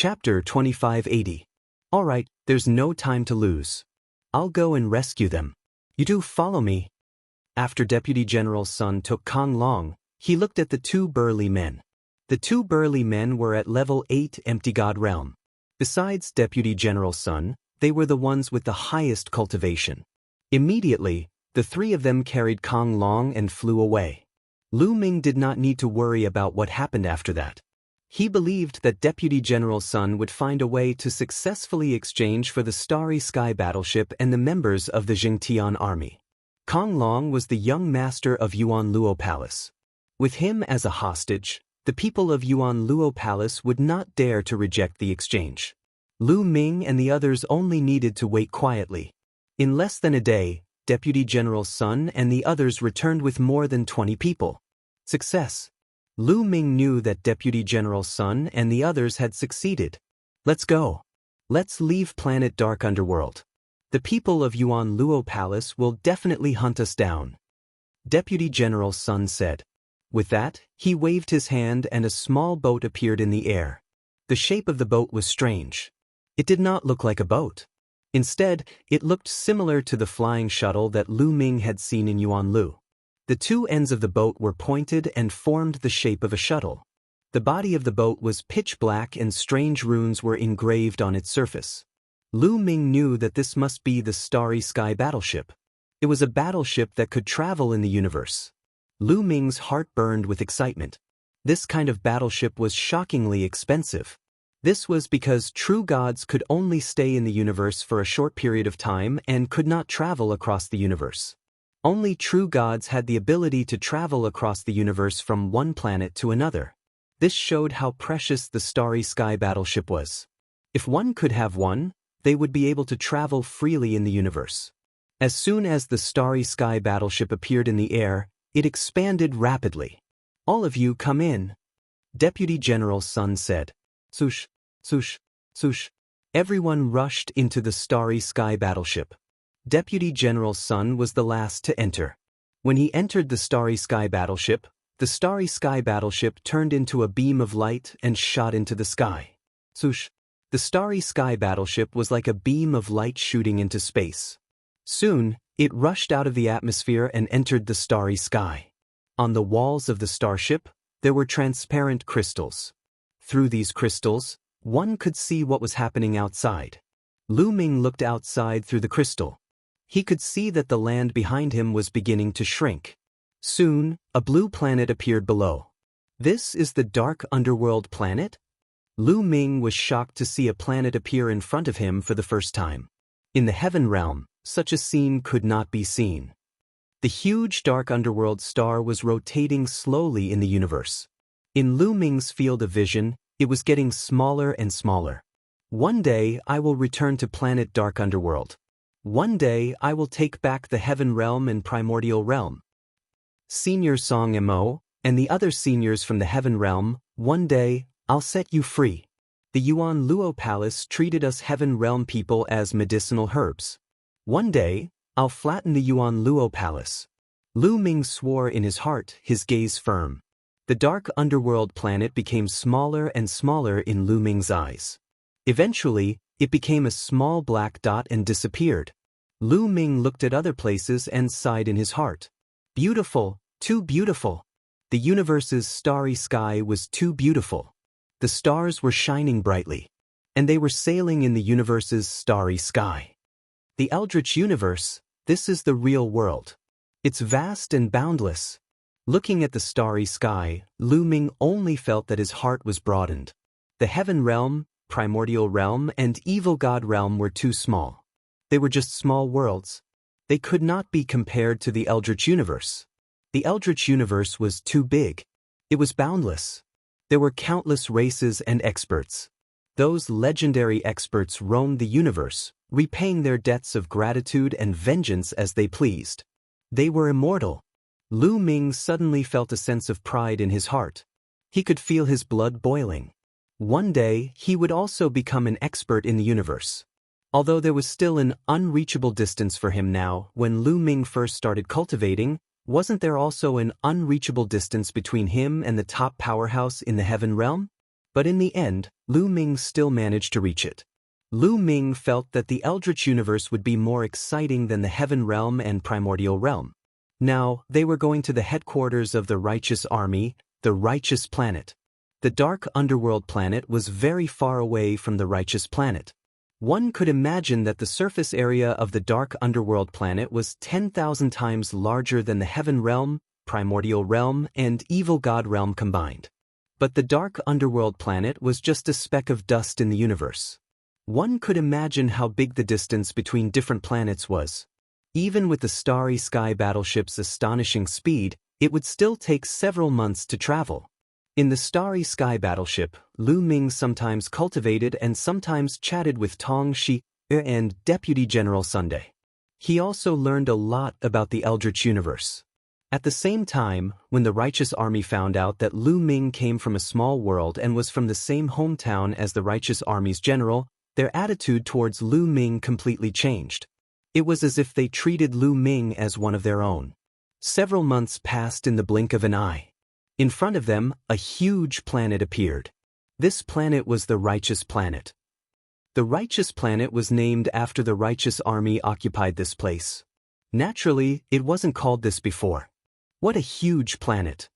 Chapter 2580. Alright, there's no time to lose. I'll go and rescue them. You do follow me. After Deputy General Sun took Kong Long, he looked at the two burly men. The two burly men were at level 8 Empty God Realm. Besides Deputy General Sun, they were the ones with the highest cultivation. Immediately, the three of them carried Kong Long and flew away. Lu Ming did not need to worry about what happened after that. He believed that Deputy General Sun would find a way to successfully exchange for the Starry Sky battleship and the members of the Jingtian army. Kong Long was the young master of Yuan Luo Palace. With him as a hostage, the people of Yuan Luo Palace would not dare to reject the exchange. Lu Ming and the others only needed to wait quietly. In less than a day, Deputy General Sun and the others returned with more than 20 people. Success. Lu Ming knew that Deputy General Sun and the others had succeeded. Let's go. Let's leave planet Dark Underworld. The people of Yuan Luo Palace will definitely hunt us down. Deputy General Sun said. With that, he waved his hand and a small boat appeared in the air. The shape of the boat was strange. It did not look like a boat. Instead, it looked similar to the flying shuttle that Lu Ming had seen in Yuan Lu. The two ends of the boat were pointed and formed the shape of a shuttle. The body of the boat was pitch black and strange runes were engraved on its surface. Lu Ming knew that this must be the Starry Sky battleship. It was a battleship that could travel in the universe. Lu Ming's heart burned with excitement. This kind of battleship was shockingly expensive. This was because true gods could only stay in the universe for a short period of time and could not travel across the universe. Only true gods had the ability to travel across the universe from one planet to another. This showed how precious the Starry Sky battleship was. If one could have one, they would be able to travel freely in the universe. As soon as the Starry Sky battleship appeared in the air, it expanded rapidly. All of you come in. Deputy General Sun said. Swoosh, swoosh, swoosh. Everyone rushed into the Starry Sky battleship. Deputy General Sun was the last to enter. When he entered the Starry Sky battleship, the Starry Sky battleship turned into a beam of light and shot into the sky. Swoosh. The Starry Sky battleship was like a beam of light shooting into space. Soon, it rushed out of the atmosphere and entered the starry sky. On the walls of the starship, there were transparent crystals. Through these crystals, one could see what was happening outside. Lu Ming looked outside through the crystal. He could see that the land behind him was beginning to shrink. Soon, a blue planet appeared below. This is the Dark Underworld planet? Lu Ming was shocked to see a planet appear in front of him for the first time. In the Heaven Realm, such a scene could not be seen. The huge Dark Underworld star was rotating slowly in the universe. In Lu Ming's field of vision, it was getting smaller and smaller. One day I will return to planet Dark Underworld. One day I will take back the Heaven Realm and Primordial Realm. Senior Song Mo, and the other seniors from the Heaven Realm, one day, I'll set you free. The Yuan Luo Palace treated us Heaven Realm people as medicinal herbs. One day, I'll flatten the Yuan Luo Palace. Lu Ming swore in his heart, his gaze firm. The Dark Underworld planet became smaller and smaller in Lu Ming's eyes. Eventually, it became a small black dot and disappeared. Lu Ming looked at other places and sighed in his heart. Beautiful, too beautiful. The universe's starry sky was too beautiful. The stars were shining brightly, and they were sailing in the universe's starry sky. The Eldritch universe, this is the real world. It's vast and boundless. Looking at the starry sky, Lu Ming only felt that his heart was broadened. The Heaven Realm, Primordial Realm, and Evil God Realm were too small. They were just small worlds. They could not be compared to the Eldritch universe. The Eldritch universe was too big. It was boundless. There were countless races and experts. Those legendary experts roamed the universe, repaying their debts of gratitude and vengeance as they pleased. They were immortal. Lu Ming suddenly felt a sense of pride in his heart. He could feel his blood boiling. One day, he would also become an expert in the universe. Although there was still an unreachable distance for him now, when Lu Ming first started cultivating, wasn't there also an unreachable distance between him and the top powerhouse in the Heaven Realm? But in the end, Lu Ming still managed to reach it. Lu Ming felt that the Eldritch universe would be more exciting than the Heaven Realm and Primordial Realm. Now, they were going to the headquarters of the Righteous Army, the Righteous Planet. The Dark Underworld planet was very far away from the Righteous Planet. One could imagine that the surface area of the Dark Underworld planet was 10,000 times larger than the Heaven Realm, Primordial Realm, and Evil God Realm combined. But the Dark Underworld planet was just a speck of dust in the universe. One could imagine how big the distance between different planets was. Even with the Starry Sky battleship's astonishing speed, it would still take several months to travel. In the Starry Sky battleship, Lu Ming sometimes cultivated and sometimes chatted with Tong Shi and Deputy General Sunday. He also learned a lot about the Eldritch universe. At the same time, when the Righteous Army found out that Lu Ming came from a small world and was from the same hometown as the Righteous Army's general, their attitude towards Lu Ming completely changed. It was as if they treated Lu Ming as one of their own. Several months passed in the blink of an eye. In front of them, a huge planet appeared. This planet was the Righteous Planet. The Righteous Planet was named after the Righteous Army occupied this place. Naturally, it wasn't called this before. What a huge planet!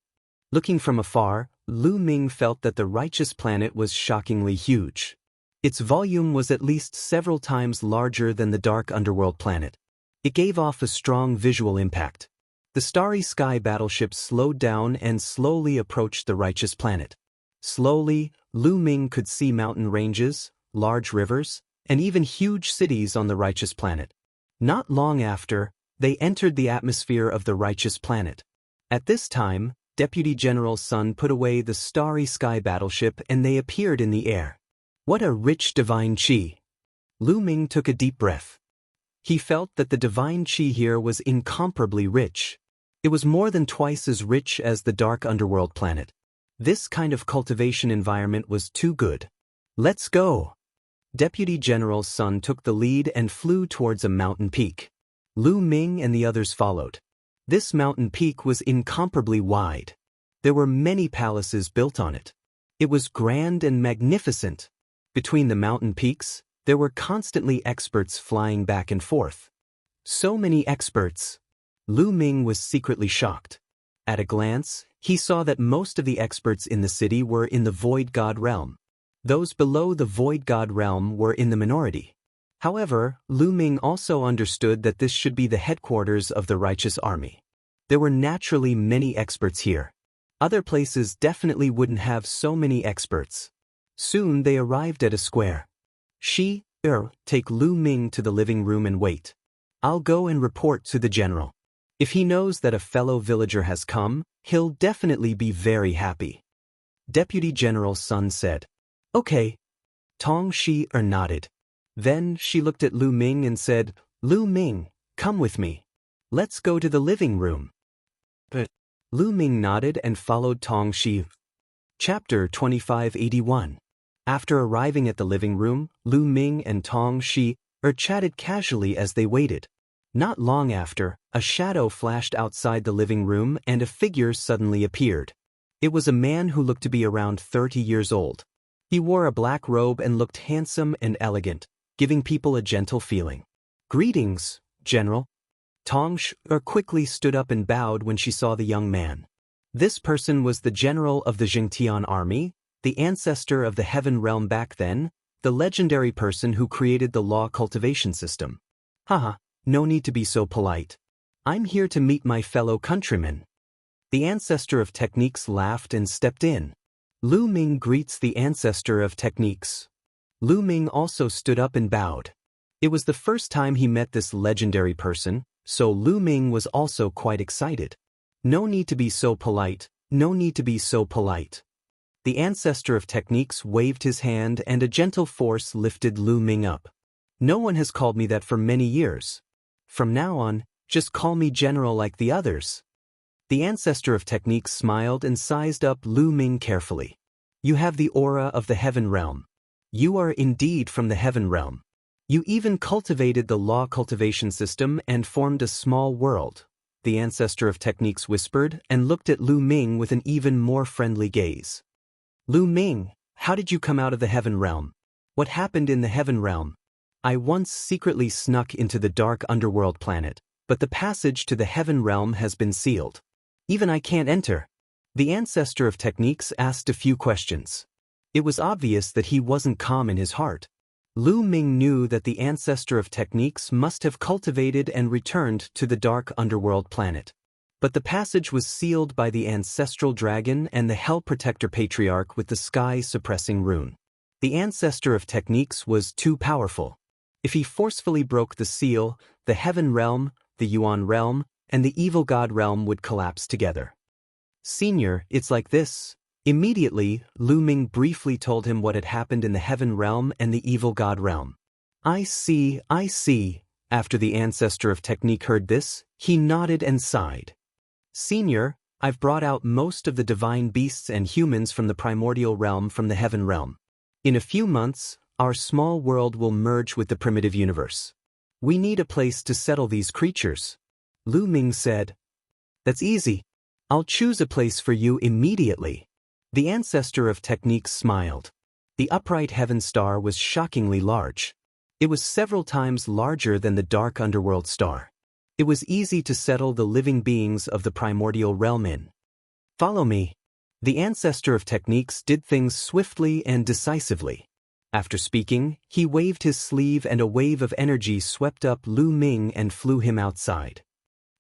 Looking from afar, Lu Ming felt that the Righteous Planet was shockingly huge. Its volume was at least several times larger than the Dark Underworld planet. It gave off a strong visual impact. The Starry Sky battleship slowed down and slowly approached the Righteous Planet. Slowly, Lu Ming could see mountain ranges, large rivers, and even huge cities on the Righteous Planet. Not long after, they entered the atmosphere of the Righteous Planet. At this time, Deputy General Sun put away the Starry Sky battleship and they appeared in the air. What a rich divine qi! Lu Ming took a deep breath. He felt that the divine qi here was incomparably rich. It was more than twice as rich as the Dark Underworld planet. This kind of cultivation environment was too good. Let's go! Deputy General Sun took the lead and flew towards a mountain peak. Lu Ming and the others followed. This mountain peak was incomparably wide. There were many palaces built on it. It was grand and magnificent. Between the mountain peaks, there were constantly experts flying back and forth. So many experts! Lu Ming was secretly shocked. At a glance, he saw that most of the experts in the city were in the Void God realm. Those below the Void God realm were in the minority. However, Lu Ming also understood that this should be the headquarters of the Righteous Army. There were naturally many experts here. Other places definitely wouldn't have so many experts. Soon they arrived at a square. Take Lu Ming to the living room and wait. I'll go and report to the general. If he knows that a fellow villager has come, he'll definitely be very happy. Deputy General Sun said. Okay. Tong Shi nodded. Then she looked at Lu Ming and said, Lu Ming, come with me. Let's go to the living room. But Lu Ming nodded and followed Tong Shi. Chapter 2581. After arriving at the living room, Lu Ming and Tong Shi chatted casually as they waited. Not long after, a shadow flashed outside the living room and a figure suddenly appeared. It was a man who looked to be around 30 years old. He wore a black robe and looked handsome and elegant, giving people a gentle feeling. Greetings, General. Tong Shi quickly stood up and bowed when she saw the young man. This person was the general of the Jingtian army, the ancestor of the Heaven Realm back then, the legendary person who created the law cultivation system. Haha, no need to be so polite. I'm here to meet my fellow countrymen. The ancestor of techniques laughed and stepped in. Lu Ming greets the ancestor of techniques. Lu Ming also stood up and bowed. It was the first time he met this legendary person, so Lu Ming was also quite excited. No need to be so polite, no need to be so polite. The ancestor of techniques waved his hand and a gentle force lifted Lu Ming up. No one has called me that for many years. From now on, just call me General like the others. The ancestor of techniques smiled and sized up Lu Ming carefully. You have the aura of the Heaven Realm. You are indeed from the Heaven Realm. You even cultivated the law cultivation system and formed a small world, the ancestor of techniques whispered and looked at Lu Ming with an even more friendly gaze. Lu Ming, how did you come out of the heaven realm? What happened in the heaven realm? I once secretly snuck into the dark underworld planet, but the passage to the heaven realm has been sealed. Even I can't enter. The ancestor of techniques asked a few questions. It was obvious that he wasn't calm in his heart. Lu Ming knew that the ancestor of techniques must have cultivated and returned to the dark underworld planet. But the passage was sealed by the ancestral dragon and the Hell Protector Patriarch with the sky-suppressing rune. The ancestor of techniques was too powerful. If he forcefully broke the seal, the heaven realm, the Yuan realm, and the evil god realm would collapse together. Senior, it's like this. Immediately, Lu Ming briefly told him what had happened in the heaven realm and the evil god realm. I see. After the ancestor of technique heard this, he nodded and sighed. Senior, I've brought out most of the divine beasts and humans from the primordial realm from the heaven realm. In a few months, our small world will merge with the primitive universe. We need a place to settle these creatures. Lu Ming said. That's easy. I'll choose a place for you immediately. The ancestor of techniques smiled. The upright heaven star was shockingly large. It was several times larger than the dark underworld star. It was easy to settle the living beings of the primordial realm in. Follow me. The ancestor of techniques did things swiftly and decisively. After speaking, he waved his sleeve and a wave of energy swept up Lu Ming and flew him outside.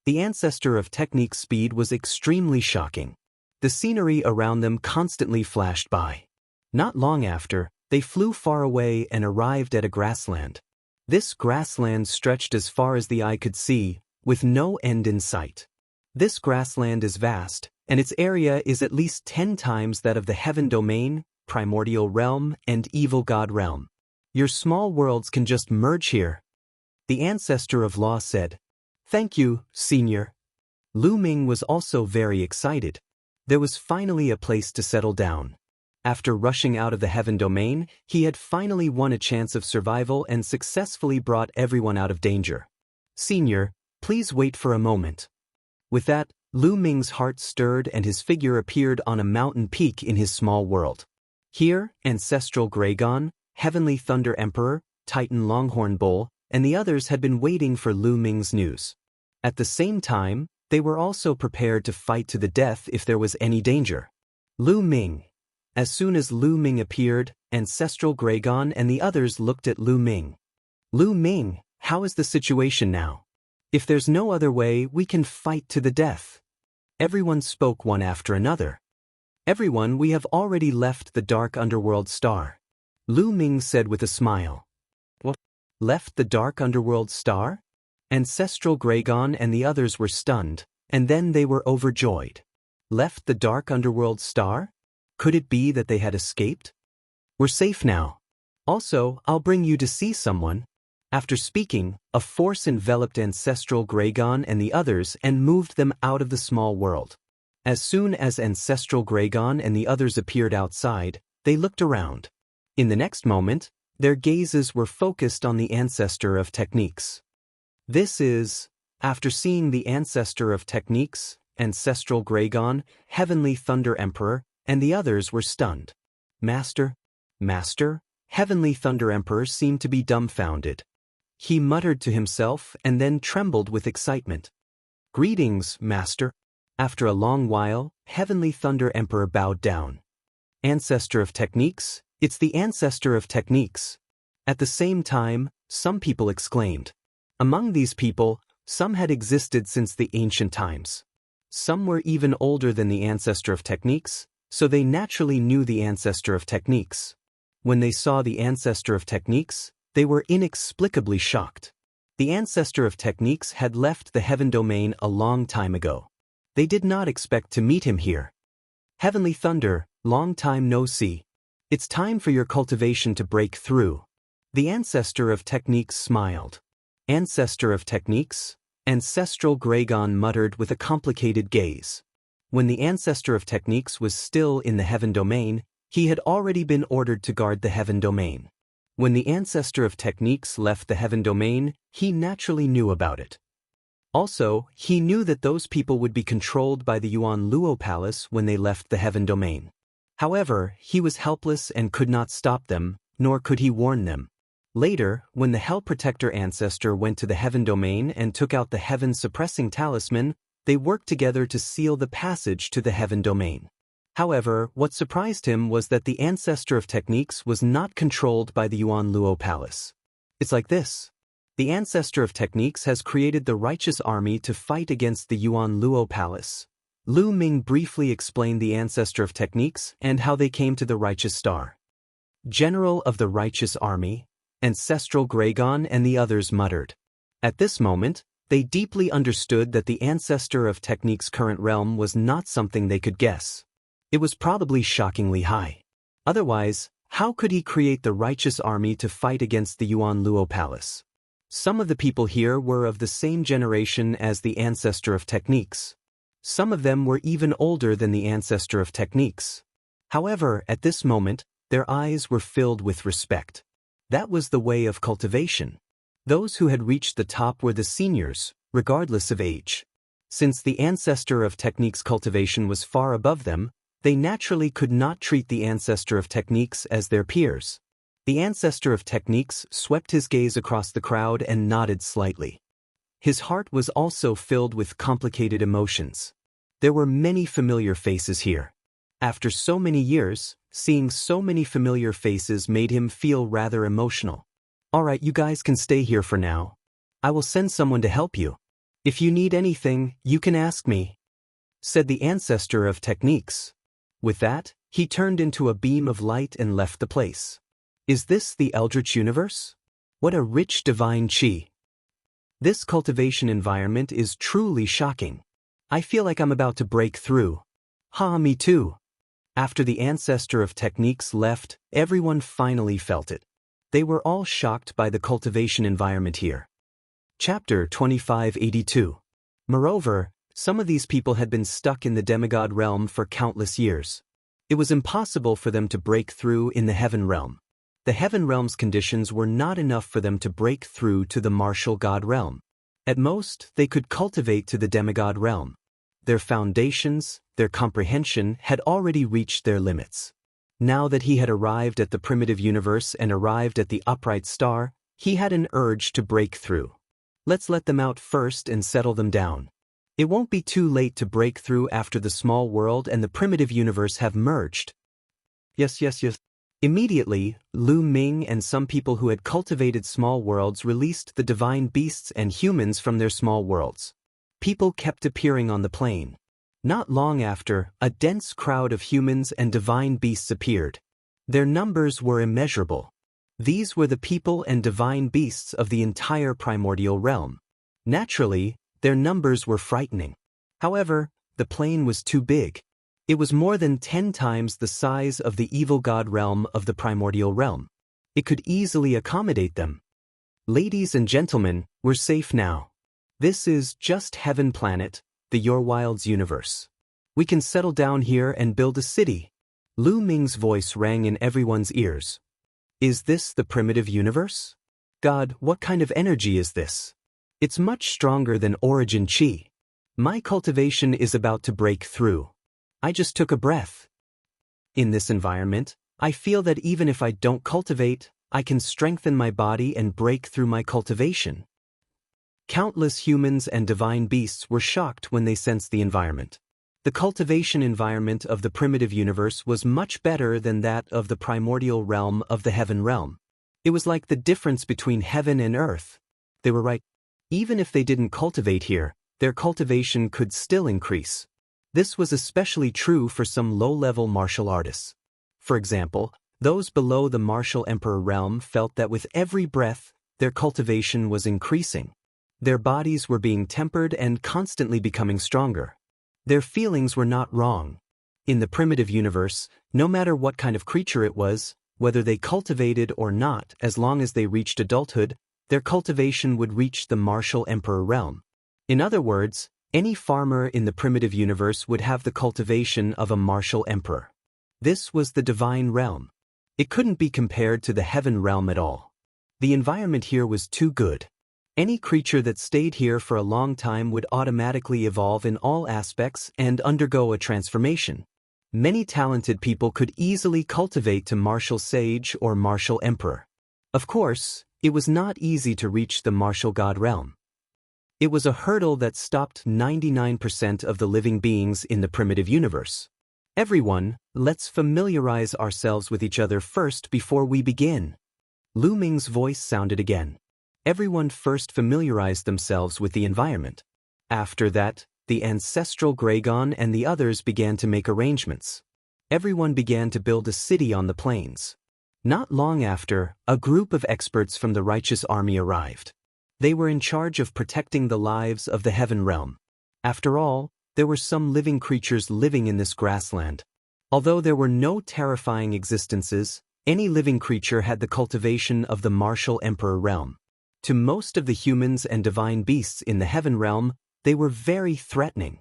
The ancestor of technique's speed was extremely shocking. The scenery around them constantly flashed by. Not long after, they flew far away and arrived at a grassland. This grassland stretched as far as the eye could see, with no end in sight. This grassland is vast, and its area is at least 10 times that of the heaven domain, primordial realm, and evil god realm. Your small worlds can just merge here. The ancestor of law said. Thank you, Senior. Lu Ming was also very excited. There was finally a place to settle down. After rushing out of the heaven domain, he had finally won a chance of survival and successfully brought everyone out of danger. Senior, please wait for a moment. With that, Lu Ming's heart stirred and his figure appeared on a mountain peak in his small world. Here, Ancestral Gragon, Heavenly Thunder Emperor, Titan Longhorn Bull, and the others had been waiting for Lu Ming's news. At the same time, they were also prepared to fight to the death if there was any danger. Lu Ming. As soon as Lu Ming appeared, Ancestral Gragon and the others looked at Lu Ming. Lu Ming, how is the situation now? If there's no other way, we can fight to the death. Everyone spoke one after another. Everyone, we have already left the dark underworld star. Lu Ming said with a smile. What? Left the dark underworld star? Ancestral Gragon and the others were stunned, and then they were overjoyed. Left the dark underworld star? Could it be that they had escaped? We're safe now. Also, I'll bring you to see someone. After speaking, a force enveloped Ancestral Gragon and the others and moved them out of the small world. As soon as Ancestral Gragon and the others appeared outside, they looked around. In the next moment, their gazes were focused on the ancestor of techniques. This is, after seeing the ancestor of techniques, Ancestral Gragon, Heavenly Thunder Emperor, and the others were stunned. Master? Heavenly Thunder Emperor seemed to be dumbfounded. He muttered to himself and then trembled with excitement. Greetings, Master. After a long while, Heavenly Thunder Emperor bowed down. Ancestor of techniques? It's the ancestor of techniques. At the same time, some people exclaimed. Among these people, some had existed since the ancient times. Some were even older than the ancestor of techniques, so they naturally knew the ancestor of techniques. When they saw the ancestor of techniques, they were inexplicably shocked. The ancestor of techniques had left the heaven domain a long time ago. They did not expect to meet him here. Heavenly Thunder, long time no see. It's time for your cultivation to break through. The ancestor of techniques smiled. Ancestor of techniques? Ancestral Gragon muttered with a complicated gaze. When the ancestor of techniques was still in the heaven domain, he had already been ordered to guard the heaven domain. When the ancestor of techniques left the heaven domain, he naturally knew about it. Also, he knew that those people would be controlled by the Yuan Luo Palace when they left the heaven domain. However, he was helpless and could not stop them, nor could he warn them. Later, when the Hell Protector ancestor went to the Heaven Domain and took out the Heaven Suppressing Talisman, they worked together to seal the passage to the Heaven Domain. However, what surprised him was that the ancestor of techniques was not controlled by the Yuan Luo Palace. It's like this. The ancestor of techniques has created the righteous army to fight against the Yuan Luo Palace. Lu Ming briefly explained the ancestor of techniques and how they came to the righteous star. General of the righteous army, Ancestral Gragon and the others muttered. At this moment, they deeply understood that the ancestor of technique's current realm was not something they could guess. It was probably shockingly high. Otherwise, how could he create the righteous army to fight against the Yuan Luo Palace? Some of the people here were of the same generation as the ancestor of techniques. Some of them were even older than the ancestor of techniques. However, at this moment, their eyes were filled with respect. That was the way of cultivation. Those who had reached the top were the seniors, regardless of age. Since the ancestor of techniques' cultivation was far above them, they naturally could not treat the ancestor of techniques as their peers. The ancestor of techniques swept his gaze across the crowd and nodded slightly. His heart was also filled with complicated emotions. There were many familiar faces here. After so many years, seeing so many familiar faces made him feel rather emotional. Alright, you guys can stay here for now. I will send someone to help you. If you need anything, you can ask me, said the ancestor of techniques. With that, he turned into a beam of light and left the place. Is this the Eldritch Universe? What a rich divine chi. This cultivation environment is truly shocking. I feel like I'm about to break through. Ha, me too. After the ancestor of techniques left, everyone finally felt it. They were all shocked by the cultivation environment here. Chapter 2582. Moreover, some of these people had been stuck in the demigod realm for countless years. It was impossible for them to break through in the heaven realm. The heaven realm's conditions were not enough for them to break through to the martial god realm. At most, they could cultivate to the demigod realm. Their foundations, their comprehension had already reached their limits. Now that he had arrived at the primitive universe and arrived at the upright star, he had an urge to break through. Let's let them out first and settle them down. It won't be too late to break through after the small world and the primitive universe have merged. Yes. Immediately, Lu Ming and some people who had cultivated small worlds released the divine beasts and humans from their small worlds. People kept appearing on the plain. Not long after, a dense crowd of humans and divine beasts appeared. Their numbers were immeasurable. These were the people and divine beasts of the entire primordial realm. Naturally, their numbers were frightening. However, the plain was too big. It was more than 10 times the size of the evil god realm of the primordial realm. It could easily accommodate them. Ladies and gentlemen, we're safe now. This is just Heaven Planet, the Your Wilds universe. We can settle down here and build a city. Lu Ming's voice rang in everyone's ears. Is this the primitive universe? God, what kind of energy is this? It's much stronger than origin chi. My cultivation is about to break through. I just took a breath. In this environment, I feel that even if I don't cultivate, I can strengthen my body and break through my cultivation. Countless humans and divine beasts were shocked when they sensed the environment. The cultivation environment of the primitive universe was much better than that of the primordial realm of the heaven realm. It was like the difference between heaven and earth. They were right. Even if they didn't cultivate here, their cultivation could still increase. This was especially true for some low-level martial artists. For example, those below the martial emperor realm felt that with every breath, their cultivation was increasing. Their bodies were being tempered and constantly becoming stronger. Their feelings were not wrong. In the primitive universe, no matter what kind of creature it was, whether they cultivated or not, as long as they reached adulthood, their cultivation would reach the martial emperor realm. In other words, any farmer in the primitive universe would have the cultivation of a martial emperor. This was the divine realm. It couldn't be compared to the heaven realm at all. The environment here was too good. Any creature that stayed here for a long time would automatically evolve in all aspects and undergo a transformation. Many talented people could easily cultivate to martial sage or martial emperor. Of course, it was not easy to reach the martial god realm. It was a hurdle that stopped 99% of the living beings in the primitive universe. Everyone, let's familiarize ourselves with each other first before we begin. Lu Ming's voice sounded again. Everyone first familiarized themselves with the environment. After that, the ancestral Gragon and the others began to make arrangements. Everyone began to build a city on the plains. Not long after, a group of experts from the righteous army arrived. They were in charge of protecting the lives of the heaven realm. After all, there were some living creatures living in this grassland. Although there were no terrifying existences, any living creature had the cultivation of the martial emperor realm. To most of the humans and divine beasts in the heaven realm, they were very threatening.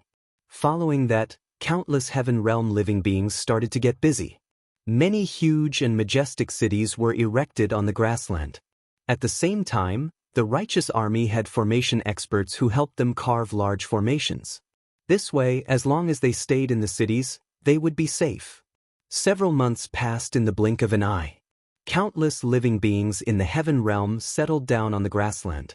Following that, countless heaven realm living beings started to get busy. Many huge and majestic cities were erected on the grassland. At the same time, the righteous army had formation experts who helped them carve large formations. This way, as long as they stayed in the cities, they would be safe. Several months passed in the blink of an eye. Countless living beings in the heaven realm settled down on the grassland.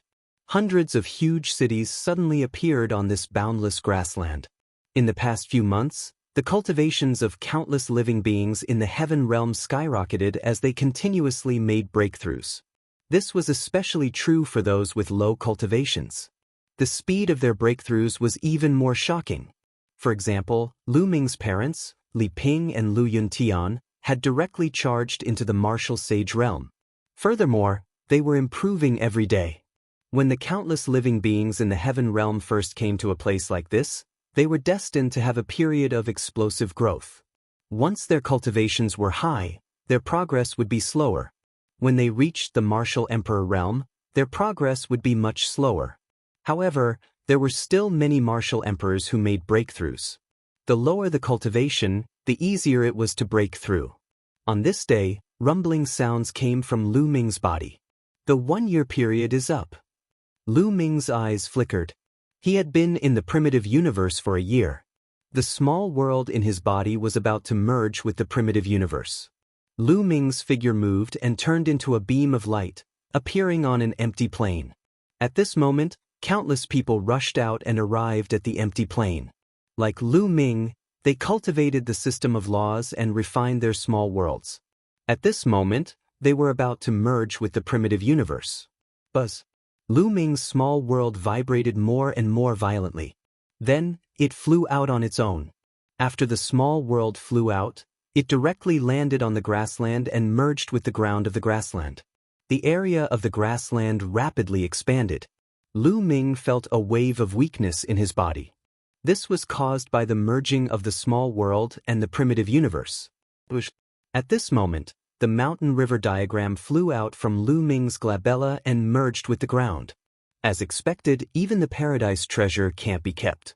Hundreds of huge cities suddenly appeared on this boundless grassland. In the past few months, the cultivations of countless living beings in the heaven realm skyrocketed as they continuously made breakthroughs. This was especially true for those with low cultivations. The speed of their breakthroughs was even more shocking. For example, Lu Ming's parents, Li Ping and Lu Yuntian, had directly charged into the martial sage realm. Furthermore, they were improving every day. When the countless living beings in the heaven realm first came to a place like this, they were destined to have a period of explosive growth. Once their cultivations were high, their progress would be slower. When they reached the martial emperor realm, their progress would be much slower. However, there were still many martial emperors who made breakthroughs. The lower the cultivation, the easier it was to break through. On this day, rumbling sounds came from Lu Ming's body. The 1-year period is up. Lu Ming's eyes flickered. He had been in the primitive universe for a year. The small world in his body was about to merge with the primitive universe. Lu Ming's figure moved and turned into a beam of light, appearing on an empty plain. At this moment, countless people rushed out and arrived at the empty plain. Like Lu Ming, they cultivated the system of laws and refined their small worlds. At this moment, they were about to merge with the primitive universe. Buzz. Lu Ming's small world vibrated more and more violently. Then, it flew out on its own. After the small world flew out, it directly landed on the grassland and merged with the ground of the grassland. The area of the grassland rapidly expanded. Lu Ming felt a wave of weakness in his body. This was caused by the merging of the small world and the primitive universe. At this moment, the mountain river diagram flew out from Lu Ming's glabella and merged with the ground. As expected, even the paradise treasure can't be kept.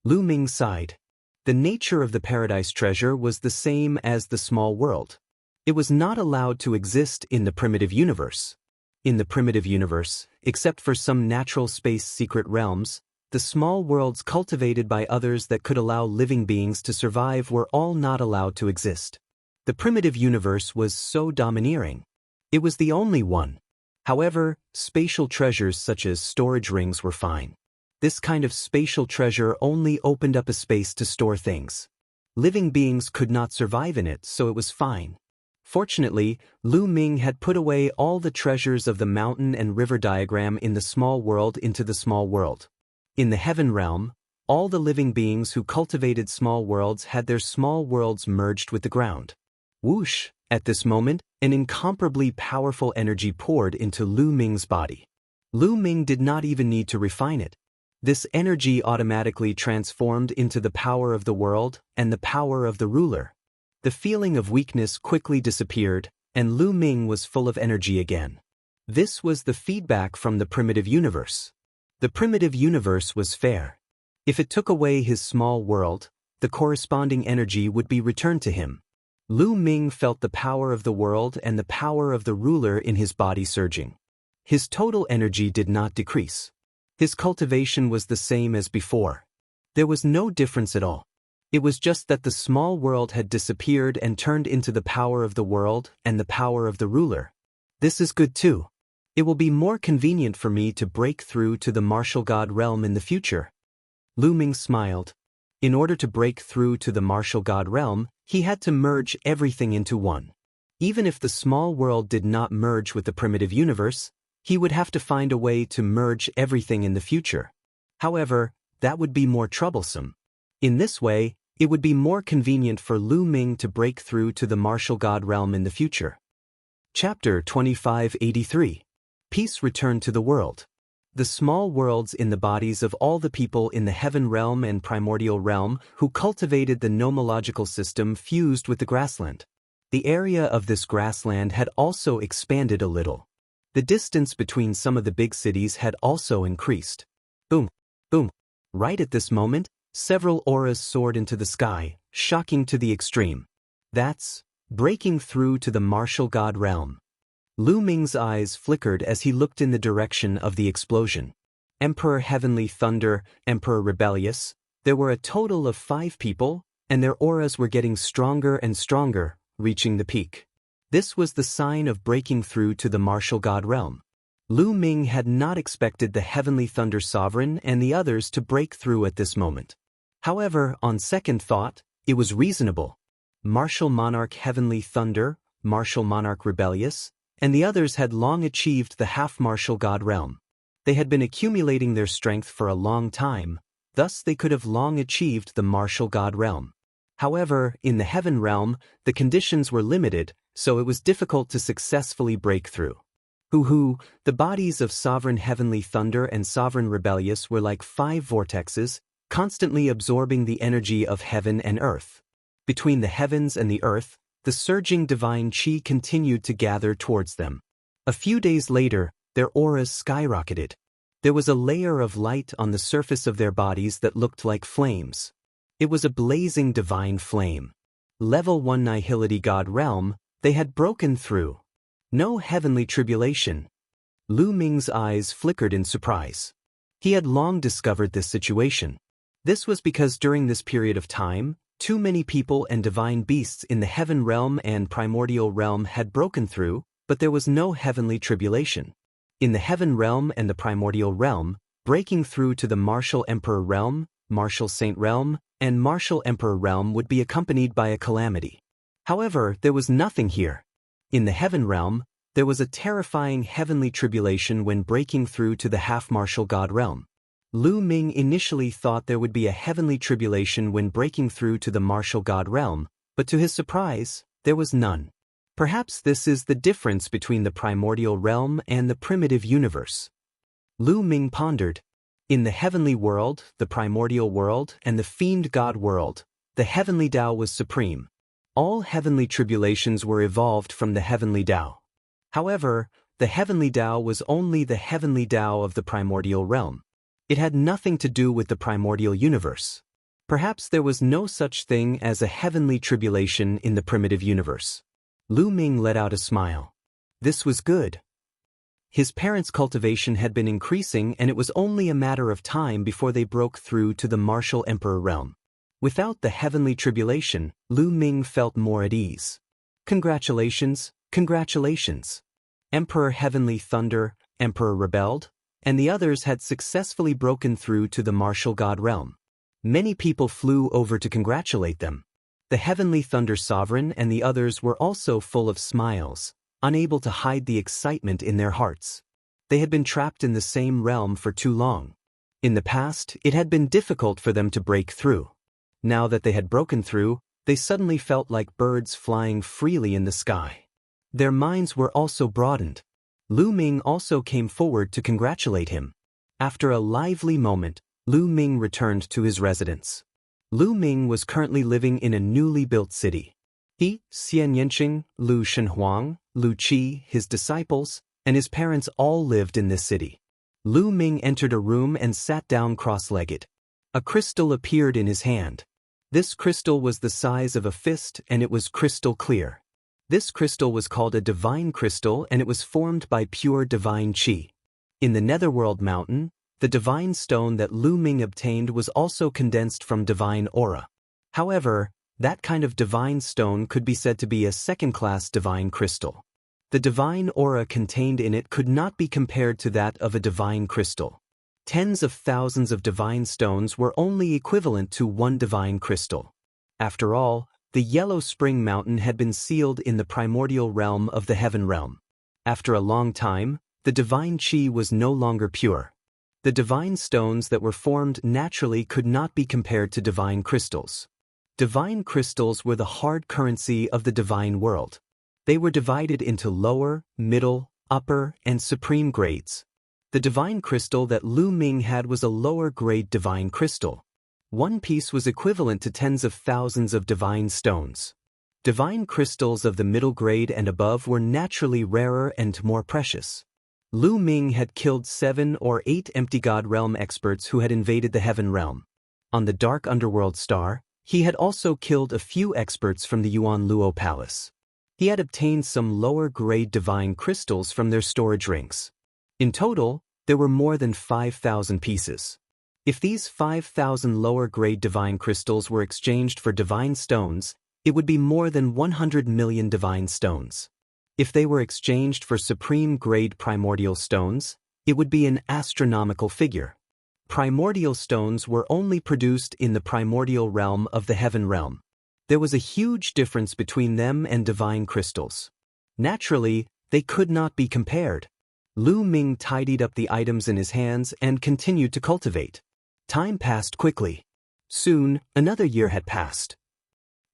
Lu Ming sighed. The nature of the paradise treasure was the same as the small world. It was not allowed to exist in the primitive universe. In the primitive universe, except for some natural space secret realms, the small worlds cultivated by others that could allow living beings to survive were all not allowed to exist. The primitive universe was so domineering. It was the only one. However, spatial treasures such as storage rings were fine. This kind of spatial treasure only opened up a space to store things. Living beings could not survive in it, so it was fine. Fortunately, Lu Ming had put away all the treasures of the mountain and river diagram in the small world into the small world. In the heaven realm, all the living beings who cultivated small worlds had their small worlds merged with the ground. Whoosh! At this moment, an incomparably powerful energy poured into Lu Ming's body. Lu Ming did not even need to refine it. This energy automatically transformed into the power of the world and the power of the ruler. The feeling of weakness quickly disappeared, and Lu Ming was full of energy again. This was the feedback from the primitive universe. The primitive universe was fair. If it took away his small world, the corresponding energy would be returned to him. Lu Ming felt the power of the world and the power of the ruler in his body surging. His total energy did not decrease. His cultivation was the same as before. There was no difference at all. It was just that the small world had disappeared and turned into the power of the world and the power of the ruler. This is good too. It will be more convenient for me to break through to the martial god realm in the future. Lu Ming smiled. In order to break through to the martial god realm, he had to merge everything into one. Even if the small world did not merge with the primitive universe, he would have to find a way to merge everything in the future. However, that would be more troublesome. In this way, it would be more convenient for Lu Ming to break through to the martial god realm in the future. Chapter 2583. Peace returned to the world. The small worlds in the bodies of all the people in the heaven realm and primordial realm who cultivated the nomological system fused with the grassland. The area of this grassland had also expanded a little. The distance between some of the big cities had also increased. Boom, boom. Right at this moment, several auras soared into the sky, shocking to the extreme. That's breaking through to the martial god realm. Lu Ming's eyes flickered as he looked in the direction of the explosion. Emperor Heavenly Thunder, Emperor Rebellious, there were a total of 5 people, and their auras were getting stronger and stronger, reaching the peak. This was the sign of breaking through to the martial god realm. Lu Ming had not expected the Heavenly Thunder Sovereign and the others to break through at this moment. However, on second thought, it was reasonable. Martial Monarch Heavenly Thunder, Martial Monarch Rebellious, and the others had long achieved the half-martial god realm. They had been accumulating their strength for a long time, thus they could have long achieved the martial god realm. However, in the heaven realm, the conditions were limited, so it was difficult to successfully break through. The bodies of Sovereign Heavenly Thunder and Sovereign Rebellious were like 5 vortexes, constantly absorbing the energy of heaven and earth. Between the heavens and the earth, the surging divine chi continued to gather towards them. A few days later, their auras skyrocketed. There was a layer of light on the surface of their bodies that looked like flames. It was a blazing divine flame. Level 1 Nihility God Realm, they had broken through. No heavenly tribulation. Lu Ming's eyes flickered in surprise. He had long discovered this situation. This was because during this period of time, too many people and divine beasts in the heaven realm and primordial realm had broken through, but there was no heavenly tribulation. In the heaven realm and the primordial realm, breaking through to the martial emperor realm, martial saint realm, and martial emperor realm would be accompanied by a calamity. However, there was nothing here. In the heaven realm, there was a terrifying heavenly tribulation when breaking through to the half-martial god realm. Lu Ming initially thought there would be a heavenly tribulation when breaking through to the martial god realm, but to his surprise, there was none. Perhaps this is the difference between the primordial realm and the primitive universe. Lu Ming pondered. In the heavenly world, the primordial world, and the fiend god world, the heavenly Tao was supreme. All heavenly tribulations were evolved from the heavenly Tao. However, the heavenly Tao was only the heavenly Tao of the primordial realm. It had nothing to do with the primordial universe. Perhaps there was no such thing as a heavenly tribulation in the primitive universe. Lu Ming let out a smile. This was good. His parents' cultivation had been increasing and it was only a matter of time before they broke through to the martial emperor realm. Without the heavenly tribulation, Lu Ming felt more at ease. Congratulations, congratulations. Emperor Heavenly Thunder, Emperor Rebelled, and the others had successfully broken through to the martial god realm. Many people flew over to congratulate them. The Heavenly Thunder Sovereign and the others were also full of smiles, unable to hide the excitement in their hearts. They had been trapped in the same realm for too long. In the past, it had been difficult for them to break through. Now that they had broken through, they suddenly felt like birds flying freely in the sky. Their minds were also broadened. Lu Ming also came forward to congratulate him. After a lively moment, Lu Ming returned to his residence. Lu Ming was currently living in a newly built city. He, Xian Yanqing, Lu Shenhuang, Lu Qi, his disciples, and his parents all lived in this city. Lu Ming entered a room and sat down cross-legged. A crystal appeared in his hand. This crystal was the size of a fist and it was crystal clear. This crystal was called a divine crystal and it was formed by pure divine qi. In the Netherworld Mountain, the divine stone that Lu Ming obtained was also condensed from divine aura. However, that kind of divine stone could be said to be a second-class divine crystal. The divine aura contained in it could not be compared to that of a divine crystal. Tens of thousands of divine stones were only equivalent to one divine crystal. After all, the Yellow Spring Mountain had been sealed in the primordial realm of the Heaven Realm. After a long time, the divine chi was no longer pure. The divine stones that were formed naturally could not be compared to divine crystals. Divine crystals were the hard currency of the divine world. They were divided into lower, middle, upper, and supreme grades. The divine crystal that Lu Ming had was a lower-grade divine crystal. One piece was equivalent to tens of thousands of divine stones. Divine crystals of the middle grade and above were naturally rarer and more precious. Lu Ming had killed 7 or 8 empty god realm experts who had invaded the Heaven Realm. On the Dark Underworld Star, he had also killed a few experts from the Yuan Luo Palace. He had obtained some lower-grade divine crystals from their storage rings. In total, there were more than 5,000 pieces. If these 5,000 lower-grade divine crystals were exchanged for divine stones, it would be more than 100 million divine stones. If they were exchanged for supreme-grade primordial stones, it would be an astronomical figure. Primordial stones were only produced in the primordial realm of the Heaven Realm. There was a huge difference between them and divine crystals. Naturally, they could not be compared. Lu Ming tidied up the items in his hands and continued to cultivate. Time passed quickly. Soon, another year had passed.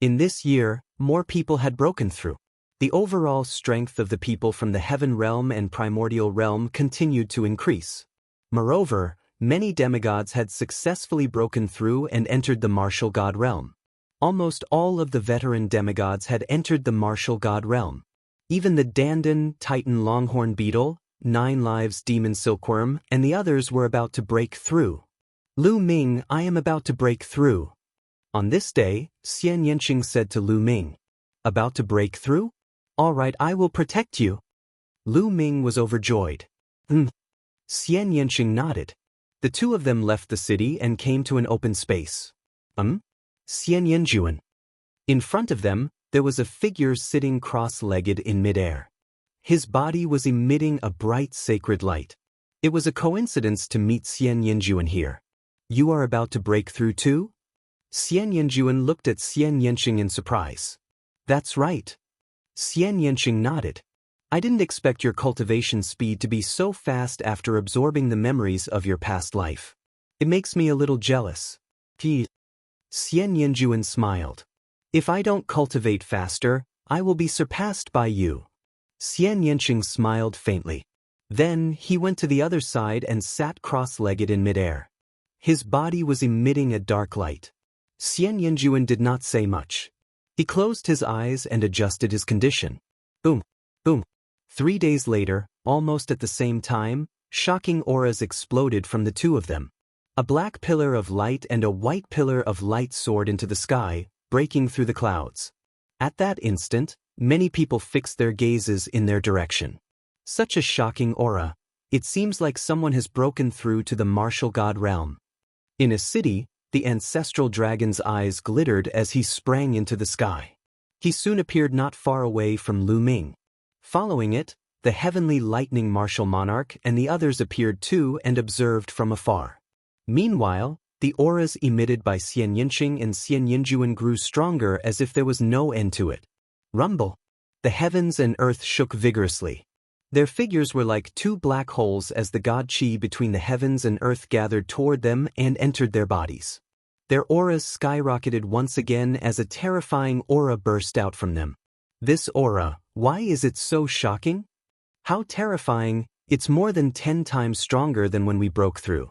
In this year, more people had broken through. The overall strength of the people from the Heaven Realm and Primordial Realm continued to increase. Moreover, many demigods had successfully broken through and entered the Martial God Realm. Almost all of the veteran demigods had entered the Martial God Realm. Even the Dandan Titan Longhorn Beetle, 9 Lives Demon Silkworm, and the others were about to break through. Lu Ming, I am about to break through. On this day, Xian Yanqing said to Lu Ming, about to break through? All right, I will protect you. Lu Ming was overjoyed. Xian Yanqing nodded. The two of them left the city and came to an open space. Xian Yanjuan. In front of them, there was a figure sitting cross-legged in midair. His body was emitting a bright sacred light. It was a coincidence to meet Xian Yanjuan here. You are about to break through too? Xian Yanjuan looked at Xian Yanqing in surprise. That's right. Xian Yanqing nodded. I didn't expect your cultivation speed to be so fast after absorbing the memories of your past life. It makes me a little jealous. Xian Yanjuan smiled. If I don't cultivate faster, I will be surpassed by you. Xian Yanqing smiled faintly. Then he went to the other side and sat cross-legged in midair. His body was emitting a dark light. Xian Yanjuan did not say much. He closed his eyes and adjusted his condition. Boom, boom. 3 days later, almost at the same time, shocking auras exploded from the two of them. A black pillar of light and a white pillar of light soared into the sky, breaking through the clouds. At that instant, many people fixed their gazes in their direction. Such a shocking aura. It seems like someone has broken through to the Martial God Realm. In a city, the ancestral dragon's eyes glittered as he sprang into the sky. He soon appeared not far away from Lu Ming. Following it, the heavenly lightning martial monarch and the others appeared too and observed from afar. Meanwhile, the auras emitted by Xian Yanqing and Xian Yanjuan grew stronger as if there was no end to it. Rumble! The heavens and earth shook vigorously. Their figures were like 2 black holes as the god chi between the heavens and earth gathered toward them and entered their bodies. Their auras skyrocketed once again as a terrifying aura burst out from them. This aura, why is it so shocking? How terrifying, it's more than 10 times stronger than when we broke through.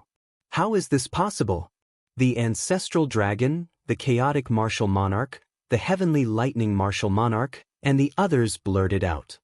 How is this possible? The ancestral dragon, the chaotic martial monarch, the heavenly lightning martial monarch, and the others blurted out.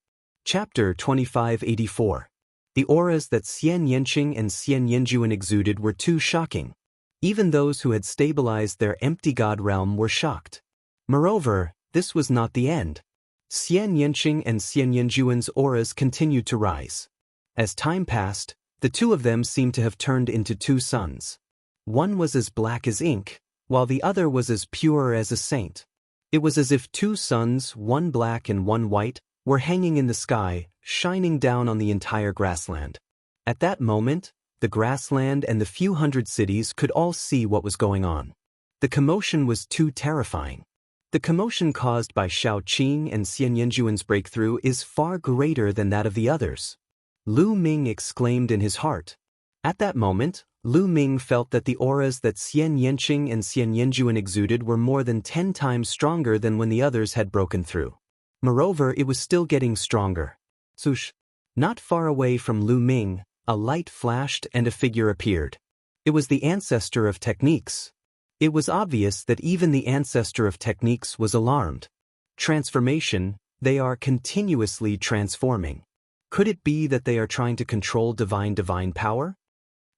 Chapter 2584. The auras that Xian Yanqing and Xian Yanjuan exuded were too shocking. Even those who had stabilized their empty god realm were shocked. Moreover, this was not the end. Xian Yanqing and Xian Yanjuan's auras continued to rise. As time passed, the two of them seemed to have turned into 2 suns. One was as black as ink, while the other was as pure as a saint. It was as if two suns, one black and one white, were hanging in the sky, shining down on the entire grassland. At that moment, the grassland and the few hundred cities could all see what was going on. The commotion was too terrifying. The commotion caused by Shao Qing and Xian Yanjuan's breakthrough is far greater than that of the others. Lu Ming exclaimed in his heart. At that moment, Lu Ming felt that the auras that Xian Yanqing and Xian Yanjuan exuded were more than 10 times stronger than when the others had broken through. Moreover, it was still getting stronger. Swoosh! Not far away from Lu Ming, a light flashed and a figure appeared. It was the ancestor of techniques. It was obvious that even the ancestor of techniques was alarmed. Transformation, they are continuously transforming. Could it be that they are trying to control divine power?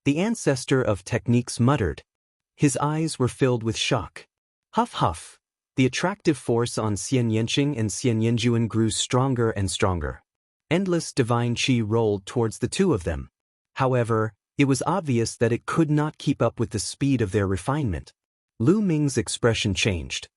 The ancestor of techniques muttered. His eyes were filled with shock. Huff huff. The attractive force on Xian Yanqing and Xian Yanjuan grew stronger and stronger. Endless divine qi rolled towards the two of them. However, it was obvious that it could not keep up with the speed of their refinement. Lu Ming's expression changed.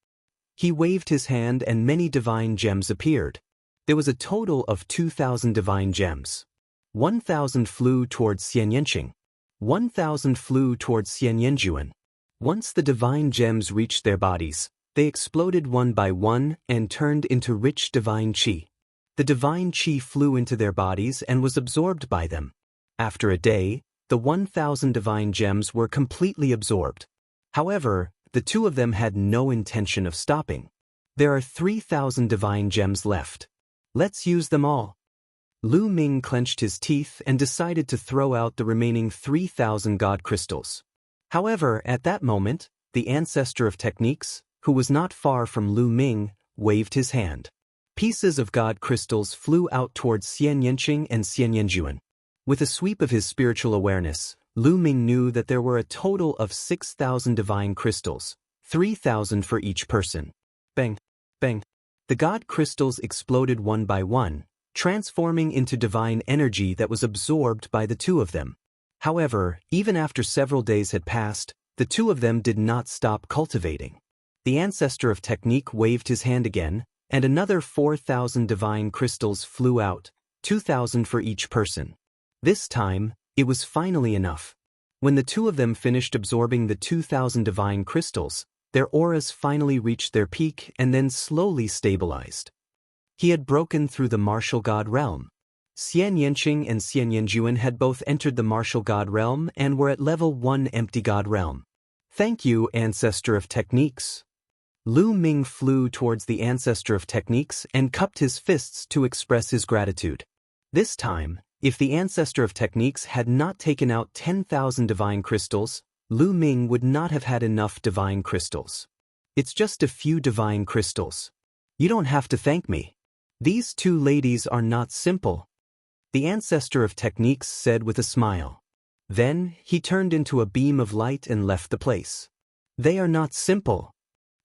He waved his hand and many divine gems appeared. There was a total of 2,000 divine gems. 1,000 flew towards Xian Yanqing. 1,000 flew towards Xian Yanjuan. Once the divine gems reached their bodies, they exploded one by one and turned into rich divine qi. The divine qi flew into their bodies and was absorbed by them. After a day, the 1,000 divine gems were completely absorbed. However, the two of them had no intention of stopping. There are 3,000 divine gems left. Let's use them all. Lu Ming clenched his teeth and decided to throw out the remaining 3,000 god crystals. However, at that moment, the ancestor of techniques, who was not far from Lu Ming, waved his hand. Pieces of god crystals flew out towards Xian Yanqing and Xian Yanjuan. With a sweep of his spiritual awareness, Lu Ming knew that there were a total of 6,000 divine crystals, 3,000 for each person. Bang! Bang! The god crystals exploded one by one, transforming into divine energy that was absorbed by the two of them. However, even after several days had passed, the two of them did not stop cultivating. The ancestor of technique waved his hand again, and another 4,000 divine crystals flew out, 2,000 for each person. This time, it was finally enough. When the two of them finished absorbing the 2,000 divine crystals, their auras finally reached their peak and then slowly stabilized. He had broken through the martial god realm. Xian Yanqing and Xian Yanjuan had both entered the martial god realm and were at level 1 empty god realm. Thank you, ancestor of techniques. Lu Ming flew towards the ancestor of techniques and cupped his fists to express his gratitude. This time, if the ancestor of techniques had not taken out 10,000 divine crystals, Lu Ming would not have had enough divine crystals. It's just a few divine crystals. You don't have to thank me. These two ladies are not simple, the ancestor of techniques said with a smile. Then, he turned into a beam of light and left the place. They are not simple,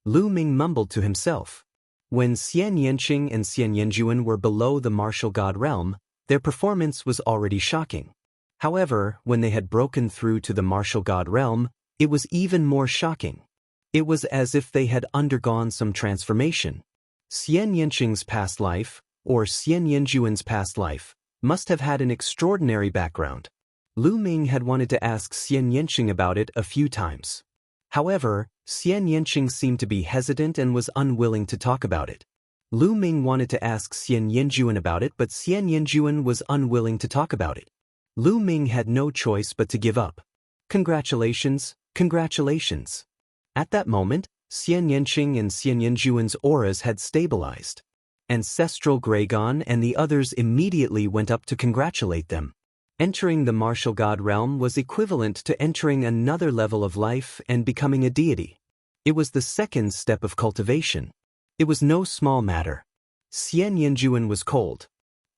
Lu Ming mumbled to himself. When Xian Yanqing and Xian Yanjuan were below the martial god realm, their performance was already shocking. However, when they had broken through to the martial god realm, it was even more shocking. It was as if they had undergone some transformation. Xian Yanqing's past life, or Xian Yanjuan's past life, must have had an extraordinary background. Lu Ming had wanted to ask Xian Yanqing about it a few times. However, Xian Yanqing seemed to be hesitant and was unwilling to talk about it. Lu Ming wanted to ask Xian Yanjuan about it, but Xian Yanjuan was unwilling to talk about it. Lu Ming had no choice but to give up. Congratulations, congratulations. At that moment, Xian Yanqing and Xian Yanjuan's auras had stabilized. Ancestral Gragon and the others immediately went up to congratulate them. Entering the martial god realm was equivalent to entering another level of life and becoming a deity. It was the second step of cultivation. It was no small matter. Xian Yanjuan was cold.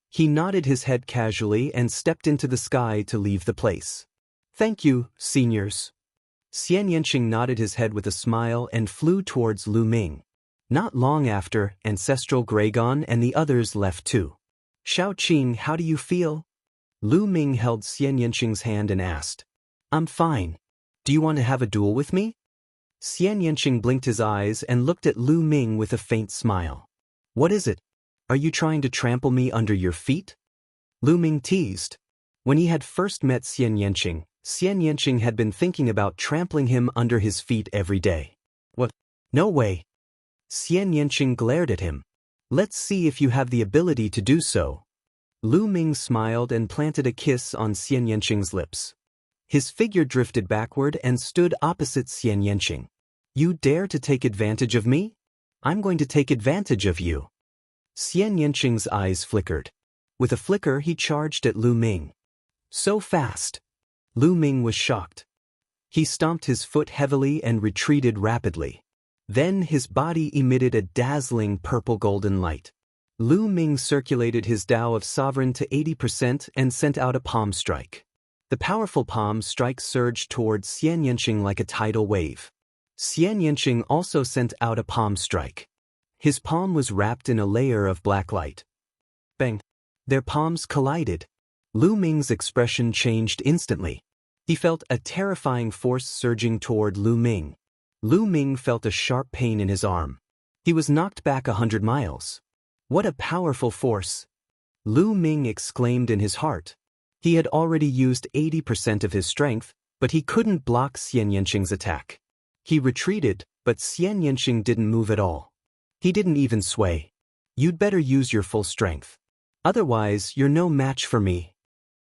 He nodded his head casually and stepped into the sky to leave the place. Thank you, seniors. Xian Yanqing nodded his head with a smile and flew towards Lu Ming. Not long after, Ancestral Gragon and the others left too. Shao Qing, how do you feel? Lu Ming held Xian Yanqing's hand and asked. I'm fine. Do you want to have a duel with me? Xian Yanqing blinked his eyes and looked at Lu Ming with a faint smile. What is it? Are you trying to trample me under your feet? Lu Ming teased. When he had first met Xian Yanqing had been thinking about trampling him under his feet every day. What? No way. Xian Yanqing glared at him. Let's see if you have the ability to do so. Lu Ming smiled and planted a kiss on Xian Yanqing's lips. His figure drifted backward and stood opposite Xian Yanqing. You dare to take advantage of me? I'm going to take advantage of you. Xian Yanqing's eyes flickered. With a flicker he charged at Lu Ming. So fast. Lu Ming was shocked. He stomped his foot heavily and retreated rapidly. Then his body emitted a dazzling purple-golden light. Lu Ming circulated his Tao of Sovereign to 80% and sent out a palm strike. The powerful palm strike surged towards Xian Yanqing like a tidal wave. Xian Yanqing also sent out a palm strike. His palm was wrapped in a layer of black light. Bang! Their palms collided. Lu Ming's expression changed instantly. He felt a terrifying force surging toward Lu Ming. Lu Ming felt a sharp pain in his arm. He was knocked back 100 miles. What a powerful force! Lu Ming exclaimed in his heart. He had already used 80% of his strength, but he couldn't block Xian Yanqing's attack. He retreated, but Xian Yanqing didn't move at all. He didn't even sway. You'd better use your full strength. Otherwise, you're no match for me.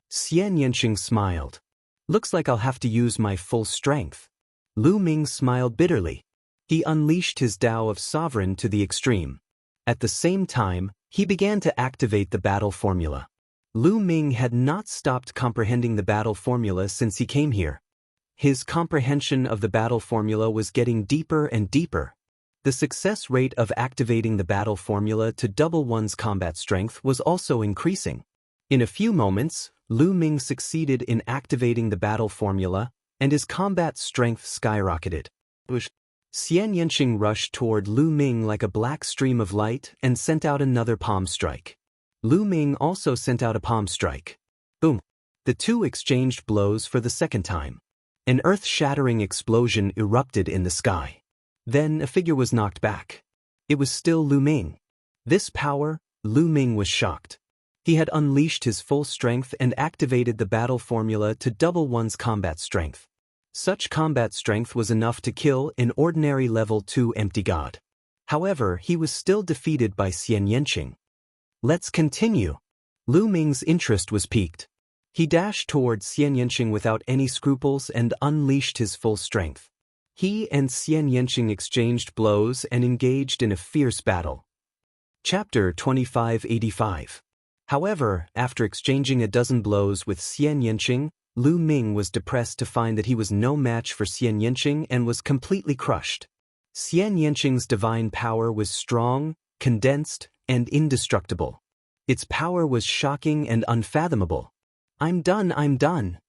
Xian Yanqing smiled. Looks like I'll have to use my full strength. Lu Ming smiled bitterly. He unleashed his Tao of Sovereign to the extreme. At the same time, he began to activate the battle formula. Lu Ming had not stopped comprehending the battle formula since he came here. His comprehension of the battle formula was getting deeper and deeper. The success rate of activating the battle formula to double one's combat strength was also increasing. In a few moments, Lu Ming succeeded in activating the battle formula, and his combat strength skyrocketed. Xian Yanqing rushed toward Lu Ming like a black stream of light and sent out another palm strike. Lu Ming also sent out a palm strike. Boom! The two exchanged blows for the second time. An earth-shattering explosion erupted in the sky. Then a figure was knocked back. It was still Lu Ming. This power, Lu Ming was shocked. He had unleashed his full strength and activated the battle formula to double one's combat strength. Such combat strength was enough to kill an ordinary level 2 empty god. However, he was still defeated by Xian Yanqing. Let's continue. Lu Ming's interest was piqued. He dashed towards Xian Yanqing without any scruples and unleashed his full strength. He and Xian Yanqing exchanged blows and engaged in a fierce battle. Chapter 2585. However, after exchanging a dozen blows with Xian Yanqing, Lu Ming was depressed to find that he was no match for Xian Yanqing and was completely crushed. Xian Yanqing's divine power was strong, condensed, and indestructible. Its power was shocking and unfathomable. I'm done.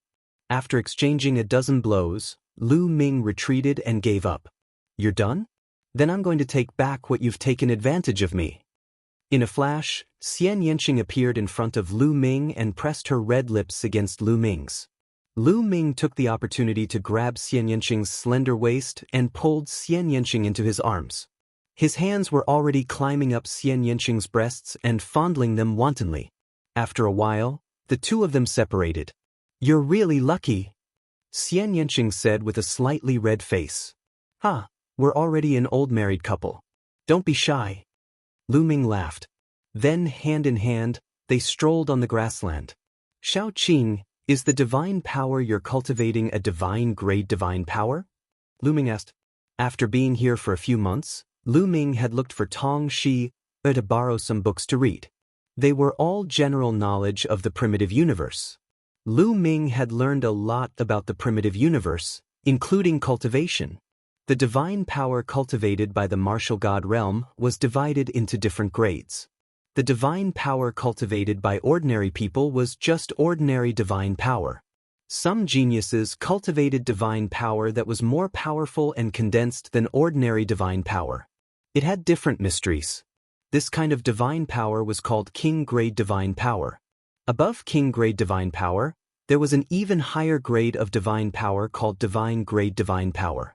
After exchanging a dozen blows, Lu Ming retreated and gave up. You're done? Then I'm going to take back what you've taken advantage of me. In a flash, Xian Yanqing appeared in front of Lu Ming and pressed her red lips against Lu Ming's. Lu Ming took the opportunity to grab Xian Yanqing's slender waist and pulled Xian Yanqing into his arms. His hands were already climbing up Xian Yanqing's breasts and fondling them wantonly. After a while, the two of them separated. You're really lucky, Xian Yanqing said with a slightly red face. We're already an old married couple. Don't be shy. Lu Ming laughed. Then, hand in hand, they strolled on the grassland. Shao Qing, is the divine power you're cultivating a divine-grade divine power? Lu Ming asked. After being here for a few months, Lu Ming had looked for Tong Shi to borrow some books to read. They were all general knowledge of the primitive universe. Lu Ming had learned a lot about the primitive universe, including cultivation. The divine power cultivated by the martial god realm was divided into different grades. The divine power cultivated by ordinary people was just ordinary divine power. Some geniuses cultivated divine power that was more powerful and condensed than ordinary divine power. It had different mysteries. This kind of divine power was called king-grade divine power. Above king-grade divine power, there was an even higher grade of divine power called divine-grade divine power.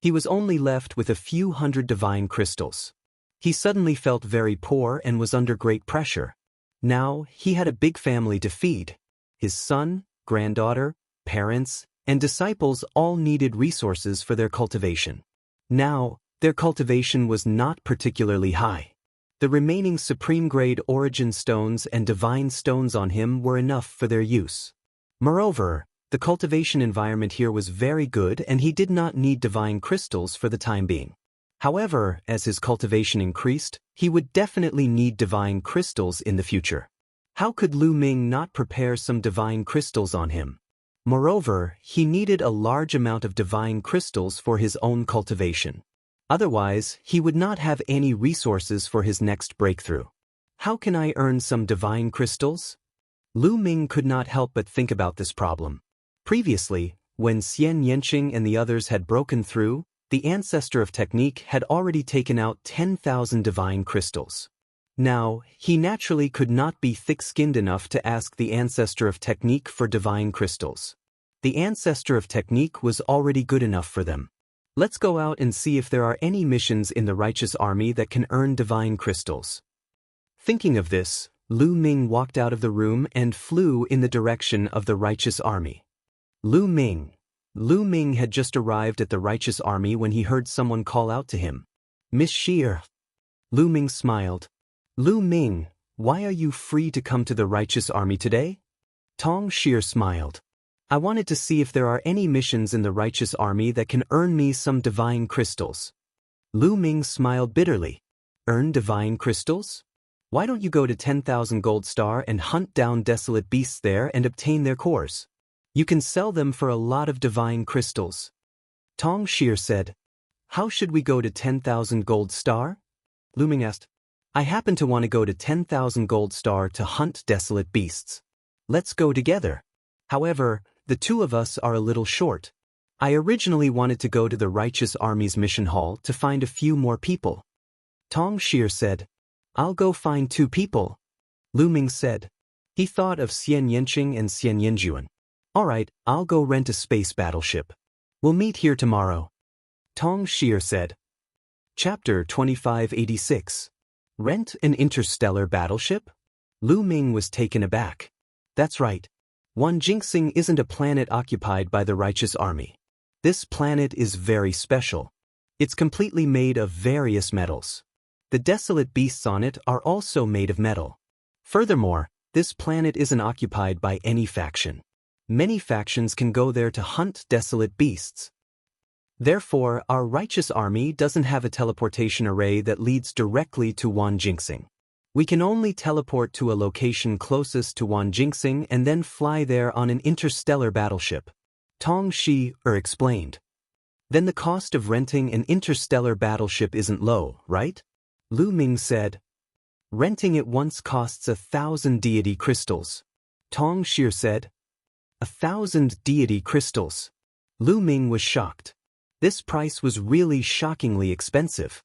He was only left with a few hundred divine crystals. He suddenly felt very poor and was under great pressure. Now, he had a big family to feed. His son, granddaughter, parents, and disciples all needed resources for their cultivation. Now, their cultivation was not particularly high. The remaining supreme-grade origin stones and divine stones on him were enough for their use. Moreover, the cultivation environment here was very good and he did not need divine crystals for the time being. However, as his cultivation increased, he would definitely need divine crystals in the future. How could Lu Ming not prepare some divine crystals on him? Moreover, he needed a large amount of divine crystals for his own cultivation. Otherwise, he would not have any resources for his next breakthrough. How can I earn some divine crystals? Lu Ming could not help but think about this problem. Previously, when Xian Yanqing and the others had broken through, the ancestor of technique had already taken out 10,000 divine crystals. Now, he naturally could not be thick-skinned enough to ask the ancestor of technique for divine crystals. The ancestor of technique was already good enough for them. Let's go out and see if there are any missions in the righteous army that can earn divine crystals. Thinking of this, Lu Ming walked out of the room and flew in the direction of the righteous army. Lu Ming had just arrived at the righteous army when he heard someone call out to him. "Miss Shear." Lu Ming smiled. "Lu Ming, why are you free to come to the righteous army today?" Tong Shear smiled. "I wanted to see if there are any missions in the righteous army that can earn me some divine crystals." Lu Ming smiled bitterly. "Earn divine crystals? Why don't you go to 10,000 Gold Star and hunt down desolate beasts there and obtain their cores? You can sell them for a lot of divine crystals." Tong Shear said. "How should we go to 10,000 Gold Star?" Lu Ming asked. "I happen to want to go to 10,000 Gold Star to hunt desolate beasts. Let's go together. However, the two of us are a little short. I originally wanted to go to the Righteous Army's mission hall to find a few more people." Tong Shear said. "I'll go find 2 people." Lu Ming said. He thought of Xian Yanqing and Xian Yanjuan. "All right, I'll go rent a space battleship. We'll meet here tomorrow." Tong Shear said. Chapter 2586. Rent an interstellar battleship? Lu Ming was taken aback. That's right. Wanjingxing isn't a planet occupied by the Righteous Army. This planet is very special. It's completely made of various metals. The desolate beasts on it are also made of metal. Furthermore, this planet isn't occupied by any faction. Many factions can go there to hunt desolate beasts. Therefore, our righteous army doesn't have a teleportation array that leads directly to Wanjingxing. We can only teleport to a location closest to Wanjingxing and then fly there on an interstellar battleship. Tong Shi explained. Then the cost of renting an interstellar battleship isn't low, right? Lu Ming said. Renting it once costs 1,000 deity crystals. Tong Shi said. 1,000 deity crystals. Lu Ming was shocked. This price was really shockingly expensive.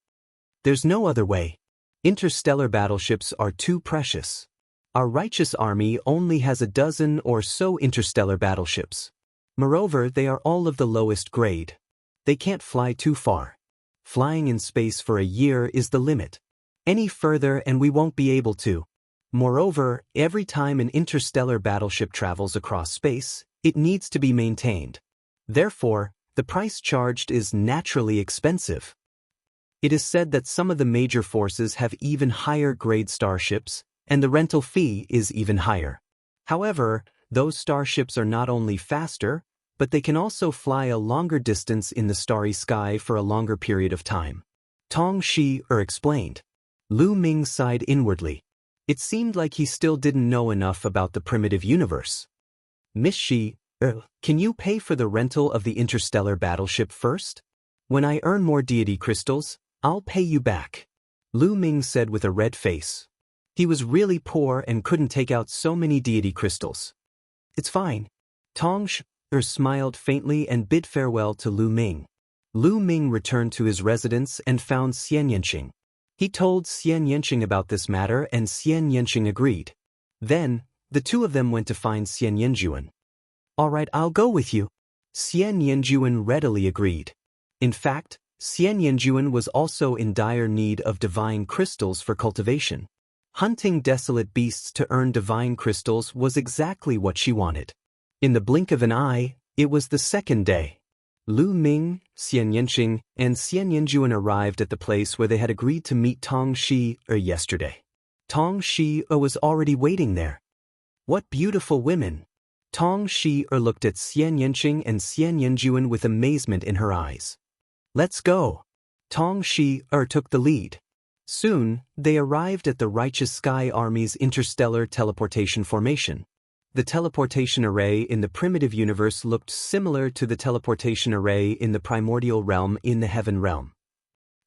There's no other way. Interstellar battleships are too precious. Our righteous army only has a dozen or so interstellar battleships. Moreover, they are all of the lowest grade. They can't fly too far. Flying in space for a year is the limit. Any further and we won't be able to. Moreover, every time an interstellar battleship travels across space, it needs to be maintained. Therefore, the price charged is naturally expensive. It is said that some of the major forces have even higher grade starships, and the rental fee is even higher. However, those starships are not only faster, but they can also fly a longer distance in the starry sky for a longer period of time. Tong Shi explained. Lu Ming sighed inwardly. It seemed like he still didn't know enough about the primitive universe. Miss Shi, can you pay for the rental of the interstellar battleship first? When I earn more deity crystals, I'll pay you back. Lu Ming said with a red face. He was really poor and couldn't take out so many deity crystals. It's fine. Tong Shi smiled faintly and bid farewell to Lu Ming. Lu Ming returned to his residence and found Xian Yanqing. He told Xian Yanqing about this matter and Xian Yanqing agreed. Then, the two of them went to find Xian Yanjuan. All right, I'll go with you. Xian Yanjuan readily agreed. In fact, Xian Yanjuan was also in dire need of divine crystals for cultivation. Hunting desolate beasts to earn divine crystals was exactly what she wanted. In the blink of an eye, it was the second day. Lu Ming, Xian Yanqing, and Xian Yanjuan arrived at the place where they had agreed to meet Tong Shi yesterday. Tong Shi was already waiting there. What beautiful women! Tong Shi looked at Xian Yanqing and Xian Yanjuan with amazement in her eyes. Let's go. Tong Shi took the lead. Soon, they arrived at the Righteous Sky Army's interstellar teleportation formation. The teleportation array in the primitive universe looked similar to the teleportation array in the primordial realm in the heaven realm.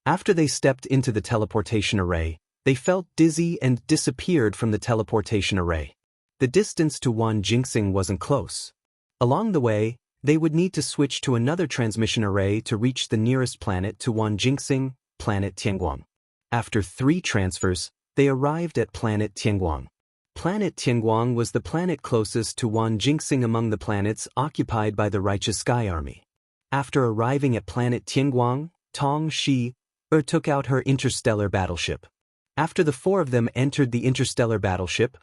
After they stepped into the teleportation array, they felt dizzy and disappeared from the teleportation array. The distance to Wan Jinxing wasn't close. Along the way, they would need to switch to another transmission array to reach the nearest planet to Wan Jinxing, planet Tianguang. After 3 transfers, they arrived at planet Tianguang. Planet Tianguang was the planet closest to Wan Jinxing among the planets occupied by the Righteous Sky Army. After arriving at planet Tianguang, Tong Shi took out her interstellar battleship. After the 4 of them entered the interstellar battleship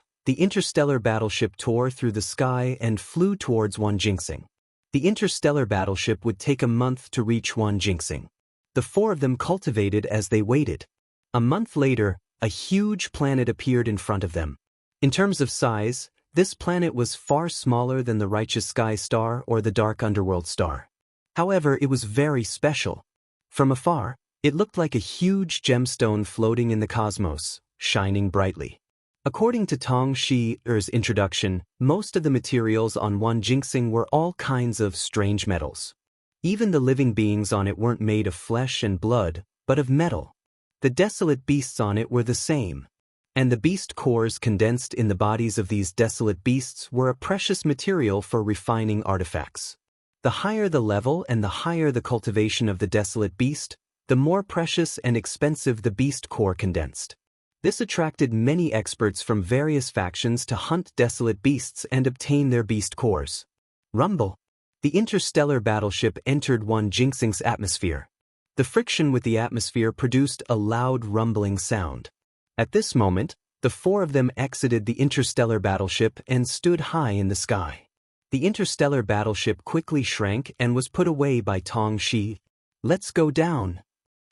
tore through the sky and flew towards Wan Jinxing. The interstellar battleship would take a month to reach Wan Jinxing. The 4 of them cultivated as they waited. A month later, a huge planet appeared in front of them. In terms of size, this planet was far smaller than the Righteous Sky Star or the Dark Underworld Star. However, it was very special. From afar, it looked like a huge gemstone floating in the cosmos, shining brightly. According to Tong Shi's introduction, most of the materials on Wan Jinxing were all kinds of strange metals. Even the living beings on it weren't made of flesh and blood, but of metal. The desolate beasts on it were the same. And the beast cores condensed in the bodies of these desolate beasts were a precious material for refining artifacts. The higher the level and the higher the cultivation of the desolate beast, the more precious and expensive the beast core condensed. This attracted many experts from various factions to hunt desolate beasts and obtain their beast cores. Rumble. The interstellar battleship entered Wan Jinxing's atmosphere. The friction with the atmosphere produced a loud rumbling sound. At this moment, the 4 of them exited the interstellar battleship and stood high in the sky. The interstellar battleship quickly shrank and was put away by Tong Shi. Let's go down.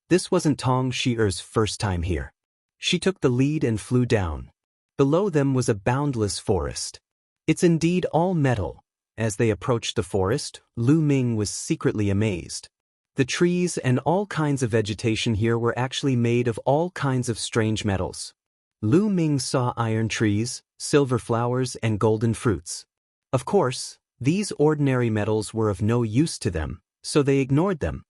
This wasn't Tong Shi's first time here. She took the lead and flew down. Below them was a boundless forest. It's indeed all metal. As they approached the forest, Lu Ming was secretly amazed. The trees and all kinds of vegetation here were actually made of all kinds of strange metals. Lu Ming saw iron trees, silver flowers, and golden fruits. Of course, these ordinary metals were of no use to them, so they ignored them.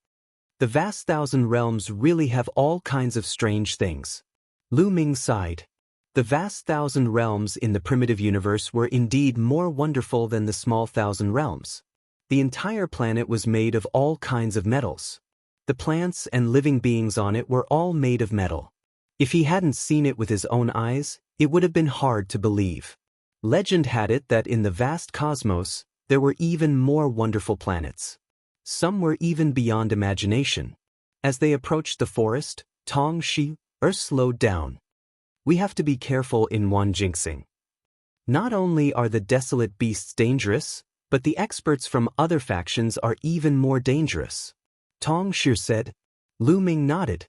The vast 1,000 realms really have all kinds of strange things. Lu Ming sighed. The vast 1,000 realms in the primitive universe were indeed more wonderful than the small 1,000 realms. The entire planet was made of all kinds of metals. The plants and living beings on it were all made of metal. If he hadn't seen it with his own eyes, it would have been hard to believe. Legend had it that in the vast cosmos, there were even more wonderful planets. Some were even beyond imagination. As they approached the forest, Tong Shi slowed down. We have to be careful in Wan Jinxing. Not only are the desolate beasts dangerous, but the experts from other factions are even more dangerous. Tong Shi said. Lu Ming nodded.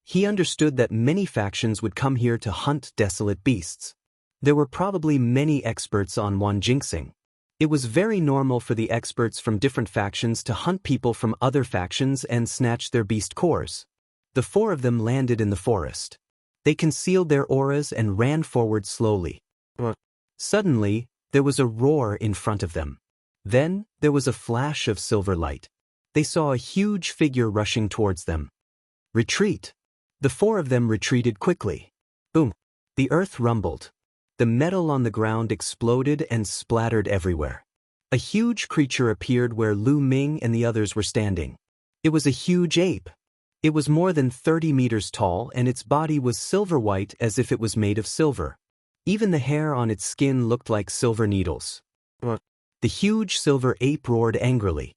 He understood that many factions would come here to hunt desolate beasts. There were probably many experts on Wan Jinxing. It was very normal for the experts from different factions to hunt people from other factions and snatch their beast cores. The 4 of them landed in the forest. They concealed their auras and ran forward slowly. Suddenly, there was a roar in front of them. Then, there was a flash of silver light. They saw a huge figure rushing towards them. Retreat! The 4 of them retreated quickly. Boom! The earth rumbled. The metal on the ground exploded and splattered everywhere. A huge creature appeared where Lu Ming and the others were standing. It was a huge ape. It was more than 30 meters tall and its body was silver white as if it was made of silver. Even the hair on its skin looked like silver needles. The huge silver ape roared angrily.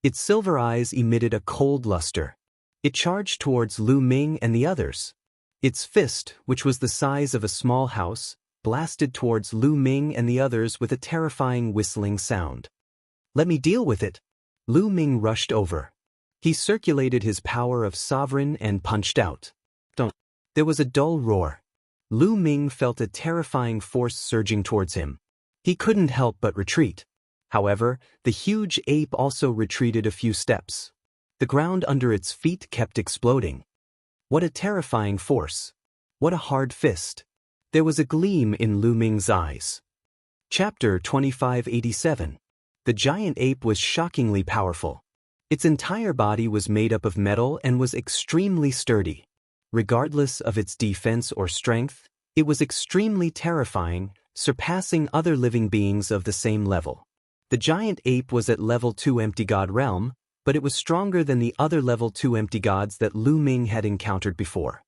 Its silver eyes emitted a cold luster. It charged towards Lu Ming and the others. Its fist, which was the size of a small house, blasted towards Lu Ming and the others with a terrifying whistling sound. "Let me deal with it." Lu Ming rushed over. He circulated his power of sovereign and punched out. Don't. There was a dull roar. Lu Ming felt a terrifying force surging towards him. He couldn't help but retreat. However, the huge ape also retreated a few steps. The ground under its feet kept exploding. What a terrifying force. What a hard fist. There was a gleam in Lu Ming's eyes. Chapter 2587. The giant ape was shockingly powerful. Its entire body was made up of metal and was extremely sturdy. Regardless of its defense or strength, it was extremely terrifying, surpassing other living beings of the same level. The giant ape was at level 2 empty god realm, but it was stronger than the other level 2 empty gods that Lu Ming had encountered before.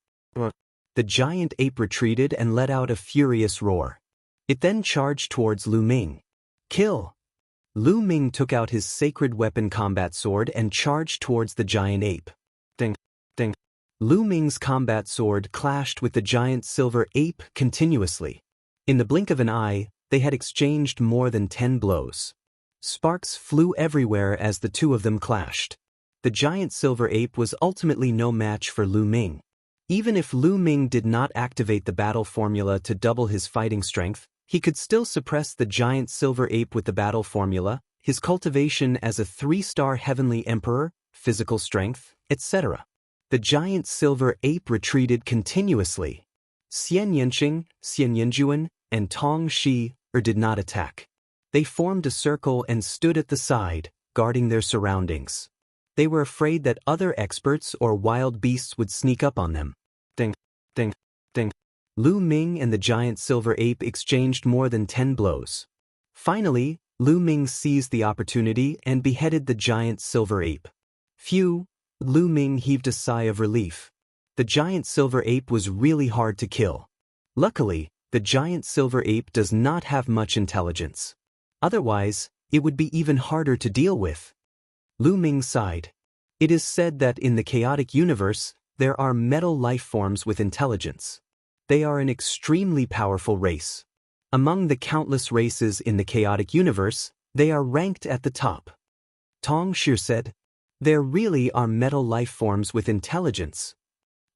The giant ape retreated and let out a furious roar. It then charged towards Lu Ming. "Kill!" Lu Ming took out his sacred weapon combat sword and charged towards the giant ape. Ding, ding. Lu Ming's combat sword clashed with the giant silver ape continuously. In the blink of an eye, they had exchanged more than 10 blows. Sparks flew everywhere as the two of them clashed. The giant silver ape was ultimately no match for Lu Ming. Even if Lu Ming did not activate the battle formula to double his fighting strength, he could still suppress the giant silver ape with the battle formula, his cultivation as a 3-star heavenly emperor, physical strength, etc. The giant silver ape retreated continuously. Xian Yanqing, Xian Yanjuan, and Tong Shi did not attack. They formed a circle and stood at the side, guarding their surroundings. They were afraid that other experts or wild beasts would sneak up on them. Ding, ding, ding. Lu Ming and the giant silver ape exchanged more than 10 blows. Finally, Lu Ming seized the opportunity and beheaded the giant silver ape. Phew, Lu Ming heaved a sigh of relief. The giant silver ape was really hard to kill. Luckily, the giant silver ape does not have much intelligence. Otherwise, it would be even harder to deal with. Lu Ming sighed. It is said that in the chaotic universe, there are metal life forms with intelligence. They are an extremely powerful race. Among the countless races in the chaotic universe, they are ranked at the top. Tong Shi said, "There really are metal life forms with intelligence."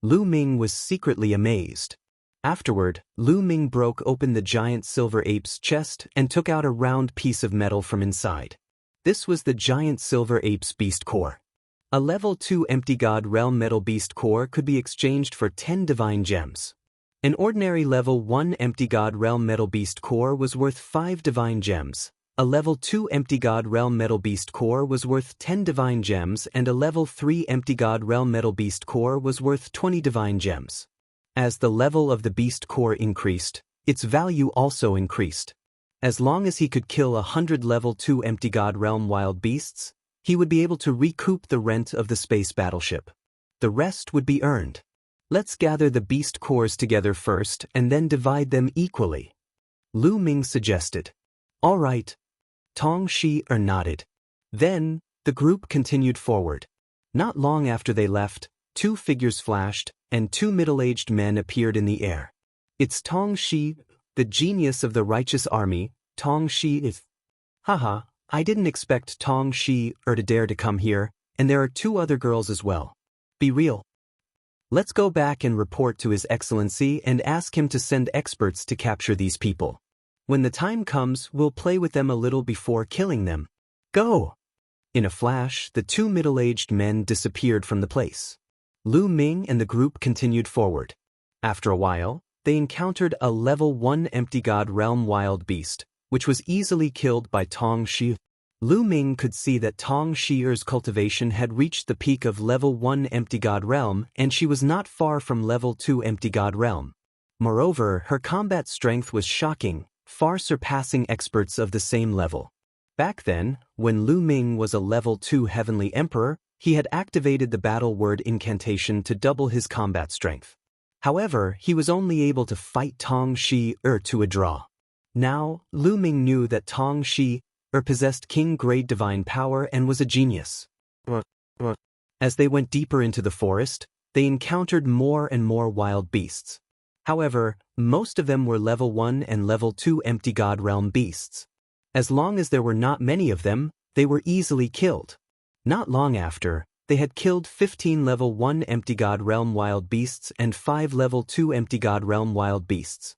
Lu Ming was secretly amazed. Afterward, Lu Ming broke open the giant silver ape's chest and took out a round piece of metal from inside. This was the giant silver ape's beast core. A level 2 empty god realm metal beast core could be exchanged for 10 divine gems. An ordinary level 1 empty god realm metal beast core was worth 5 divine gems. A level 2 empty god realm metal beast core was worth 10 divine gems, and a level 3 empty god realm metal beast core was worth 20 divine gems. As the level of the beast core increased, its value also increased. As long as he could kill 100 level 2 empty god realm wild beasts, he would be able to recoup the rent of the space battleship. The rest would be earned. Let's gather the beast cores together first and then divide them equally. Lu Ming suggested. All right. Tong Shi nodded. Then, the group continued forward. Not long after they left, 2 figures flashed, and 2 middle-aged men appeared in the air. It's Tong Shi, the genius of the righteous army. Tong Shi is... Haha, I didn't expect Tong Shi to dare to come here, and there are 2 other girls as well. Be real. Let's go back and report to His Excellency and ask him to send experts to capture these people. When the time comes, we'll play with them a little before killing them. Go! In a flash, the 2 middle-aged men disappeared from the place. Lu Ming and the group continued forward. After a while, they encountered a level 1 empty god realm wild beast, which was easily killed by Tong Shi. Lu Ming could see that Tong Shi's cultivation had reached the peak of level 1 empty god realm, and she was not far from level 2 empty god realm. Moreover, her combat strength was shocking, far surpassing experts of the same level. Back then, when Lu Ming was a level 2 heavenly emperor, he had activated the battle word incantation to double his combat strength. However, he was only able to fight Tong Shi to a draw. Now, Lu Ming knew that Tong Shi possessed king-grade divine power and was a genius. As they went deeper into the forest, they encountered more and more wild beasts. However, most of them were level 1 and level 2 empty god realm beasts. As long as there were not many of them, they were easily killed. Not long after, they had killed 15 level 1 empty god realm wild beasts and 5 level 2 empty god realm wild beasts.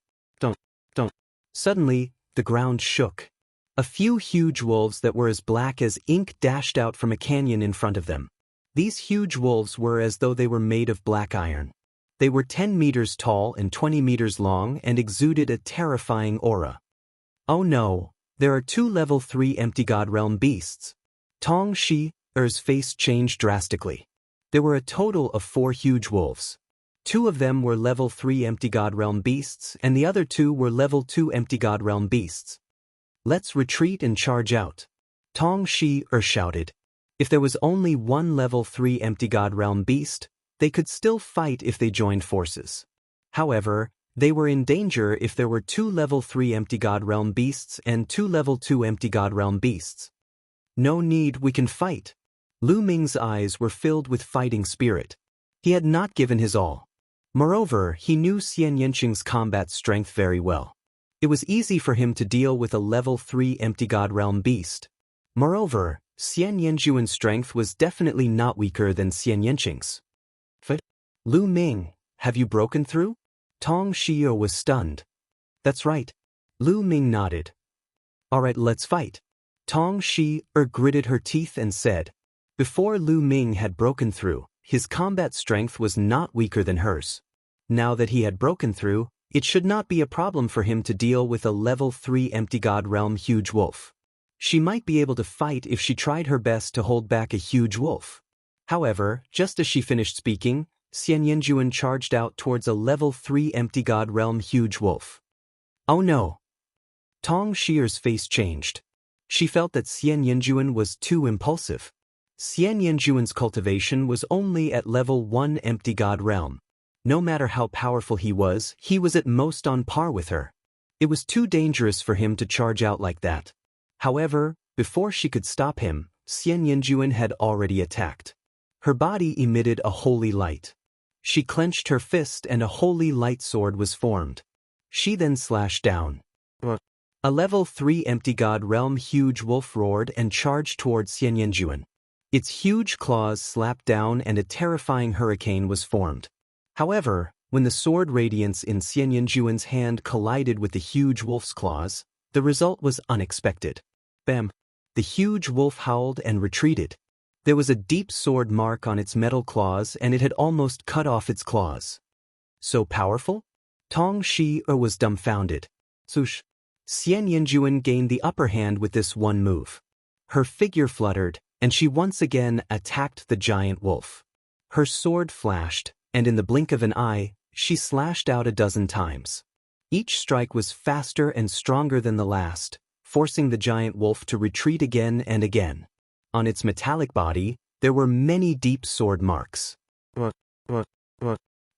Suddenly, the ground shook. A few huge wolves that were as black as ink dashed out from a canyon in front of them. These huge wolves were as though they were made of black iron. They were 10 meters tall and 20 meters long and exuded a terrifying aura. Oh no, there are 2 level 3 empty god realm beasts. Tong Shi-er's face changed drastically. There were a total of 4 huge wolves. 2 of them were level 3 empty god realm beasts and the other 2 were level 2 empty god realm beasts. Let's retreat and charge out. Tong Shi-er shouted. If there was only 1 level 3 empty god realm beast, they could still fight if they joined forces. However, they were in danger if there were 2 level 3 empty god realm beasts and 2 level 2 empty god realm beasts. No need, we can fight. Lu Ming's eyes were filled with fighting spirit. He had not given his all. Moreover, he knew Xian Yanqing's combat strength very well. It was easy for him to deal with a level 3 empty god realm beast. Moreover, Xian Yanjuan's strength was definitely not weaker than Xian Yanqing's. Lu Ming, have you broken through? Tong Shi was stunned. That's right. Lu Ming nodded. Alright, let's fight. Tong Shi gritted her teeth and said. Before Lu Ming had broken through, his combat strength was not weaker than hers. Now that he had broken through, it should not be a problem for him to deal with a level 3 empty god realm huge wolf. She might be able to fight if she tried her best to hold back a huge wolf. However, just as she finished speaking, Xian Yanjuan charged out towards a level 3 empty god realm huge wolf. Oh no! Tong Shi's face changed. She felt that Xian Yanjuan was too impulsive. Xian Yanjuan's cultivation was only at level 1 empty god realm. No matter how powerful he was at most on par with her. It was too dangerous for him to charge out like that. However, before she could stop him, Xian Yanjuan had already attacked. Her body emitted a holy light. She clenched her fist and a holy light sword was formed. She then slashed down. A level 3 empty god realm huge wolf roared and charged towards Xian Yanjuan. Its huge claws slapped down and a terrifying hurricane was formed. However, when the sword radiance in Xian Yanjuan's hand collided with the huge wolf's claws, the result was unexpected. Bam! The huge wolf howled and retreated. There was a deep sword mark on its metal claws and it had almost cut off its claws. So powerful? Tong Shi was dumbfounded. Swoosh! Xian Yanjuan gained the upper hand with this one move. Her figure fluttered, and she once again attacked the giant wolf. Her sword flashed, and in the blink of an eye, she slashed out a dozen times. Each strike was faster and stronger than the last, forcing the giant wolf to retreat again and again. On its metallic body, there were many deep sword marks.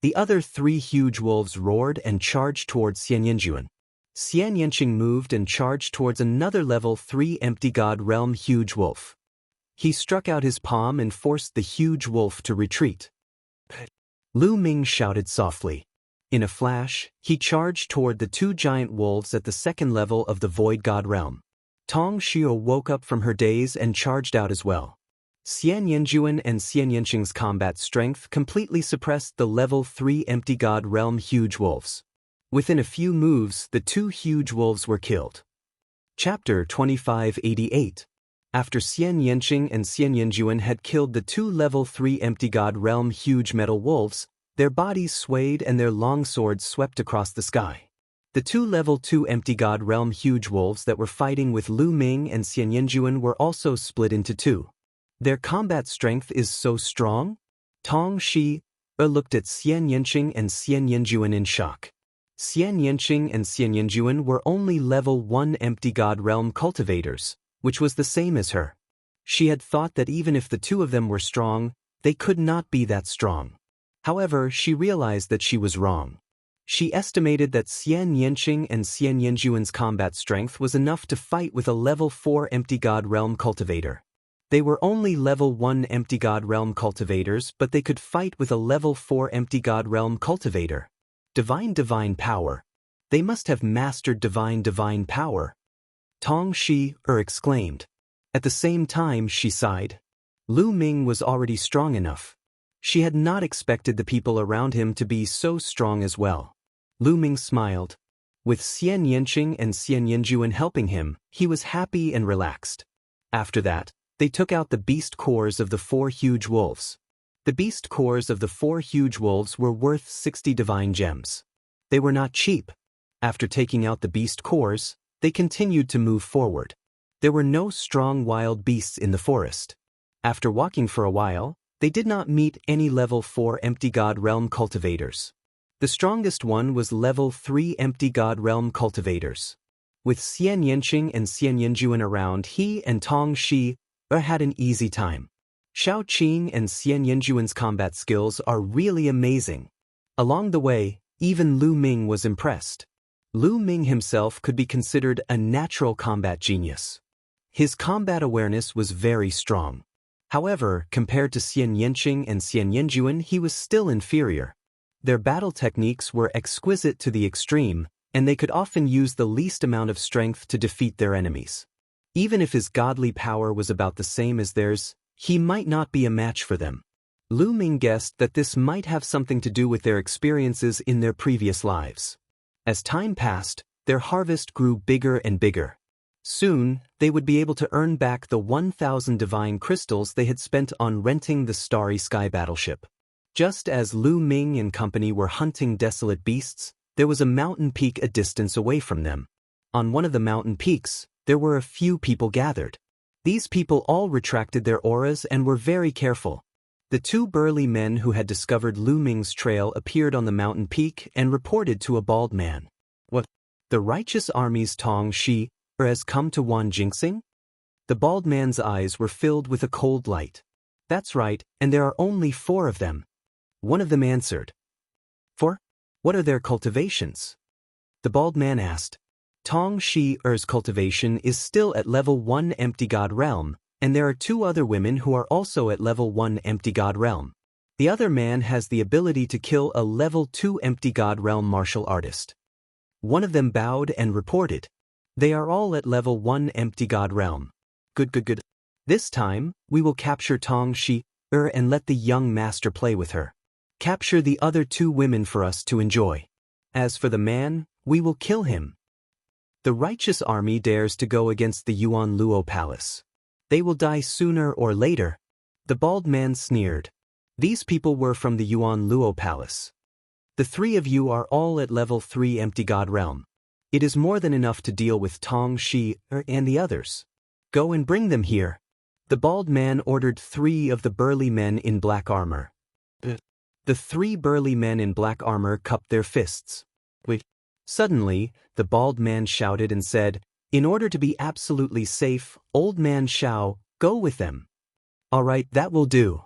The other 3 huge wolves roared and charged towards Xian Yanjuan. Xian Yanqing moved and charged towards another level 3 empty god realm huge wolf. He struck out his palm and forced the huge wolf to retreat. Lu Ming shouted softly. In a flash, he charged toward the 2 giant wolves at the second level of the void god realm. Tong Shi woke up from her daze and charged out as well. Xian Yanjuan and Xian Yanqing's combat strength completely suppressed the level 3 empty god realm huge wolves. Within a few moves, the 2 huge wolves were killed. Chapter 2588. After Xian Yanqing and Xian Yanjuan had killed the 2 level 3 empty god realm huge metal wolves, their bodies swayed and their long swords swept across the sky. The 2 level 2 empty god realm huge wolves that were fighting with Lu Ming and Xian Yanjuan were also split into 2. Their combat strength is so strong? Tong Shi looked at Xian Yanqing and Xian Yanjuan in shock. Xian Yanqing and Xian Yanjuan were only level 1 empty god realm cultivators, which was the same as her. She had thought that even if the 2 of them were strong, they could not be that strong. However, she realized that she was wrong. She estimated that Xian Yanqing and Xian Yanjuan's combat strength was enough to fight with a level 4 empty god realm cultivator. They were only level 1 Empty God Realm cultivators, but they could fight with a level 4 Empty God Realm cultivator. Divine power. They must have mastered divine power. Tong Shi exclaimed. At the same time she sighed. Lu Ming was already strong enough. She had not expected the people around him to be so strong as well. Lu Ming smiled. With Xian Yanqing and Xian Yanjuan helping him, he was happy and relaxed. After that, they took out the beast cores of the 4 huge wolves. The beast cores of the 4 huge wolves were worth 60 divine gems. They were not cheap. After taking out the beast cores, they continued to move forward. There were no strong wild beasts in the forest. After walking for a while, they did not meet any level 4 Empty God Realm cultivators. The strongest one was level 3 Empty God Realm cultivators. With Xian Yanqing and Xian Yanjuan around, he and Tong Shi had an easy time. Shao Qing and Xian Yanjuan's combat skills are really amazing. Along the way, even Lu Ming was impressed. Lu Ming himself could be considered a natural combat genius. His combat awareness was very strong. However, compared to Xian Yanqing and Xian Yanjuan, he was still inferior. Their battle techniques were exquisite to the extreme, and they could often use the least amount of strength to defeat their enemies. Even if his godly power was about the same as theirs, he might not be a match for them. Lu Ming guessed that this might have something to do with their experiences in their previous lives. As time passed, their harvest grew bigger and bigger. Soon, they would be able to earn back the 1,000 divine crystals they had spent on renting the Starry Sky battleship. Just as Lu Ming and company were hunting desolate beasts, there was a mountain peak a distance away from them. On one of the mountain peaks, there were a few people gathered. These people all retracted their auras and were very careful. The 2 burly men who had discovered Lu Ming's trail appeared on the mountain peak and reported to a bald man. What? The righteous army's Tong Shi has come to Wan Jingxing? The bald man's eyes were filled with a cold light. That's right, and there are only 4 of them. One of them answered. 4? What are their cultivations? The bald man asked. Tong Shi's cultivation is still at level 1 Empty God Realm, and there are 2 other women who are also at level 1 Empty God Realm. The other man has the ability to kill a level 2 Empty God Realm martial artist. One of them bowed and reported. They are all at level 1 Empty God Realm. Good. This time, we will capture Tong Shi and let the young master play with her. Capture the other 2 women for us to enjoy. As for the man, we will kill him. The righteous army dares to go against the Yuan Luo Palace. They will die sooner or later. The bald man sneered. These people were from the Yuan Luo Palace. The 3 of you are all at level 3 Empty God Realm. It is more than enough to deal with Tong Shi and the others. Go and bring them here. The bald man ordered 3 of the burly men in black armor. The 3 burly men in black armor cupped their fists. Wait. Suddenly, the bald man shouted and said, "In order to be absolutely safe, Old Man Shao, go with them." "All right, that will do."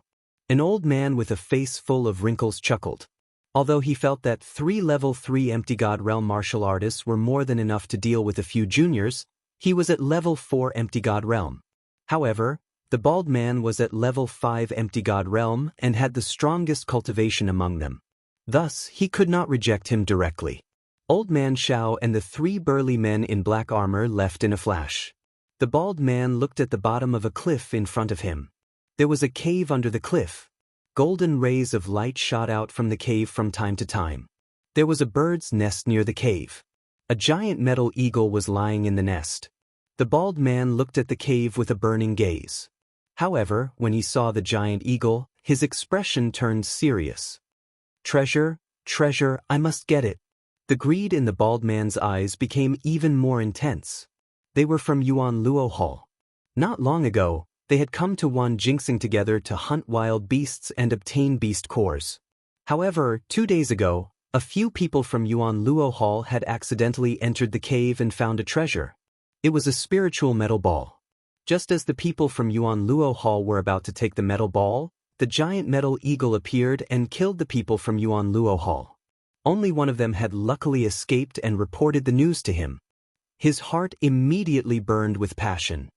An old man with a face full of wrinkles chuckled. Although he felt that 3 level 3 Empty God Realm martial artists were more than enough to deal with a few juniors, he was at level 4 Empty God Realm. However, the bald man was at level 5 Empty God Realm and had the strongest cultivation among them. Thus, he could not reject him directly. Old Man Shao and the 3 burly men in black armor left in a flash. The bald man looked at the bottom of a cliff in front of him. There was a cave under the cliff. Golden rays of light shot out from the cave from time to time. There was a bird's nest near the cave. A giant metal eagle was lying in the nest. The bald man looked at the cave with a burning gaze. However, when he saw the giant eagle, his expression turned serious. Treasure, I must get it. The greed in the bald man's eyes became even more intense. They were from Yuan Luo Hall. Not long ago, they had come to Wan Jingxing together to hunt wild beasts and obtain beast cores. However, 2 days ago, a few people from Yuan Luo Hall had accidentally entered the cave and found a treasure. It was a spiritual metal ball. Just as the people from Yuan Luo Hall were about to take the metal ball, the giant metal eagle appeared and killed the people from Yuan Luo Hall. Only one of them had luckily escaped and reported the news to him. His heart immediately burned with passion.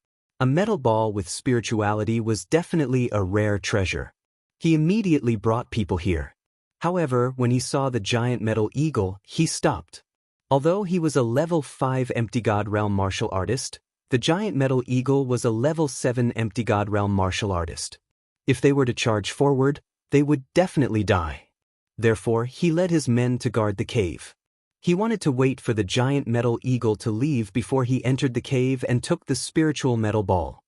A metal ball with spirituality was definitely a rare treasure. He immediately brought people here. However, when he saw the giant metal eagle, he stopped. Although he was a level 5 Empty God Realm martial artist, the giant metal eagle was a level 7 Empty God Realm martial artist. If they were to charge forward, they would definitely die. Therefore, he led his men to guard the cave. He wanted to wait for the giant metal eagle to leave before he entered the cave and took the spiritual metal ball.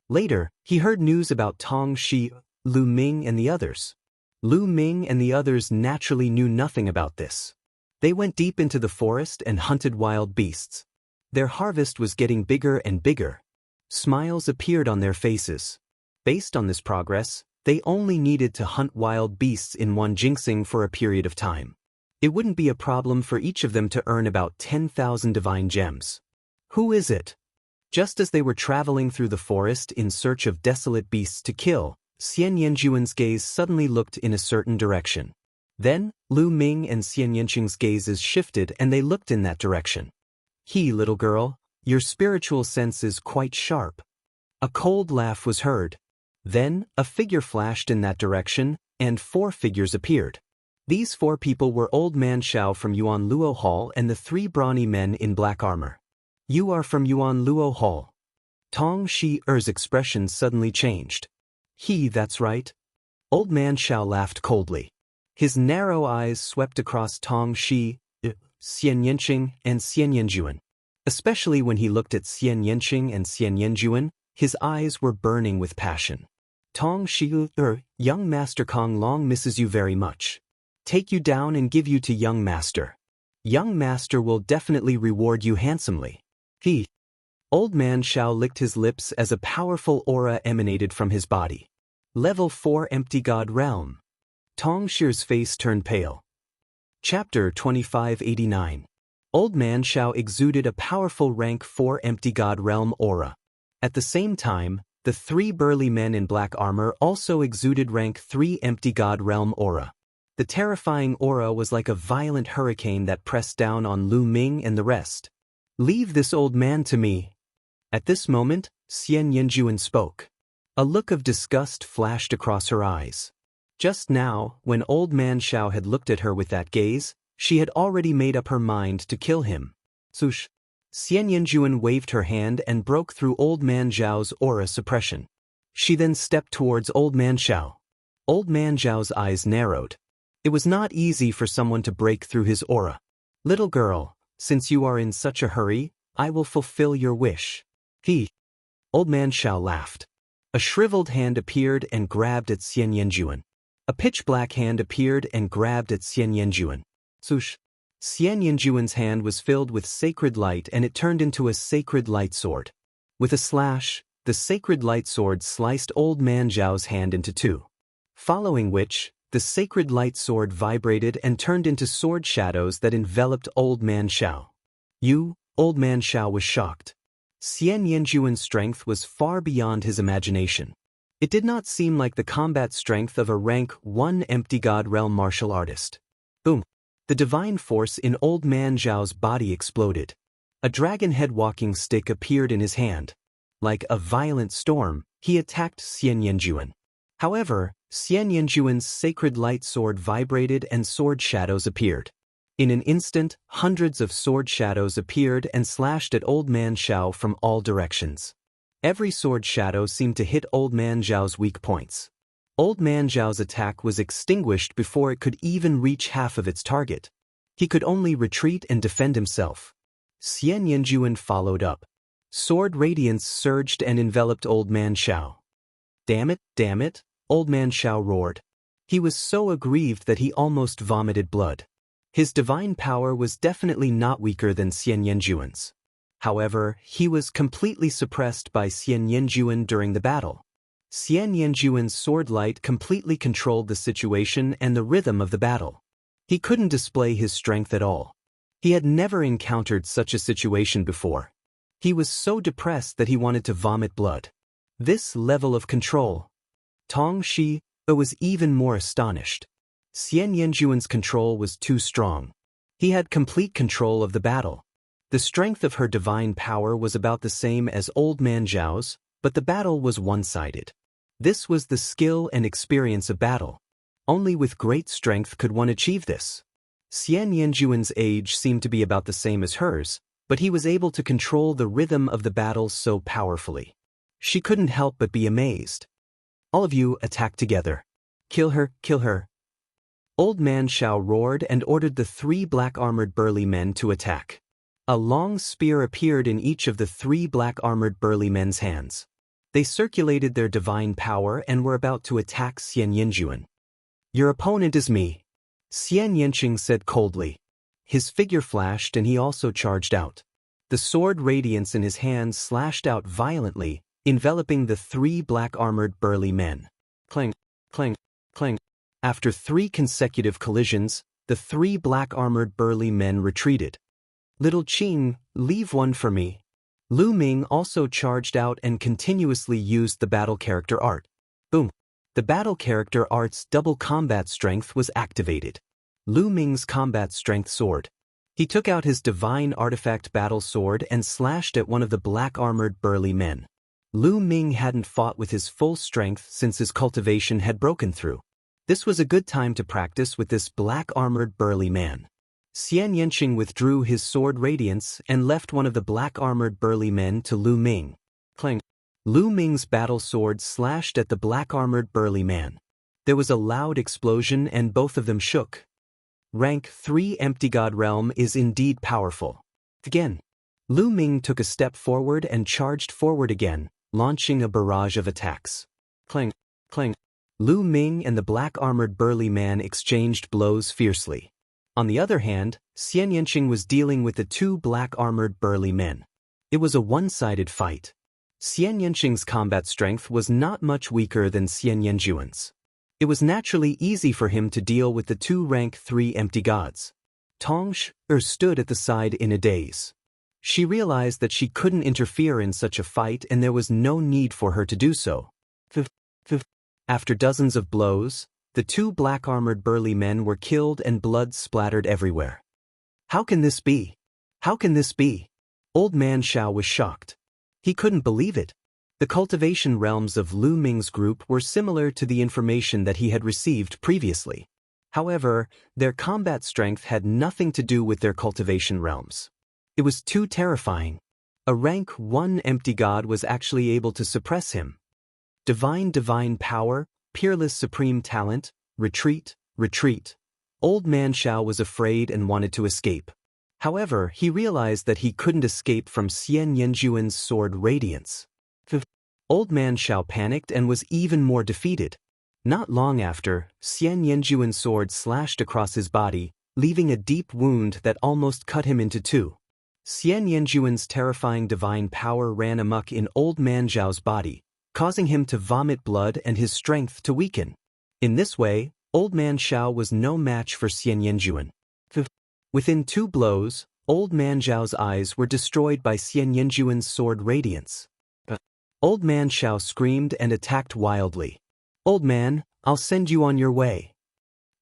Later, he heard news about Tong Shi, Lu Ming and the others. Lu Ming and the others naturally knew nothing about this. They went deep into the forest and hunted wild beasts. Their harvest was getting bigger and bigger. Smiles appeared on their faces. Based on this progress, they only needed to hunt wild beasts in one jinxing for a period of time. It wouldn't be a problem for each of them to earn about 10,000 divine gems. Who is it? Just as they were traveling through the forest in search of desolate beasts to kill, Xian Yanjuan's gaze suddenly looked in a certain direction. Then, Lu Ming and Xian Yanqing's gazes shifted and they looked in that direction. Little girl, your spiritual sense is quite sharp. A cold laugh was heard. Then, a figure flashed in that direction, and 4 figures appeared. These 4 people were Old Man Shao from Yuan Luo Hall and the 3 brawny men in black armor. You are from Yuan Luo Hall. Tong Shi Er's expression suddenly changed. That's right. Old Man Shao laughed coldly. His narrow eyes swept across Tong Shi, Xian Yanqing, and Xian Yanjuan. Especially when he looked at Xian Yanqing and Xian Yanjuan, his eyes were burning with passion. Tong Shi, young Master Kong Long misses you very much. Take you down and give you to young Master. Young Master will definitely reward you handsomely. Old Man Shao licked his lips as a powerful aura emanated from his body. Level 4 Empty God Realm. Tong Shi's face turned pale. Chapter 2589. Old Man Shao exuded a powerful rank 4 Empty God Realm aura. At the same time, the 3 burly men in black armor also exuded rank 3 Empty God Realm aura. The terrifying aura was like a violent hurricane that pressed down on Lu Ming and the rest. Leave this old man to me. At this moment, Xian Yanjuan spoke. A look of disgust flashed across her eyes. Just now, when Old Man Shao had looked at her with that gaze, she had already made up her mind to kill him. Sush. Xian Yanjuan waved her hand and broke through Old Man Zhao's aura suppression. She then stepped towards Old Man Shao. Old Man Zhao's eyes narrowed. It was not easy for someone to break through his aura. Little girl, since you are in such a hurry, I will fulfill your wish. Old Man Shao laughed. A shriveled hand appeared and grabbed at Xian Yanjuan. A pitch-black hand appeared and grabbed at Xian Yanjuan. Sush. Xian Yanjuan's hand was filled with sacred light and it turned into a sacred light sword. With a slash, the sacred light sword sliced Old Man Zhao's hand into 2. Following which, the sacred light sword vibrated and turned into sword shadows that enveloped Old Man Shao. Old Man Shao was shocked. Xian Yanjuan's strength was far beyond his imagination. It did not seem like the combat strength of a rank 1 Empty God Realm martial artist. Boom! The divine force in Old Man Zhao's body exploded. A dragon head walking stick appeared in his hand. Like a violent storm, he attacked Xian Yanjuan. However, Xian Yanjuan's sacred light sword vibrated and sword shadows appeared. In an instant, hundreds of sword shadows appeared and slashed at Old Man Shao from all directions. Every sword shadow seemed to hit Old Man Zhao's weak points. Old Man Zhao's attack was extinguished before it could even reach half of its target. He could only retreat and defend himself. Xian Yanjuan followed up. Sword radiance surged and enveloped Old Man Shao. Damn it, Old Man Shao roared. He was so aggrieved that he almost vomited blood. His divine power was definitely not weaker than Xian Yanjuan's. However, he was completely suppressed by Xian Yanjuan during the battle. Xian Yanjuan's sword light completely controlled the situation and the rhythm of the battle. He couldn't display his strength at all. He had never encountered such a situation before. He was so depressed that he wanted to vomit blood. This level of control. Tong Shi was even more astonished. Xian Yanjuan's control was too strong. He had complete control of the battle. The strength of her divine power was about the same as Old Man Zhao's, But the battle was one-sided. This was the skill and experience of battle. Only with great strength could one achieve this. Xian Yanjuan's age seemed to be about the same as hers, but he was able to control the rhythm of the battle so powerfully. She couldn't help but be amazed. All of you attack together. Kill her, kill her. Old Man Shao roared and ordered the 3 black-armored burly men to attack. A long spear appeared in each of the 3 black-armored burly men's hands. They circulated their divine power and were about to attack Xian Yanjuan. Your opponent is me, Xian Yanqing said coldly. His figure flashed and he also charged out. The sword radiance in his hands slashed out violently, enveloping the 3 black-armored burly men. Clang, clang, clang. After 3 consecutive collisions, the 3 black-armored burly men retreated. Little Qing, leave one for me. Lu Ming also charged out and continuously used the battle character art. Boom. The battle character art's double combat strength was activated. Lu Ming's combat strength sword. He took out his divine artifact battle sword and slashed at one of the black-armored burly men. Lu Ming hadn't fought with his full strength since his cultivation had broken through. This was a good time to practice with this black-armored burly man. Xian Yanqing withdrew his sword radiance and left one of the black-armored burly men to Lu Ming. Clang. Lu Ming's battle sword slashed at the black-armored burly man. There was a loud explosion and both of them shook. Rank 3 Empty God Realm is indeed powerful. Again. Lu Ming took a step forward and charged forward again, launching a barrage of attacks. Clang, clang. Lu Ming and the black-armored burly man exchanged blows fiercely. On the other hand, Xian Yanqing was dealing with the 2 black-armored burly men. It was a one-sided fight. Xian Yanqing's combat strength was not much weaker than Xian Yanjuan's. It was naturally easy for him to deal with the 2 rank 3 empty gods. Tong Shi stood at the side in a daze. She realized that she couldn't interfere in such a fight and there was no need for her to do so. After dozens of blows, the 2 black-armored burly men were killed and blood splattered everywhere. How can this be? How can this be? Old Man Shao was shocked. He couldn't believe it. The cultivation realms of Lu Ming's group were similar to the information that he had received previously. However, their combat strength had nothing to do with their cultivation realms. It was too terrifying. A rank 1 empty god was actually able to suppress him. Divine power, peerless supreme talent, retreat, retreat. Old Man Shao was afraid and wanted to escape. However, he realized that he couldn't escape from Xian Yanjuan's sword radiance. Old Man Shao panicked and was even more defeated. Not long after, Xian Yanjuan's sword slashed across his body, leaving a deep wound that almost cut him into 2. Xian Yanjuan's terrifying divine power ran amok in Old Man Zhao's body, causing him to vomit blood and his strength to weaken. In this way, Old Man Shao was no match for Xian Yanjuan. Within 2 blows, Old Man Zhao's eyes were destroyed by Xian Yanjuan's sword radiance. Old Man Shao screamed and attacked wildly. Old man, I'll send you on your way.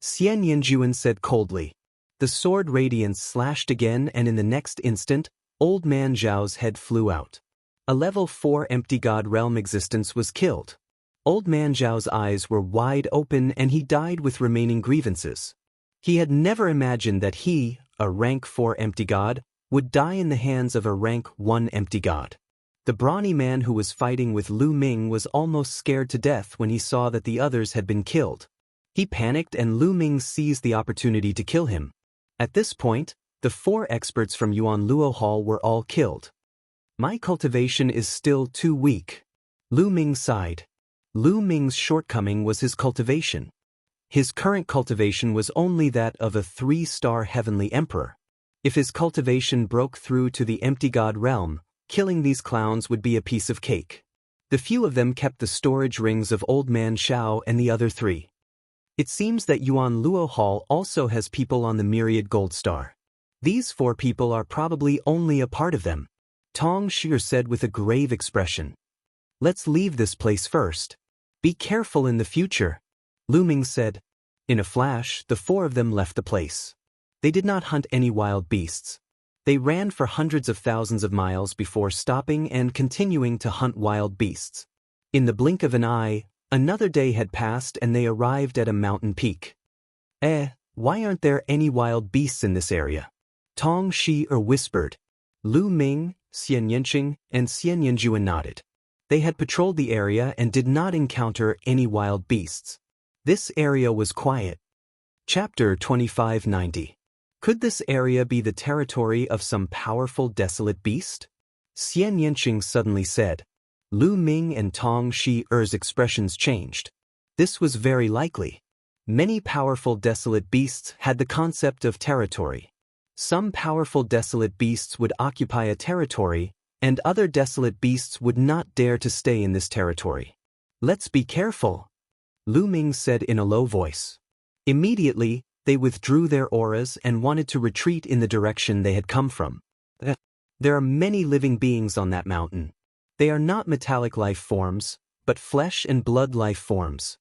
Xian Yanjuan said coldly. The sword radiance slashed again and in the next instant, Old Man Zhao's head flew out. A level 4 empty god realm existence was killed. Old Man Zhao's eyes were wide open and he died with remaining grievances. He had never imagined that he, a rank 4 empty god, would die in the hands of a rank 1 empty god. The brawny man who was fighting with Lu Ming was almost scared to death when he saw that the others had been killed. He panicked and Lu Ming seized the opportunity to kill him. At this point, the 4 experts from Yuan Luo Hall were all killed. My cultivation is still too weak. Lu Ming sighed. Lu Ming's shortcoming was his cultivation. His current cultivation was only that of a 3-star heavenly emperor. If his cultivation broke through to the empty god realm, killing these clowns would be a piece of cake. The few of them kept the storage rings of Old Man Shao and the other 3. It seems that Yuan Luo Hall also has people on the Myriad Gold Star. These 4 people are probably only a part of them. Tong Shi said with a grave expression. Let's leave this place first. Be careful in the future. Lu Ming said. In a flash, the 4 of them left the place. They did not hunt any wild beasts. They ran for hundreds of thousands of miles before stopping and continuing to hunt wild beasts. In the blink of an eye, another day had passed and they arrived at a mountain peak. Why aren't there any wild beasts in this area? Tong Shi-er whispered. Lu Ming, Xian Yanqing, and Xian Yanjuan nodded. They had patrolled the area and did not encounter any wild beasts. This area was quiet. Chapter 2590. Could this area be the territory of some powerful desolate beast? Xian Yanqing suddenly said. Lu Ming and Tong Shi-er's expressions changed. This was very likely. Many powerful desolate beasts had the concept of territory. Some powerful desolate beasts would occupy a territory, and other desolate beasts would not dare to stay in this territory. Let's be careful, Lu Ming said in a low voice. Immediately, they withdrew their auras and wanted to retreat in the direction they had come from. There are many living beings on that mountain. They are not metallic life forms, but flesh and blood life forms.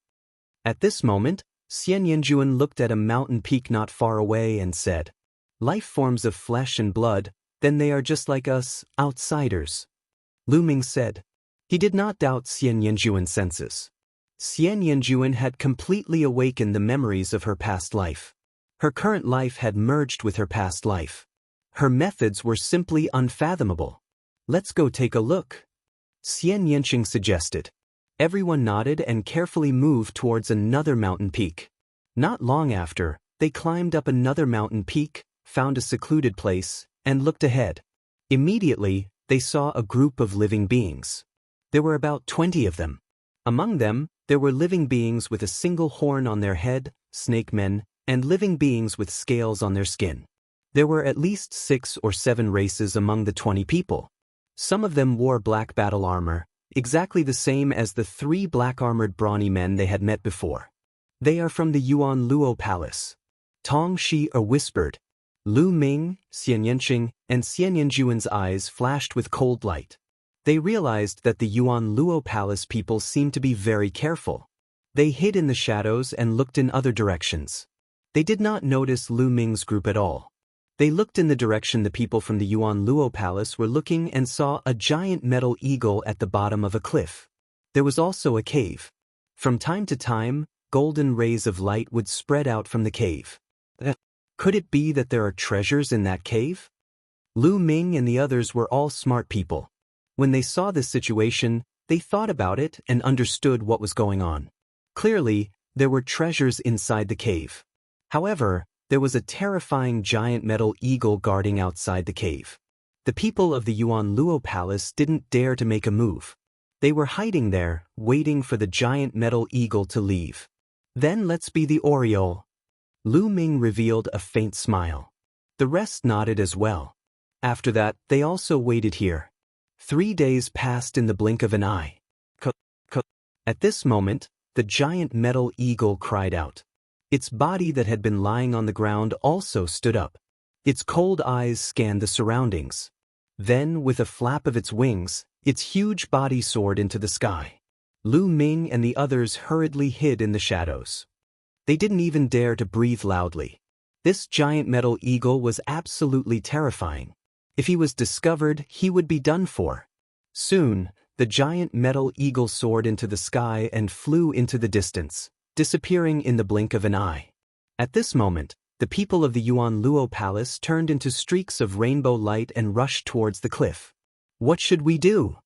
At this moment, Xian Yanjuan looked at a mountain peak not far away and said, life forms of flesh and blood, then they are just like us, outsiders. Lu Ming said. He did not doubt Xian Yanjuan's senses. Xian Yanjuan had completely awakened the memories of her past life. Her current life had merged with her past life. Her methods were simply unfathomable. Let's go take a look, Xian Yanqing suggested. Everyone nodded and carefully moved towards another mountain peak. Not long after, they climbed up another mountain peak, found a secluded place, and looked ahead. Immediately, they saw a group of living beings. There were about 20 of them. Among them, there were living beings with a single horn on their head, snake men, and living beings with scales on their skin. There were at least 6 or 7 races among the 20 people. Some of them wore black battle armor, exactly the same as the 3 black-armored brawny men they had met before. They are from the Yuan Luo Palace. Tong Shi-er whispered. Lu Ming, Xian Yanqing, and Xian Yanjuan's eyes flashed with cold light. They realized that the Yuan Luo Palace people seemed to be very careful. They hid in the shadows and looked in other directions. They did not notice Lu Ming's group at all. They looked in the direction the people from the Yuan Luo Palace were looking and saw a giant metal eagle at the bottom of a cliff. There was also a cave. From time to time, golden rays of light would spread out from the cave. Could it be that there are treasures in that cave? Lu Ming and the others were all smart people. When they saw this situation, they thought about it and understood what was going on. Clearly, there were treasures inside the cave. However, there was a terrifying giant metal eagle guarding outside the cave. The people of the Yuan Luo Palace didn't dare to make a move. They were hiding there, waiting for the giant metal eagle to leave. Then let's be the Oriole. Lu Ming revealed a faint smile. The rest nodded as well. After that, they also waited here. 3 days passed in the blink of an eye. At this moment, the giant metal eagle cried out. Its body that had been lying on the ground also stood up. Its cold eyes scanned the surroundings. Then, with a flap of its wings, its huge body soared into the sky. Lu Ming and the others hurriedly hid in the shadows. They didn't even dare to breathe loudly. This giant metal eagle was absolutely terrifying. If he was discovered, he would be done for. Soon, the giant metal eagle soared into the sky and flew into the distance, disappearing in the blink of an eye. At this moment, the people of the Yuan Luo Palace turned into streaks of rainbow light and rushed towards the cliff. What should we do?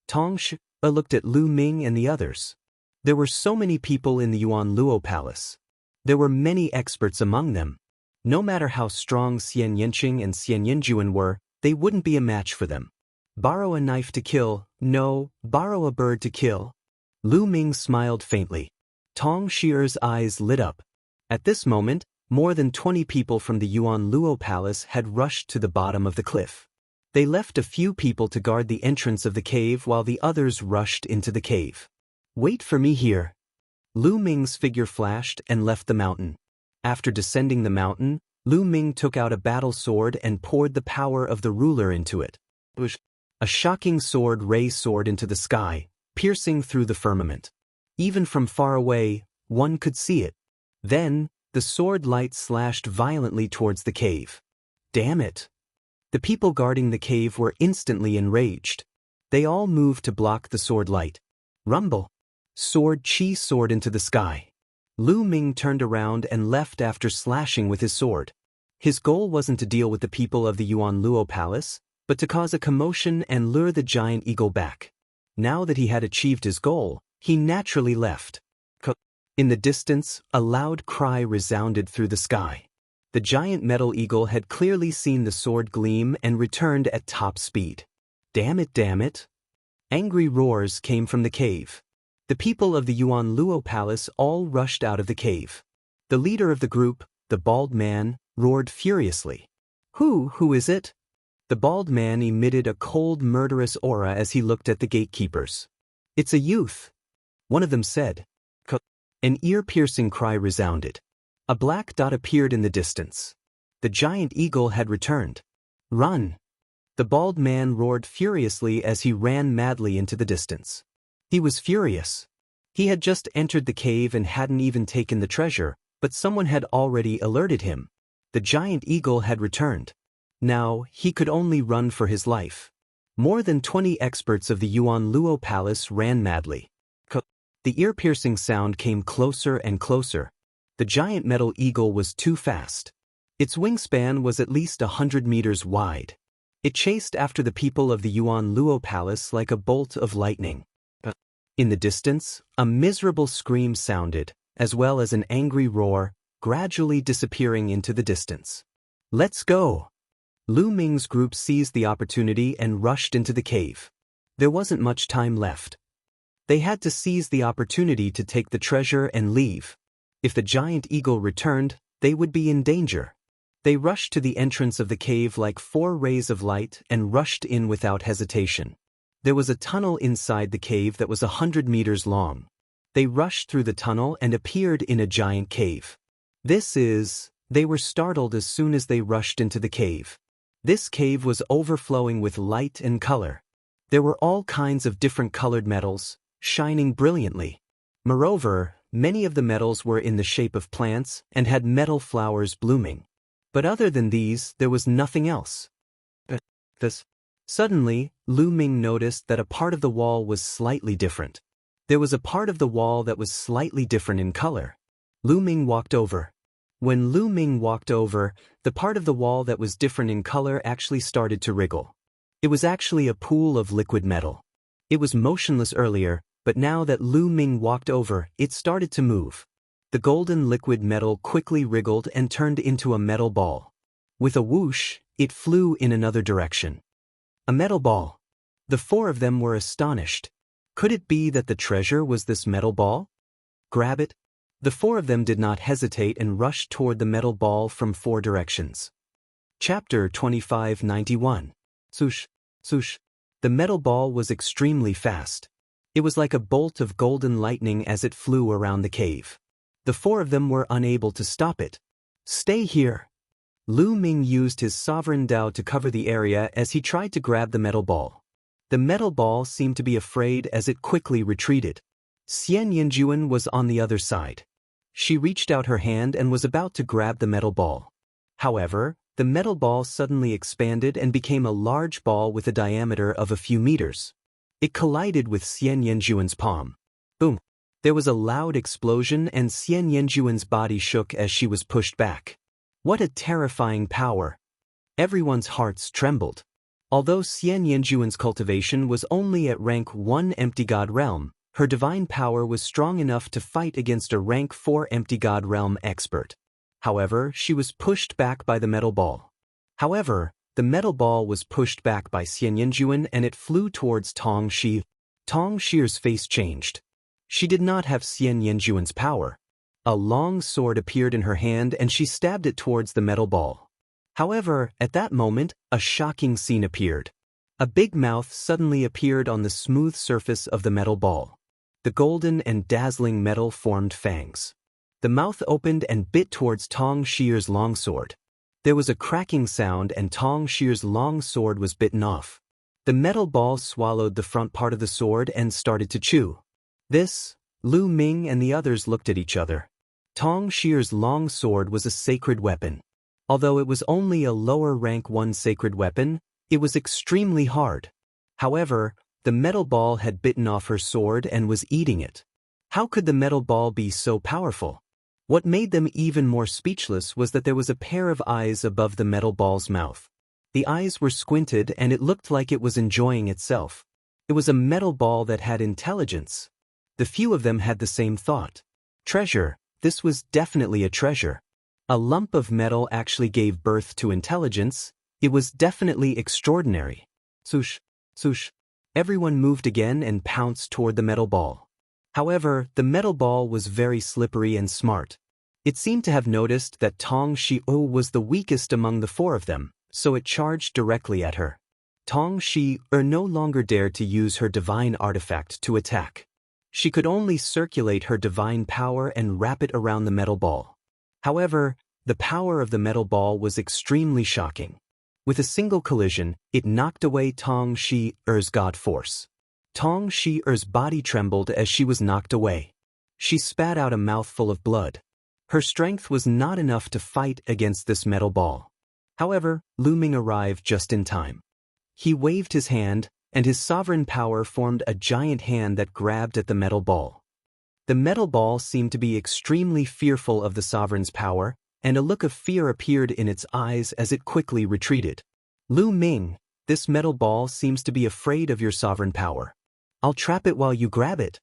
Tong Shi looked at Lu Ming and the others. There were so many people in the Yuan Luo Palace. There were many experts among them. No matter how strong Xian Yanqing and Xian Yanjuan were, they wouldn't be a match for them. Borrow a knife to kill, no, borrow a bird to kill. Lu Ming smiled faintly. Tong Shi-er's eyes lit up. At this moment, more than 20 people from the Yuan Luo Palace had rushed to the bottom of the cliff. They left a few people to guard the entrance of the cave while the others rushed into the cave. Wait for me here. Lu Ming's figure flashed and left the mountain. After descending the mountain, Lu Ming took out a battle sword and poured the power of the ruler into it. A shocking sword ray soared into the sky, piercing through the firmament. Even from far away, one could see it. Then, the sword light slashed violently towards the cave. Damn it! The people guarding the cave were instantly enraged. They all moved to block the sword light. Rumble. Sword Chi soared into the sky. Lu Ming turned around and left after slashing with his sword. His goal wasn't to deal with the people of the Yuan Luo Palace, but to cause a commotion and lure the giant eagle back. Now that he had achieved his goal, he naturally left. In the distance, a loud cry resounded through the sky. The giant metal eagle had clearly seen the sword gleam and returned at top speed. Damn it, damn it! Angry roars came from the cave. The people of the Yuan Luo Palace all rushed out of the cave. The leader of the group, the bald man, roared furiously. Who is it? The bald man emitted a cold, murderous aura as he looked at the gatekeepers. It's a youth. One of them said. An ear-piercing cry resounded. A black dot appeared in the distance. The giant eagle had returned. Run! The bald man roared furiously as he ran madly into the distance. He was furious. He had just entered the cave and hadn't even taken the treasure, but someone had already alerted him. The giant eagle had returned. Now, he could only run for his life. More than 20 experts of the Yuan Luo Palace ran madly. The ear-piercing sound came closer and closer. The giant metal eagle was too fast. Its wingspan was at least 100 meters wide. It chased after the people of the Yuan Luo Palace like a bolt of lightning. In the distance, a miserable scream sounded, as well as an angry roar, gradually disappearing into the distance. Let's go! Lu Ming's group seized the opportunity and rushed into the cave. There wasn't much time left. They had to seize the opportunity to take the treasure and leave. If the giant eagle returned, they would be in danger. They rushed to the entrance of the cave like 4 rays of light and rushed in without hesitation. There was a tunnel inside the cave that was 100 meters long. They rushed through the tunnel and appeared in a giant cave. They were startled as soon as they rushed into the cave. This cave was overflowing with light and color. There were all kinds of different colored metals, shining brilliantly. Moreover, many of the metals were in the shape of plants and had metal flowers blooming. But other than these, there was nothing else. Suddenly, Lu Ming noticed that a part of the wall was slightly different. There was a part of the wall that was slightly different in color. Lu Ming walked over. When Lu Ming walked over, the part of the wall that was different in color actually started to wriggle. It was actually a pool of liquid metal. It was motionless earlier, but now that Lu Ming walked over, it started to move. The golden liquid metal quickly wriggled and turned into a metal ball. With a whoosh, it flew in another direction. A metal ball. The 4 of them were astonished. Could it be that the treasure was this metal ball? Grab it. The 4 of them did not hesitate and rushed toward the metal ball from 4 directions. Chapter 2591. Swoosh, swoosh. The metal ball was extremely fast. It was like a bolt of golden lightning as it flew around the cave. The 4 of them were unable to stop it. Stay here. Lu Ming used his sovereign Dao to cover the area as he tried to grab the metal ball. The metal ball seemed to be afraid as it quickly retreated. Xian Yanjuan was on the other side. She reached out her hand and was about to grab the metal ball. However, the metal ball suddenly expanded and became a large ball with a diameter of a few meters. It collided with Xian Yanjuan's palm. Boom! There was a loud explosion and Xian Yanjuan's body shook as she was pushed back. What a terrifying power! Everyone's hearts trembled. Although Xian Yanjuan's cultivation was only at rank 1 Empty God Realm, her divine power was strong enough to fight against a rank 4 Empty God Realm expert. However, she was pushed back by the metal ball. However, the metal ball was pushed back by Xian Yanjuan and it flew towards Tong Shi. Tong Shi's face changed. She did not have Xian Yanjuan's power. A long sword appeared in her hand and she stabbed it towards the metal ball. However, at that moment, a shocking scene appeared. A big mouth suddenly appeared on the smooth surface of the metal ball. The golden and dazzling metal formed fangs. The mouth opened and bit towards Tong Shi's longsword. There was a cracking sound and Tong Shi's long sword was bitten off. The metal ball swallowed the front part of the sword and started to chew. Lu Ming and the others looked at each other. Tong Shi's long sword was a sacred weapon. Although it was only a lower rank 1 sacred weapon, it was extremely hard. However, the metal ball had bitten off her sword and was eating it. How could the metal ball be so powerful? What made them even more speechless was that there was a pair of eyes above the metal ball's mouth. The eyes were squinted and it looked like it was enjoying itself. It was a metal ball that had intelligence. The few of them had the same thought. Treasure, this was definitely a treasure. A lump of metal actually gave birth to intelligence. It was definitely extraordinary. Swoosh, swoosh. Everyone moved again and pounced toward the metal ball. However, the metal ball was very slippery and smart. It seemed to have noticed that Tong Shi-o was the weakest among the 4 of them, so it charged directly at her. Tong Shi-o no longer dared to use her divine artifact to attack. She could only circulate her divine power and wrap it around the metal ball. However, the power of the metal ball was extremely shocking. With a single collision, it knocked away Tong Shi-er's god force. Tong Shi-er's body trembled as she was knocked away. She spat out a mouthful of blood. Her strength was not enough to fight against this metal ball. However, Lu Ming arrived just in time. He waved his hand, and his sovereign power formed a giant hand that grabbed at the metal ball. The metal ball seemed to be extremely fearful of the sovereign's power, and a look of fear appeared in its eyes as it quickly retreated. Lu Ming, this metal ball seems to be afraid of your sovereign power. I'll trap it while you grab it.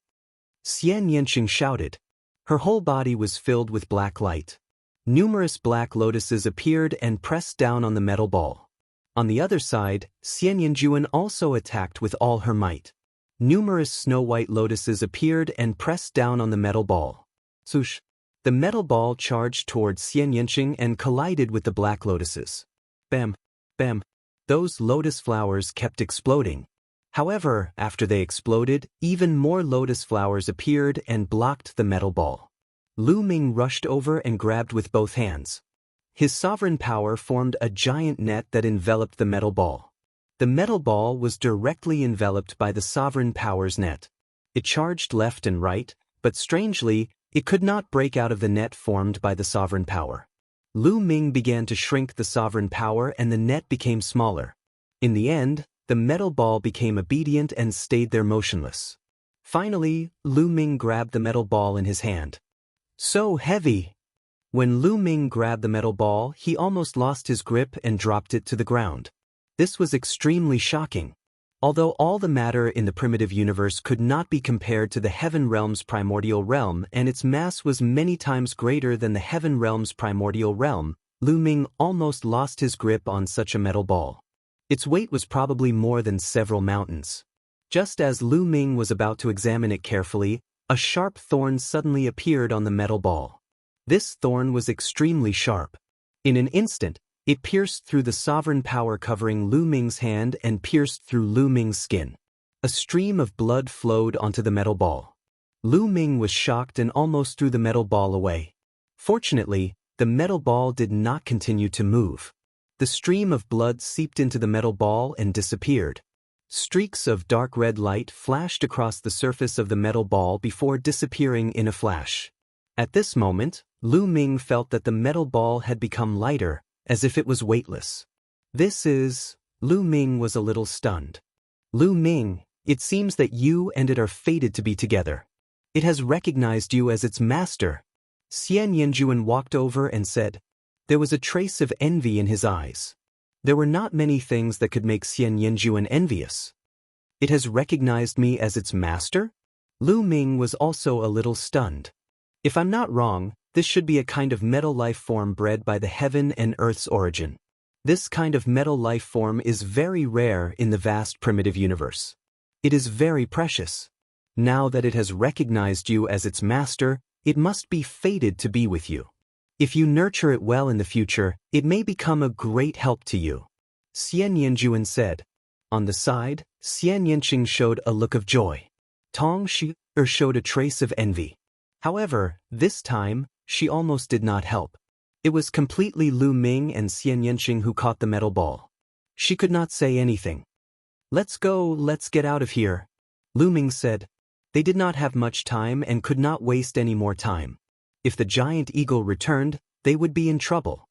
Xian Yanqing shouted. Her whole body was filled with black light. Numerous black lotuses appeared and pressed down on the metal ball. On the other side, Xian Yanjuan also attacked with all her might. Numerous snow-white lotuses appeared and pressed down on the metal ball. Swoosh! The metal ball charged towards Xian Yanqing and collided with the black lotuses. Bam! Bam! Those lotus flowers kept exploding. However, after they exploded, even more lotus flowers appeared and blocked the metal ball. Lu Ming rushed over and grabbed with both hands. His sovereign power formed a giant net that enveloped the metal ball. The metal ball was directly enveloped by the sovereign power's net. It charged left and right, but strangely, it could not break out of the net formed by the sovereign power. Lu Ming began to shrink the sovereign power and the net became smaller. In the end, the metal ball became obedient and stayed there motionless. Finally, Lu Ming grabbed the metal ball in his hand. So heavy! When Lu Ming grabbed the metal ball, he almost lost his grip and dropped it to the ground. This was extremely shocking. Although all the matter in the primitive universe could not be compared to the Heaven Realm's primordial realm and its mass was many times greater than the Heaven Realm's primordial realm, Lu Ming almost lost his grip on such a metal ball. Its weight was probably more than several mountains. Just as Lu Ming was about to examine it carefully, a sharp thorn suddenly appeared on the metal ball. This thorn was extremely sharp. In an instant, it pierced through the sovereign power covering Lu Ming's hand and pierced through Lu Ming's skin. A stream of blood flowed onto the metal ball. Lu Ming was shocked and almost threw the metal ball away. Fortunately, the metal ball did not continue to move. The stream of blood seeped into the metal ball and disappeared. Streaks of dark red light flashed across the surface of the metal ball before disappearing in a flash. At this moment, Lu Ming felt that the metal ball had become lighter, as if it was weightless. Lu Ming was a little stunned. Lu Ming, it seems that you and it are fated to be together. It has recognized you as its master. Xian Yanjuan walked over and said. There was a trace of envy in his eyes. There were not many things that could make Xian Yanjuan envious. It has recognized me as its master? Lu Ming was also a little stunned. If I'm not wrong, this should be a kind of metal life form bred by the heaven and earth's origin. This kind of metal life form is very rare in the vast primitive universe. It is very precious. Now that it has recognized you as its master, it must be fated to be with you. If you nurture it well in the future, it may become a great help to you. Xian Yanjuan said. On the side, Xian Yanqing showed a look of joy. Tong Shi-er showed a trace of envy. However, this time, she almost did not help. It was completely Lu Ming and Xian Yanqing who caught the metal ball. She could not say anything. Let's get out of here, Lu Ming said. They did not have much time and could not waste any more time. If the giant eagle returned, they would be in trouble.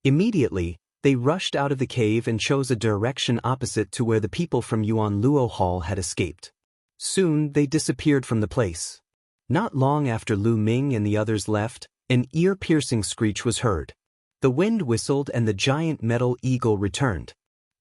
Immediately, they rushed out of the cave and chose a direction opposite to where the people from Yuan Luo Hall had escaped. Soon, they disappeared from the place. Not long after Lu Ming and the others left, an ear-piercing screech was heard. The wind whistled and the giant metal eagle returned.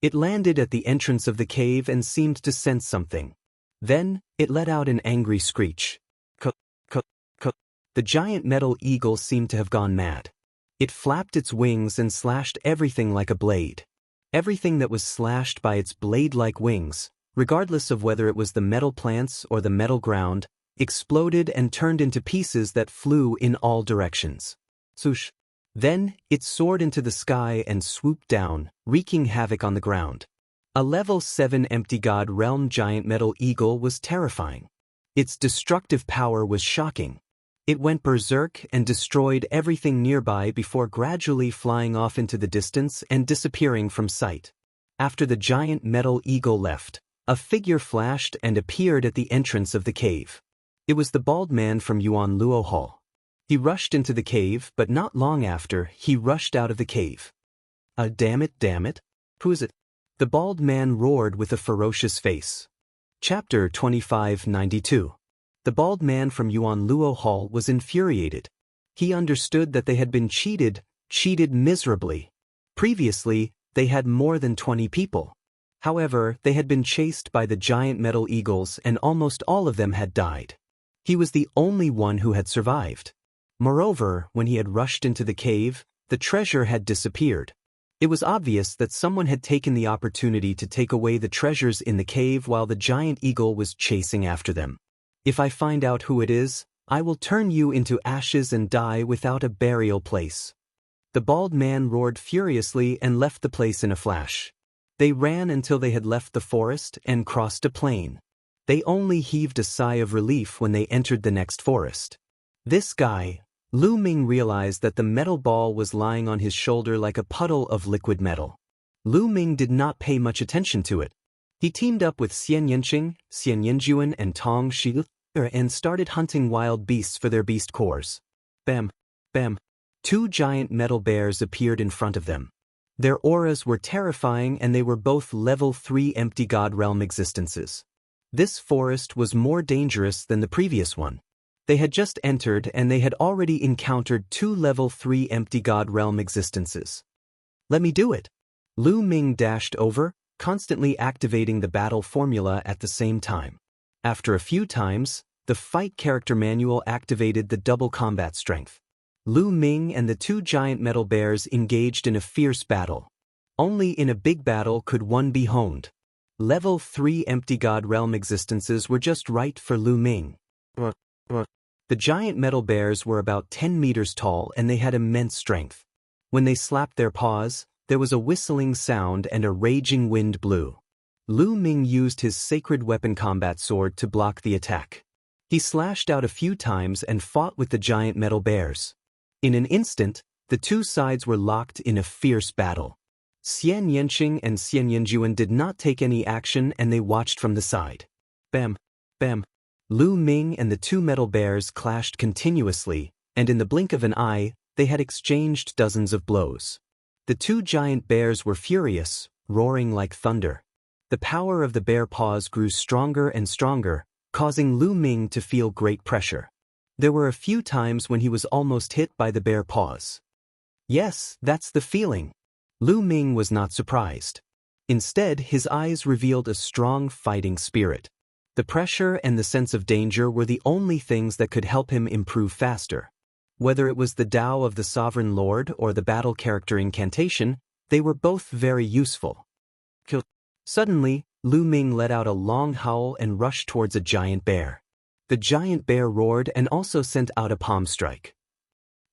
It landed at the entrance of the cave and seemed to sense something. Then, it let out an angry screech. K-k-k. The giant metal eagle seemed to have gone mad. It flapped its wings and slashed everything like a blade. Everything that was slashed by its blade-like wings, regardless of whether it was the metal plants or the metal ground, exploded and turned into pieces that flew in all directions. Swoosh. Then, it soared into the sky and swooped down, wreaking havoc on the ground. A level 7 empty god realm giant metal eagle was terrifying. Its destructive power was shocking. It went berserk and destroyed everything nearby before gradually flying off into the distance and disappearing from sight. After the giant metal eagle left, a figure flashed and appeared at the entrance of the cave. It was the bald man from Yuan Luo Hall. He rushed into the cave, but not long after, he rushed out of the cave. Damn it, who is it? The bald man roared with a ferocious face. Chapter 2592. The bald man from Yuan Luo Hall was infuriated. He understood that they had been cheated miserably. Previously, they had more than 20 people. However, they had been chased by the giant metal eagles and almost all of them had died. He was the only one who had survived. Moreover, when he had rushed into the cave, the treasure had disappeared. It was obvious that someone had taken the opportunity to take away the treasures in the cave while the giant eagle was chasing after them. If I find out who it is, I will turn you into ashes and die without a burial place. The bald man roared furiously and left the place in a flash. They ran until they had left the forest and crossed a plain. They only heaved a sigh of relief when they entered the next forest. This guy, Lu Ming, realized that the metal ball was lying on his shoulder like a puddle of liquid metal. Lu Ming did not pay much attention to it. He teamed up with Xian Yanqing, Xian Yanjuan and Tong Shi and started hunting wild beasts for their beast cores. Bam, bam. 2 giant metal bears appeared in front of them. Their auras were terrifying and they were both level 3 empty god realm existences. This forest was more dangerous than the previous one. They had just entered and they had already encountered 2 level 3 empty god realm existences. Let me do it. Lu Ming dashed over, constantly activating the battle formula at the same time. After a few times, the fight character manual activated the double combat strength. Lu Ming and the 2 giant metal bears engaged in a fierce battle. Only in a big battle could one be honed. Level 3 empty god realm existences were just right for Lu Ming. The giant metal bears were about 10 meters tall and they had immense strength. When they slapped their paws, there was a whistling sound and a raging wind blew. Lu Ming used his sacred weapon combat sword to block the attack. He slashed out a few times and fought with the giant metal bears. In an instant, the 2 sides were locked in a fierce battle. Xian Yanqing and Xian Yanjuan did not take any action and they watched from the side. Bam, bam. Lu Ming and the 2 metal bears clashed continuously, and in the blink of an eye, they had exchanged dozens of blows. The 2 giant bears were furious, roaring like thunder. The power of the bear paws grew stronger and stronger, causing Lu Ming to feel great pressure. There were a few times when he was almost hit by the bear paws. Yes, that's the feeling. Lu Ming was not surprised. Instead, his eyes revealed a strong fighting spirit. The pressure and the sense of danger were the only things that could help him improve faster. Whether it was the Tao of the Sovereign Lord or the battle character incantation, they were both very useful. Suddenly, Lu Ming let out a long howl and rushed towards a giant bear. The giant bear roared and also sent out a palm strike.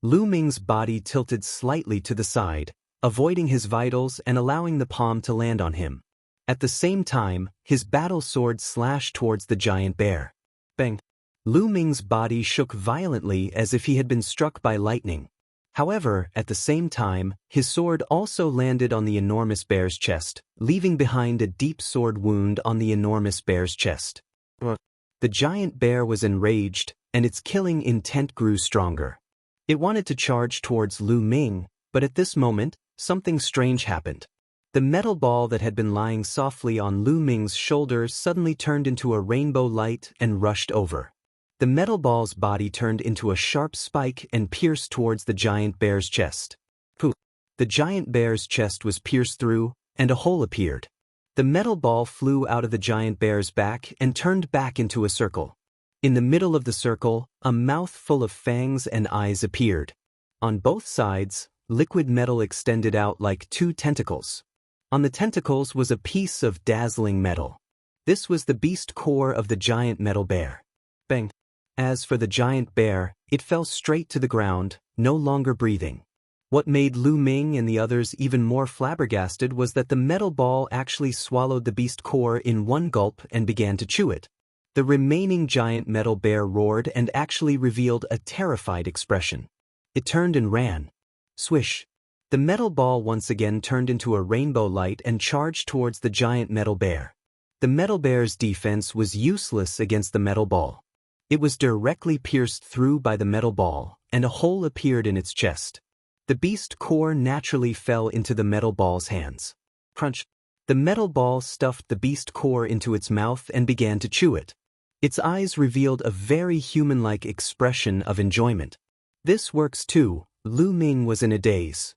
Lu Ming's body tilted slightly to the side, avoiding his vitals and allowing the palm to land on him. At the same time, his battle sword slashed towards the giant bear. Bang! Lu Ming's body shook violently as if he had been struck by lightning. However, at the same time, his sword also landed on the enormous bear's chest, leaving behind a deep sword wound on the enormous bear's chest. The giant bear was enraged, and its killing intent grew stronger. It wanted to charge towards Lu Ming, but at this moment, something strange happened. The metal ball that had been lying softly on Lu Ming's shoulder suddenly turned into a rainbow light and rushed over. The metal ball's body turned into a sharp spike and pierced towards the giant bear's chest. Pooh! The giant bear's chest was pierced through, and a hole appeared. The metal ball flew out of the giant bear's back and turned back into a circle. In the middle of the circle, a mouth full of fangs and eyes appeared. On both sides, liquid metal extended out like two tentacles. On the tentacles was a piece of dazzling metal. This was the beast core of the giant metal bear. Bang! As for the giant bear, it fell straight to the ground, no longer breathing. What made Lu Ming and the others even more flabbergasted was that the metal ball actually swallowed the beast core in one gulp and began to chew it. The remaining giant metal bear roared and actually revealed a terrified expression. It turned and ran. Swish! The metal ball once again turned into a rainbow light and charged towards the giant metal bear. The metal bear's defense was useless against the metal ball. It was directly pierced through by the metal ball, and a hole appeared in its chest. The beast core naturally fell into the metal ball's hands. Crunch! The metal ball stuffed the beast core into its mouth and began to chew it. Its eyes revealed a very human-like expression of enjoyment. This works too. Lu Ming was in a daze.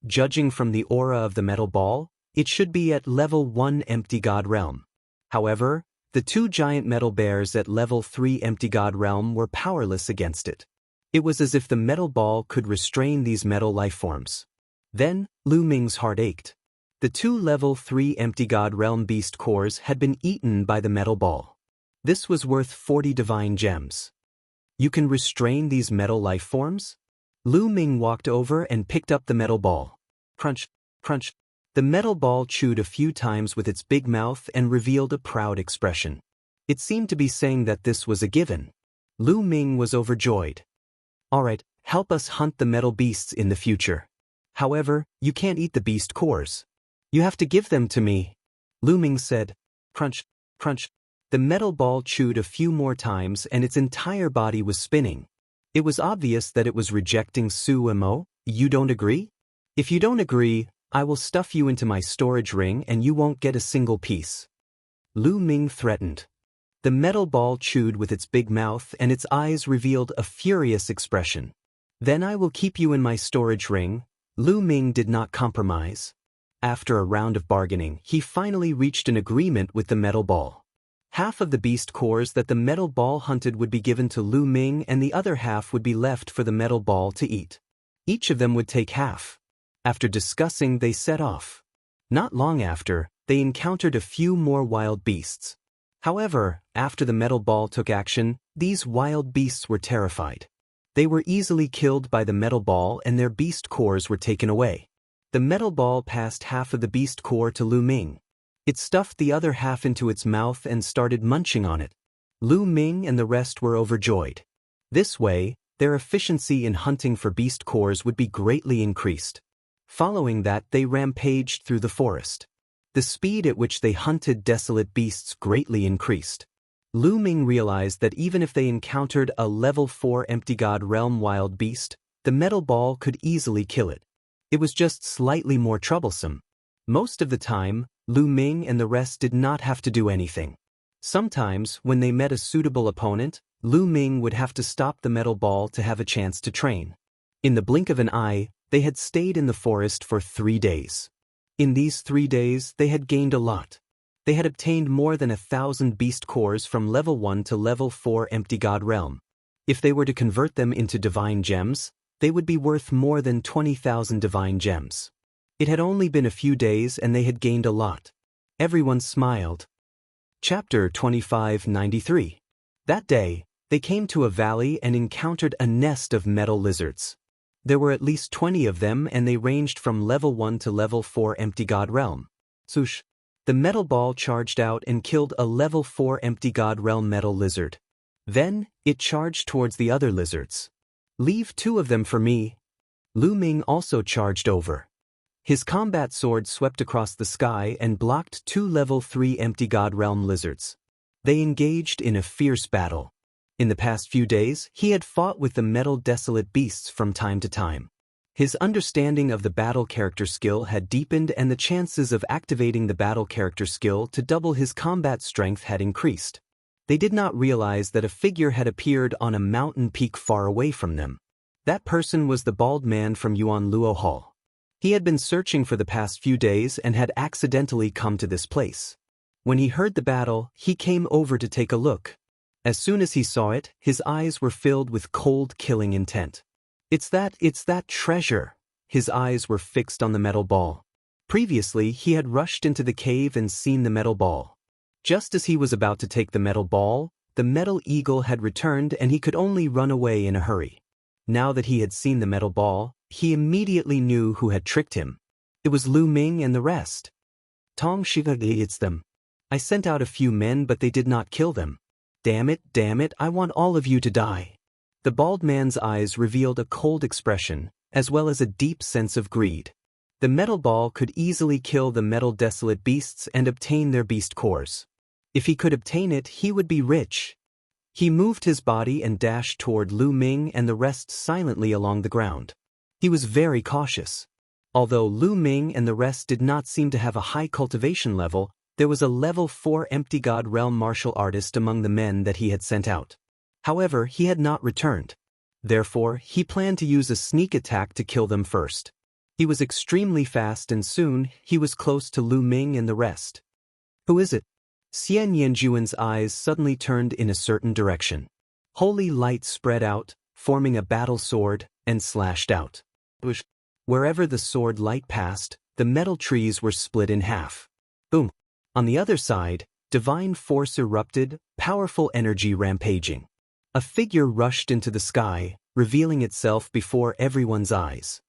Judging from the aura of the metal ball, it should be at level 1 Empty God Realm. However, the two giant metal bears at level 3 Empty God Realm were powerless against it. It was as if the metal ball could restrain these metal lifeforms. Then, Lu Ming's heart ached. The two level 3 Empty God Realm beast cores had been eaten by the metal ball. This was worth 40 divine gems. You can restrain these metal lifeforms? Lu Ming walked over and picked up the metal ball. Crunch, crunch. The metal ball chewed a few times with its big mouth and revealed a proud expression. It seemed to be saying that this was a given. Lu Ming was overjoyed. Alright, help us hunt the metal beasts in the future. However, you can't eat the beast cores. You have to give them to me. Lu Ming said. Crunch, crunch. The metal ball chewed a few more times and its entire body was spinning. It was obvious that it was rejecting Su Mo. You don't agree? If you don't agree, I will stuff you into my storage ring and you won't get a single piece. Lu Ming threatened. The metal ball chewed with its big mouth and its eyes revealed a furious expression. Then I will keep you in my storage ring. Lu Ming did not compromise. After a round of bargaining, he finally reached an agreement with the metal ball. Half of the beast cores that the metal ball hunted would be given to Lu Ming and the other half would be left for the metal ball to eat. Each of them would take half. After discussing, they set off. Not long after, they encountered a few more wild beasts. However, after the metal ball took action, these wild beasts were terrified. They were easily killed by the metal ball and their beast cores were taken away. The metal ball passed half of the beast core to Lu Ming. It stuffed the other half into its mouth and started munching on it. Lu Ming and the rest were overjoyed. This way, their efficiency in hunting for beast cores would be greatly increased. Following that, they rampaged through the forest. The speed at which they hunted desolate beasts greatly increased. Lu Ming realized that even if they encountered a level 4 Empty God Realm wild beast, the metal ball could easily kill it. It was just slightly more troublesome. Most of the time, Lu Ming and the rest did not have to do anything. Sometimes, when they met a suitable opponent, Lu Ming would have to stop the metal ball to have a chance to train. In the blink of an eye, they had stayed in the forest for 3 days. In these 3 days, they had gained a lot. They had obtained more than 1,000 beast cores from level 1 to level 4 Empty God Realm. If they were to convert them into divine gems, they would be worth more than 20,000 divine gems. It had only been a few days and they had gained a lot. Everyone smiled. Chapter 2593. That day, they came to a valley and encountered a nest of metal lizards. There were at least 20 of them and they ranged from level 1 to level 4 Empty God Realm. Swoosh! The metal ball charged out and killed a level 4 Empty God Realm metal lizard. Then, it charged towards the other lizards. Leave 2 of them for me. Lu Ming also charged over. His combat sword swept across the sky and blocked 2 level 3 Empty God Realm lizards. They engaged in a fierce battle. In the past few days, he had fought with the metal desolate beasts from time to time. His understanding of the battle character skill had deepened, and the chances of activating the battle character skill to double his combat strength had increased. They did not realize that a figure had appeared on a mountain peak far away from them. That person was the bald man from Yuan Luo Hall. He had been searching for the past few days and had accidentally come to this place. When he heard the battle, he came over to take a look. As soon as he saw it, his eyes were filled with cold, killing intent. It's that treasure. His eyes were fixed on the metal ball. Previously, he had rushed into the cave and seen the metal ball. Just as he was about to take the metal ball, the metal eagle had returned and he could only run away in a hurry. Now that he had seen the metal ball, he immediately knew who had tricked him. It was Lu Ming and the rest. Tong Shiga, it's them. I sent out a few men, but they did not kill them. Damn it, I want all of you to die. The bald man's eyes revealed a cold expression, as well as a deep sense of greed. The metal ball could easily kill the metal desolate beasts and obtain their beast cores. If he could obtain it, he would be rich. He moved his body and dashed toward Lu Ming and the rest silently along the ground. He was very cautious. Although Lu Ming and the rest did not seem to have a high cultivation level, there was a level 4 empty god realm martial artist among the men that he had sent out. However, he had not returned. Therefore, he planned to use a sneak attack to kill them first. He was extremely fast and soon, he was close to Lu Ming and the rest. Who is it? Xian Yanjuan's eyes suddenly turned in a certain direction. Holy light spread out, forming a battle sword, and slashed out. Wherever the sword light passed, the metal trees were split in half. Boom! On the other side, divine force erupted, powerful energy rampaging. A figure rushed into the sky, revealing itself before everyone's eyes.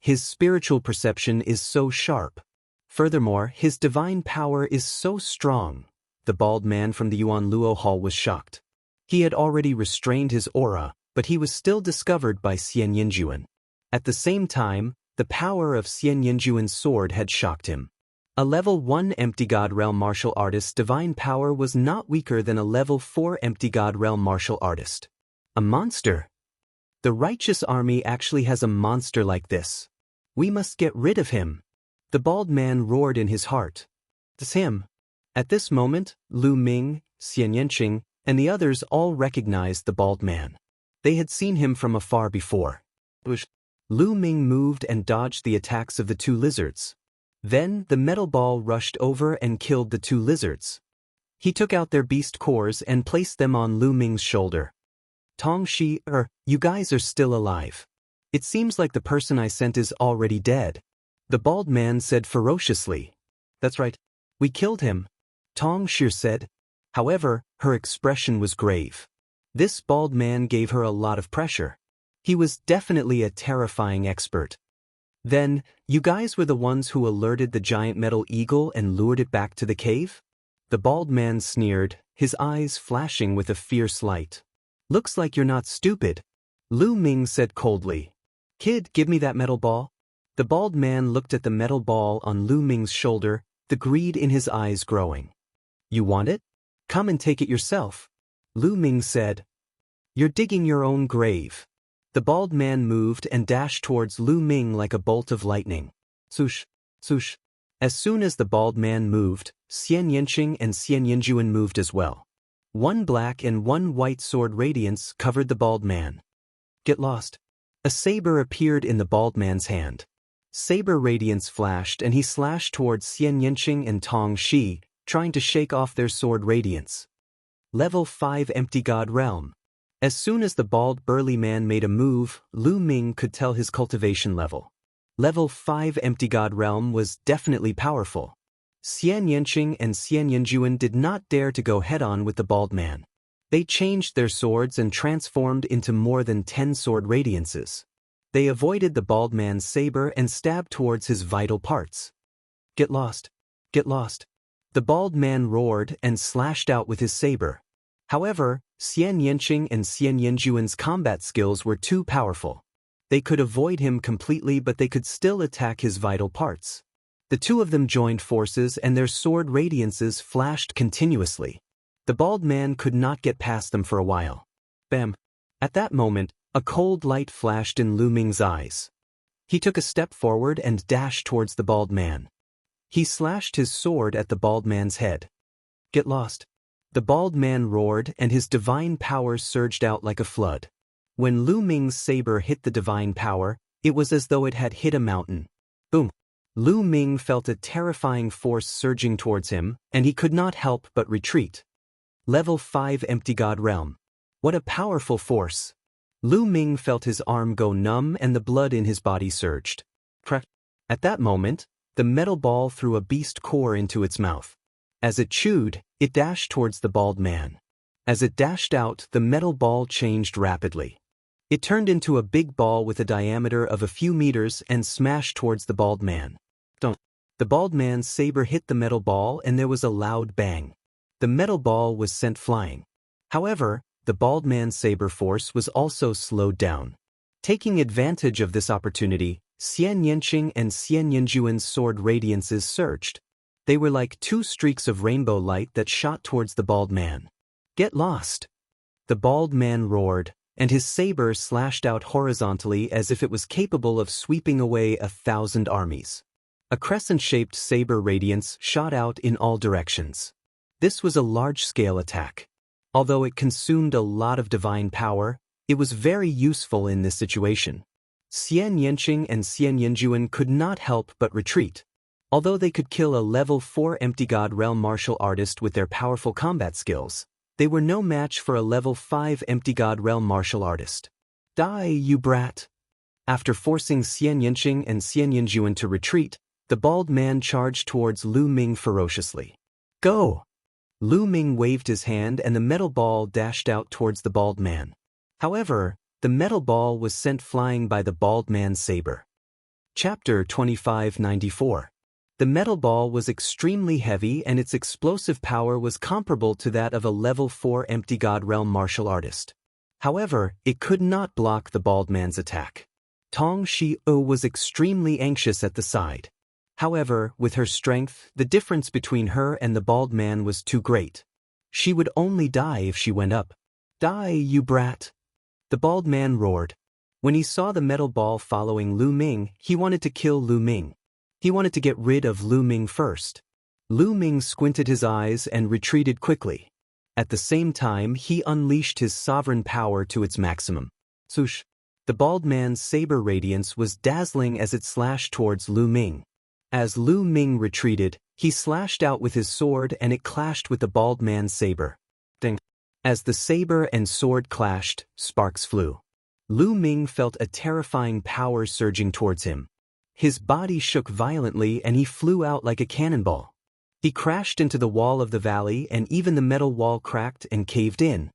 His spiritual perception is so sharp. Furthermore, his divine power is so strong. The bald man from the Yuan Luo Hall was shocked. He had already restrained his aura, but he was still discovered by Xian Yanjuan. At the same time, the power of Xian Yanjuan's sword had shocked him. A level 1 empty god realm martial artist's divine power was not weaker than a level 4 empty god realm martial artist. A monster? The righteous army actually has a monster like this. We must get rid of him. The bald man roared in his heart. It's him. At this moment, Lu Ming, Xian Yanqing, and the others all recognized the bald man. They had seen him from afar before. Lu Ming moved and dodged the attacks of the two lizards. Then, the metal ball rushed over and killed the two lizards. He took out their beast cores and placed them on Lu Ming's shoulder. Tong Shi, you guys are still alive. It seems like the person I sent is already dead. The bald man said ferociously. That's right. We killed him. Tong Shi said. However, her expression was grave. This bald man gave her a lot of pressure. He was definitely a terrifying expert. Then, you guys were the ones who alerted the giant metal eagle and lured it back to the cave? The bald man sneered, his eyes flashing with a fierce light. Looks like you're not stupid. Lu Ming said coldly. Kid, give me that metal ball. The bald man looked at the metal ball on Lu Ming's shoulder, the greed in his eyes growing. You want it? Come and take it yourself. Lu Ming said. You're digging your own grave. The bald man moved and dashed towards Lu Ming like a bolt of lightning. Swoosh, swoosh. As soon as the bald man moved, Xian Yanqing and Xian Yanjuan moved as well. One black and one white sword radiance covered the bald man. Get lost. A saber appeared in the bald man's hand. Saber radiance flashed and he slashed towards Xian Yanqing and Tong Shi, trying to shake off their sword radiance. Level 5 Empty God Realm. As soon as the bald burly man made a move, Lu Ming could tell his cultivation level. Level 5 Empty God Realm was definitely powerful. Xian Yanqing and Xian Yanjuan did not dare to go head-on with the bald man. They changed their swords and transformed into more than 10 sword radiances. They avoided the bald man's saber and stabbed towards his vital parts. Get lost. Get lost. The bald man roared and slashed out with his saber. However, Xian Yanqing and Xian Yanjuan's combat skills were too powerful. They could avoid him completely, but they could still attack his vital parts. The two of them joined forces and their sword radiances flashed continuously. The bald man could not get past them for a while. Bam! At that moment, a cold light flashed in Lu Ming's eyes. He took a step forward and dashed towards the bald man. He slashed his sword at the bald man's head. Get lost. The bald man roared and his divine power surged out like a flood. When Lu Ming's saber hit the divine power, it was as though it had hit a mountain. Boom. Lu Ming felt a terrifying force surging towards him, and he could not help but retreat. Level 5 Empty God Realm. What a powerful force. Lu Ming felt his arm go numb and the blood in his body surged. Crack. At that moment, the metal ball threw a beast core into its mouth. As it chewed, it dashed towards the bald man. As it dashed out, the metal ball changed rapidly. It turned into a big ball with a diameter of a few meters and smashed towards the bald man. Don't. The bald man's saber hit the metal ball and there was a loud bang. The metal ball was sent flying. However, the bald man's saber force was also slowed down. Taking advantage of this opportunity, Xian Yanqing and Xian Yanjuan's sword radiances surged. They were like two streaks of rainbow light that shot towards the bald man. Get lost. The bald man roared, and his saber slashed out horizontally as if it was capable of sweeping away 1,000 armies. A crescent-shaped saber radiance shot out in all directions. This was a large-scale attack. Although it consumed a lot of divine power, it was very useful in this situation. Xian Yanqing and Xian Yanjuan could not help but retreat. Although they could kill a level 4 Empty God Realm martial artist with their powerful combat skills, they were no match for a level 5 Empty God Realm martial artist. Die, you brat! After forcing Xian Yanqing and Xian Yanjuan to retreat, the bald man charged towards Lu Ming ferociously. Go! Lu Ming waved his hand and the metal ball dashed out towards the bald man. However, the metal ball was sent flying by the bald man's saber. Chapter 2594. The metal ball was extremely heavy and its explosive power was comparable to that of a level 4 Empty God Realm martial artist. However, it could not block the bald man's attack. Tong Shi-o was extremely anxious at the side. However, with her strength, the difference between her and the bald man was too great. She would only die if she went up. Die, you brat! The bald man roared. When he saw the metal ball following Lu Ming, he wanted to kill Lu Ming. He wanted to get rid of Lu Ming first. Lu Ming squinted his eyes and retreated quickly. At the same time, he unleashed his sovereign power to its maximum. Swoosh! The bald man's saber radiance was dazzling as it slashed towards Lu Ming. As Lu Ming retreated, he slashed out with his sword and it clashed with the bald man's saber. Ding! As the saber and sword clashed, sparks flew. Lu Ming felt a terrifying power surging towards him. His body shook violently and he flew out like a cannonball. He crashed into the wall of the valley and even the metal wall cracked and caved in.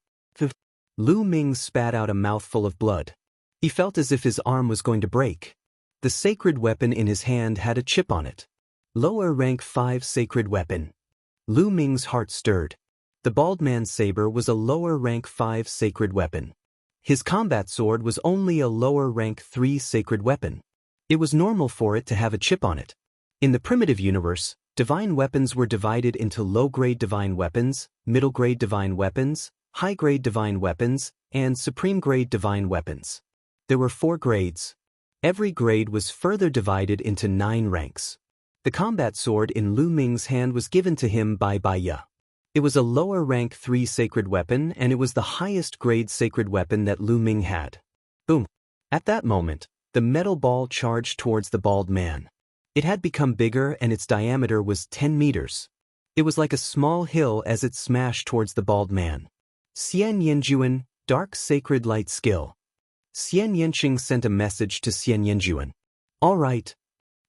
Lu Ming spat out a mouthful of blood. He felt as if his arm was going to break. The sacred weapon in his hand had a chip on it. Lower rank 5 sacred weapon. Lu Ming's heart stirred. The bald man's saber was a lower rank 5 sacred weapon. His combat sword was only a lower rank 3 sacred weapon. It was normal for it to have a chip on it. In the primitive universe, divine weapons were divided into low-grade divine weapons, middle-grade divine weapons, high-grade divine weapons, and supreme-grade divine weapons. There were 4 grades. Every grade was further divided into 9 ranks. The combat sword in Lu Ming's hand was given to him by Baiya. It was a lower rank 3 sacred weapon and it was the highest grade sacred weapon that Lu Ming had. Boom! At that moment, the metal ball charged towards the bald man. It had become bigger and its diameter was 10 meters. It was like a small hill as it smashed towards the bald man. Xian Yanjuan, Dark Sacred Light Skill. Xian Yanqing sent a message to Xian Yanjuan. All right.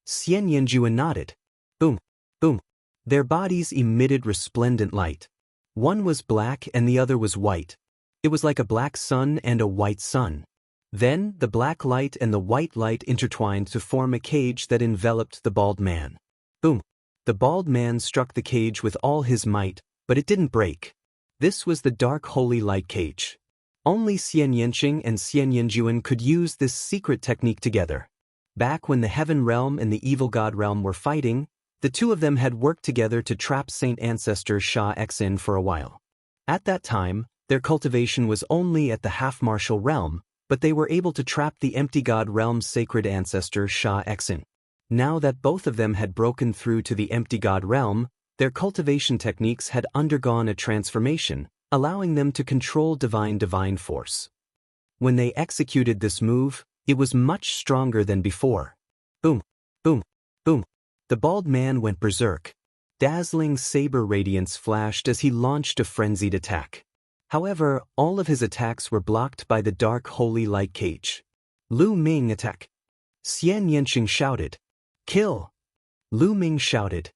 Xian Yanjuan nodded. Boom, boom. Their bodies emitted resplendent light. One was black and the other was white. It was like a black sun and a white sun. Then, the black light and the white light intertwined to form a cage that enveloped the bald man. Boom! The bald man struck the cage with all his might, but it didn't break. This was the dark holy light cage. Only Xian Yanqing and Xian Yanjuan could use this secret technique together. Back when the Heaven Realm and the Evil God Realm were fighting, the two of them had worked together to trap Saint Ancestor Sha Xin for a while. At that time, their cultivation was only at the half-martial realm, but they were able to trap the empty god realm's sacred ancestor Sha Exin. Now that both of them had broken through to the empty god realm, their cultivation techniques had undergone a transformation, allowing them to control divine force. When they executed this move, it was much stronger than before. Boom, boom, boom. The bald man went berserk. Dazzling saber radiance flashed as he launched a frenzied attack. However, all of his attacks were blocked by the dark holy light cage. Lu Ming attack. Xian Yanqing shouted. Kill! Lu Ming shouted.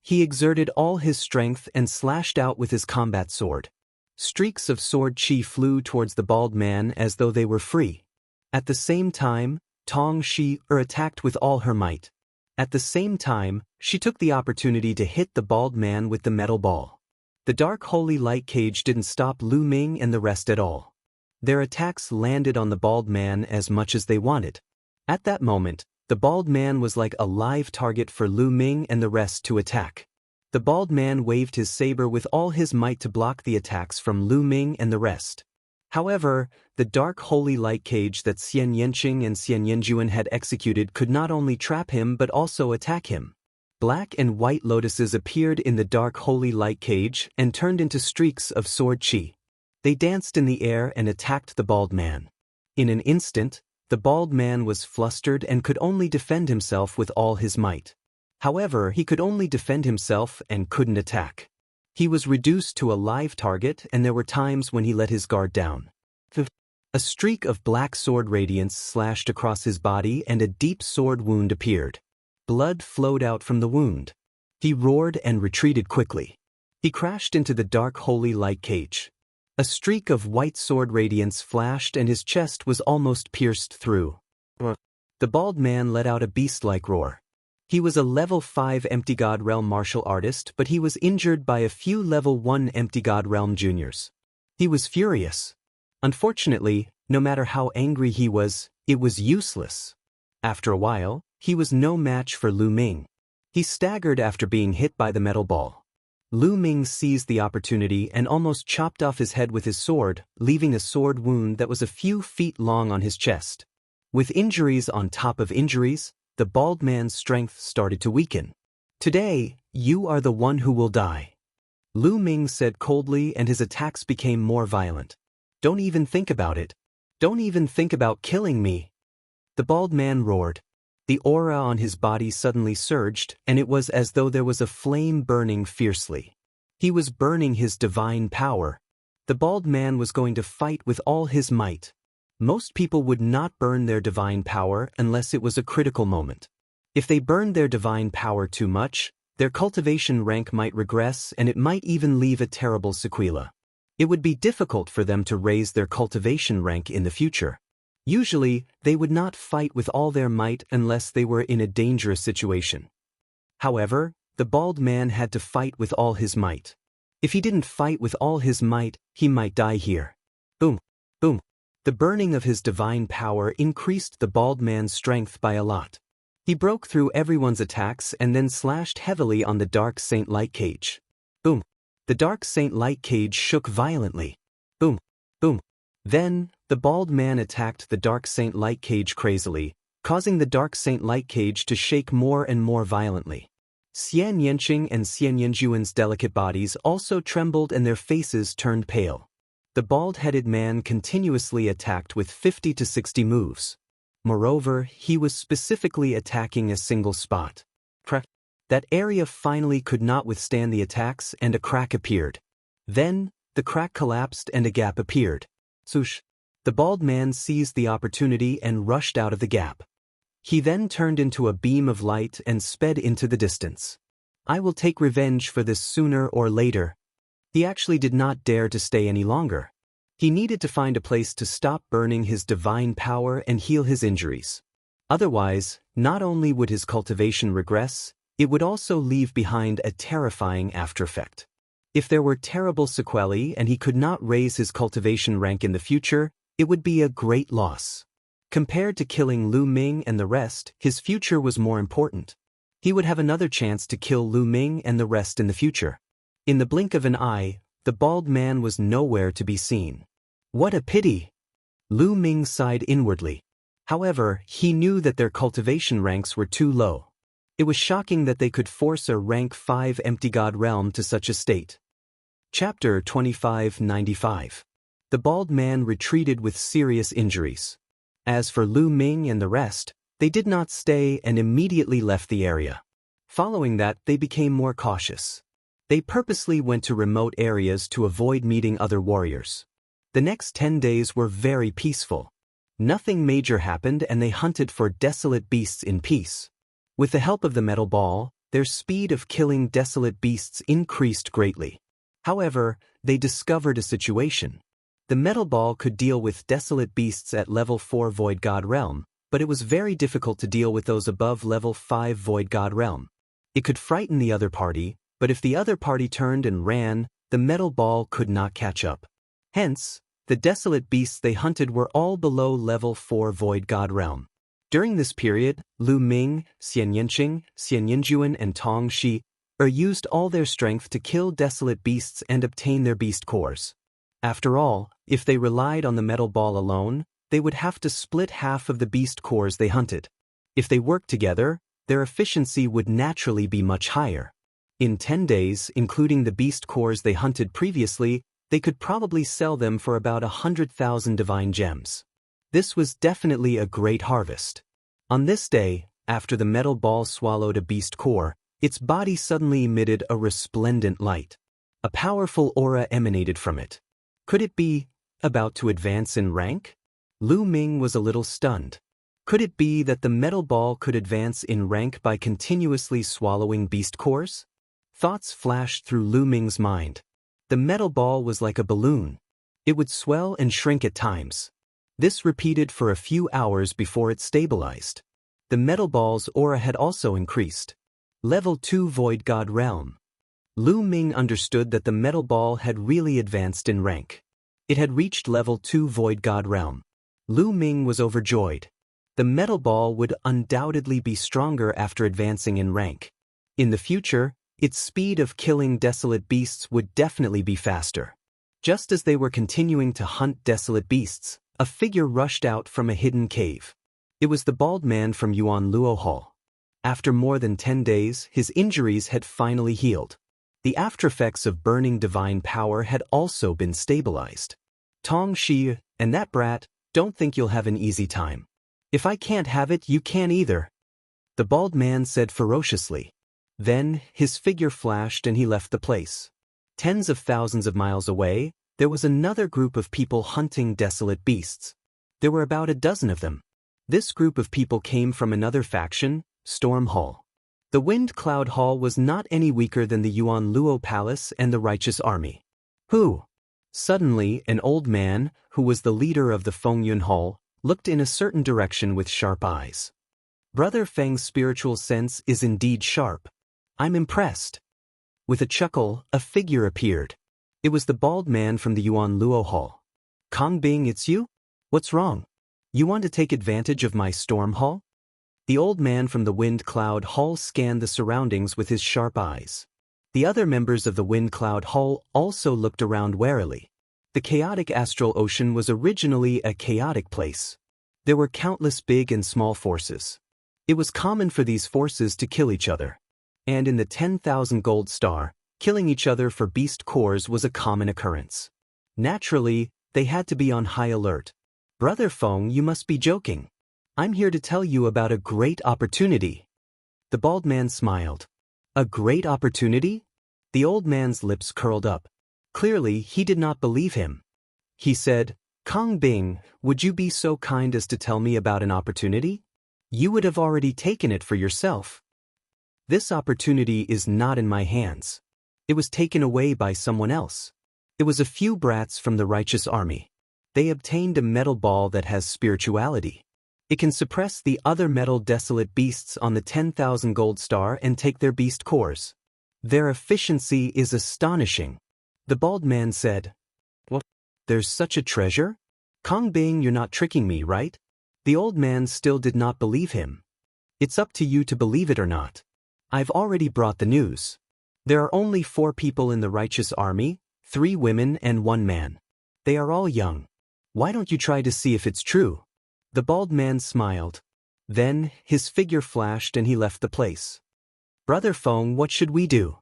He exerted all his strength and slashed out with his combat sword. Streaks of sword chi flew towards the bald man as though they were free. At the same time, Tong Shi attacked with all her might. At the same time, she took the opportunity to hit the bald man with the metal ball. The dark holy light cage didn't stop Lu Ming and the rest at all. Their attacks landed on the bald man as much as they wanted. At that moment, the bald man was like a live target for Lu Ming and the rest to attack. The bald man waved his saber with all his might to block the attacks from Lu Ming and the rest. However, the dark holy light cage that Xian Yanqing and Xian Yanjuan had executed could not only trap him but also attack him. Black and white lotuses appeared in the dark holy light cage and turned into streaks of sword chi. They danced in the air and attacked the bald man. In an instant, the bald man was flustered and could only defend himself with all his might. However, he could only defend himself and couldn't attack. He was reduced to a live target, and there were times when he let his guard down. A streak of black sword radiance slashed across his body and a deep sword wound appeared. Blood flowed out from the wound. He roared and retreated quickly. He crashed into the dark holy light cage. A streak of white sword radiance flashed and his chest was almost pierced through. The bald man let out a beast-like roar. He was a level 5 Empty God Realm martial artist, but he was injured by a few level 1 Empty God Realm juniors. He was furious. Unfortunately, no matter how angry he was, it was useless. After a while, he was no match for Lu Ming. He staggered after being hit by the metal ball. Lu Ming seized the opportunity and almost chopped off his head with his sword, leaving a sword wound that was a few feet long on his chest. With injuries on top of injuries, the bald man's strength started to weaken. Today, you are the one who will die. Lu Ming said coldly, and his attacks became more violent. Don't even think about it. Don't even think about killing me. The bald man roared. The aura on his body suddenly surged, and it was as though there was a flame burning fiercely. He was burning his divine power. The bald man was going to fight with all his might. Most people would not burn their divine power unless it was a critical moment. If they burned their divine power too much, their cultivation rank might regress and it might even leave a terrible sequela. It would be difficult for them to raise their cultivation rank in the future. Usually, they would not fight with all their might unless they were in a dangerous situation. However, the bald man had to fight with all his might. If he didn't fight with all his might, he might die here. Boom, boom. The burning of his divine power increased the bald man's strength by a lot. He broke through everyone's attacks and then slashed heavily on the Dark Saint Light Cage. Boom. The Dark Saint Light Cage shook violently. Boom, boom. Then, the bald man attacked the Dark Saint Light Cage crazily, causing the Dark Saint Light Cage to shake more and more violently. Xian Yanqing and Xian Yanjuan's delicate bodies also trembled and their faces turned pale. The bald-headed man continuously attacked with 50 to 60 moves. Moreover, he was specifically attacking a single spot. That area finally could not withstand the attacks and a crack appeared. Then, the crack collapsed and a gap appeared. Swoosh! The bald man seized the opportunity and rushed out of the gap. He then turned into a beam of light and sped into the distance. I will take revenge for this sooner or later. He actually did not dare to stay any longer. He needed to find a place to stop burning his divine power and heal his injuries. Otherwise, not only would his cultivation regress, it would also leave behind a terrifying aftereffect. If there were terrible sequelae and he could not raise his cultivation rank in the future, it would be a great loss. Compared to killing Lu Ming and the rest, his future was more important. He would have another chance to kill Lu Ming and the rest in the future. In the blink of an eye, the bald man was nowhere to be seen. What a pity! Lu Ming sighed inwardly. However, he knew that their cultivation ranks were too low. It was shocking that they could force a rank 5 empty god realm to such a state. Chapter 2595. The bald man retreated with serious injuries. As for Lu Ming and the rest, they did not stay and immediately left the area. Following that, they became more cautious. They purposely went to remote areas to avoid meeting other warriors. The next 10 days were very peaceful. Nothing major happened and they hunted for desolate beasts in peace. With the help of the metal ball, their speed of killing desolate beasts increased greatly. However, they discovered a situation. The metal ball could deal with desolate beasts at level 4 Void God Realm, but it was very difficult to deal with those above level 5 Void God Realm. It could frighten the other party, but if the other party turned and ran, the metal ball could not catch up. Hence, the desolate beasts they hunted were all below level 4 Void God Realm. During this period, Lu Ming, Xian Yanqing, Xian Yinjuan and Tong Shi used all their strength to kill desolate beasts and obtain their beast cores. After all, if they relied on the metal ball alone, they would have to split half of the beast cores they hunted. If they worked together, their efficiency would naturally be much higher. In 10 days, including the beast cores they hunted previously, they could probably sell them for about 100,000 divine gems. This was definitely a great harvest. On this day, after the metal ball swallowed a beast core, its body suddenly emitted a resplendent light. A powerful aura emanated from it. Could it be about to advance in rank? Lu Ming was a little stunned. Could it be that the metal ball could advance in rank by continuously swallowing beast cores? Thoughts flashed through Lu Ming's mind. The metal ball was like a balloon. It would swell and shrink at times. This repeated for a few hours before it stabilized. The metal ball's aura had also increased. Level 2 Void God Realm. Lu Ming understood that the metal ball had really advanced in rank. It had reached level 2 Void God Realm. Lu Ming was overjoyed. The metal ball would undoubtedly be stronger after advancing in rank. In the future, its speed of killing desolate beasts would definitely be faster. Just as they were continuing to hunt desolate beasts, a figure rushed out from a hidden cave. It was the bald man from Yuan Luo Hall. After more than 10 days, his injuries had finally healed. The aftereffects of burning divine power had also been stabilized. Tong Shi, and that brat, don't think you'll have an easy time. If I can't have it, you can't either, the bald man said ferociously. Then, his figure flashed and he left the place. Tens of thousands of miles away, there was another group of people hunting desolate beasts. There were about a dozen of them. This group of people came from another faction, Storm Hall. The Wind Cloud Hall was not any weaker than the Yuan Luo Palace and the Righteous Army. Who? Suddenly, an old man, who was the leader of the Fengyun Hall, looked in a certain direction with sharp eyes. Brother Feng's spiritual sense is indeed sharp. I'm impressed. With a chuckle, a figure appeared. It was the bald man from the Yuan Luo Hall. Kong Bing, it's you? What's wrong? You want to take advantage of my storm hall? The old man from the Wind Cloud Hall scanned the surroundings with his sharp eyes. The other members of the Wind Cloud Hall also looked around warily. The chaotic astral ocean was originally a chaotic place. There were countless big and small forces. It was common for these forces to kill each other. And in the 10,000 gold star, killing each other for beast cores was a common occurrence. Naturally, they had to be on high alert. Brother Feng, you must be joking. I'm here to tell you about a great opportunity. The bald man smiled. A great opportunity? The old man's lips curled up. Clearly, he did not believe him. He said, Kong Bing, would you be so kind as to tell me about an opportunity? You would have already taken it for yourself. This opportunity is not in my hands. It was taken away by someone else. It was a few brats from the Righteous Army. They obtained a metal ball that has spirituality. It can suppress the other metal desolate beasts on the 10,000 gold star and take their beast cores. Their efficiency is astonishing. The bald man said, What? There's such a treasure? Kong Bing, you're not tricking me, right? The old man still did not believe him. It's up to you to believe it or not. I've already brought the news. There are only 4 people in the Righteous Army, 3 women and 1 man. They are all young. Why don't you try to see if it's true? The bald man smiled. Then, his figure flashed and he left the place. Brother Feng, what should we do?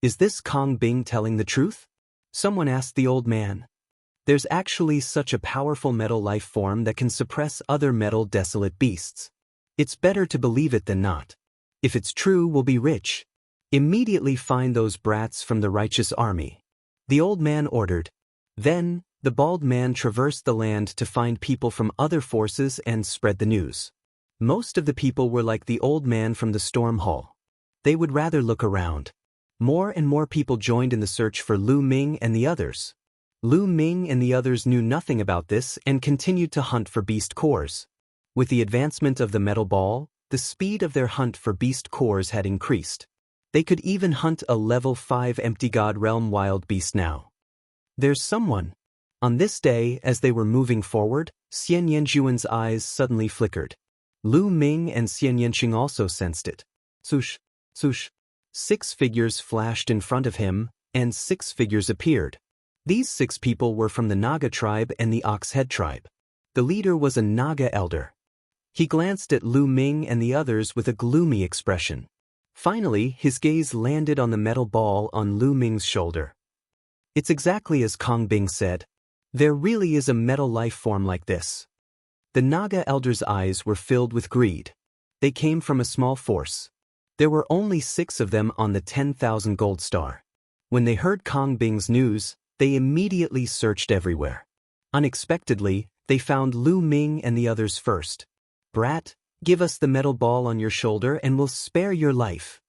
Is this Kong Bing telling the truth? Someone asked the old man. There's actually such a powerful metal life form that can suppress other metal desolate beasts. It's better to believe it than not. If it's true, we'll be rich. Immediately find those brats from the righteous army. The old man ordered. Then, the bald man traversed the land to find people from other forces and spread the news. Most of the people were like the old man from the storm hall. They would rather look around. More and more people joined in the search for Lu Ming and the others. Lu Ming and the others knew nothing about this and continued to hunt for beast cores. With the advancement of the metal ball, the speed of their hunt for beast cores had increased. They could even hunt a level 5 empty god realm wild beast now. There's someone. On this day, as they were moving forward, Xian Yanjuan's eyes suddenly flickered. Lu Ming and Xian Yanqing also sensed it. Swoosh, swoosh. 6 figures flashed in front of him, and 6 figures appeared. These 6 people were from the Naga tribe and the Ox Head tribe. The leader was a Naga elder. He glanced at Lu Ming and the others with a gloomy expression. Finally, his gaze landed on the metal ball on Lu Ming's shoulder. It's exactly as Kong Bing said. There really is a metal life form like this. The Naga elder's eyes were filled with greed. They came from a small force. There were only 6 of them on the 10,000 gold star. When they heard Kong Bing's news, they immediately searched everywhere. Unexpectedly, they found Lu Ming and the others first. Brat, give us the metal ball on your shoulder and we'll spare your life.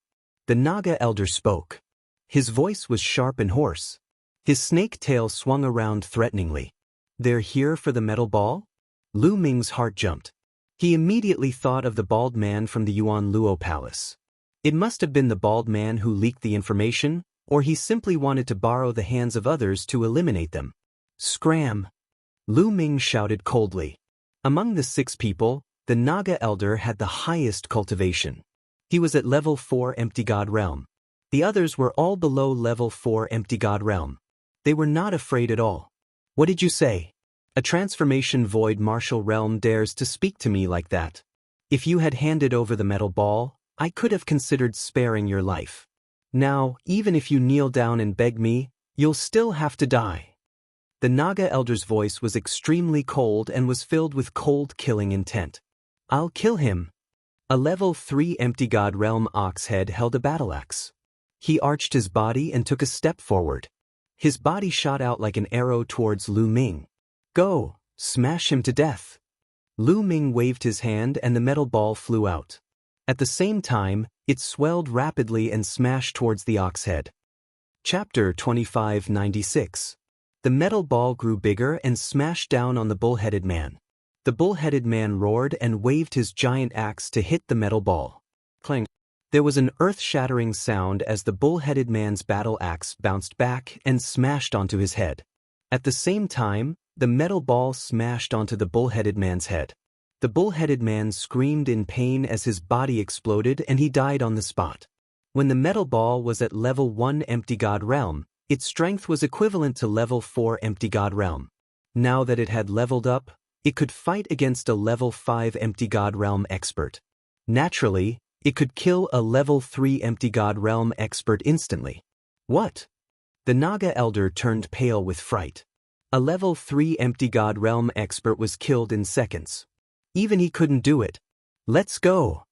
The Naga elder spoke. His voice was sharp and hoarse. His snake tail swung around threateningly. They're here for the metal ball? Lu Ming's heart jumped. He immediately thought of the bald man from the Yuan Luo Palace. It must have been the bald man who leaked the information, or he simply wanted to borrow the hands of others to eliminate them. Scram! Lu Ming shouted coldly. Among the 6 people, the Naga elder had the highest cultivation. He was at level 4 empty god realm. The others were all below level 4 empty god realm. They were not afraid at all. What did you say? A transformation void martial realm dares to speak to me like that. If you had handed over the metal ball, I could have considered sparing your life. Now, even if you kneel down and beg me, you'll still have to die. The Naga elder's voice was extremely cold and was filled with cold killing intent. I'll kill him. A level 3 empty god realm ox head held a battle axe. He arched his body and took a step forward. His body shot out like an arrow towards Lu Ming. Go, smash him to death. Lu Ming waved his hand and the metal ball flew out. At the same time, it swelled rapidly and smashed towards the ox head. Chapter 2596. The metal ball grew bigger and smashed down on the bull-headed man. The bull-headed man roared and waved his giant axe to hit the metal ball. Clang! There was an earth-shattering sound as the bull-headed man's battle axe bounced back and smashed onto his head. At the same time, the metal ball smashed onto the bull-headed man's head. The bull-headed man screamed in pain as his body exploded and he died on the spot. When the metal ball was at level 1 empty god realm, its strength was equivalent to level 4 empty god realm. Now that it had leveled up, it could fight against a level 5 empty god realm expert. Naturally, it could kill a level 3 empty god realm expert instantly. What? The Naga elder turned pale with fright. A level 3 empty god realm expert was killed in seconds. Even he couldn't do it. Let's go!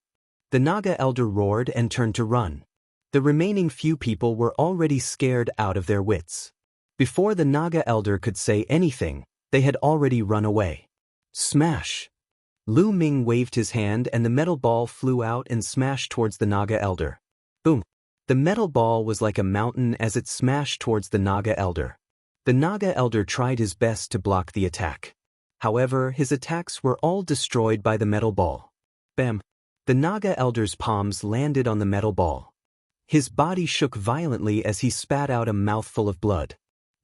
The Naga elder roared and turned to run. The remaining few people were already scared out of their wits. Before the Naga elder could say anything, they had already run away. Smash! Lu Ming waved his hand and the metal ball flew out and smashed towards the Naga elder. Boom! The metal ball was like a mountain as it smashed towards the Naga elder. The Naga elder tried his best to block the attack. However, his attacks were all destroyed by the metal ball. Bam! The Naga elder's palms landed on the metal ball. His body shook violently as he spat out a mouthful of blood.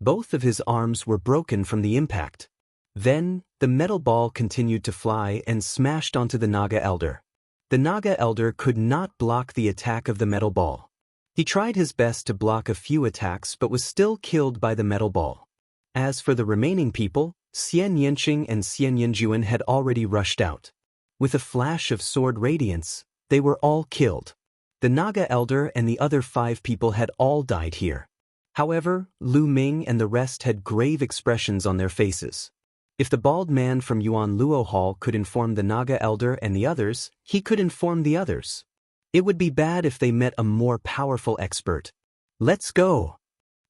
Both of his arms were broken from the impact. Then, the metal ball continued to fly and smashed onto the Naga elder. The Naga elder could not block the attack of the metal ball. He tried his best to block a few attacks but was still killed by the metal ball. As for the remaining people, Xian Yanqing and Xian Yanjuan had already rushed out. With a flash of sword radiance, they were all killed. The Naga elder and the other 5 people had all died here. However, Lu Ming and the rest had grave expressions on their faces. If the bald man from Yuan Luo Hall could inform the Naga elder and the others, he could inform the others. It would be bad if they met a more powerful expert. Let's go!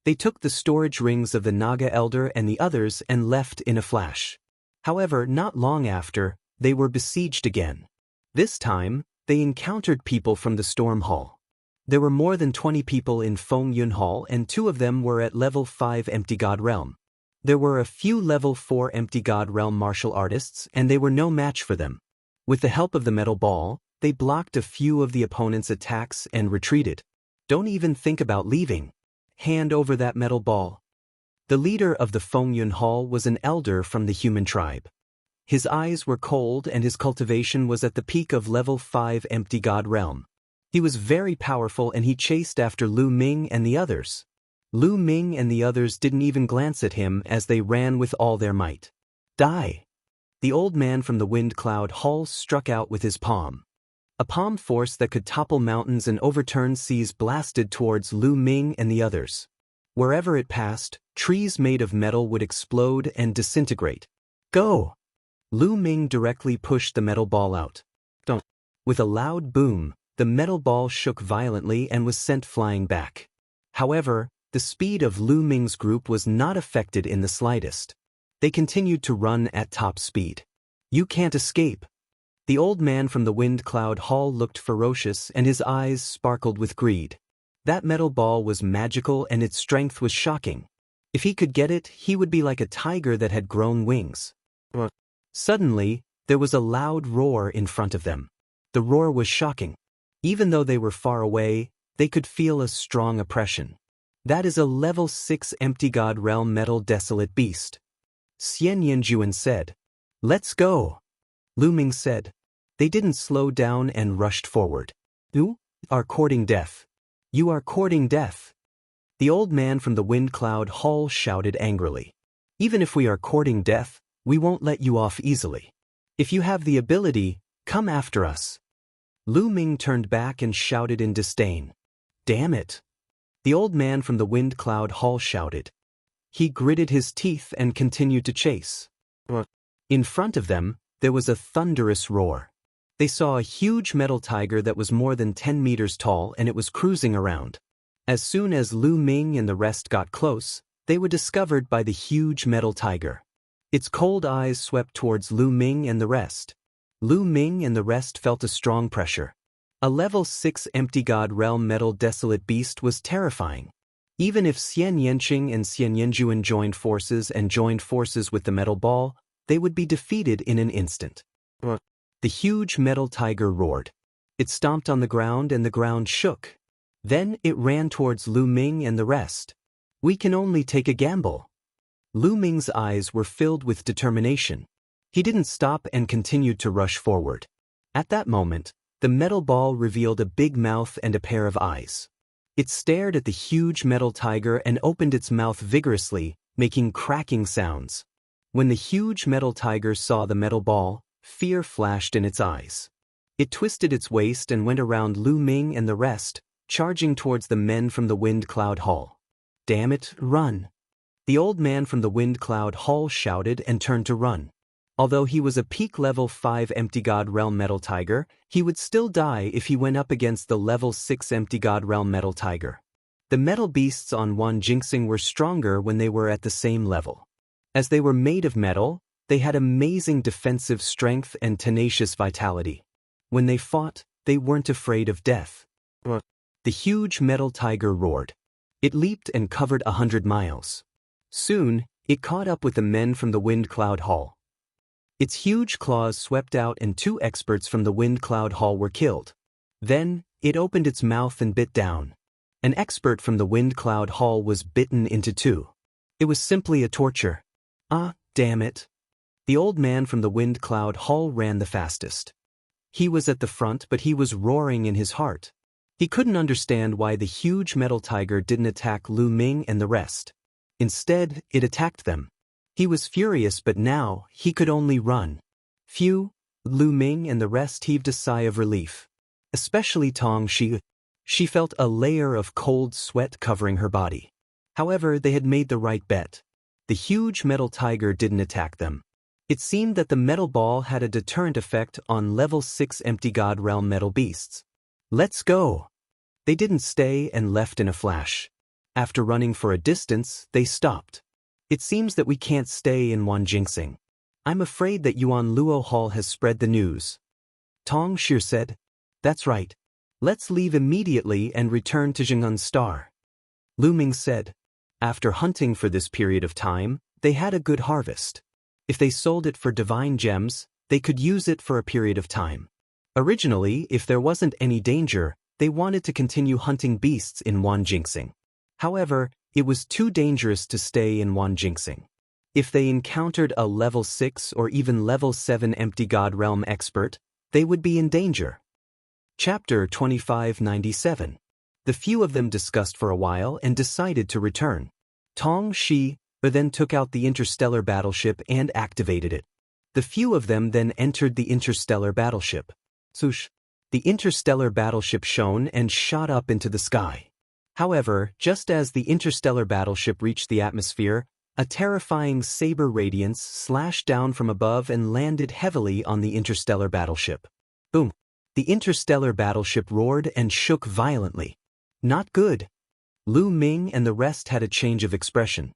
They took the storage rings of the Naga elder and the others and left in a flash. However, not long after, they were besieged again. This time, they encountered people from the Storm Hall. There were more than 20 people in Feng Yun Hall and 2 of them were at level 5 Empty God Realm. There were a few level 4 Empty God Realm martial artists and they were no match for them. With the help of the metal ball, they blocked a few of the opponent's attacks and retreated. Don't even think about leaving. Hand over that metal ball. The leader of the Feng Yun Hall was an elder from the human tribe. His eyes were cold and his cultivation was at the peak of level 5 Empty God Realm. He was very powerful and he chased after Lu Ming and the others. Lu Ming and the others didn't even glance at him as they ran with all their might. Die! The old man from the Wind Cloud Hall struck out with his palm. A palm force that could topple mountains and overturn seas blasted towards Lu Ming and the others. Wherever it passed, trees made of metal would explode and disintegrate. Go! Lu Ming directly pushed the metal ball out. Don't. With a loud boom, the metal ball shook violently and was sent flying back. However, the speed of Lu Ming's group was not affected in the slightest. They continued to run at top speed. You can't escape. The old man from the Wind Cloud Hall looked ferocious and his eyes sparkled with greed. That metal ball was magical and its strength was shocking. If he could get it, he would be like a tiger that had grown wings. Suddenly, there was a loud roar in front of them. The roar was shocking. Even though they were far away, they could feel a strong oppression. That is a level 6 Empty God Realm metal desolate beast. Xian Yanjuan said. Let's go. Lu Ming said. They didn't slow down and rushed forward. You are courting death. You are courting death. The old man from the Wind Cloud Hall shouted angrily. Even if we are courting death, we won't let you off easily. If you have the ability, come after us. Lu Ming turned back and shouted in disdain. Damn it. The old man from the Wind Cloud Hall shouted. He gritted his teeth and continued to chase. In front of them, there was a thunderous roar. They saw a huge metal tiger that was more than 10 meters tall and it was cruising around. As soon as Lu Ming and the rest got close, they were discovered by the huge metal tiger. Its cold eyes swept towards Lu Ming and the rest. Lu Ming and the rest felt a strong pressure. A level 6 Empty God Realm metal desolate beast was terrifying. Even if Xian Yanqing and Xian Yanjuan joined forces with the metal ball, they would be defeated in an instant. The huge metal tiger roared. It stomped on the ground and the ground shook. Then it ran towards Lu Ming and the rest. We can only take a gamble. Lu Ming's eyes were filled with determination. He didn't stop and continued to rush forward. At that moment, the metal ball revealed a big mouth and a pair of eyes. It stared at the huge metal tiger and opened its mouth vigorously, making cracking sounds. When the huge metal tiger saw the metal ball, fear flashed in its eyes. It twisted its waist and went around Lu Ming and the rest, charging towards the men from the Wind Cloud Hall. Damn it, run! The old man from the Wind Cloud Hall shouted and turned to run. Although he was a peak level 5 Empty God Realm Metal Tiger, he would still die if he went up against the level 6 Empty God Realm Metal Tiger. The metal beasts on Wan Jinxing were stronger when they were at the same level. As they were made of metal, they had amazing defensive strength and tenacious vitality. When they fought, they weren't afraid of death. The huge metal tiger roared. It leaped and covered 100 miles. Soon, it caught up with the men from the Wind Cloud Hall. Its huge claws swept out and 2 experts from the Wind Cloud Hall were killed. Then, it opened its mouth and bit down. An expert from the Wind Cloud Hall was bitten into 2. It was simply a torture. Ah, damn it. The old man from the Wind Cloud Hall ran the fastest. He was at the front, but he was roaring in his heart. He couldn't understand why the huge metal tiger didn't attack Lu Ming and the rest. Instead, it attacked them. He was furious, but now he could only run. Phew, Lu Ming and the rest heaved a sigh of relief. Especially Tong Shi. She felt a layer of cold sweat covering her body. However, they had made the right bet. The huge metal tiger didn't attack them. It seemed that the metal ball had a deterrent effect on level 6 Empty God Realm metal beasts. Let's go! They didn't stay and left in a flash. After running for a distance, they stopped. It seems that we can't stay in Wanjingxing. I'm afraid that Yuan Luo Hall has spread the news. Tong Shi said. That's right. Let's leave immediately and return to Jing'an Star. Lu Ming said. After hunting for this period of time, they had a good harvest. If they sold it for divine gems, they could use it for a period of time. Originally, if there wasn't any danger, they wanted to continue hunting beasts in Wanjingxing. However, it was too dangerous to stay in Wanjingxing. If they encountered a level 6 or even level 7 Empty God Realm expert, they would be in danger. Chapter 2597. The few of them discussed for a while and decided to return. Tong Shi then took out the interstellar battleship and activated it. The few of them then entered the interstellar battleship. Swoosh! The interstellar battleship shone and shot up into the sky. However, just as the interstellar battleship reached the atmosphere, a terrifying saber radiance slashed down from above and landed heavily on the interstellar battleship. Boom! The interstellar battleship roared and shook violently. Not good. Lu Ming and the rest had a change of expression.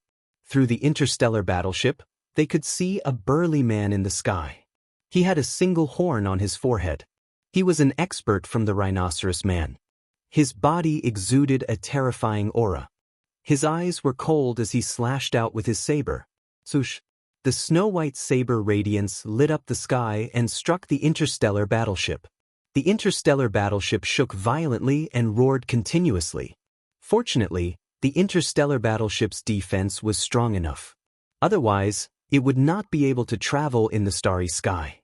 Through the interstellar battleship, they could see a burly man in the sky. He had a single horn on his forehead. He was an expert from the Rhinoceros Man. His body exuded a terrifying aura. His eyes were cold as he slashed out with his saber. Swoosh! The snow-white saber radiance lit up the sky and struck the interstellar battleship. The interstellar battleship shook violently and roared continuously. Fortunately, the interstellar battleship's defense was strong enough. Otherwise, it would not be able to travel in the starry sky.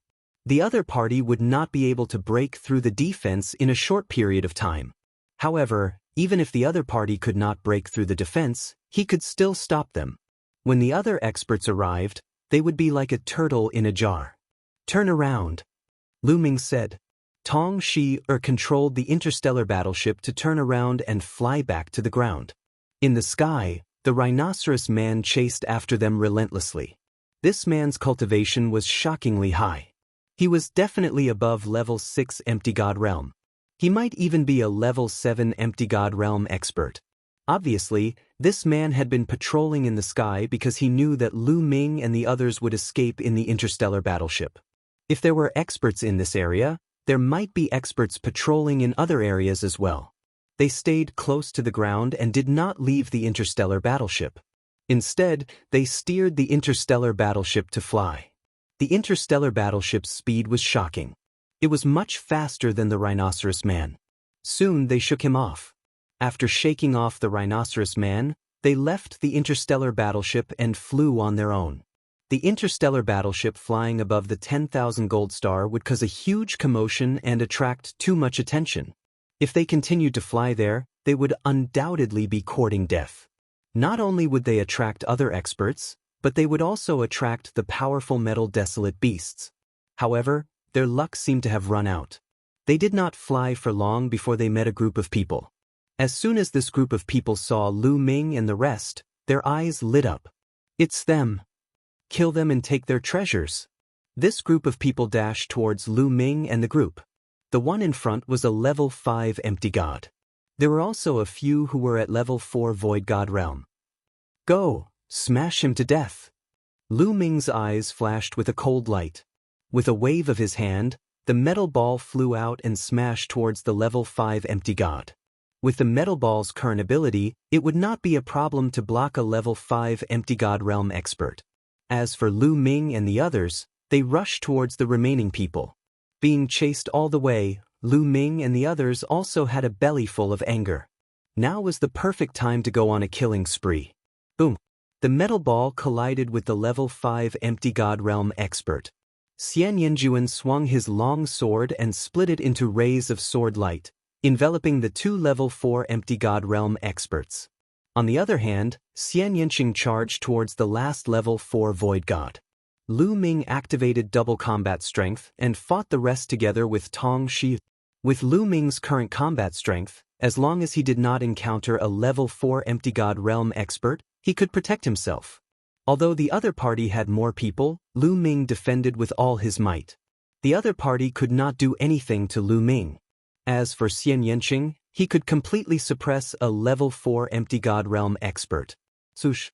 The other party would not be able to break through the defense in a short period of time. However, even if the other party could not break through the defense, he could still stop them. When the other experts arrived, they would be like a turtle in a jar. Turn around, Lu Ming said. Tong Shi controlled the interstellar battleship to turn around and fly back to the ground. In the sky, the Rhinoceros Man chased after them relentlessly. This man's cultivation was shockingly high. He was definitely above level 6 Empty God Realm. He might even be a level 7 Empty God Realm expert. Obviously, this man had been patrolling in the sky because he knew that Lu Ming and the others would escape in the interstellar battleship. If there were experts in this area, there might be experts patrolling in other areas as well. They stayed close to the ground and did not leave the interstellar battleship. Instead, they steered the interstellar battleship to fly. The interstellar battleship's speed was shocking. It was much faster than the Rhinoceros Man. Soon they shook him off. After shaking off the Rhinoceros Man, they left the interstellar battleship and flew on their own. The interstellar battleship flying above the 10,000 gold star would cause a huge commotion and attract too much attention. If they continued to fly there, they would undoubtedly be courting death. Not only would they attract other experts, but they would also attract the powerful metal desolate beasts. However, their luck seemed to have run out. They did not fly for long before they met a group of people. As soon as this group of people saw Lu Ming and the rest, their eyes lit up. It's them. Kill them and take their treasures. This group of people dashed towards Lu Ming and the group. The one in front was a level 5 Empty God. There were also a few who were at level 4 Void God Realm. Go, smash him to death. Lu Ming's eyes flashed with a cold light. With a wave of his hand, the metal ball flew out and smashed towards the level 5 Empty God. With the metal ball's current ability, it would not be a problem to block a level 5 Empty God Realm expert. As for Lu Ming and the others, they rushed towards the remaining people. Being chased all the way, Lu Ming and the others also had a belly full of anger. Now was the perfect time to go on a killing spree. Boom! The metal ball collided with the level 5 Empty God Realm expert. Xian Yanjuan swung his long sword and split it into rays of sword light, enveloping the two level 4 Empty God Realm experts. On the other hand, Xian Yanqing charged towards the last level 4 Void God. Lu Ming activated double combat strength and fought the rest together with Tong Shi. With Lu Ming's current combat strength, as long as he did not encounter a level 4 Empty God Realm expert, he could protect himself. Although the other party had more people, Lu Ming defended with all his might. The other party could not do anything to Lu Ming. As for Xian Yanqing, he could completely suppress a level 4 Empty God Realm expert. Sush.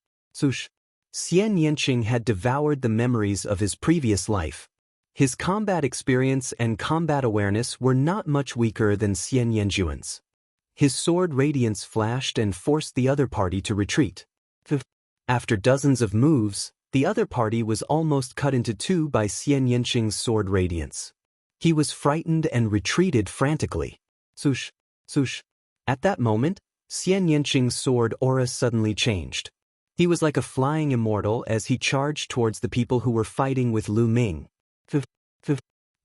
Xian Yanqing had devoured the memories of his previous life. His combat experience and combat awareness were not much weaker than Xian Yanjuan's. His sword radiance flashed and forced the other party to retreat. After dozens of moves, the other party was almost cut into two by Xian Yanqing's sword radiance. He was frightened and retreated frantically. Sush. At that moment, Xian Yanqing's sword aura suddenly changed. He was like a flying immortal as he charged towards the people who were fighting with Lu Ming.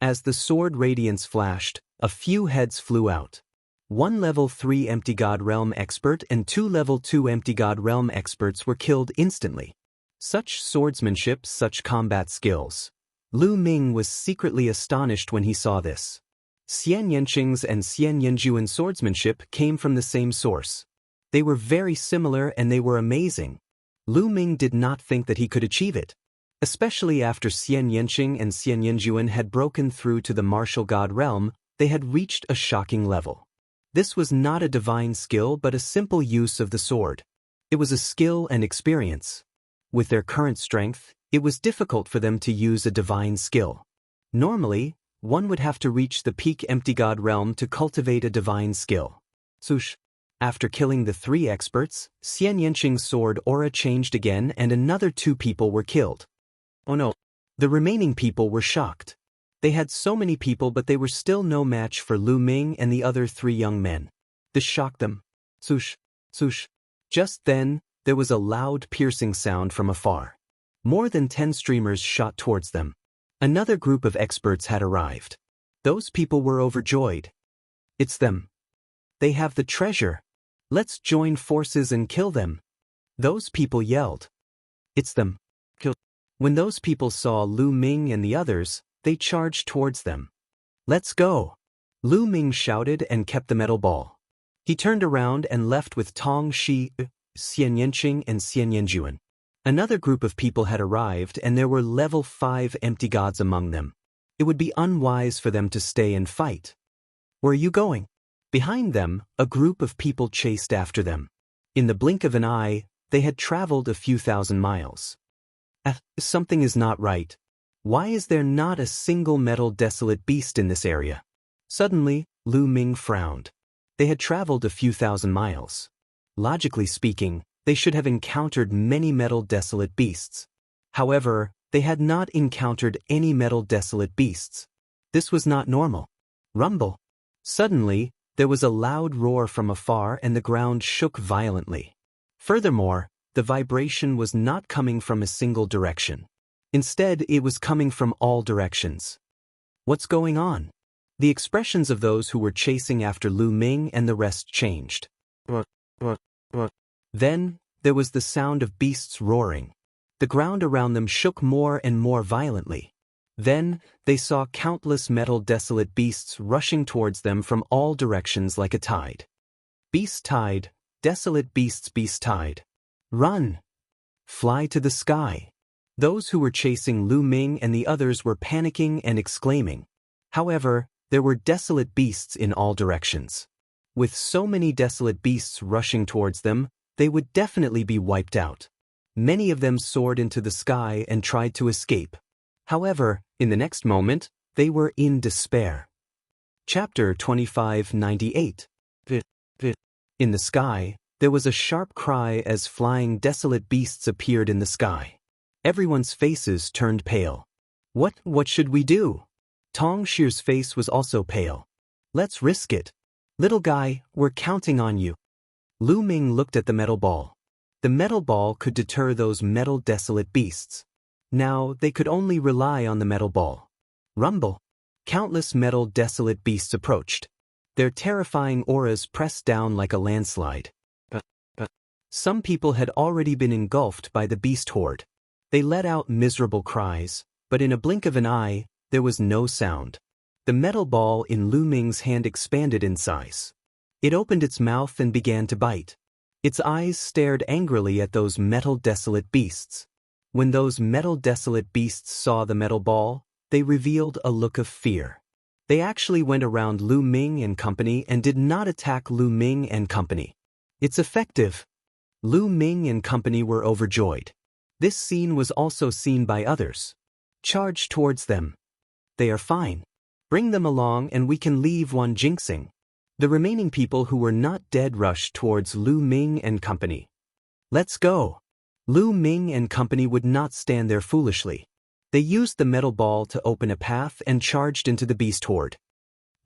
As the sword radiance flashed, a few heads flew out. One level 3 Empty God Realm expert and 2 level 2 Empty God Realm experts were killed instantly. Such swordsmanship, such combat skills. Lu Ming was secretly astonished when he saw this. Xian Yanqing's and Xian Yanjuan's swordsmanship came from the same source. They were very similar and they were amazing. Lu Ming did not think that he could achieve it. Especially after Xian Yanqing and Xian Yanjuan had broken through to the martial god realm, they had reached a shocking level. This was not a divine skill but a simple use of the sword. It was a skill and experience. With their current strength, it was difficult for them to use a divine skill. Normally, one would have to reach the peak Empty God realm to cultivate a divine skill. After killing the 3 experts, Xian Yanqing's sword aura changed again and another 2 people were killed. Oh no. The remaining people were shocked. They had so many people but they were still no match for Lu Ming and the other 3 young men. This shocked them. Just then, there was a loud piercing sound from afar. More than 10 streamers shot towards them. Another group of experts had arrived. Those people were overjoyed. It's them. They have the treasure. Let's join forces and kill them. Those people yelled. It's them. Kill. When those people saw Lu Ming and the others, they charged towards them. Let's go. Lu Ming shouted and kept the metal ball. He turned around and left with Tong Shi, Xian Yanqing and Xian Yanjuan. Another group of people had arrived and there were level 5 empty gods among them. It would be unwise for them to stay and fight. Where are you going? Behind them, a group of people chased after them. In the blink of an eye, they had traveled a few thousand miles. Something is not right. Why is there not a single metal desolate beast in this area? Suddenly, Lu Ming frowned. They had traveled a few thousand miles. Logically speaking, they should have encountered many metal desolate beasts. However, they had not encountered any metal desolate beasts. This was not normal. Rumble. Suddenly, there was a loud roar from afar and the ground shook violently. Furthermore, the vibration was not coming from a single direction. Instead, it was coming from all directions. What's going on? The expressions of those who were chasing after Lu Ming and the rest changed. Then, there was the sound of beasts roaring. The ground around them shook more and more violently. Then, they saw countless metal desolate beasts rushing towards them from all directions like a tide. Beast tide, desolate beasts beast tide. Run! Fly to the sky! Those who were chasing Lu Ming and the others were panicking and exclaiming. However, there were desolate beasts in all directions. With so many desolate beasts rushing towards them, they would definitely be wiped out. Many of them soared into the sky and tried to escape. However, in the next moment, they were in despair. Chapter 2598. In the sky, there was a sharp cry as flying desolate beasts appeared in the sky. Everyone's faces turned pale. What should we do? Tong Shi's face was also pale. Let's risk it. Little guy, we're counting on you. Lu Ming looked at the metal ball. The metal ball could deter those metal desolate beasts. Now, they could only rely on the metal ball. Rumble. Countless metal desolate beasts approached. Their terrifying auras pressed down like a landslide. Some people had already been engulfed by the beast horde. They let out miserable cries, but in a blink of an eye, there was no sound. The metal ball in Lu Ming's hand expanded in size. It opened its mouth and began to bite. Its eyes stared angrily at those metal desolate beasts. When those metal desolate beasts saw the metal ball, they revealed a look of fear. They actually went around Lu Ming and company and did not attack Lu Ming and company. It's effective. Lu Ming and company were overjoyed. This scene was also seen by others. Charge towards them. They are fine. Bring them along and we can leave one jinxing. The remaining people who were not dead rushed towards Lu Ming and company. Let's go. Lu Ming and company would not stand there foolishly. They used the metal ball to open a path and charged into the beast horde.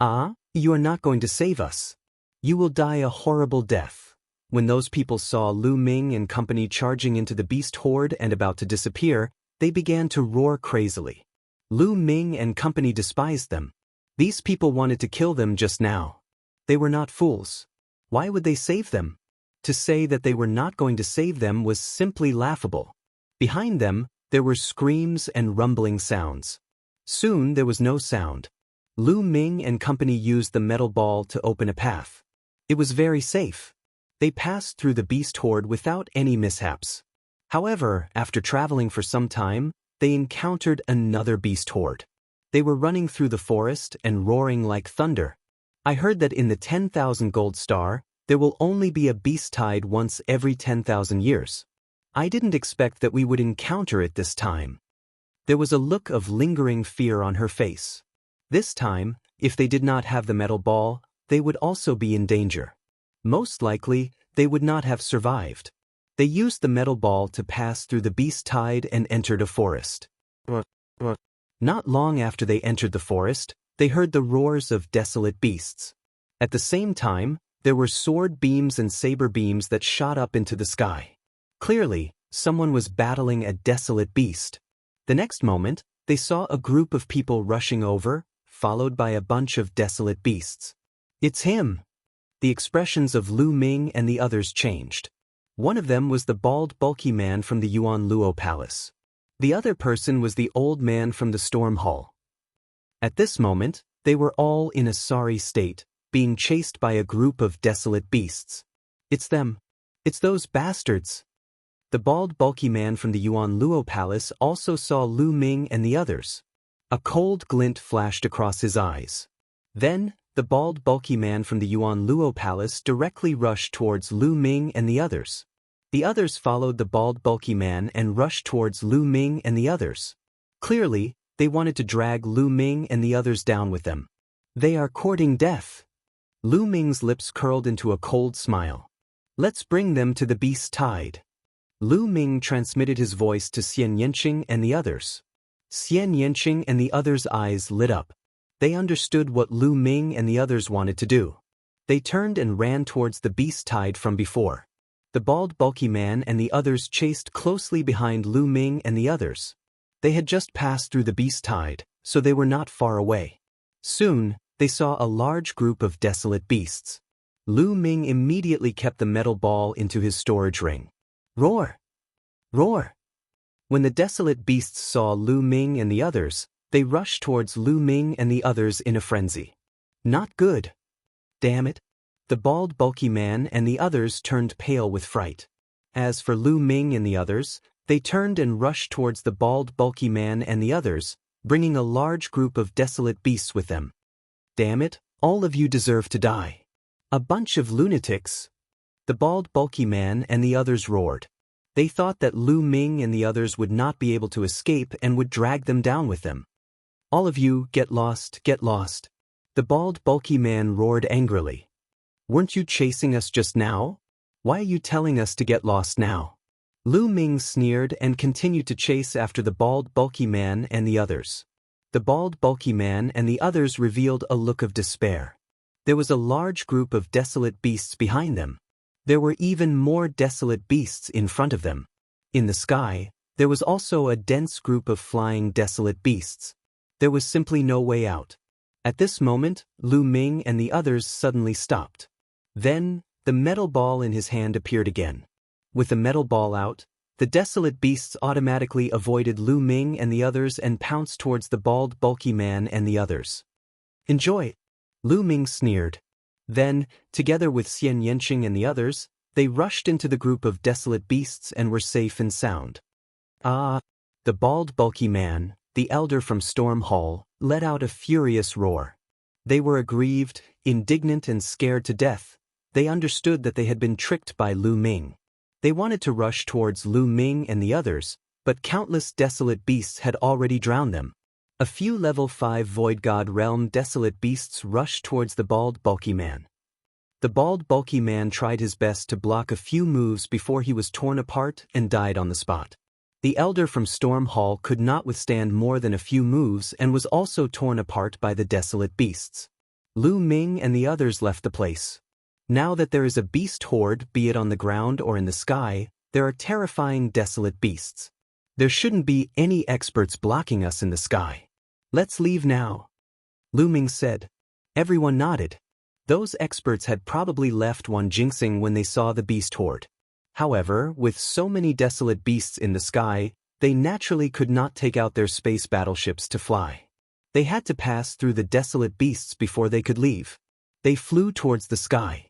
Ah, you are not going to save us. You will die a horrible death. When those people saw Lu Ming and company charging into the beast horde and about to disappear, they began to roar crazily. Lu Ming and company despised them. These people wanted to kill them just now. They were not fools. Why would they save them? To say that they were not going to save them was simply laughable. Behind them, there were screams and rumbling sounds. Soon there was no sound. Lu Ming and company used the metal ball to open a path. It was very safe. They passed through the beast horde without any mishaps. However, after traveling for some time, they encountered another beast horde. They were running through the forest and roaring like thunder. I heard that in the 10,000 gold star, there will only be a beast tide once every 10,000 years. I didn't expect that we would encounter it this time. There was a look of lingering fear on her face. This time, if they did not have the metal ball, they would also be in danger. Most likely, they would not have survived. They used the metal ball to pass through the beast tide and entered a forest. Not long after they entered the forest, they heard the roars of desolate beasts. At the same time, there were sword beams and saber beams that shot up into the sky. Clearly, someone was battling a desolate beast. The next moment, they saw a group of people rushing over, followed by a bunch of desolate beasts. It's him! The expressions of Lu Ming and the others changed. One of them was the bald, bulky man from the Yuan Luo Palace. The other person was the old man from the Storm Hall. At this moment, they were all in a sorry state, being chased by a group of desolate beasts. It's them. It's those bastards. The bald, bulky man from the Yuan Luo Palace also saw Lu Ming and the others. A cold glint flashed across his eyes. Then, the bald, bulky man from the Yuan Luo Palace directly rushed towards Lu Ming and the others. The others followed the bald, bulky man and rushed towards Lu Ming and the others. Clearly, they wanted to drag Lu Ming and the others down with them. They are courting death. Lu Ming's lips curled into a cold smile. Let's bring them to the beast tide. Lu Ming transmitted his voice to Xian Yanqing and the others. Xian Yanqing and the others' eyes lit up. They understood what Lu Ming and the others wanted to do. They turned and ran towards the beast tide from before. The bald, bulky man and the others chased closely behind Lu Ming and the others. They had just passed through the beast tide, so they were not far away. Soon, they saw a large group of desolate beasts. Lu Ming immediately kept the metal ball into his storage ring. Roar! Roar! When the desolate beasts saw Lu Ming and the others, they rushed towards Lu Ming and the others in a frenzy. Not good. Damn it. The bald, bulky man and the others turned pale with fright. As for Lu Ming and the others, they turned and rushed towards the bald, bulky man and the others, bringing a large group of desolate beasts with them. Damn it, all of you deserve to die. A bunch of lunatics. The bald, bulky man and the others roared. They thought that Lu Ming and the others would not be able to escape and would drag them down with them. All of you, get lost, get lost. The bald, bulky man roared angrily. Weren't you chasing us just now? Why are you telling us to get lost now? Lu Ming sneered and continued to chase after the bald, bulky man and the others. The bald, bulky man and the others revealed a look of despair. There was a large group of desolate beasts behind them. There were even more desolate beasts in front of them. In the sky, there was also a dense group of flying desolate beasts. There was simply no way out. At this moment, Lu Ming and the others suddenly stopped. Then, the metal ball in his hand appeared again. With the metal ball out, the desolate beasts automatically avoided Lu Ming and the others and pounced towards the bald, bulky man and the others. Enjoy! Lu Ming sneered. Then, together with Xian Yanqing and the others, they rushed into the group of desolate beasts and were safe and sound. Ah! The bald, bulky man, the elder from Storm Hall, let out a furious roar. They were aggrieved, indignant and scared to death. They understood that they had been tricked by Lu Ming. They wanted to rush towards Lu Ming and the others, but countless desolate beasts had already drowned them. A few level 5 Void God Realm desolate beasts rushed towards the bald, bulky man. The bald, bulky man tried his best to block a few moves before he was torn apart and died on the spot. The elder from Storm Hall could not withstand more than a few moves and was also torn apart by the desolate beasts. Lu Ming and the others left the place. Now that there is a beast horde, be it on the ground or in the sky, there are terrifying desolate beasts. There shouldn't be any experts blocking us in the sky. Let's leave now. Lu Ming said. Everyone nodded. Those experts had probably left Wanjingxing when they saw the beast horde. However, with so many desolate beasts in the sky, they naturally could not take out their space battleships to fly. They had to pass through the desolate beasts before they could leave. They flew towards the sky.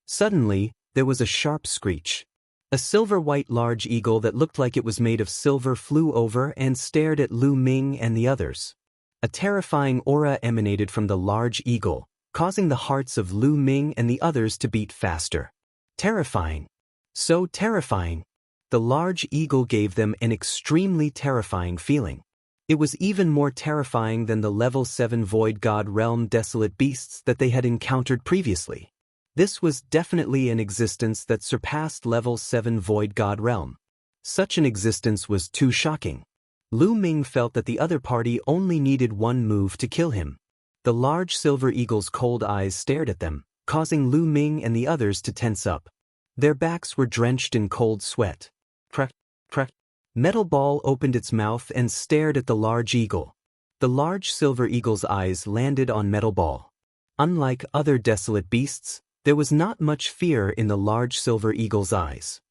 Suddenly, there was a sharp screech. A silver-white large eagle that looked like it was made of silver flew over and stared at Lu Ming and the others. A terrifying aura emanated from the large eagle, causing the hearts of Lu Ming and the others to beat faster. Terrifying. So terrifying. The large eagle gave them an extremely terrifying feeling. It was even more terrifying than the level 7 Void God Realm desolate beasts that they had encountered previously. This was definitely an existence that surpassed level 7 Void God Realm. Such an existence was too shocking. Lu Ming felt that the other party only needed one move to kill him. The large silver eagle's cold eyes stared at them, causing Lu Ming and the others to tense up. Their backs were drenched in cold sweat. Crack, crack. Metal Ball opened its mouth and stared at the large eagle. The large silver eagle's eyes landed on Metal Ball. Unlike other desolate beasts, there was not much fear in the large silver eagle's eyes.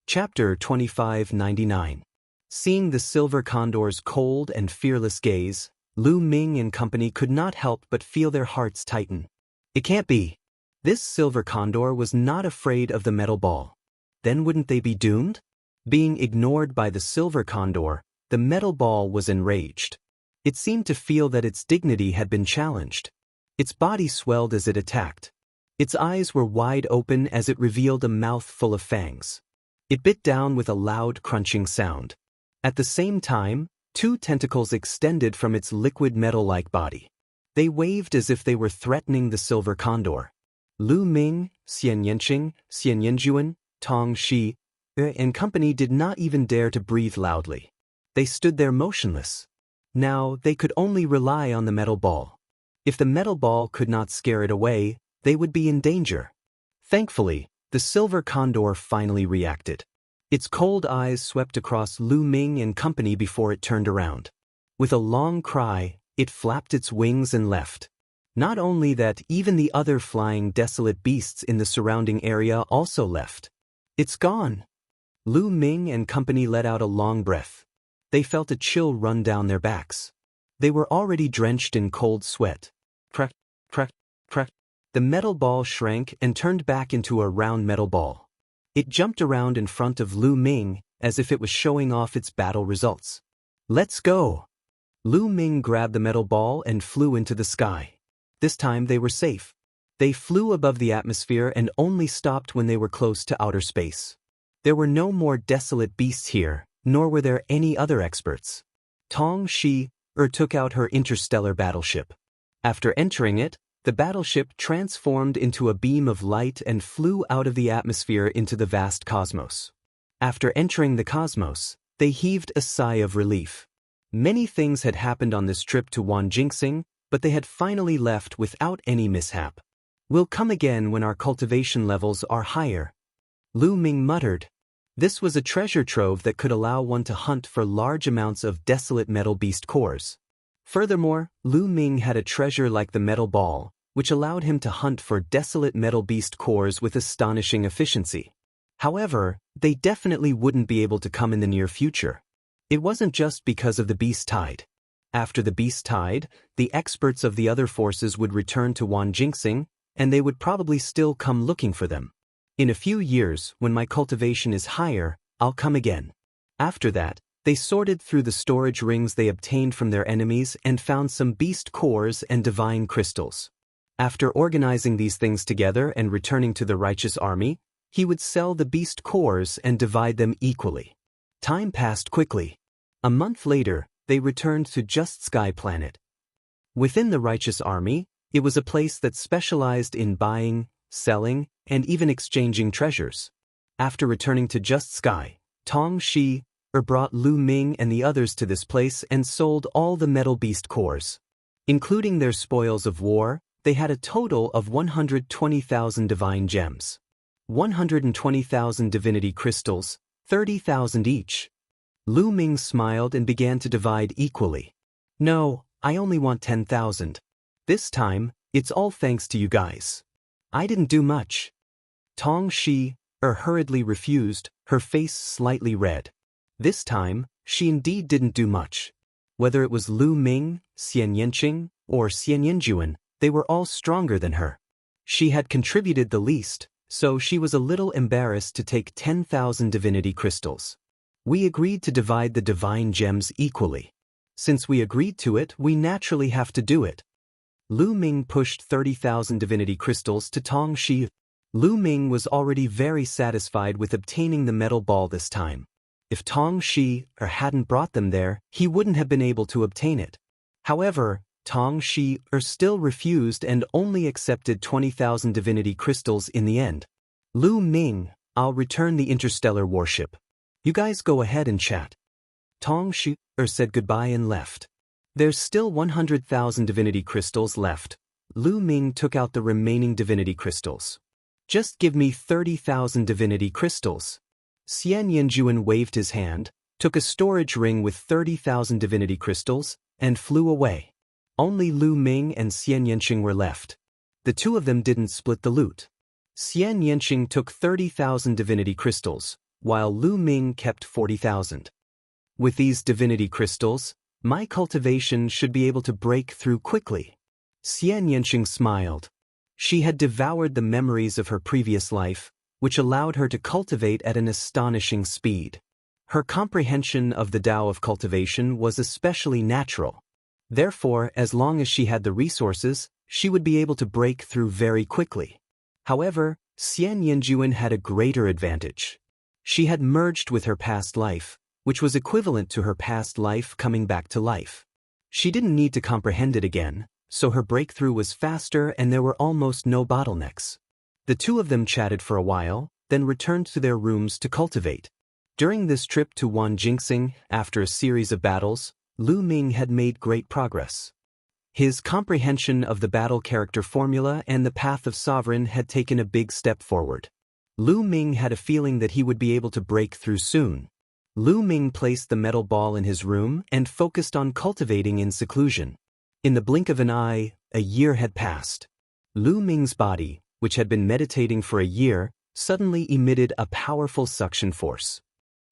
Chapter 2599. Seeing the silver condor's cold and fearless gaze, Lu Ming and company could not help but feel their hearts tighten. It can't be. This silver condor was not afraid of the metal ball. Then wouldn't they be doomed? Being ignored by the silver condor, the metal ball was enraged. It seemed to feel that its dignity had been challenged. Its body swelled as it attacked. Its eyes were wide open as it revealed a mouth full of fangs. It bit down with a loud crunching sound. At the same time, 2 tentacles extended from its liquid metal-like body. They waved as if they were threatening the silver condor. Lu Ming, Xian Yanqing, Xian Yanjuan, Tong Shi, and company did not even dare to breathe loudly. They stood there motionless. Now, they could only rely on the metal ball. If the metal ball could not scare it away, they would be in danger. Thankfully, the silver condor finally reacted. Its cold eyes swept across Lu Ming and company before it turned around. With a long cry, it flapped its wings and left. Not only that, even the other flying desolate beasts in the surrounding area also left. It's gone. Lu Ming and company let out a long breath. They felt a chill run down their backs. They were already drenched in cold sweat. Crack, crack, crack. The metal ball shrank and turned back into a round metal ball. It jumped around in front of Lu Ming as if it was showing off its battle results. Let's go. Lu Ming grabbed the metal ball and flew into the sky. This time they were safe. They flew above the atmosphere and only stopped when they were close to outer space. There were no more desolate beasts here, nor were there any other experts. Tong Shi took out her interstellar battleship. After entering it, the battleship transformed into a beam of light and flew out of the atmosphere into the vast cosmos. After entering the cosmos, they heaved a sigh of relief. Many things had happened on this trip to Wanjingxing, but they had finally left without any mishap. We'll come again when our cultivation levels are higher. Lu Ming muttered. This was a treasure trove that could allow one to hunt for large amounts of desolate metal beast cores. Furthermore, Lu Ming had a treasure like the metal ball, which allowed him to hunt for desolate metal beast cores with astonishing efficiency. However, they definitely wouldn't be able to come in the near future. It wasn't just because of the beast tide. After the beast tide, the experts of the other forces would return to Wanjingxing, and they would probably still come looking for them. In a few years, when my cultivation is higher, I'll come again. After that, they sorted through the storage rings they obtained from their enemies and found some beast cores and divine crystals. After organizing these things together and returning to the righteous army, he would sell the beast cores and divide them equally. Time passed quickly. A month later, they returned to Just Sky Planet. Within the righteous army, it was a place that specialized in buying, selling, and even exchanging treasures. After returning to Just Sky, Tong Shi brought Lu Ming and the others to this place and sold all the metal beast cores. Including their spoils of war, they had a total of 120,000 divine gems. 120,000 divinity crystals, 30,000 each. Lu Ming smiled and began to divide equally. No, I only want 10,000. This time, it's all thanks to you guys. I didn't do much. Tong Shi hurriedly refused, her face slightly red. This time, she indeed didn't do much. Whether it was Lu Ming, Xian Yanqing, or Xian Yanjuan, they were all stronger than her. She had contributed the least, so she was a little embarrassed to take 10,000 divinity crystals. We agreed to divide the divine gems equally. Since we agreed to it, we naturally have to do it. Lu Ming pushed 30,000 divinity crystals to Tong Shi. Lu Ming was already very satisfied with obtaining the metal ball this time. If Tong Shi hadn't brought them there, he wouldn't have been able to obtain it. However, Tong Shi still refused and only accepted 20,000 divinity crystals in the end. Lu Ming, I'll return the interstellar warship. You guys go ahead and chat. Tong Shi said goodbye and left. There's still 100,000 divinity crystals left. Lu Ming took out the remaining divinity crystals. Just give me 30,000 divinity crystals. Xian Yanjuan waved his hand, took a storage ring with 30,000 divinity crystals, and flew away. Only Lu Ming and Xian Yanqing were left. The two of them didn't split the loot. Xian Yanqing took 30,000 divinity crystals, while Lu Ming kept 40,000. With these divinity crystals, my cultivation should be able to break through quickly. Xian Yanqing smiled. She had devoured the memories of her previous life, which allowed her to cultivate at an astonishing speed. Her comprehension of the Tao of cultivation was especially natural. Therefore, as long as she had the resources, she would be able to break through very quickly. However, Xian Yanjuan had a greater advantage. She had merged with her past life, which was equivalent to her past life coming back to life. She didn't need to comprehend it again, so her breakthrough was faster and there were almost no bottlenecks. The two of them chatted for a while, then returned to their rooms to cultivate. During this trip to Wanjingxing, after a series of battles, Lu Ming had made great progress. His comprehension of the battle character formula and the path of sovereign had taken a big step forward. Lu Ming had a feeling that he would be able to break through soon. Lu Ming placed the metal ball in his room and focused on cultivating in seclusion. In the blink of an eye, a year had passed. Lu Ming's body, which had been meditating for a year, suddenly emitted a powerful suction force.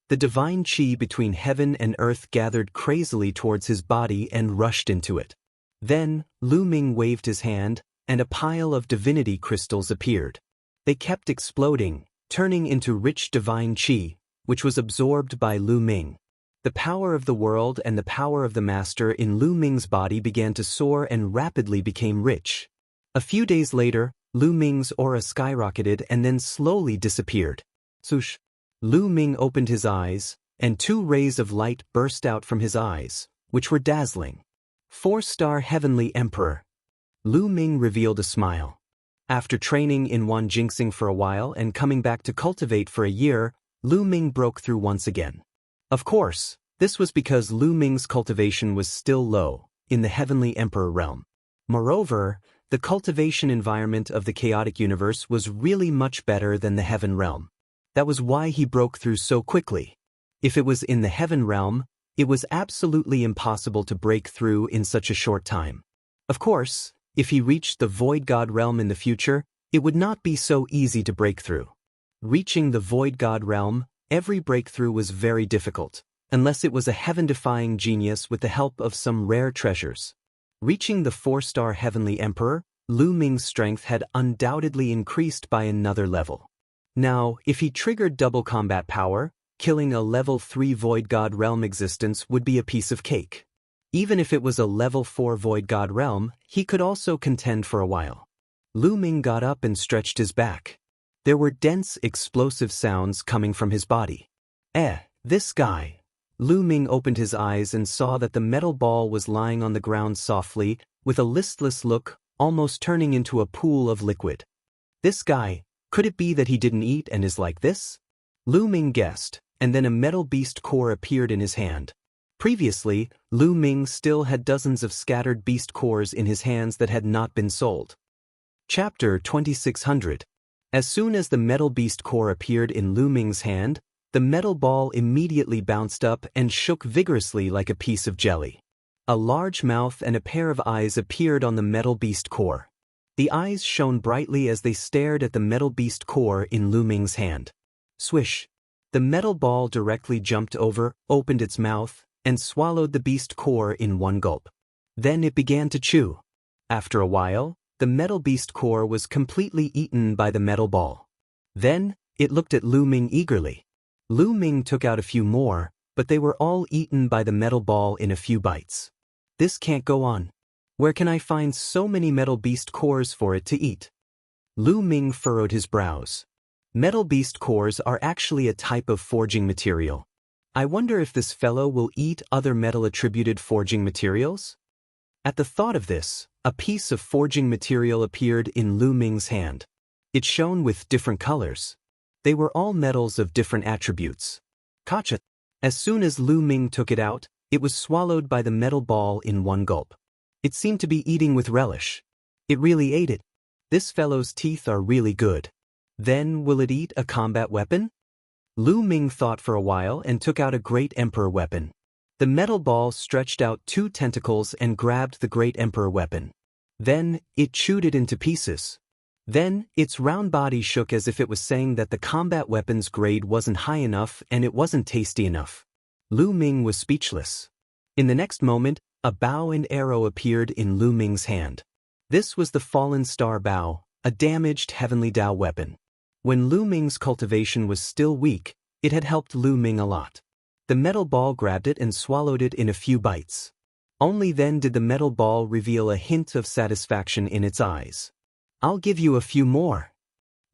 The divine qi between heaven and earth gathered crazily towards his body and rushed into it. Then, Lu Ming waved his hand, and a pile of divinity crystals appeared. They kept exploding, turning into rich divine qi, which was absorbed by Lu Ming. The power of the world and the power of the master in Lu Ming's body began to soar and rapidly became rich. A few days later, Lu Ming's aura skyrocketed and then slowly disappeared. Swoosh! Lu Ming opened his eyes, and 2 rays of light burst out from his eyes, which were dazzling. 4-star Heavenly Emperor. Lu Ming revealed a smile. After training in Wanjingxing for a while and coming back to cultivate for a year, Lu Ming broke through once again. Of course, this was because Lu Ming's cultivation was still low, in the Heavenly Emperor realm. Moreover, the cultivation environment of the chaotic universe was really much better than the Heaven realm. That was why he broke through so quickly. If it was in the Heaven realm, it was absolutely impossible to break through in such a short time. Of course, if he reached the Void God realm in the future, it would not be so easy to break through. Reaching the Void God realm, every breakthrough was very difficult, unless it was a heaven-defying genius with the help of some rare treasures. Reaching the 4-star Heavenly Emperor, Lu Ming's strength had undoubtedly increased by another level. Now, if he triggered double combat power, killing a level 3 Void God realm existence would be a piece of cake. Even if it was a level 4 Void God realm, he could also contend for a while. Lu Ming got up and stretched his back. There were dense, explosive sounds coming from his body. This guy. Lu Ming opened his eyes and saw that the metal ball was lying on the ground softly, with a listless look, almost turning into a pool of liquid. This guy, could it be that he didn't eat and is like this? Lu Ming guessed, and then a metal beast core appeared in his hand. Previously, Lu Ming still had dozens of scattered beast cores in his hands that had not been sold. Chapter 2600. As soon as the metal beast core appeared in Lu Ming's hand, the metal ball immediately bounced up and shook vigorously like a piece of jelly. A large mouth and a pair of eyes appeared on the metal beast core. The eyes shone brightly as they stared at the metal beast core in Lu Ming's hand. Swish! The metal ball directly jumped over, opened its mouth, and swallowed the beast core in one gulp. Then it began to chew. After a while, the metal beast core was completely eaten by the metal ball. Then, it looked at Lu Ming eagerly. Lu Ming took out a few more, but they were all eaten by the metal ball in a few bites. This can't go on. Where can I find so many metal beast cores for it to eat? Lu Ming furrowed his brows. Metal beast cores are actually a type of forging material. I wonder if this fellow will eat other metal-attributed forging materials? At the thought of this, a piece of forging material appeared in Lu Ming's hand. It shone with different colors. They were all metals of different attributes. Gotcha! As soon as Lu Ming took it out, it was swallowed by the metal ball in one gulp. It seemed to be eating with relish. It really ate it. This fellow's teeth are really good. Then will it eat a combat weapon? Lu Ming thought for a while and took out a Great Emperor weapon. The metal ball stretched out 2 tentacles and grabbed the Great Emperor weapon. Then, it chewed it into pieces. Then, its round body shook as if it was saying that the combat weapon's grade wasn't high enough and it wasn't tasty enough. Lu Ming was speechless. In the next moment, a bow and arrow appeared in Lu Ming's hand. This was the Fallen Star Bow, a damaged Heavenly Dao weapon. When Lu Ming's cultivation was still weak, it had helped Lu Ming a lot. The metal ball grabbed it and swallowed it in a few bites. Only then did the metal ball reveal a hint of satisfaction in its eyes. I'll give you a few more.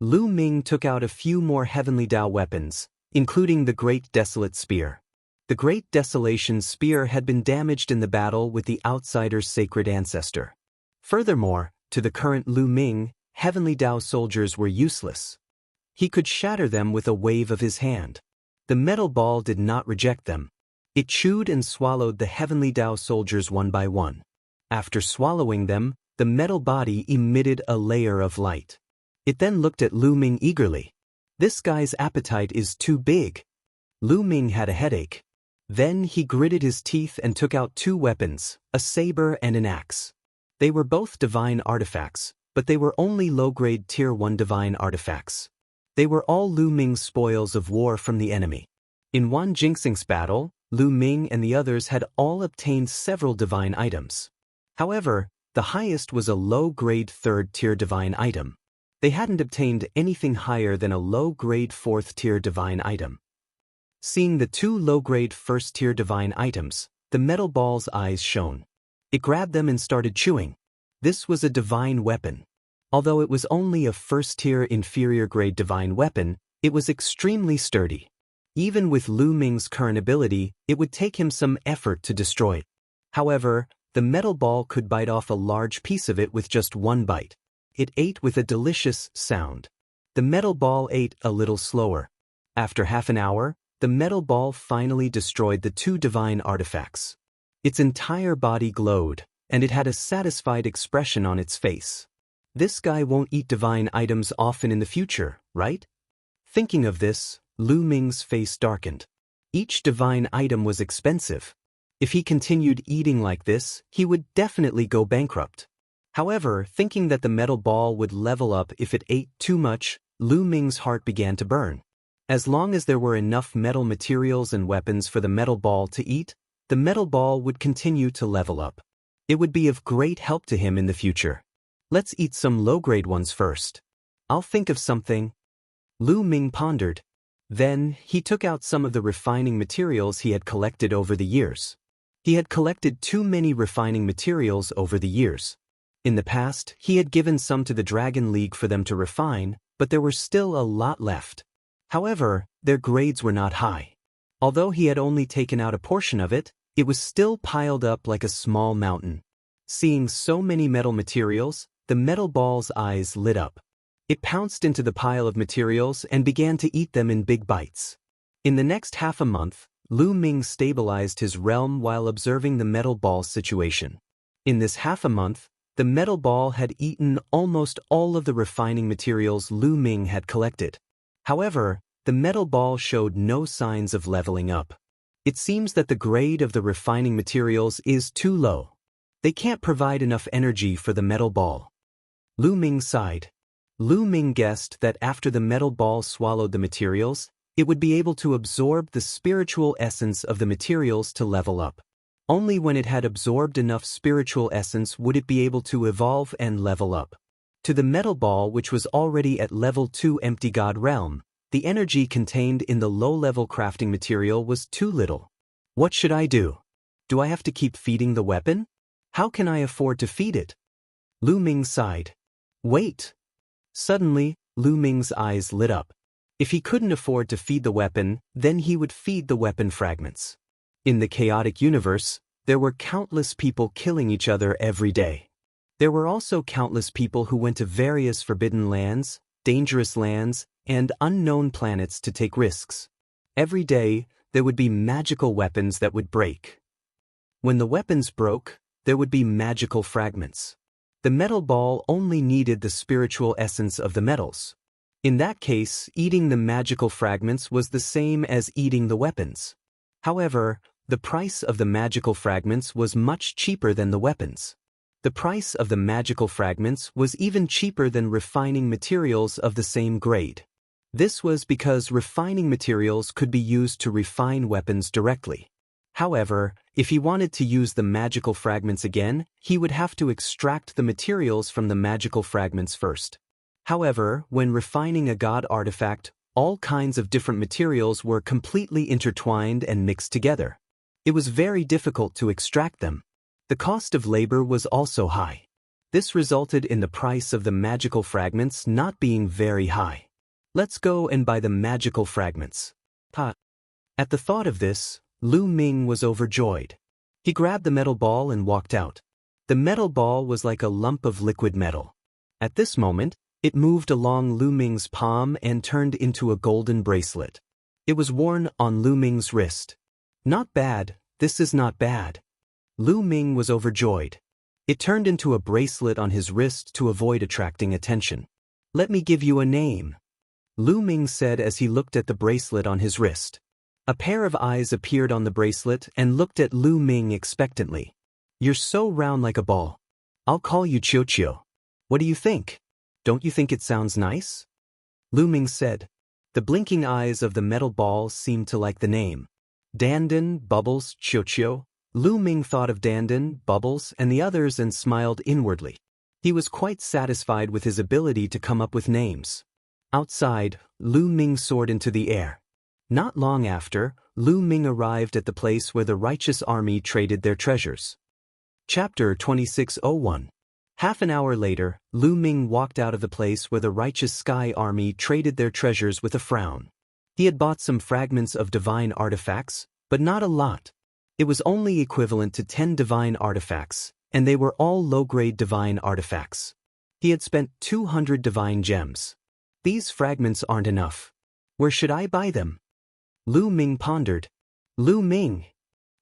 Lu Ming took out a few more Heavenly Dao weapons, including the Great Desolate Spear. The Great Desolation Spear had been damaged in the battle with the outsider's sacred ancestor. Furthermore, to the current Lu Ming, Heavenly Dao soldiers were useless. He could shatter them with a wave of his hand. The metal ball did not reject them. It chewed and swallowed the Heavenly Dao soldiers one by one. After swallowing them, the metal body emitted a layer of light. It then looked at Lu Ming eagerly. This guy's appetite is too big. Lu Ming had a headache. Then he gritted his teeth and took out 2 weapons, a saber and an axe. They were both divine artifacts, but they were only low-grade Tier 1 divine artifacts. They were all Lu Ming's spoils of war from the enemy. In one Jinxing's battle, Lu Ming and the others had all obtained several divine items. However, the highest was a low-grade 3rd-tier divine item. They hadn't obtained anything higher than a low-grade 4th-tier divine item. Seeing the 2 low-grade 1st-tier divine items, the metal ball's eyes shone. It grabbed them and started chewing. This was a divine weapon. Although it was only a 1st-tier inferior-grade divine weapon, it was extremely sturdy. Even with Lu Ming's current ability, it would take him some effort to destroy it. However, the metal ball could bite off a large piece of it with just one bite. It ate with a delicious sound. The metal ball ate a little slower. After half an hour, the metal ball finally destroyed the 2 divine artifacts. Its entire body glowed, and it had a satisfied expression on its face. This guy won't eat divine items often in the future, right? Thinking of this, Lu Ming's face darkened. Each divine item was expensive. If he continued eating like this, he would definitely go bankrupt. However, thinking that the metal ball would level up if it ate too much, Lu Ming's heart began to burn. As long as there were enough metal materials and weapons for the metal ball to eat, the metal ball would continue to level up. It would be of great help to him in the future. Let's eat some low-grade ones first. I'll think of something. Lu Ming pondered. Then, he took out some of the refining materials he had collected over the years. He had collected too many refining materials over the years. In the past, he had given some to the Dragon League for them to refine, but there were still a lot left. However, their grades were not high. Although he had only taken out a portion of it, it was still piled up like a small mountain. Seeing so many metal materials, the metal ball's eyes lit up. It pounced into the pile of materials and began to eat them in big bites. In the next half a month, Lu Ming stabilized his realm while observing the metal ball's situation. In this half a month, the metal ball had eaten almost all of the refining materials Lu Ming had collected. However, the metal ball showed no signs of leveling up. It seems that the grade of the refining materials is too low. They can't provide enough energy for the metal ball. Lu Ming sighed. Lu Ming guessed that after the metal ball swallowed the materials, it would be able to absorb the spiritual essence of the materials to level up. Only when it had absorbed enough spiritual essence would it be able to evolve and level up. To the metal ball, which was already at level 2 empty god realm, the energy contained in the low-level crafting material was too little. What should I do? Do I have to keep feeding the weapon? How can I afford to feed it? Lu Ming sighed. Wait. Suddenly, Lu Ming's eyes lit up. If he couldn't afford to feed the weapon, then he would feed the weapon fragments. In the chaotic universe, there were countless people killing each other every day. There were also countless people who went to various forbidden lands, dangerous lands, and unknown planets to take risks. Every day, there would be magical weapons that would break. When the weapons broke, there would be magical fragments. The metal ball only needed the spiritual essence of the metals. In that case, eating the magical fragments was the same as eating the weapons. However, the price of the magical fragments was much cheaper than the weapons. The price of the magical fragments was even cheaper than refining materials of the same grade. This was because refining materials could be used to refine weapons directly. However, if he wanted to use the magical fragments again, he would have to extract the materials from the magical fragments first. However, when refining a god artifact, all kinds of different materials were completely intertwined and mixed together. It was very difficult to extract them. The cost of labor was also high. This resulted in the price of the magical fragments not being very high. Let's go and buy the magical fragments. At the thought of this, Lu Ming was overjoyed. He grabbed the metal ball and walked out. The metal ball was like a lump of liquid metal. At this moment, it moved along Lu Ming's palm and turned into a golden bracelet. It was worn on Lu Ming's wrist. Not bad, this is not bad. Lu Ming was overjoyed. It turned into a bracelet on his wrist to avoid attracting attention. Let me give you a name, Lu Ming said as he looked at the bracelet on his wrist. A pair of eyes appeared on the bracelet and looked at Lu Ming expectantly. You're so round like a ball. I'll call you Chiu Chiu. What do you think? Don't you think it sounds nice? Lu Ming said. The blinking eyes of the metal ball seemed to like the name. Dandan, Bubbles, Chiu Chiu. Lu Ming thought of Dandan, Bubbles, and the others and smiled inwardly. He was quite satisfied with his ability to come up with names. Outside, Lu Ming soared into the air. Not long after, Lu Ming arrived at the place where the righteous army traded their treasures. Chapter 2601. Half an hour later, Lu Ming walked out of the place where the righteous sky army traded their treasures with a frown. He had bought some fragments of divine artifacts, but not a lot. It was only equivalent to 10 divine artifacts, and they were all low-grade divine artifacts. He had spent 200 divine gems. These fragments aren't enough. Where should I buy them? Lu Ming pondered. Lu Ming.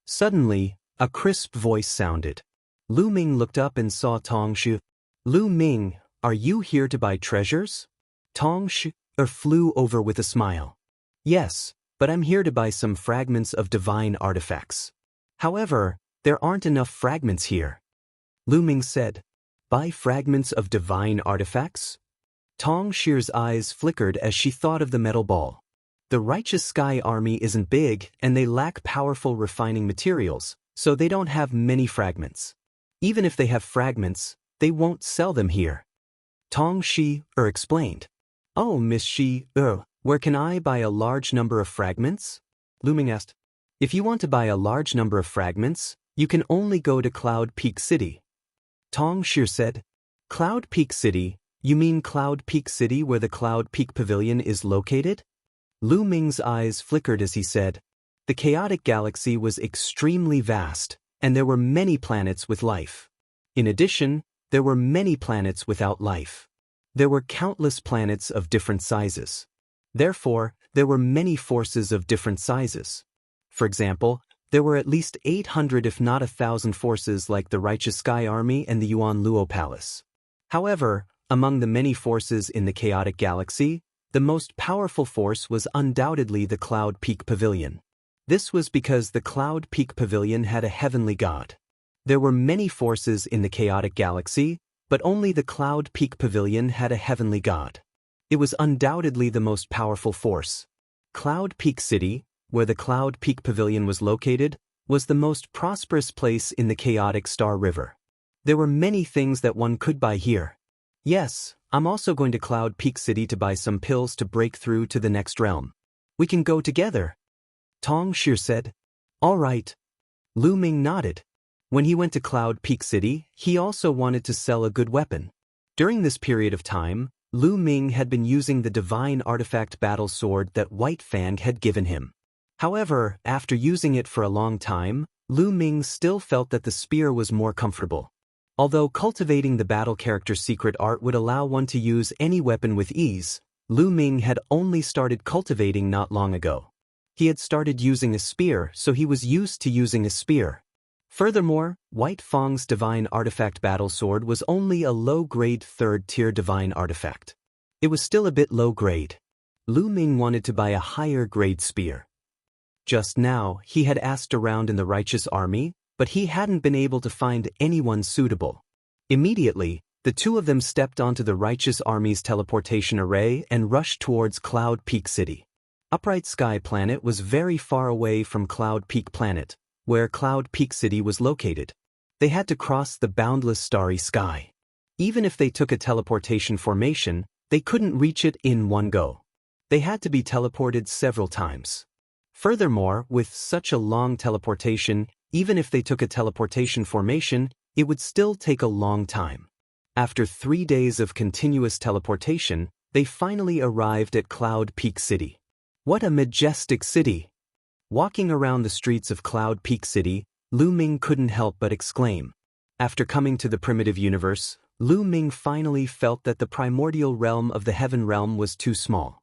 Suddenly, a crisp voice sounded. Lu Ming looked up and saw Tong Shu. Lu Ming, are you here to buy treasures? Tong Shu flew over with a smile. Yes, but I'm here to buy some fragments of divine artifacts. However, there aren't enough fragments here. Lu Ming said. Buy fragments of divine artifacts? Tong Shir's eyes flickered as she thought of the metal ball. The righteous sky army isn't big and they lack powerful refining materials, so they don't have many fragments. Even if they have fragments, they won't sell them here. Tong Shi-er explained. Oh, Miss Shi-er, where can I buy a large number of fragments? Lu Ming asked. If you want to buy a large number of fragments, you can only go to Cloud Peak City. Tong Shi said. Cloud Peak City? You mean Cloud Peak City where the Cloud Peak Pavilion is located? Lu Ming's eyes flickered as he said. The chaotic galaxy was extremely vast, and there were many planets with life. In addition, there were many planets without life. There were countless planets of different sizes. Therefore, there were many forces of different sizes. For example, there were at least 800 if not 1,000 forces like the Righteous Sky Army and the Yuan Luo Palace. However, among the many forces in the chaotic galaxy, the most powerful force was undoubtedly the Cloud Peak Pavilion. This was because the Cloud Peak Pavilion had a heavenly god. There were many forces in the chaotic galaxy, but only the Cloud Peak Pavilion had a heavenly god. It was undoubtedly the most powerful force. Cloud Peak City, where the Cloud Peak Pavilion was located, was the most prosperous place in the chaotic Star River. There were many things that one could buy here. Yes, I'm also going to Cloud Peak City to buy some pills to break through to the next realm. We can go together. Tong Shi said. All right. Lu Ming nodded. When he went to Cloud Peak City, he also wanted to sell a good weapon. During this period of time, Lu Ming had been using the divine artifact battle sword that White Fang had given him. However, after using it for a long time, Lu Ming still felt that the spear was more comfortable. Although cultivating the battle character's secret art would allow one to use any weapon with ease, Lu Ming had only started cultivating not long ago. He had started using a spear, so he was used to using a spear. Furthermore, White Fang's divine artifact battle sword was only a low-grade 3rd-tier divine artifact. It was still a bit low-grade. Lu Ming wanted to buy a higher-grade spear. Just now, he had asked around in the Righteous Army, but he hadn't been able to find anyone suitable. Immediately, the two of them stepped onto the Righteous Army's teleportation array and rushed towards Cloud Peak City. Upright Sky Planet was very far away from Cloud Peak Planet, where Cloud Peak City was located. They had to cross the boundless starry sky. Even if they took a teleportation formation, they couldn't reach it in one go. They had to be teleported several times. Furthermore, with such a long teleportation, even if they took a teleportation formation, it would still take a long time. After 3 days of continuous teleportation, they finally arrived at Cloud Peak City. What a majestic city! Walking around the streets of Cloud Peak City, Lu Ming couldn't help but exclaim. After coming to the primitive universe, Lu Ming finally felt that the primordial realm of the Heaven Realm was too small.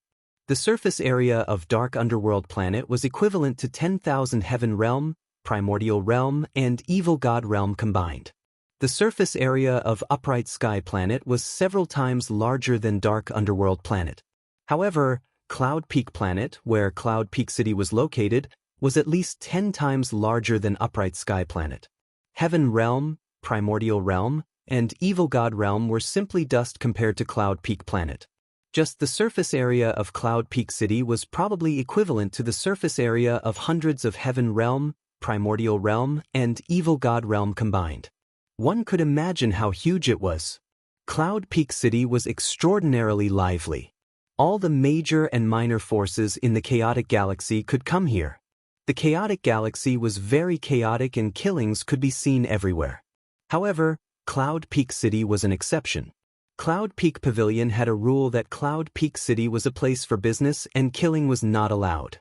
The surface area of Dark Underworld Planet was equivalent to 10,000 Heaven Realm, Primordial Realm, and Evil God Realm combined. The surface area of Upright Sky Planet was several times larger than Dark Underworld Planet. However, Cloud Peak Planet, where Cloud Peak City was located, was at least 10 times larger than Upright Sky Planet. Heaven Realm, Primordial Realm, and Evil God Realm were simply dust compared to Cloud Peak Planet. Just the surface area of Cloud Peak City was probably equivalent to the surface area of hundreds of Heaven Realm, Primordial Realm, and Evil God Realm combined. One could imagine how huge it was. Cloud Peak City was extraordinarily lively. All the major and minor forces in the chaotic galaxy could come here. The chaotic galaxy was very chaotic and killings could be seen everywhere. However, Cloud Peak City was an exception. Cloud Peak Pavilion had a rule that Cloud Peak City was a place for business and killing was not allowed.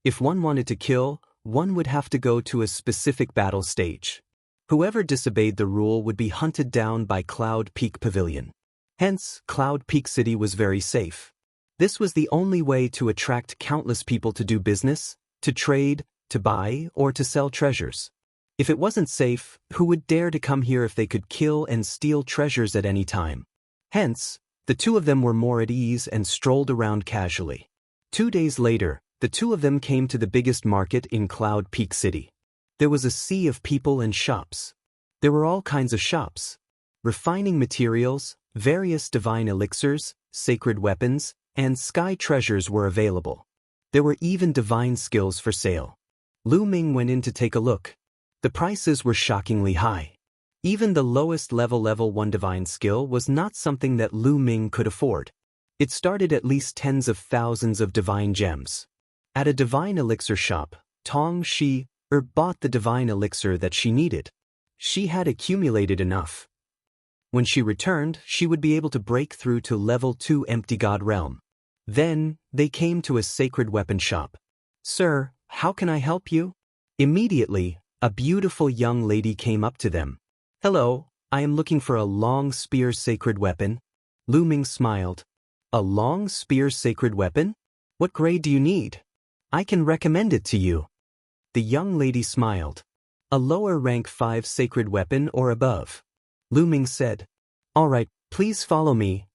If one wanted to kill, one would have to go to a specific battle stage. Whoever disobeyed the rule would be hunted down by Cloud Peak Pavilion. Hence, Cloud Peak City was very safe. This was the only way to attract countless people to do business, to trade, to buy, or to sell treasures. If it wasn't safe, who would dare to come here if they could kill and steal treasures at any time? Hence, the two of them were more at ease and strolled around casually. 2 days later, the two of them came to the biggest market in Cloud Peak City. There was a sea of people and shops. There were all kinds of shops. Refining materials, various divine elixirs, sacred weapons, and sky treasures were available. There were even divine skills for sale. Lu Ming went in to take a look. The prices were shockingly high. Even the lowest level 1 divine skill was not something that Lu Ming could afford. It started at least tens of thousands of divine gems. At a divine elixir shop, Tong Shi bought the divine elixir that she needed. She had accumulated enough. When she returned, she would be able to break through to level 2 empty god realm. Then, they came to a sacred weapon shop. "Sir, how can I help you?" Immediately, a beautiful young lady came up to them. "Hello, I am looking for a long spear sacred weapon." Lu Ming smiled. "A long spear sacred weapon? What grade do you need? I can recommend it to you." The young lady smiled. "A lower rank 5 sacred weapon or above." Lu Ming said. "All right, please follow me."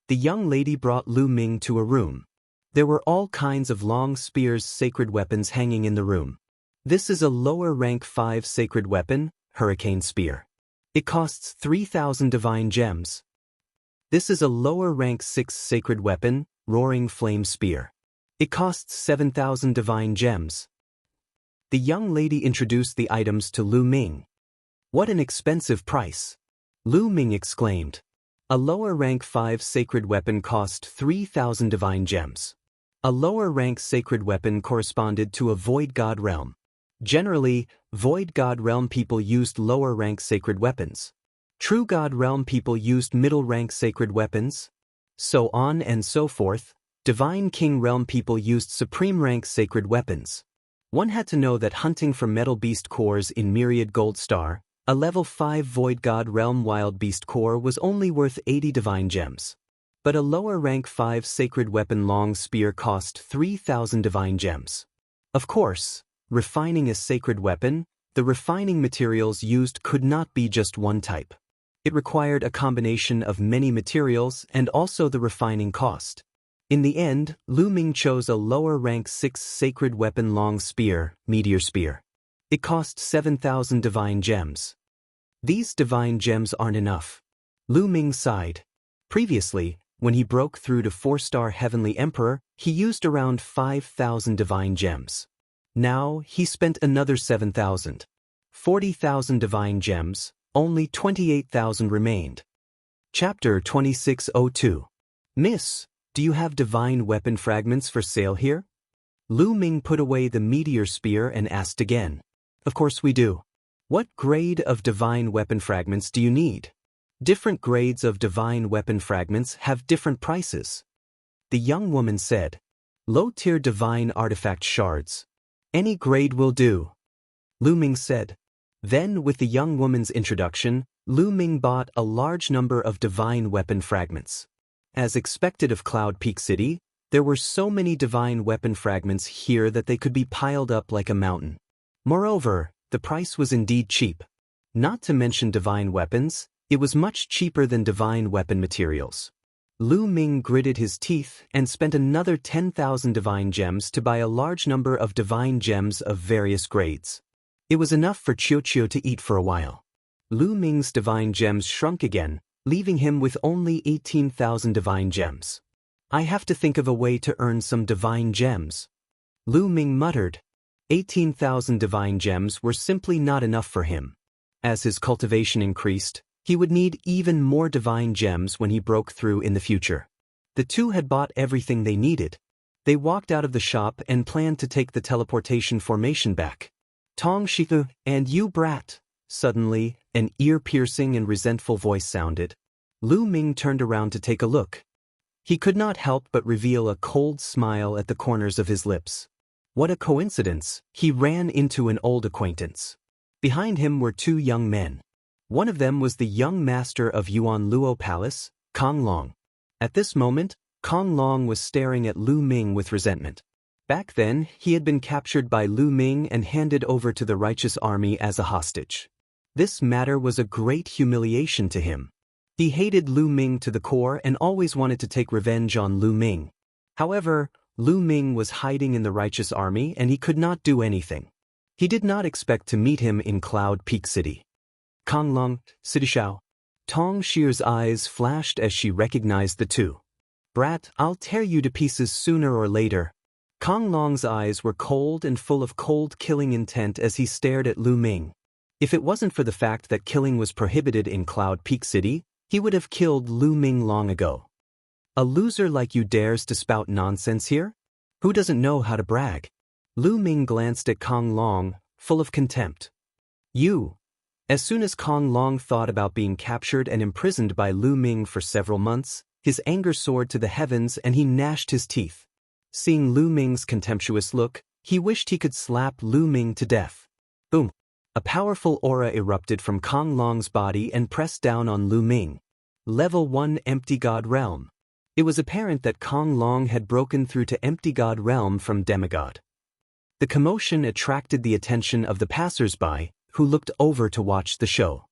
The young lady brought Lu Ming to a room. There were all kinds of long spears sacred weapons hanging in the room. This is a lower rank 5 sacred weapon, Hurricane Spear. It costs 3,000 divine gems. This is a lower rank 6 sacred weapon, Roaring Flame Spear. It costs 7,000 divine gems. The young lady introduced the items to Lu Ming. "What an expensive price!" Lu Ming exclaimed. A lower rank 5 sacred weapon cost 3,000 divine gems. A lower rank sacred weapon corresponded to a void god realm. Generally, void god realm people used lower rank sacred weapons. True god realm people used middle rank sacred weapons. So on and so forth. Divine king realm people used supreme rank sacred weapons. One had to know that hunting for metal beast cores in Myriad Gold Star, a level 5 void god realm wild beast core was only worth 80 divine gems. But a lower rank 5 sacred weapon long spear cost 3,000 divine gems. Of course, refining a sacred weapon, the refining materials used could not be just one type. It required a combination of many materials and also the refining cost. In the end, Lu Ming chose a lower rank 6 sacred weapon long spear, Meteor Spear. It cost 7,000 divine gems. These divine gems aren't enough. Lu Ming sighed. Previously, when he broke through to 4-star Heavenly Emperor, he used around 5,000 divine gems. Now, he spent another 7,000. 40,000 divine gems, only 28,000 remained. Chapter 2602. "Miss, do you have divine weapon fragments for sale here?" Lu Ming put away the meteor spear and asked again. "Of course we do. What grade of divine weapon fragments do you need?" "Different grades of divine weapon fragments have different prices." The young woman said. "Low-tier divine artifact shards. Any grade will do." Lu Ming said. Then, with the young woman's introduction, Lu Ming bought a large number of divine weapon fragments. As expected of Cloud Peak City, there were so many divine weapon fragments here that they could be piled up like a mountain. Moreover, the price was indeed cheap. Not to mention divine weapons, it was much cheaper than divine weapon materials. Lu Ming gritted his teeth and spent another 10,000 divine gems to buy a large number of divine gems of various grades. It was enough for Chiu Chiu to eat for a while. Lu Ming's divine gems shrunk again, leaving him with only 18,000 divine gems. "I have to think of a way to earn some divine gems." Lu Ming muttered. 18,000 divine gems were simply not enough for him. As his cultivation increased, he would need even more divine gems when he broke through in the future. The two had bought everything they needed. They walked out of the shop and planned to take the teleportation formation back. "Tong Shifu, and you brat!" Suddenly, an ear-piercing and resentful voice sounded. Lu Ming turned around to take a look. He could not help but reveal a cold smile at the corners of his lips. What a coincidence, he ran into an old acquaintance. Behind him were two young men. One of them was the young master of Yuan Luo Palace, Kong Long. At this moment, Kong Long was staring at Lu Ming with resentment. Back then, he had been captured by Lu Ming and handed over to the righteous army as a hostage. This matter was a great humiliation to him. He hated Lu Ming to the core and always wanted to take revenge on Lu Ming. However, Lu Ming was hiding in the righteous army and he could not do anything. He did not expect to meet him in Cloud Peak City. Kong Long, Sidishao. Tong Shir's eyes flashed as she recognized the two. Brat, I'll tear you to pieces sooner or later. Kong Long's eyes were cold and full of cold killing intent as he stared at Lu Ming. If it wasn't for the fact that killing was prohibited in Cloud Peak City, he would have killed Lu Ming long ago. A loser like you dares to spout nonsense here? Who doesn't know how to brag? Lu Ming glanced at Kong Long, full of contempt. You. As soon as Kong Long thought about being captured and imprisoned by Lu Ming for several months, his anger soared to the heavens and he gnashed his teeth. Seeing Lu Ming's contemptuous look, he wished he could slap Lu Ming to death. Boom! A powerful aura erupted from Kong Long's body and pressed down on Lu Ming. Level 1 Empty God Realm. It was apparent that Kong Long had broken through to Empty God Realm from Demigod. The commotion attracted the attention of the passers-by, who looked over to watch the show.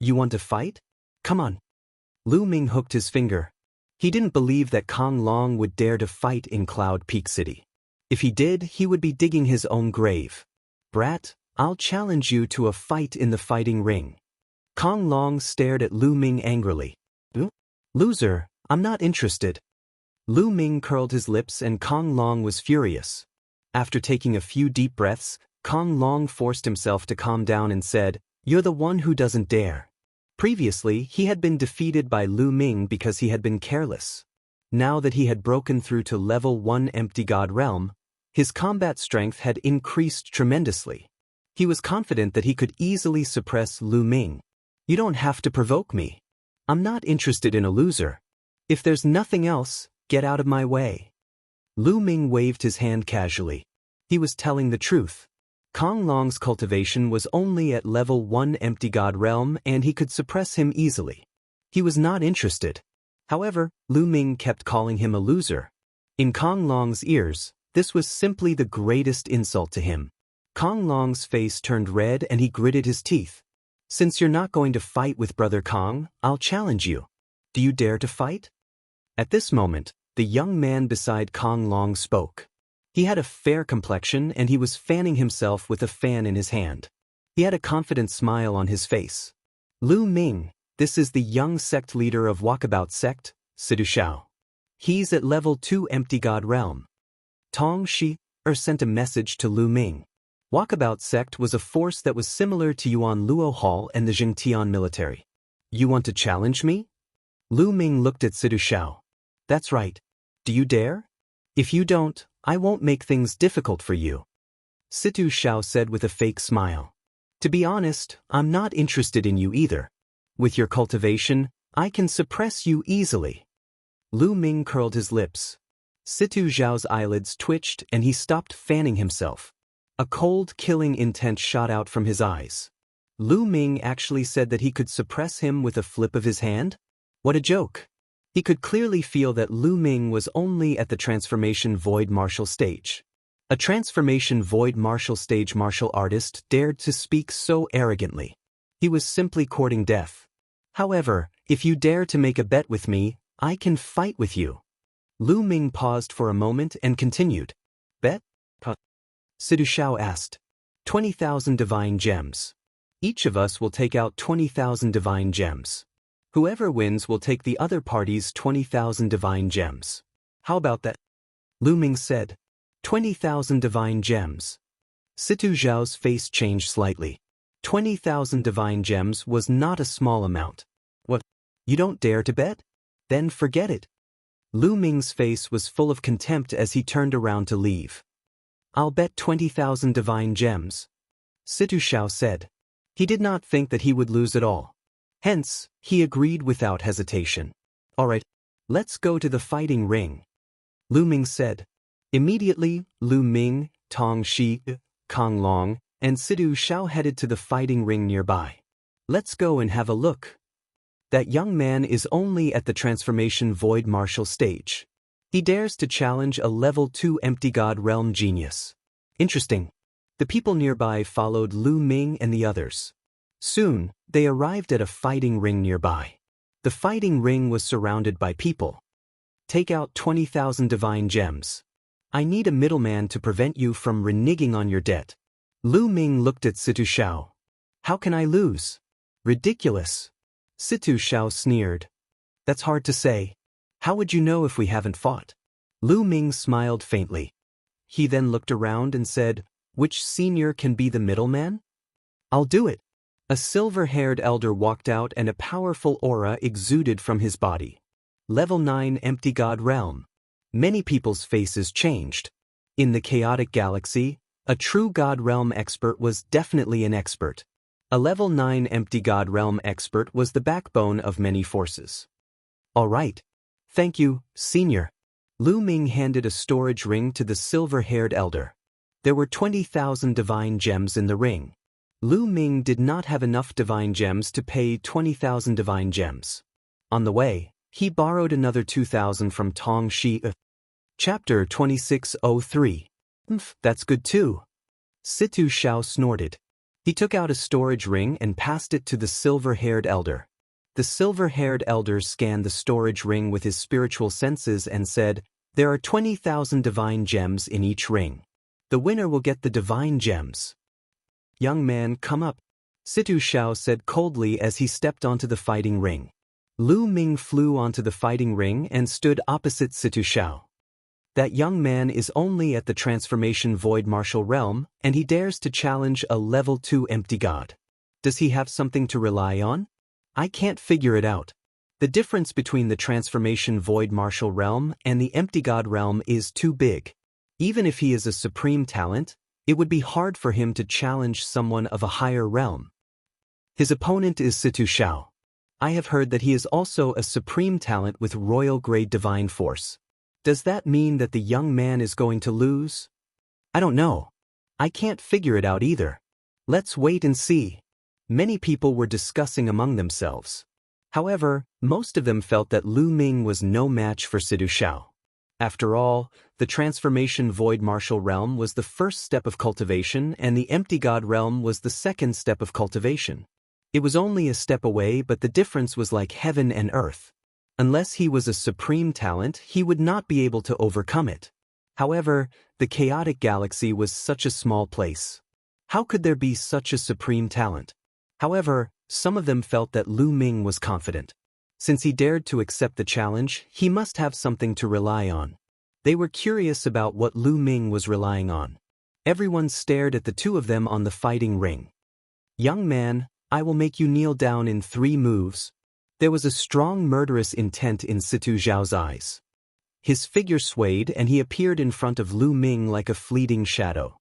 You want to fight? Come on. Lu Ming hooked his finger. He didn't believe that Kong Long would dare to fight in Cloud Peak City. If he did, he would be digging his own grave. Brat, I'll challenge you to a fight in the fighting ring. Kong Long stared at Lu Ming angrily. Loser, I'm not interested. Lu Ming curled his lips and Kong Long was furious. After taking a few deep breaths, Kong Long forced himself to calm down and said, "You're the one who doesn't dare." Previously, he had been defeated by Lu Ming because he had been careless. Now that he had broken through to level 1 Empty God Realm, his combat strength had increased tremendously. He was confident that he could easily suppress Lu Ming. You don't have to provoke me. I'm not interested in a loser. If there's nothing else, get out of my way. Lu Ming waved his hand casually. He was telling the truth. Kong Long's cultivation was only at level 1 Empty God Realm and he could suppress him easily. He was not interested. However, Lu Ming kept calling him a loser. In Kong Long's ears, this was simply the greatest insult to him. Kong Long's face turned red and he gritted his teeth. Since you're not going to fight with Brother Kong, I'll challenge you. Do you dare to fight? At this moment, the young man beside Kong Long spoke. He had a fair complexion and he was fanning himself with a fan in his hand. He had a confident smile on his face. Lu Ming, this is the young sect leader of Walkabout Sect, Sidu Shao. He's at level 2 Empty God Realm. Tong Shi sent a message to Lu Ming. Walkabout Sect was a force that was similar to Yuan Luo Hall and the Jingtian military. You want to challenge me? Lu Ming looked at Sidu Shao. That's right. Do you dare? If you don't, I won't make things difficult for you. Situ Shao said with a fake smile. To be honest, I'm not interested in you either. With your cultivation, I can suppress you easily. Lu Ming curled his lips. Situ Zhao's eyelids twitched and he stopped fanning himself. A cold, killing intent shot out from his eyes. Lu Ming actually said that he could suppress him with a flip of his hand? What a joke. He could clearly feel that Lu Ming was only at the Transformation Void martial stage. A Transformation Void martial stage martial artist dared to speak so arrogantly. He was simply courting death. However, if you dare to make a bet with me, I can fight with you. Lu Ming paused for a moment and continued. Bet? Sidu Shao asked. 20,000 divine gems. Each of us will take out 20,000 divine gems. Whoever wins will take the other party's 20,000 divine gems. How about that? Lu Ming said. 20,000 divine gems. Situ Zhao's face changed slightly. 20,000 divine gems was not a small amount. What? You don't dare to bet? Then forget it. Lu Ming's face was full of contempt as he turned around to leave. I'll bet 20,000 divine gems. Situ Shao said. He did not think that he would lose at all. Hence, he agreed without hesitation. All right, let's go to the fighting ring. Lu Ming said. Immediately, Lu Ming, Tong Shi, Kong Long, and Sidu Shao headed to the fighting ring nearby. Let's go and have a look. That young man is only at the Transformation Void martial stage. He dares to challenge a level 2 Empty God Realm genius. Interesting. The people nearby followed Lu Ming and the others. Soon, they arrived at a fighting ring nearby. The fighting ring was surrounded by people. Take out 20,000 divine gems. I need a middleman to prevent you from reneging on your debt. Lu Ming looked at Situ Shao. How can I lose? Ridiculous. Situ Shao sneered. That's hard to say. How would you know if we haven't fought? Lu Ming smiled faintly. He then looked around and said, which senior can be the middleman? I'll do it. A silver-haired elder walked out and a powerful aura exuded from his body. Level 9 Empty God Realm. Many people's faces changed. In the chaotic galaxy, a true God Realm expert was definitely an expert. A Level 9 Empty God Realm expert was the backbone of many forces. All right. Thank you, Senior. Lu Ming handed a storage ring to the silver-haired elder. There were 20,000 divine gems in the ring. Lu Ming did not have enough divine gems to pay 20,000 divine gems. On the way, he borrowed another 2,000 from Tong Shi. Chapter 2603. That's good too. Situ Xiao snorted. He took out a storage ring and passed it to the silver-haired elder. The silver-haired elder scanned the storage ring with his spiritual senses and said, there are 20,000 divine gems in each ring. The winner will get the divine gems. Young man, come up, Situ Xiao said coldly as he stepped onto the fighting ring. Lu Ming flew onto the fighting ring and stood opposite Situ Xiao. That young man is only at the Transformation Void Martial Realm, and he dares to challenge a Level 2 Empty God. Does he have something to rely on? I can't figure it out. The difference between the Transformation Void Martial Realm and the Empty God Realm is too big. Even if he is a supreme talent, it would be hard for him to challenge someone of a higher realm. His opponent is Situ Xiao. I have heard that he is also a supreme talent with royal-grade divine force. Does that mean that the young man is going to lose? I don't know. I can't figure it out either. Let's wait and see. Many people were discussing among themselves. However, most of them felt that Lu Ming was no match for Situ Xiao. After all, the Transformation Void Martial Realm was the first step of cultivation and the Empty God Realm was the second step of cultivation. It was only a step away, but the difference was like heaven and earth. Unless he was a supreme talent, he would not be able to overcome it. However, the chaotic galaxy was such a small place. How could there be such a supreme talent? However, some of them felt that Lu Ming was confident. Since he dared to accept the challenge, he must have something to rely on. They were curious about what Lu Ming was relying on. Everyone stared at the two of them on the fighting ring. Young man, I will make you kneel down in 3 moves. There was a strong murderous intent in Situ Xiao's eyes. His figure swayed and he appeared in front of Lu Ming like a fleeting shadow.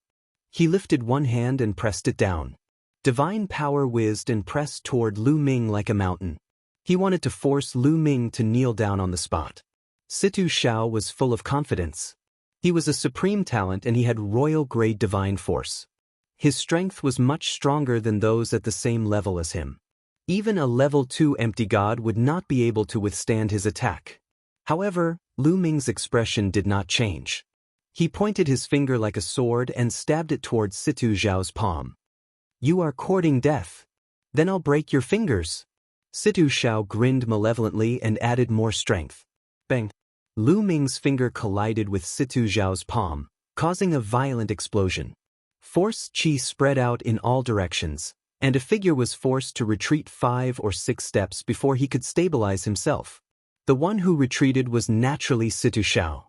He lifted one hand and pressed it down. Divine power whizzed and pressed toward Lu Ming like a mountain. He wanted to force Lu Ming to kneel down on the spot. Situ Xiao was full of confidence. He was a supreme talent and he had royal-grade divine force. His strength was much stronger than those at the same level as him. Even a Level 2 Empty God would not be able to withstand his attack. However, Lu Ming's expression did not change. He pointed his finger like a sword and stabbed it towards Situ Xiao's palm. You are courting death. Then I'll break your fingers. Situ Xiao grinned malevolently and added more strength. Bang! Lu Ming's finger collided with Situ Xiao's palm, causing a violent explosion. Force qi spread out in all directions, and a figure was forced to retreat 5 or 6 steps before he could stabilize himself. The one who retreated was naturally Situ Xiao.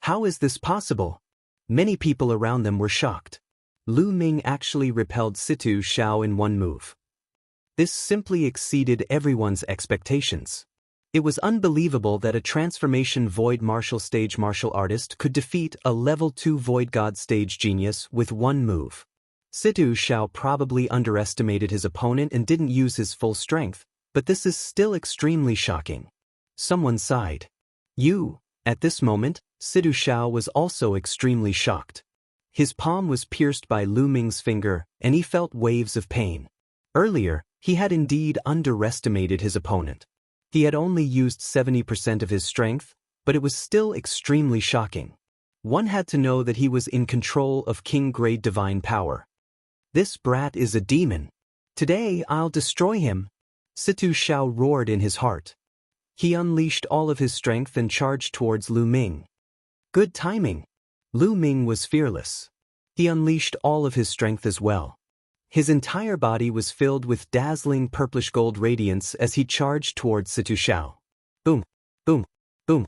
How is this possible? Many people around them were shocked. Lu Ming actually repelled Situ Xiao in 1 move. This simply exceeded everyone's expectations. It was unbelievable that a Transformation Void Martial Stage martial artist could defeat a Level 2 Void God Stage genius with 1 move. Situ Xiao probably underestimated his opponent and didn't use his full strength, but this is still extremely shocking. Someone sighed. At this moment, Situ Xiao was also extremely shocked. His palm was pierced by Lu Ming's finger, and he felt waves of pain. Earlier, he had indeed underestimated his opponent. He had only used 70% of his strength, but it was still extremely shocking. One had to know that he was in control of king-grade divine power. This brat is a demon. Today I'll destroy him. Situ Xiao roared in his heart. He unleashed all of his strength and charged towards Lu Ming. Good timing. Lu Ming was fearless. He unleashed all of his strength as well. His entire body was filled with dazzling purplish-gold radiance as he charged towards Situ Xiao. Boom, boom, boom.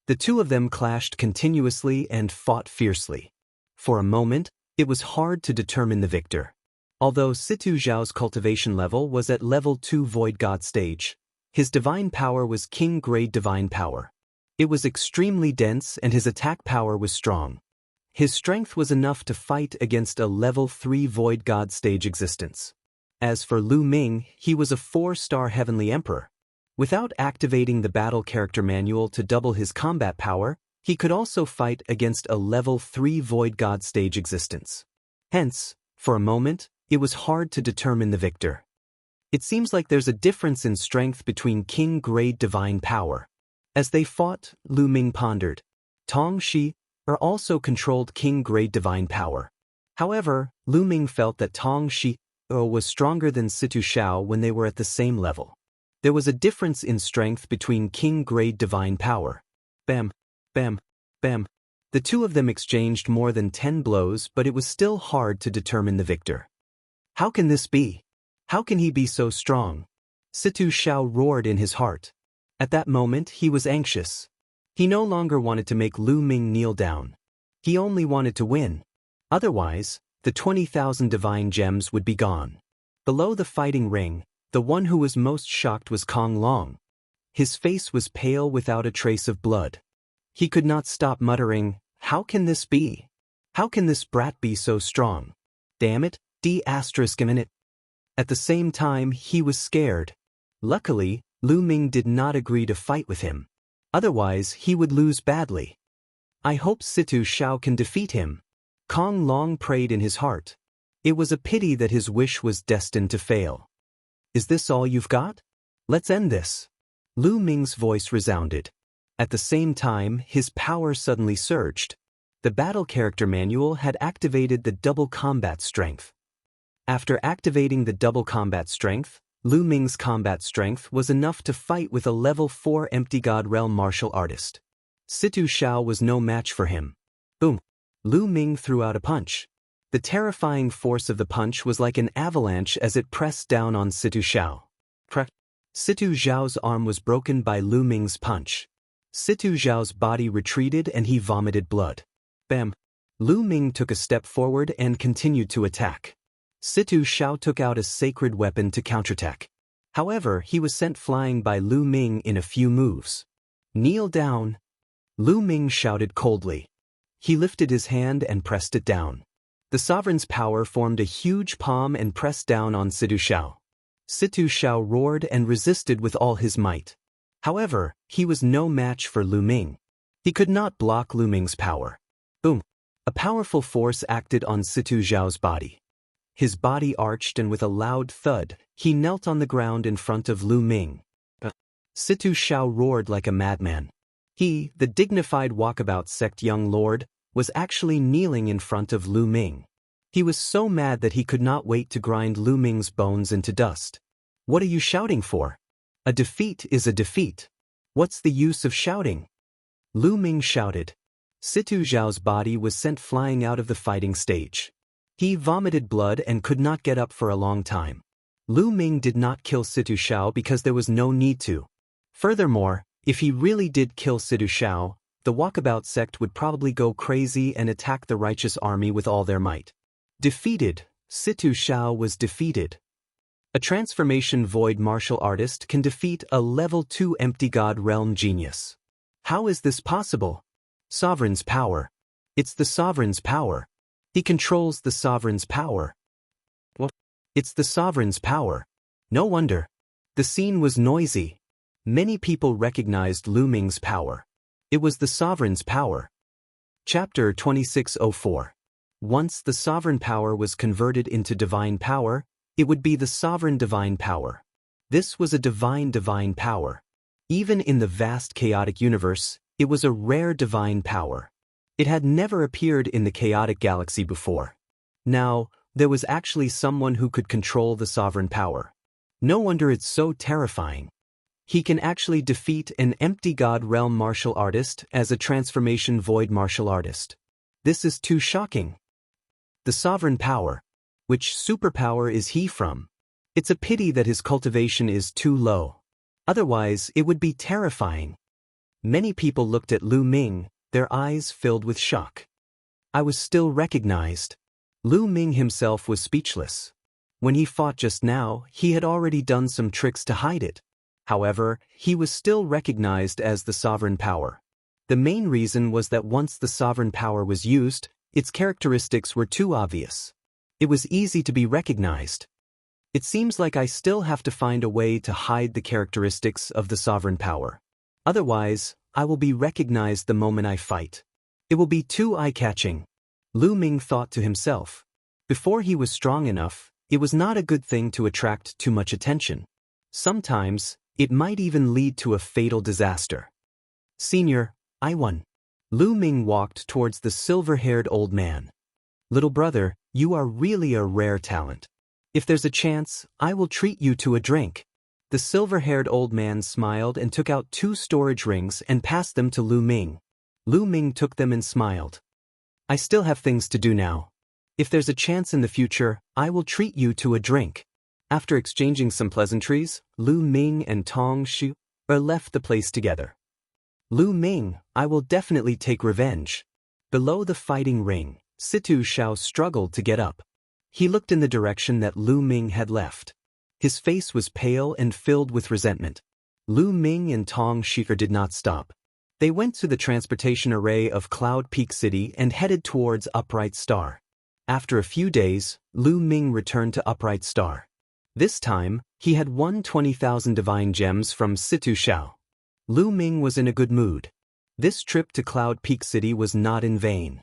The two of them clashed continuously and fought fiercely. For a moment, it was hard to determine the victor. Although Situ Zhao's cultivation level was at level 2 Void God stage, his divine power was king-grade divine power. It was extremely dense and his attack power was strong. His strength was enough to fight against a level 3 Void God stage existence. As for Lu Ming, he was a 4-star Heavenly Emperor. Without activating the battle character manual to double his combat power, he could also fight against a level 3 Void God stage existence. Hence, for a moment, it was hard to determine the victor. It seems like there's a difference in strength between king-grade divine power. As they fought, Lu Ming pondered. Tong Shi also controlled king-grade divine power. However, Lu Ming felt that Tong Shi was stronger than Situ Xiao when they were at the same level. There was a difference in strength between king-grade divine power. Bam, bam, bam. The two of them exchanged more than 10 blows, but it was still hard to determine the victor. How can this be? How can he be so strong? Situ Xiao roared in his heart. At that moment, he was anxious. He no longer wanted to make Lu Ming kneel down. He only wanted to win. Otherwise, the 20,000 divine gems would be gone. Below the fighting ring, the one who was most shocked was Kong Long. His face was pale without a trace of blood. He could not stop muttering, "How can this be? How can this brat be so strong? Damn it, D***it." At the same time, he was scared. Luckily, Lu Ming did not agree to fight with him. Otherwise, he would lose badly. I hope Situ Xiao can defeat him. Kong Long prayed in his heart. It was a pity that his wish was destined to fail. Is this all you've got? Let's end this. Lu Ming's voice resounded. At the same time, his power suddenly surged. The battle character manual had activated the double combat strength. After activating the double combat strength, Lu Ming's combat strength was enough to fight with a level 4 Empty God Realm martial artist. Situ Xiao was no match for him. Boom! Lu Ming threw out a punch. The terrifying force of the punch was like an avalanche as it pressed down on Situ Xiao. Situ Zhao's arm was broken by Lu Ming's punch. Situ Zhao's body retreated and he vomited blood. Bam! Lu Ming took a step forward and continued to attack. Situ Xiao took out a sacred weapon to counterattack. However, he was sent flying by Lu Ming in a few moves. Kneel down. Lu Ming shouted coldly. He lifted his hand and pressed it down. The sovereign's power formed a huge palm and pressed down on Situ Xiao. Situ Xiao roared and resisted with all his might. However, he was no match for Lu Ming. He could not block Lu Ming's power. Boom! A powerful force acted on Situ Zhao's body. His body arched and with a loud thud, he knelt on the ground in front of Lu Ming. Situ Xiao roared like a madman. He, the dignified walkabout sect young lord, was actually kneeling in front of Lu Ming. He was so mad that he could not wait to grind Lu Ming's bones into dust. What are you shouting for? A defeat is a defeat. What's the use of shouting? Lu Ming shouted. Situ Zhao's body was sent flying out of the fighting stage. He vomited blood and could not get up for a long time. Lu Ming did not kill Situ Xiao because there was no need to. Furthermore, if he really did kill Situ Xiao, the walkabout sect would probably go crazy and attack the righteous army with all their might. Defeated, Situ Xiao was defeated. A transformation void martial artist can defeat a level 2 empty god realm genius. How is this possible? Sovereign's power. It's the sovereign's power. He controls the sovereign's power. What? It's the sovereign's power. No wonder. The scene was noisy. Many people recognized Lu Ming's power. It was the sovereign's power. Chapter 2604. Once the sovereign power was converted into divine power, it would be the sovereign divine power. This was a divine power. Even in the vast chaotic universe, it was a rare divine power. It had never appeared in the chaotic galaxy before. Now, there was actually someone who could control the sovereign power. No wonder it's so terrifying. He can actually defeat an empty god realm martial artist as a transformation void martial artist. This is too shocking. The sovereign power. Which superpower is he from? It's a pity that his cultivation is too low. Otherwise, it would be terrifying. Many people looked at Lu Ming, their eyes filled with shock. I was still recognized. Lu Ming himself was speechless. When he fought just now, he had already done some tricks to hide it. However, he was still recognized as the sovereign power. The main reason was that once the sovereign power was used, its characteristics were too obvious. It was easy to be recognized. It seems like I still have to find a way to hide the characteristics of the sovereign power. Otherwise, I will be recognized the moment I fight. It will be too eye-catching. Lu Ming thought to himself. Before he was strong enough, it was not a good thing to attract too much attention. Sometimes, it might even lead to a fatal disaster. Senior, I won. Lu Ming walked towards the silver-haired old man. Little brother, you are really a rare talent. If there's a chance, I will treat you to a drink. The silver-haired old man smiled and took out 2 storage rings and passed them to Lu Ming. Lu Ming took them and smiled. I still have things to do now. If there's a chance in the future, I will treat you to a drink. After exchanging some pleasantries, Lu Ming and Tong Shu left the place together. Lu Ming, I will definitely take revenge. Below the fighting ring, Situ Xiao struggled to get up. He looked in the direction that Lu Ming had left. His face was pale and filled with resentment. Lu Ming and Tong Shiker did not stop. They went to the transportation array of Cloud Peak City and headed towards Upright Star. After a few days, Lu Ming returned to Upright Star. This time, he had won 20,000 divine gems from Situ Xiao. Lu Ming was in a good mood. This trip to Cloud Peak City was not in vain.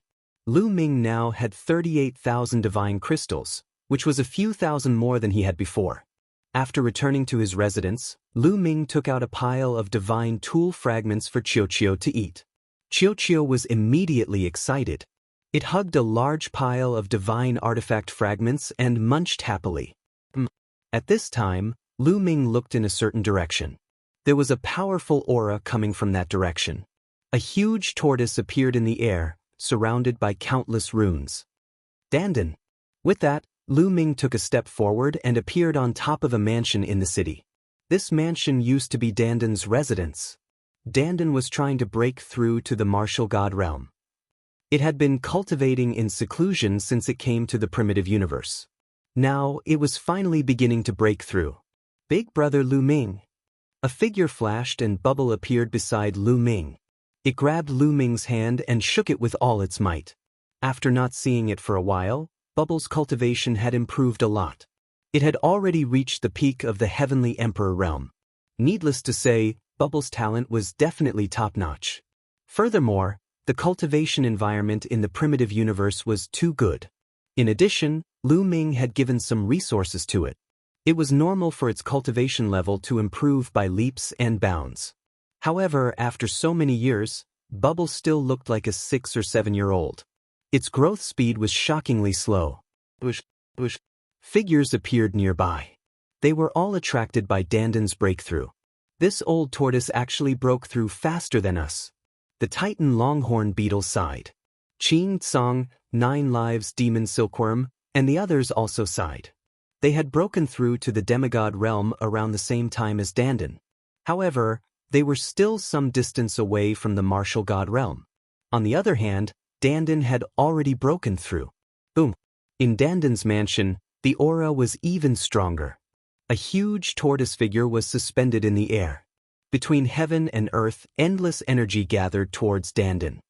Lu Ming now had 38,000 divine crystals, which was a few thousand more than he had before. After returning to his residence, Lu Ming took out a pile of divine tool fragments for Qiuqiu to eat. Qiuqiu was immediately excited. It hugged a large pile of divine artifact fragments and munched happily. At this time, Lu Ming looked in a certain direction. There was a powerful aura coming from that direction. A huge tortoise appeared in the air, surrounded by countless runes. Dandan. With that, Lu Ming took a step forward and appeared on top of a mansion in the city. This mansion used to be Dandan's residence. Dandan was trying to break through to the martial god realm. It had been cultivating in seclusion since it came to the primitive universe. Now, it was finally beginning to break through. Big brother Lu Ming. A figure flashed and bubble appeared beside Lu Ming. It grabbed Lu Ming's hand and shook it with all its might. After not seeing it for a while, Bubble's cultivation had improved a lot. It had already reached the peak of the Heavenly Emperor realm. Needless to say, Bubble's talent was definitely top-notch. Furthermore, the cultivation environment in the primitive universe was too good. In addition, Lu Ming had given some resources to it. It was normal for its cultivation level to improve by leaps and bounds. However, after so many years, Bubble still looked like a 6 or 7-year-old. Its growth speed was shockingly slow. Figures appeared nearby. They were all attracted by Dandan's breakthrough. This old tortoise actually broke through faster than us. The Titan Longhorn Beetle sighed. Qing Tsang, 9 Lives Demon Silkworm, and the others also sighed. They had broken through to the demigod realm around the same time as Dandan. However, they were still some distance away from the martial god realm. On the other hand, Dandan had already broken through. Boom! In Dandan's mansion, the aura was even stronger. A huge tortoise figure was suspended in the air. Between heaven and earth, endless energy gathered towards Dandan.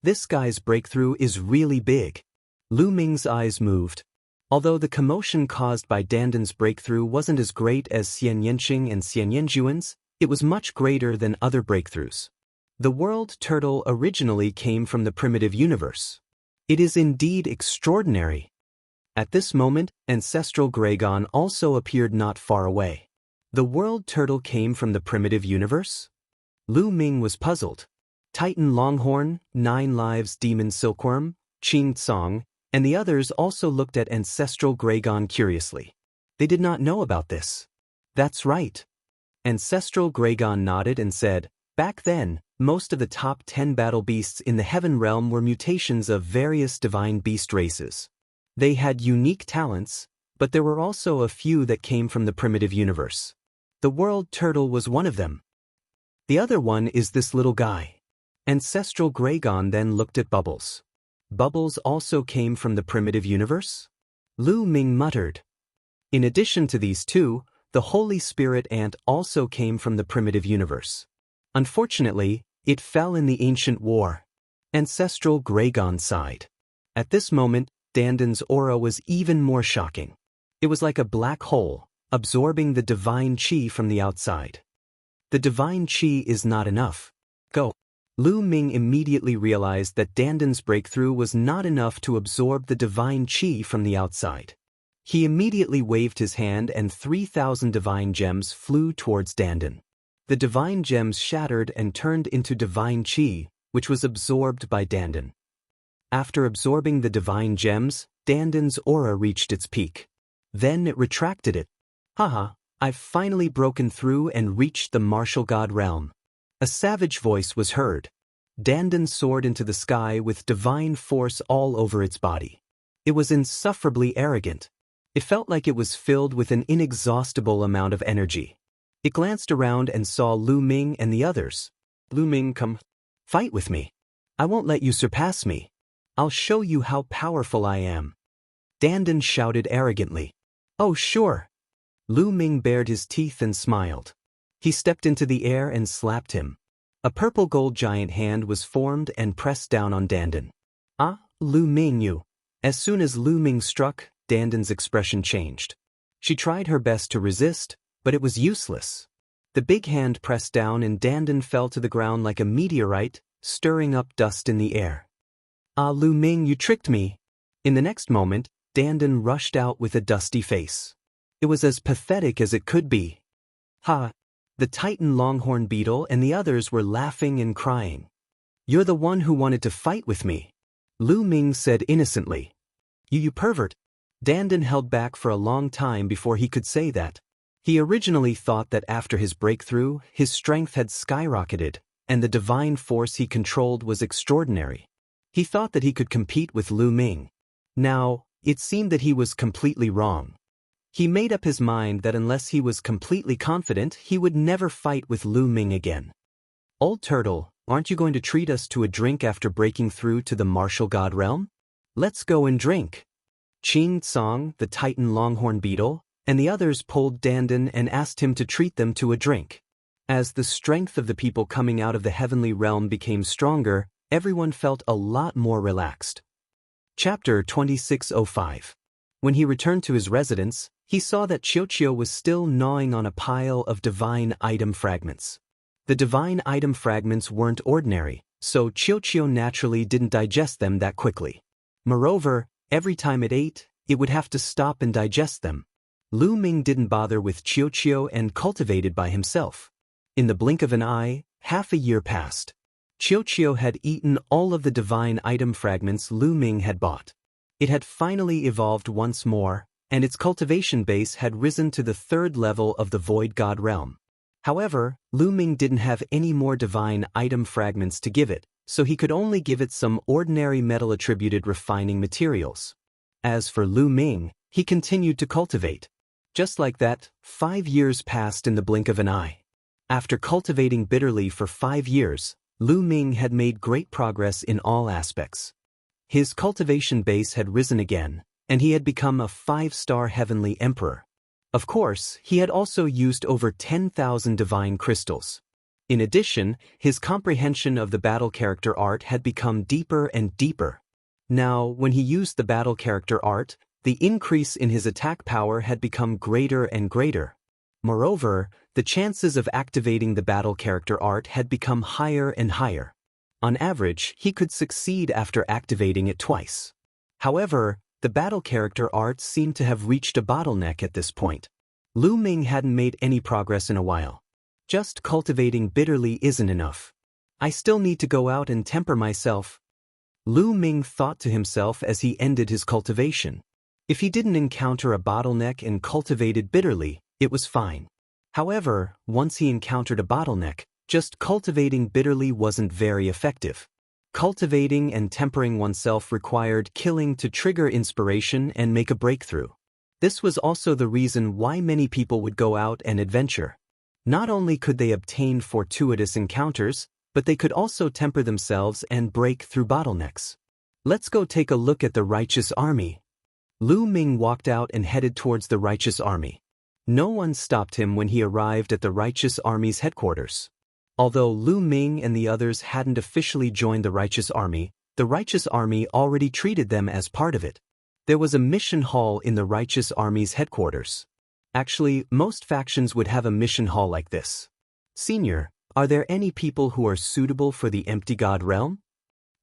This guy's breakthrough is really big. Lu Ming's eyes moved. Although the commotion caused by Dandan's breakthrough wasn't as great as Xian Yanqing and Xian Yanjuan's, it was much greater than other breakthroughs. The world turtle originally came from the primitive universe. It is indeed extraordinary. At this moment, ancestral Gragon also appeared not far away. The world turtle came from the primitive universe? Lu Ming was puzzled. Titan Longhorn, 9 Lives Demon Silkworm, Qing Tsang, and the others also looked at ancestral Gragon curiously. They did not know about this. That's right. Ancestral Gragon nodded and said, back then, most of the top 10 battle beasts in the heaven realm were mutations of various divine beast races. They had unique talents, but there were also a few that came from the primitive universe. The world turtle was one of them. The other one is this little guy. Ancestral Gragon then looked at Bubbles. Bubbles also came from the primitive universe? Lu Ming muttered. In addition to these two, the Holy Spirit ant also came from the primitive universe. Unfortunately, it fell in the ancient war. Ancestral Gragon sighed. At this moment, Danden's aura was even more shocking. It was like a black hole, absorbing the divine chi from the outside. The divine chi is not enough. Go. Lu Ming immediately realized that Danden's breakthrough was not enough to absorb the divine chi from the outside. He immediately waved his hand and 3,000 divine gems flew towards Danden. The divine gems shattered and turned into divine chi, which was absorbed by Danden. After absorbing the divine gems, Danden's aura reached its peak. Then it retracted it. Haha, I've finally broken through and reached the martial god realm. A savage voice was heard. Danden soared into the sky with divine force all over its body. It was insufferably arrogant. It felt like it was filled with an inexhaustible amount of energy. It glanced around and saw Lu Ming and the others. Lu Ming, come. Fight with me. I won't let you surpass me. I'll show you how powerful I am. Danden shouted arrogantly. Oh, sure. Lu Ming bared his teeth and smiled. He stepped into the air and slapped him. A purple gold giant hand was formed and pressed down on Danden. Ah, Lu Ming, you. As soon as Lu Ming struck, Danden's expression changed. She tried her best to resist, but it was useless. The big hand pressed down and Danden fell to the ground like a meteorite, stirring up dust in the air. Ah, Lu Ming, you tricked me. In the next moment, Danden rushed out with a dusty face. It was as pathetic as it could be. Ha! The Titan Longhorn Beetle and the others were laughing and crying. You're the one who wanted to fight with me. Lu Ming said innocently. You pervert. Danden held back for a long time before he could say that. He originally thought that after his breakthrough, his strength had skyrocketed, and the divine force he controlled was extraordinary. He thought that he could compete with Lu Ming. Now, it seemed that he was completely wrong. He made up his mind that unless he was completely confident, he would never fight with Lu Ming again. Old Turtle, aren't you going to treat us to a drink after breaking through to the martial god realm? Let's go and drink. Ching Tsong, the Titan Longhorn Beetle, and the others pulled Danden and asked him to treat them to a drink. As the strength of the people coming out of the heavenly realm became stronger, everyone felt a lot more relaxed. Chapter 2605. When he returned to his residence, he saw that Qiuqiu was still gnawing on a pile of divine item fragments. The divine item fragments weren't ordinary, so Qiuqiu naturally didn't digest them that quickly. Moreover, every time it ate, it would have to stop and digest them. Lu Ming didn't bother with Qiuqiu and cultivated by himself. In the blink of an eye, half a year passed. Qiuqiu had eaten all of the divine item fragments Lu Ming had bought. It had finally evolved once more, and its cultivation base had risen to the 3rd level of the Void God realm. However, Lu Ming didn't have any more divine item fragments to give it, so he could only give it some ordinary metal-attributed refining materials. As for Lu Ming, he continued to cultivate. Just like that, 5 years passed in the blink of an eye. After cultivating bitterly for 5 years, Lu Ming had made great progress in all aspects. His cultivation base had risen again, and he had become a 5-star heavenly emperor. Of course, he had also used over 10,000 divine crystals. In addition, his comprehension of the battle character art had become deeper and deeper. Now, when he used the battle character art, the increase in his attack power had become greater and greater. Moreover, the chances of activating the battle character art had become higher and higher. On average, he could succeed after activating it twice. However, the battle character art seemed to have reached a bottleneck at this point. Lu Ming hadn't made any progress in a while. Just cultivating bitterly isn't enough. I still need to go out and temper myself. Lu Ming thought to himself as he ended his cultivation. If he didn't encounter a bottleneck and cultivated bitterly, it was fine. However, once he encountered a bottleneck, just cultivating bitterly wasn't very effective. Cultivating and tempering oneself required killing to trigger inspiration and make a breakthrough. This was also the reason why many people would go out and adventure. Not only could they obtain fortuitous encounters, but they could also temper themselves and break through bottlenecks. Let's go take a look at the righteous army. Lu Ming walked out and headed towards the righteous army. No one stopped him when he arrived at the righteous army's headquarters. Although Lu Ming and the others hadn't officially joined the righteous army already treated them as part of it. There was a mission hall in the righteous army's headquarters. Actually, most factions would have a mission hall like this. Senior, are there any people who are suitable for the empty god realm?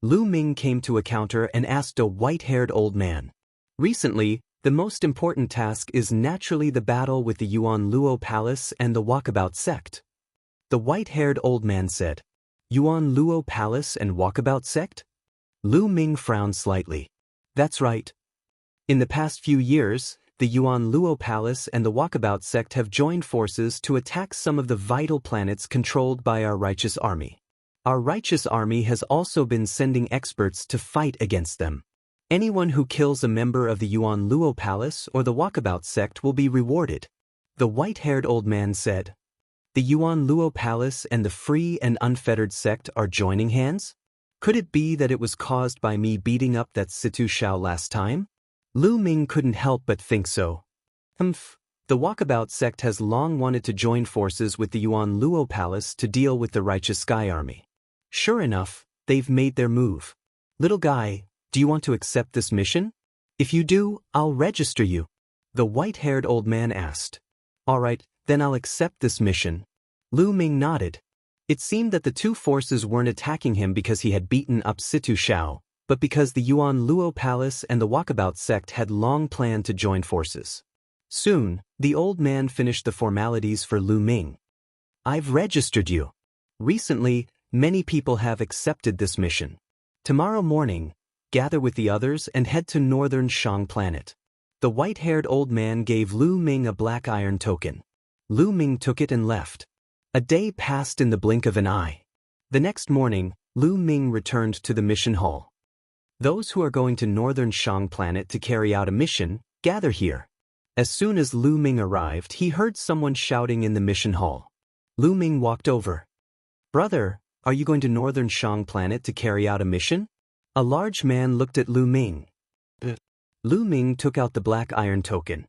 Lu Ming came to a counter and asked a white-haired old man. Recently, the most important task is naturally the battle with the Yuan Luo Palace and the Walkabout sect. The white-haired old man said, Yuan Luo Palace and Walkabout sect? Lu Ming frowned slightly. That's right. In the past few years, the Yuan Luo Palace and the Walkabout sect have joined forces to attack some of the vital planets controlled by our righteous army. Our righteous army has also been sending experts to fight against them. Anyone who kills a member of the Yuan Luo Palace or the Walkabout sect will be rewarded. The white-haired old man said. The Yuan Luo Palace and the Free and Unfettered sect are joining hands? Could it be that it was caused by me beating up that Situ Shao last time? Lu Ming couldn't help but think so. The Walkabout sect has long wanted to join forces with the Yuan Luo Palace to deal with the righteous Sky Army. Sure enough, they've made their move. Little guy, do you want to accept this mission? If you do, I'll register you. The white-haired old man asked. All right, then I'll accept this mission. Lu Ming nodded. It seemed that the two forces weren't attacking him because he had beaten up Situ Shao, but because the Yuan Luo Palace and the Walkabout sect had long planned to join forces. Soon, the old man finished the formalities for Lu Ming. I've registered you. Recently, many people have accepted this mission. Tomorrow morning, gather with the others and head to Northern Shang Planet. The white-haired old man gave Lu Ming a black iron token. Lu Ming took it and left. A day passed in the blink of an eye. The next morning, Lu Ming returned to the mission hall. Those who are going to Northern Shang Planet to carry out a mission, gather here. As soon as Lu Ming arrived, he heard someone shouting in the mission hall. Lu Ming walked over. Brother, are you going to Northern Shang Planet to carry out a mission? A large man looked at Lu Ming. Lu Ming took out the black iron token.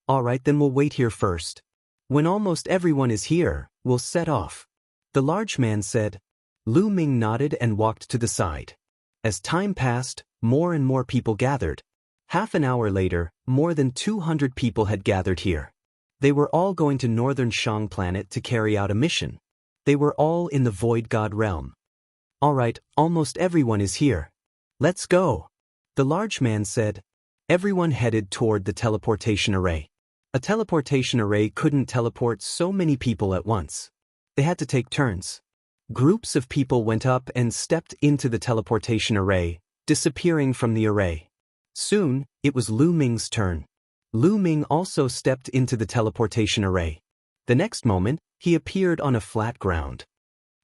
All right, then we'll wait here first. When almost everyone is here, we'll set off. The large man said. Lu Ming nodded and walked to the side. As time passed, more and more people gathered. Half an hour later, more than 200 people had gathered here. They were all going to Northern Shang Planet to carry out a mission. They were all in the Void God realm. All right, almost everyone is here. Let's go. The large man said. Everyone headed toward the teleportation array. A teleportation array couldn't teleport so many people at once. They had to take turns. Groups of people went up and stepped into the teleportation array, disappearing from the array. Soon, it was Lu Ming's turn. Lu Ming also stepped into the teleportation array. The next moment, he appeared on a flat ground.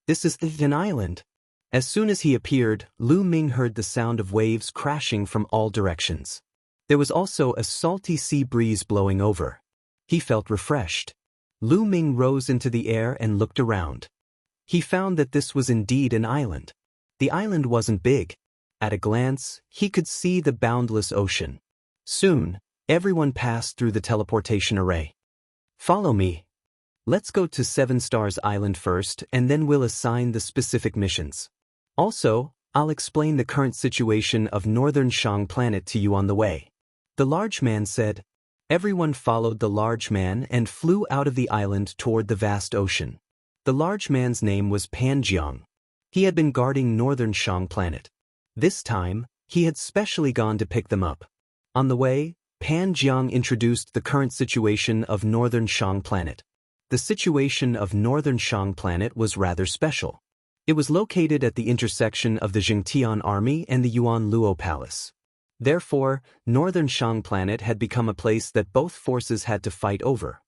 This is an island. As soon as he appeared, Lu Ming heard the sound of waves crashing from all directions. There was also a salty sea breeze blowing over. He felt refreshed. Lu Ming rose into the air and looked around. He found that this was indeed an island. The island wasn't big. At a glance, he could see the boundless ocean. Soon, everyone passed through the teleportation array. Follow me. Let's go to 7 Stars Island first, and then we'll assign the specific missions. Also, I'll explain the current situation of Northern Shang Planet to you on the way. The large man said. Everyone followed the large man and flew out of the island toward the vast ocean. The large man's name was Pan Jiang. He had been guarding Northern Shang Planet. This time, he had specially gone to pick them up. On the way, Pan Jiang introduced the current situation of Northern Shang Planet. The situation of Northern Shang Planet was rather special. It was located at the intersection of the Jingtian Army and the Yuan Luo Palace. Therefore, Northern Shang Planet had become a place that both forces had to fight over.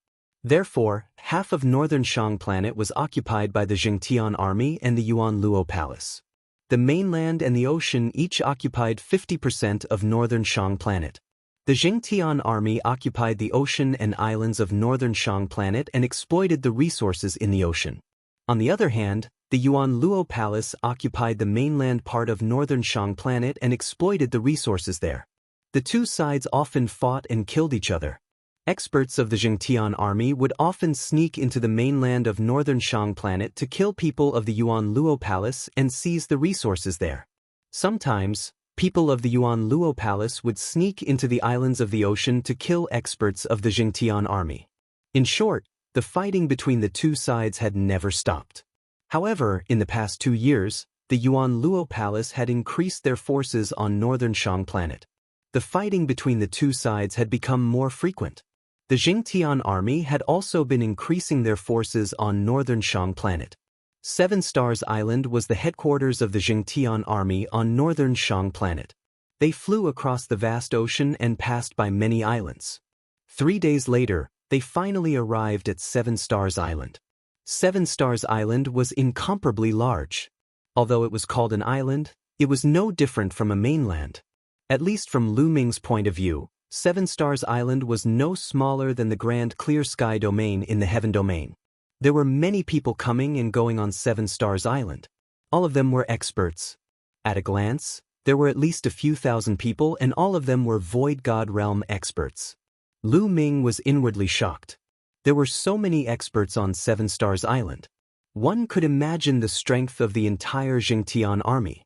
Therefore, half of Northern Shang Planet was occupied by the Jingtian Army and the Yuan Luo Palace. The mainland and the ocean each occupied 50% of Northern Shang Planet. The Jingtian army occupied the ocean and islands of northern Shang planet and exploited the resources in the ocean. On the other hand, the Yuan Luo Palace occupied the mainland part of northern Shang planet and exploited the resources there. The two sides often fought and killed each other. Experts of the Jingtian army would often sneak into the mainland of northern Shang planet to kill people of the Yuan Luo Palace and seize the resources there. Sometimes, people of the Yuan Luo Palace would sneak into the islands of the ocean to kill experts of the Jingtian army. In short, the fighting between the two sides had never stopped. However, in the past 2 years, the Yuan Luo Palace had increased their forces on northern Shang planet. The fighting between the two sides had become more frequent. The Jingtian army had also been increasing their forces on northern Shang planet. Seven Stars Island was the headquarters of the Jingtian army on northern Shang planet. They flew across the vast ocean and passed by many islands. 3 days later, they finally arrived at Seven Stars Island. Seven Stars Island was incomparably large. Although it was called an island, it was no different from a mainland. At least from Lu Ming's point of view, Seven Stars Island was no smaller than the Grand Clear Sky domain in the Heaven domain. There were many people coming and going on Seven Stars Island. All of them were experts. At a glance, there were at least a few thousand people and all of them were Void God Realm experts. Lu Ming was inwardly shocked. There were so many experts on Seven Stars Island. One could imagine the strength of the entire Jingtian army.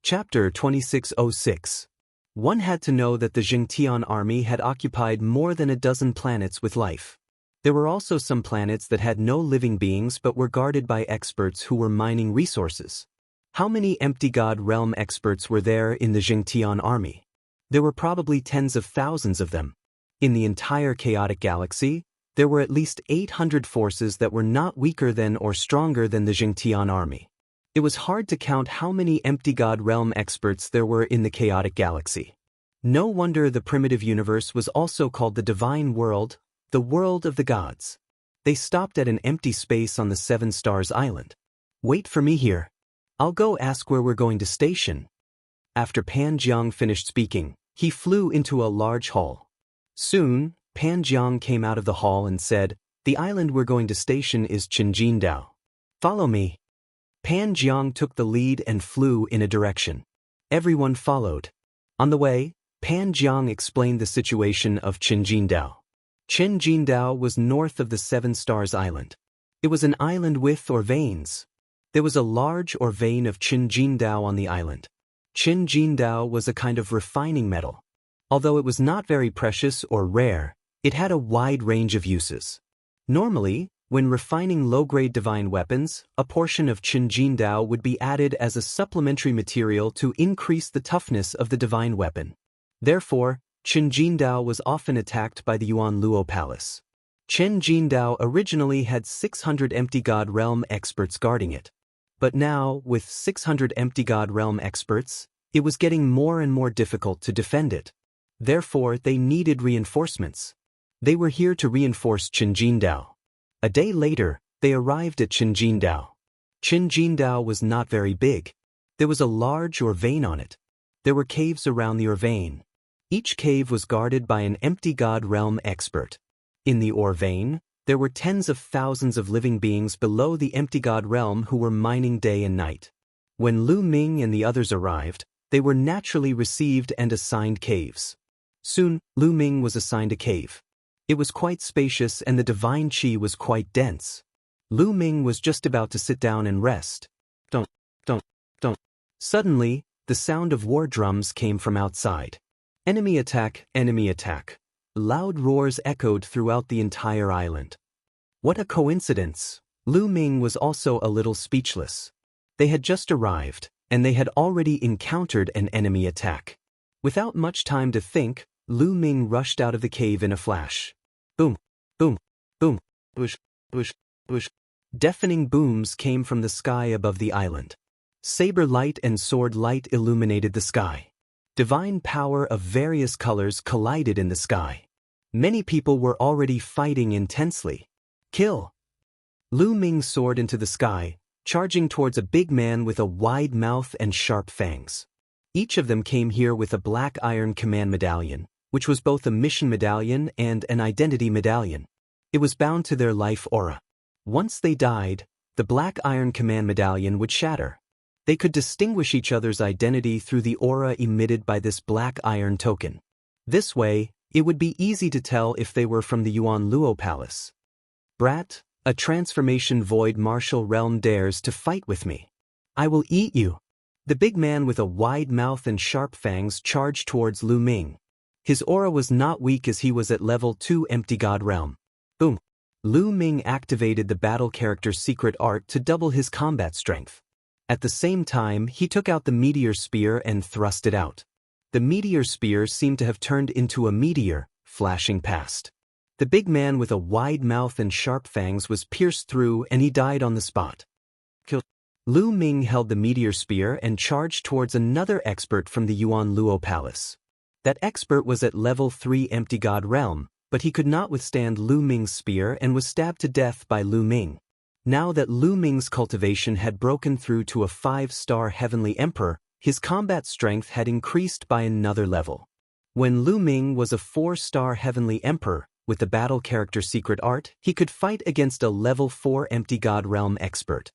Chapter 2606. One had to know that the Jingtian army had occupied more than a dozen planets with life. There were also some planets that had no living beings but were guarded by experts who were mining resources. How many empty God realm experts were there in the Jingtian army? There were probably tens of thousands of them. In the entire chaotic galaxy, there were at least 800 forces that were not weaker than or stronger than the Jingtian army. It was hard to count how many empty God realm experts there were in the chaotic galaxy. No wonder the primitive universe was also called the divine world, the world of the gods. They stopped at an empty space on the Seven Stars Island. Wait for me here. I'll go ask where we're going to station. After Pan Jiang finished speaking, he flew into a large hall. Soon, Pan Jiang came out of the hall and said, "The island we're going to station is Qinjin Dao. Follow me." Pan Jiang took the lead and flew in a direction. Everyone followed. On the way, Pan Jiang explained the situation of Qinjin Dao. Qinjin Dao was north of the Seven Stars Island. It was an island with or veins. There was a large or vein of Qinjin Dao on the island. Qinjin Dao was a kind of refining metal. Although it was not very precious or rare, it had a wide range of uses. Normally, when refining low-grade divine weapons, a portion of Qinjin Dao would be added as a supplementary material to increase the toughness of the divine weapon. Therefore, Qinjin Dao was often attacked by the Yuan Luo Palace. Qinjin Dao originally had 600 empty God realm experts guarding it. But now, with 600 empty God realm experts, it was getting more and more difficult to defend it. Therefore, they needed reinforcements. They were here to reinforce Qinjin Dao. A day later, they arrived at Qinjin Dao. Qinjin Dao was not very big. There was a large or vein on it. There were caves around the or vein. Each cave was guarded by an empty God realm expert. In the or vein, there were tens of thousands of living beings below the empty God realm who were mining day and night. When Lu Ming and the others arrived, they were naturally received and assigned caves. Soon, Lu Ming was assigned a cave. It was quite spacious and the divine qi was quite dense. Lu Ming was just about to sit down and rest. Don't. Suddenly, the sound of war drums came from outside. Enemy attack, enemy attack. Loud roars echoed throughout the entire island. What a coincidence! Lu Ming was also a little speechless. They had just arrived, and they had already encountered an enemy attack. Without much time to think, Lu Ming rushed out of the cave in a flash. Boom, boom, boom, boosh, boosh, boosh. Deafening booms came from the sky above the island. Saber light and sword light illuminated the sky. Divine power of various colors collided in the sky. Many people were already fighting intensely. Kill! Lu Ming soared into the sky, charging towards a big man with a wide mouth and sharp fangs. Each of them came here with a black iron command medallion, which was both a mission medallion and an identity medallion. It was bound to their life aura. Once they died, the Black Iron Command medallion would shatter. They could distinguish each other's identity through the aura emitted by this Black Iron token. This way, it would be easy to tell if they were from the Yuan Luo Palace. Brat, a transformation void martial realm dares to fight with me. I will eat you. The big man with a wide mouth and sharp fangs charged towards Lu Ming. His aura was not weak as he was at level 2 Empty God Realm. Boom. Lu Ming activated the battle character's secret art to double his combat strength. At the same time, he took out the meteor spear and thrust it out. The meteor spear seemed to have turned into a meteor, flashing past. The big man with a wide mouth and sharp fangs was pierced through and he died on the spot. Kill. Lu Ming held the meteor spear and charged towards another expert from the Yuan Luo Palace. That expert was at level 3 Empty God Realm, but he could not withstand Lu Ming's spear and was stabbed to death by Lu Ming. Now that Lu Ming's cultivation had broken through to a 5-star Heavenly Emperor, his combat strength had increased by another level. When Lu Ming was a 4-star Heavenly Emperor, with the battle character secret art, he could fight against a level 4 Empty God Realm expert.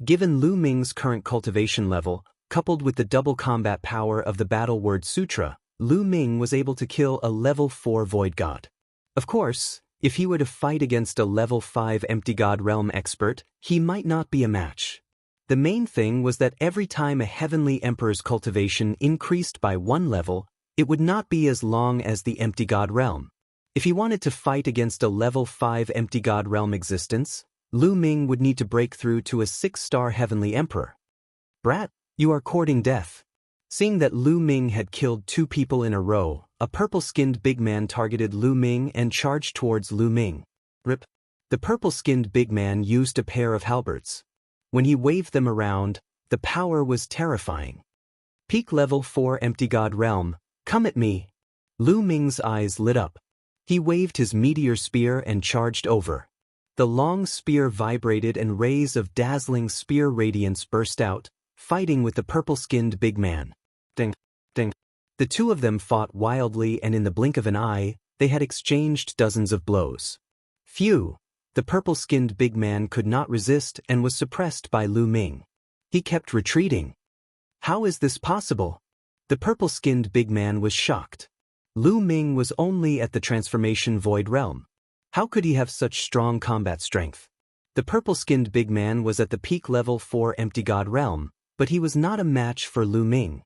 Given Lu Ming's current cultivation level, coupled with the double combat power of the Battle Word Sutra, Lu Ming was able to kill a level 4 Void God. Of course, if he were to fight against a level 5 Empty God Realm expert, he might not be a match. The main thing was that every time a Heavenly Emperor's cultivation increased by 1 level, it would not be as long as the Empty God Realm. If he wanted to fight against a level 5 Empty God Realm existence, Lu Ming would need to break through to a 6-star Heavenly Emperor. Brat, you are courting death. Seeing that Lu Ming had killed 2 people in a row, a purple-skinned big man targeted Lu Ming and charged towards Lu Ming. Rip. The purple-skinned big man used a pair of halberds. When he waved them around, the power was terrifying. Peak level 4 Empty God Realm, come at me. Lu Ming's eyes lit up. He waved his meteor spear and charged over. The long spear vibrated and rays of dazzling spear radiance burst out, fighting with the purple-skinned big man. Ding, ding. The two of them fought wildly and in the blink of an eye, they had exchanged dozens of blows. Phew! The purple-skinned big man could not resist and was suppressed by Lu Ming. He kept retreating. How is this possible? The purple-skinned big man was shocked. Lu Ming was only at the transformation void realm. How could he have such strong combat strength? The purple-skinned big man was at the peak level 4 Empty God Realm, but he was not a match for Lu Ming.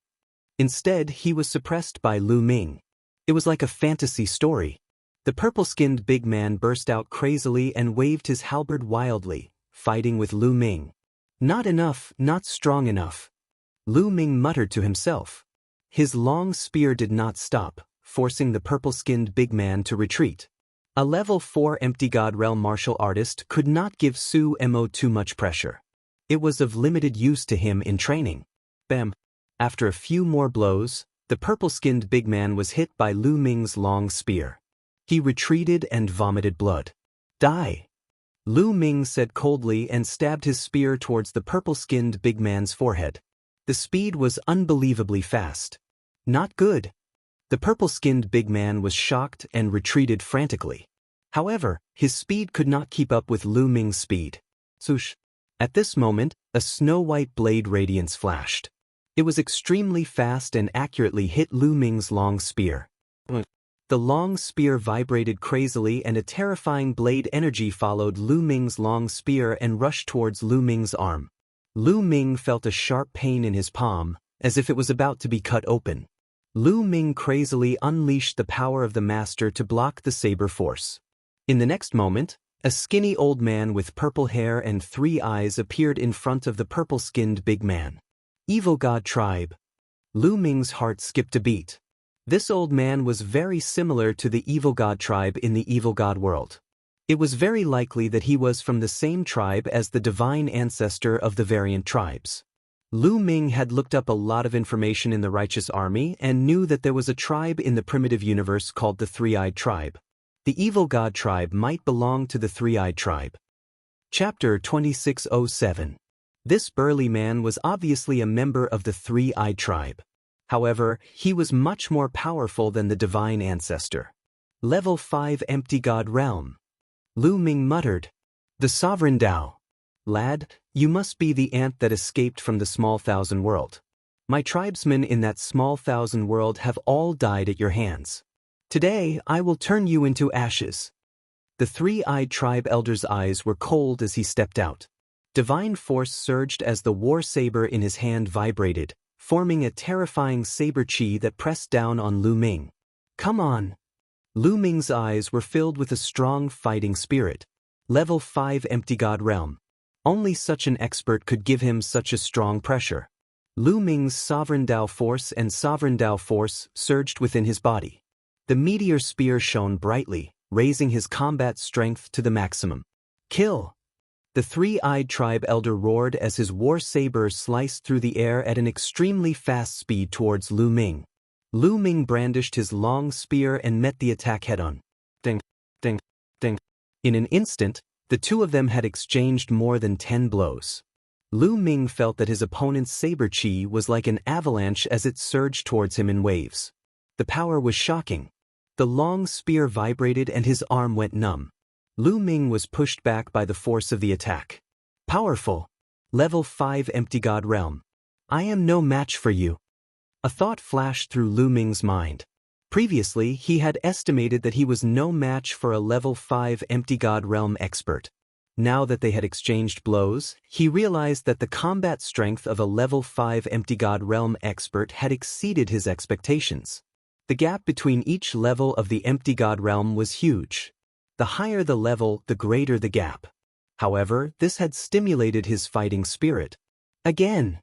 Instead, he was suppressed by Lu Ming. It was like a fantasy story. The purple-skinned big man burst out crazily and waved his halberd wildly, fighting with Lu Ming. Not enough, not strong enough. Lu Ming muttered to himself. His long spear did not stop, forcing the purple-skinned big man to retreat. A level 4 Empty God Realm martial artist could not give Su Mo too much pressure. It was of limited use to him in training. Bam! After a few more blows, the purple-skinned big man was hit by Lu Ming's long spear. He retreated and vomited blood. Die! Lu Ming said coldly and stabbed his spear towards the purple-skinned big man's forehead. The speed was unbelievably fast. Not good. The purple-skinned big man was shocked and retreated frantically. However, his speed could not keep up with Lu Ming's speed. Swoosh! At this moment, a snow-white blade radiance flashed. It was extremely fast and accurately hit Lu Ming's long spear. The long spear vibrated crazily and a terrifying blade energy followed Lu Ming's long spear and rushed towards Lu Ming's arm. Lu Ming felt a sharp pain in his palm, as if it was about to be cut open. Lu Ming crazily unleashed the power of the master to block the saber force. In the next moment, a skinny old man with purple hair and 3 eyes appeared in front of the purple-skinned big man. Evil God Tribe. Lu Ming's heart skipped a beat. This old man was very similar to the Evil God Tribe in the Evil God world. It was very likely that he was from the same tribe as the divine ancestor of the variant tribes. Lu Ming had looked up a lot of information in the Righteous Army and knew that there was a tribe in the primitive universe called the Three-Eyed Tribe. The Evil God Tribe might belong to the Three-Eyed Tribe. Chapter 2607. This burly man was obviously a member of the Three-Eyed Tribe. However, he was much more powerful than the divine ancestor. Level 5 Empty God Realm. Lu Ming muttered. The Sovereign Dao. Lad, you must be the ant that escaped from the small thousand world. My tribesmen in that small thousand world have all died at your hands. Today, I will turn you into ashes. The three-eyed tribe elder's eyes were cold as he stepped out. Divine force surged as the war saber in his hand vibrated, forming a terrifying saber chi that pressed down on Lu Ming. Come on. Lu Ming's eyes were filled with a strong fighting spirit. Level 5 Empty God Realm. Only such an expert could give him such a strong pressure. Lu Ming's Sovereign Dao Force and Sovereign Dao Force surged within his body. The meteor spear shone brightly, raising his combat strength to the maximum. Kill! The three-eyed tribe elder roared as his war saber sliced through the air at an extremely fast speed towards Lu Ming. Lu Ming brandished his long spear and met the attack head-on. Ding, ding, ding. In an instant, the two of them had exchanged more than 10 blows. Lu Ming felt that his opponent's saber chi was like an avalanche as it surged towards him in waves. The power was shocking. The long spear vibrated and his arm went numb. Lu Ming was pushed back by the force of the attack. Powerful. Level 5 Empty God Realm. I am no match for you. A thought flashed through Lu Ming's mind. Previously, he had estimated that he was no match for a Level 5 Empty God Realm expert. Now that they had exchanged blows, he realized that the combat strength of a Level 5 Empty God Realm expert had exceeded his expectations. The gap between each level of the Empty God Realm was huge. The higher the level, the greater the gap. However, this had stimulated his fighting spirit. Again!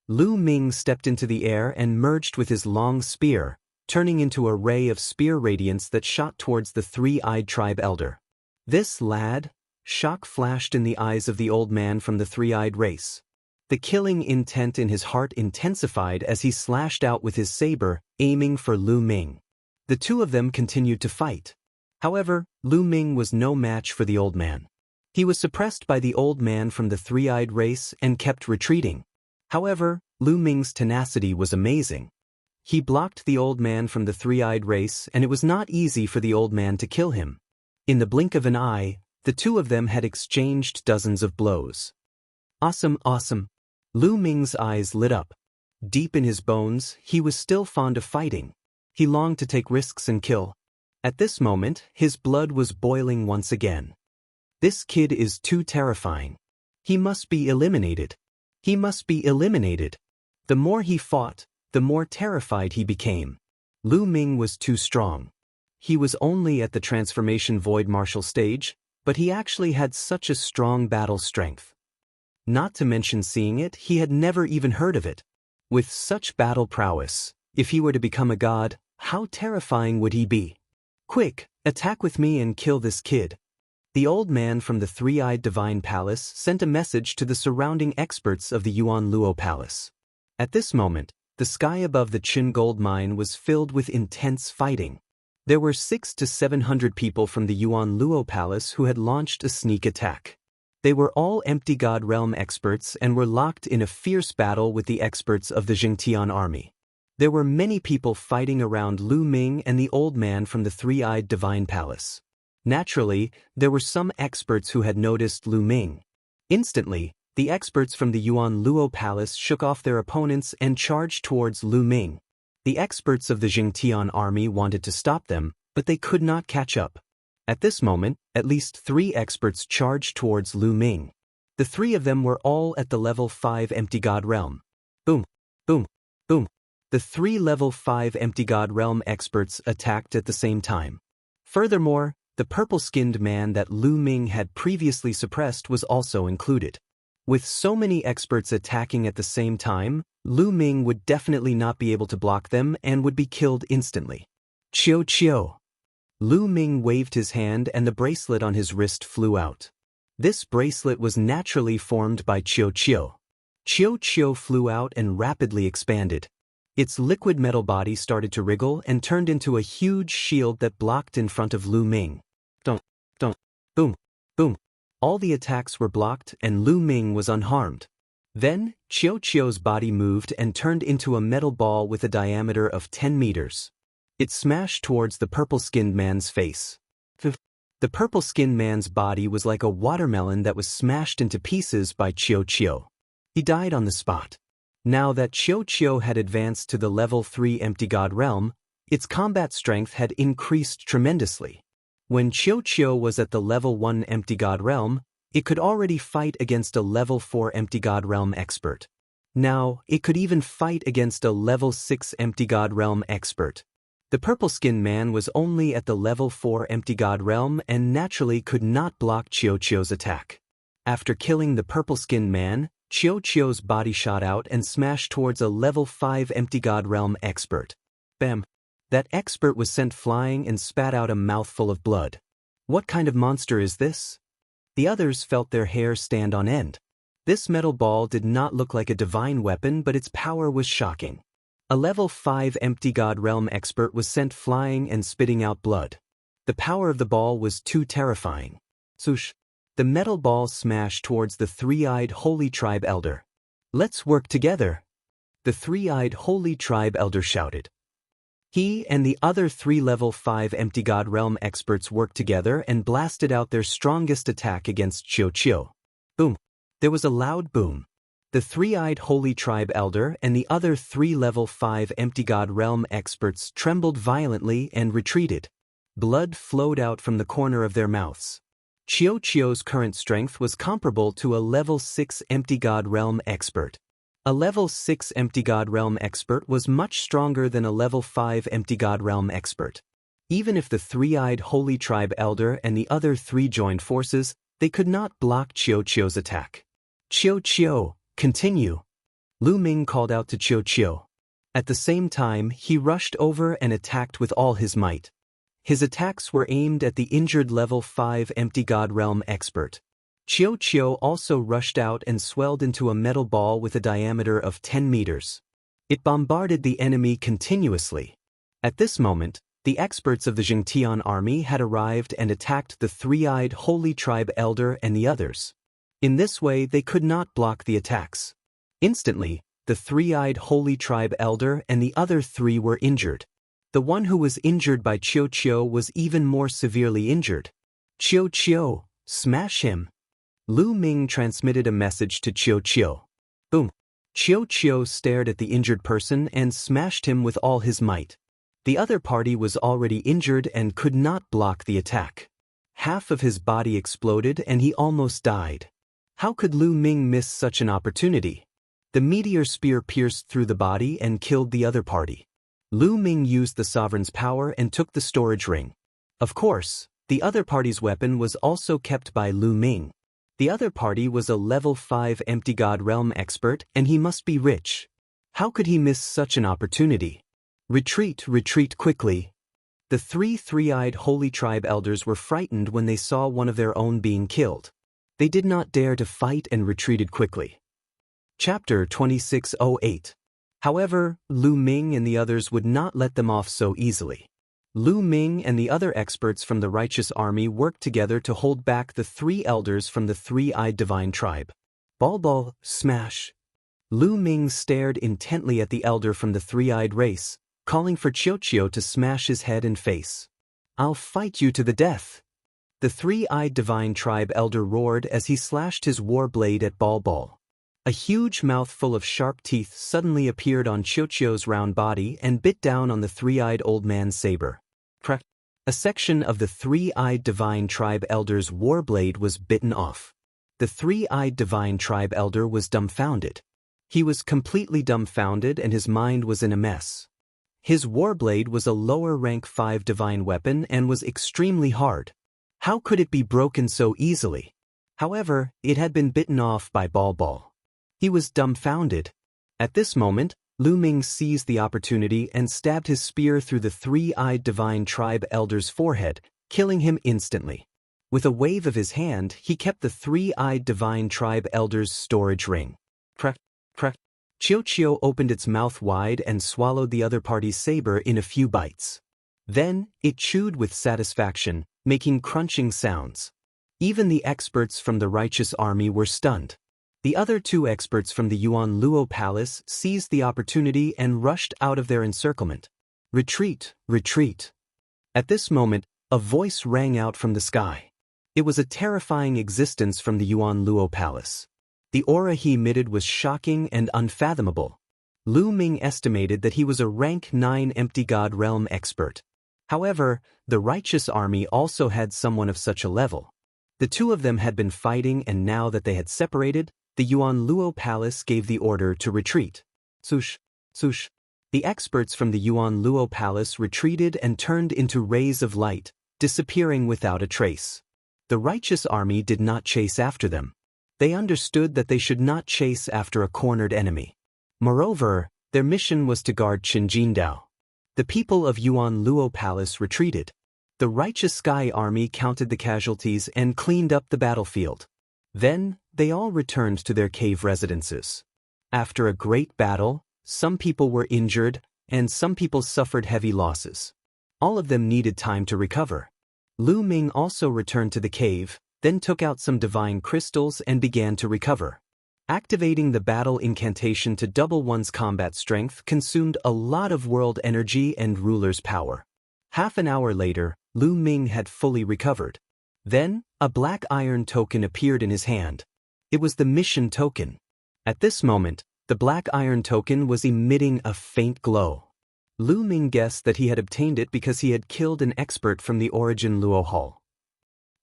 Lu Ming stepped into the air and merged with his long spear, turning into a ray of spear radiance that shot towards the three-eyed tribe elder. This lad? Shock flashed in the eyes of the old man from the three-eyed race. The killing intent in his heart intensified as he slashed out with his saber, aiming for Lu Ming. The two of them continued to fight. However, Lu Ming was no match for the old man. He was suppressed by the old man from the three-eyed race and kept retreating. However, Lu Ming's tenacity was amazing. He blocked the old man from the three-eyed race, and it was not easy for the old man to kill him. In the blink of an eye, the two of them had exchanged dozens of blows. Awesome, awesome. Lu Ming's eyes lit up. Deep in his bones, he was still fond of fighting. He longed to take risks and kill. At this moment, his blood was boiling once again. This kid is too terrifying. He must be eliminated. He must be eliminated. The more he fought, the more terrified he became. Lu Ming was too strong. He was only at the transformation void martial stage, but he actually had such a strong battle strength. Not to mention seeing it, he had never even heard of it. With such battle prowess, if he were to become a god, how terrifying would he be? Quick, attack with me and kill this kid. The old man from the three-eyed divine palace sent a message to the surrounding experts of the Yuan Luo palace. At this moment, the sky above the Qin gold mine was filled with intense fighting. There were 600 to 700 people from the Yuan Luo palace who had launched a sneak attack. They were all Empty God Realm experts and were locked in a fierce battle with the experts of the Jingtian army. There were many people fighting around Lu Ming and the old man from the three-eyed divine palace. Naturally, there were some experts who had noticed Lu Ming. Instantly, the experts from the Yuan Luo palace shook off their opponents and charged towards Lu Ming. The experts of the Jingtian army wanted to stop them, but they could not catch up. At this moment, at least 3 experts charged towards Lu Ming. The 3 of them were all at the level 5 Empty God Realm. Boom, boom, boom. The 3 level 5 Empty God Realm experts attacked at the same time. Furthermore, the purple-skinned man that Lu Ming had previously suppressed was also included. With so many experts attacking at the same time, Lu Ming would definitely not be able to block them and would be killed instantly. Chiu Chiu. Lu Ming waved his hand and the bracelet on his wrist flew out. This bracelet was naturally formed by Chiu Chiu. Chiu Chiu flew out and rapidly expanded. Its liquid metal body started to wriggle and turned into a huge shield that blocked in front of Lu Ming. Dunk, dunk, boom, boom. All the attacks were blocked and Lu Ming was unharmed. Then, Chiu Chiu's body moved and turned into a metal ball with a diameter of 10 meters. It smashed towards the purple-skinned man's face. The purple-skinned man's body was like a watermelon that was smashed into pieces by Chiu Chiu. He died on the spot. Now that Chiu Chiu had advanced to the level 3 empty god realm, its combat strength had increased tremendously. When Chiu Chiu was at the level 1 empty god realm, it could already fight against a level 4 empty god realm expert. Now, it could even fight against a level 6 empty god realm expert. The purple-skinned man was only at the level 4 empty god realm and naturally could not block Chiu Chiu's attack. After killing the purple-skinned man, Chiu Chiu's body shot out and smashed towards a level 5 empty god realm expert. Bam! That expert was sent flying and spat out a mouthful of blood. What kind of monster is this? The others felt their hair stand on end. This metal ball did not look like a divine weapon, but its power was shocking. A level 5 empty god realm expert was sent flying and spitting out blood. The power of the ball was too terrifying. Swoosh! The metal ball smashed towards the three-eyed holy tribe elder. Let's work together. The three-eyed holy tribe elder shouted. He and the other 3 level 5 empty god realm experts worked together and blasted out their strongest attack against Chiu Chiu. Boom! There was a loud boom. The three-eyed holy tribe elder and the other 3 level 5 empty god realm experts trembled violently and retreated. Blood flowed out from the corner of their mouths. Chiu Chiu's current strength was comparable to a level 6 empty god realm expert. A level 6 empty god realm expert was much stronger than a level 5 empty god realm expert. Even if the three-eyed holy tribe elder and the other 3 joined forces, they could not block Chiu Chiu's attack. Chiu Chiu, continue. Lu Ming called out to Chiu Chiu. At the same time, he rushed over and attacked with all his might. His attacks were aimed at the injured level 5 empty god realm expert. Chiu Chiu also rushed out and swelled into a metal ball with a diameter of 10 meters. It bombarded the enemy continuously. At this moment, the experts of the Jingtian army had arrived and attacked the three-eyed holy tribe elder and the others. In this way, they could not block the attacks. Instantly, the three-eyed holy tribe elder and the other 3 were injured. The one who was injured by Chiu Chiu was even more severely injured. Chiu Chiu, smash him. Lu Ming transmitted a message to Chiu Chiu. Boom. Chiu Chiu stared at the injured person and smashed him with all his might. The other party was already injured and could not block the attack. Half of his body exploded and he almost died. How could Lu Ming miss such an opportunity? The meteor spear pierced through the body and killed the other party. Lu Ming used the sovereign's power and took the storage ring. Of course, the other party's weapon was also kept by Lu Ming. The other party was a level 5 empty god realm expert and he must be rich. How could he miss such an opportunity? Retreat, retreat quickly. The 3 three-eyed holy tribe elders were frightened when they saw one of their own being killed. They did not dare to fight and retreated quickly. Chapter 2608. However, Lu Ming and the others would not let them off so easily. Lu Ming and the other experts from the righteous army worked together to hold back the 3 elders from the three-eyed divine tribe. Ball, smash. Lu Ming stared intently at the elder from the three-eyed race, calling for Chiu Chiu to smash his head and face. I'll fight you to the death. The three-eyed divine tribe elder roared as he slashed his war blade at Ball. A huge mouthful of sharp teeth suddenly appeared on Chiu Chiu's round body and bit down on the three-eyed old man's saber. Crack! A section of the three-eyed divine tribe elder's war blade was bitten off. The three-eyed divine tribe elder was dumbfounded. He was completely dumbfounded and his mind was in a mess. His war blade was a lower rank 5 divine weapon and was extremely hard. How could it be broken so easily? However, it had been bitten off by Ball. He was dumbfounded. At this moment, Lu Ming seized the opportunity and stabbed his spear through the three-eyed divine tribe elder's forehead, killing him instantly. With a wave of his hand, he kept the three-eyed divine tribe elder's storage ring. Crack, crack. Chiu Chiu opened its mouth wide and swallowed the other party's saber in a few bites. Then, it chewed with satisfaction, making crunching sounds. Even the experts from the righteous army were stunned. The other two experts from the Yuan Luo Palace seized the opportunity and rushed out of their encirclement. Retreat, retreat. At this moment, a voice rang out from the sky. It was a terrifying existence from the Yuan Luo Palace. The aura he emitted was shocking and unfathomable. Lu Ming estimated that he was a rank 9 empty god realm expert. However, the righteous army also had someone of such a level. The two of them had been fighting, and now that they had separated, the Yuan Luo Palace gave the order to retreat. Sush, sush. The experts from the Yuan Luo Palace retreated and turned into rays of light, disappearing without a trace. The righteous army did not chase after them. They understood that they should not chase after a cornered enemy. Moreover, their mission was to guard Qinjindao. The people of Yuan Luo Palace retreated. The righteous Sky Army counted the casualties and cleaned up the battlefield. Then, they all returned to their cave residences. After a great battle, some people were injured, and some people suffered heavy losses. All of them needed time to recover. Lu Ming also returned to the cave, then took out some divine crystals and began to recover. Activating the battle incantation to double one's combat strength consumed a lot of world energy and ruler's power. Half an hour later, Lu Ming had fully recovered. Then, a black iron token appeared in his hand. It was the mission token. At this moment, the black iron token was emitting a faint glow. Lu Ming guessed that he had obtained it because he had killed an expert from the Origin Luo Hall.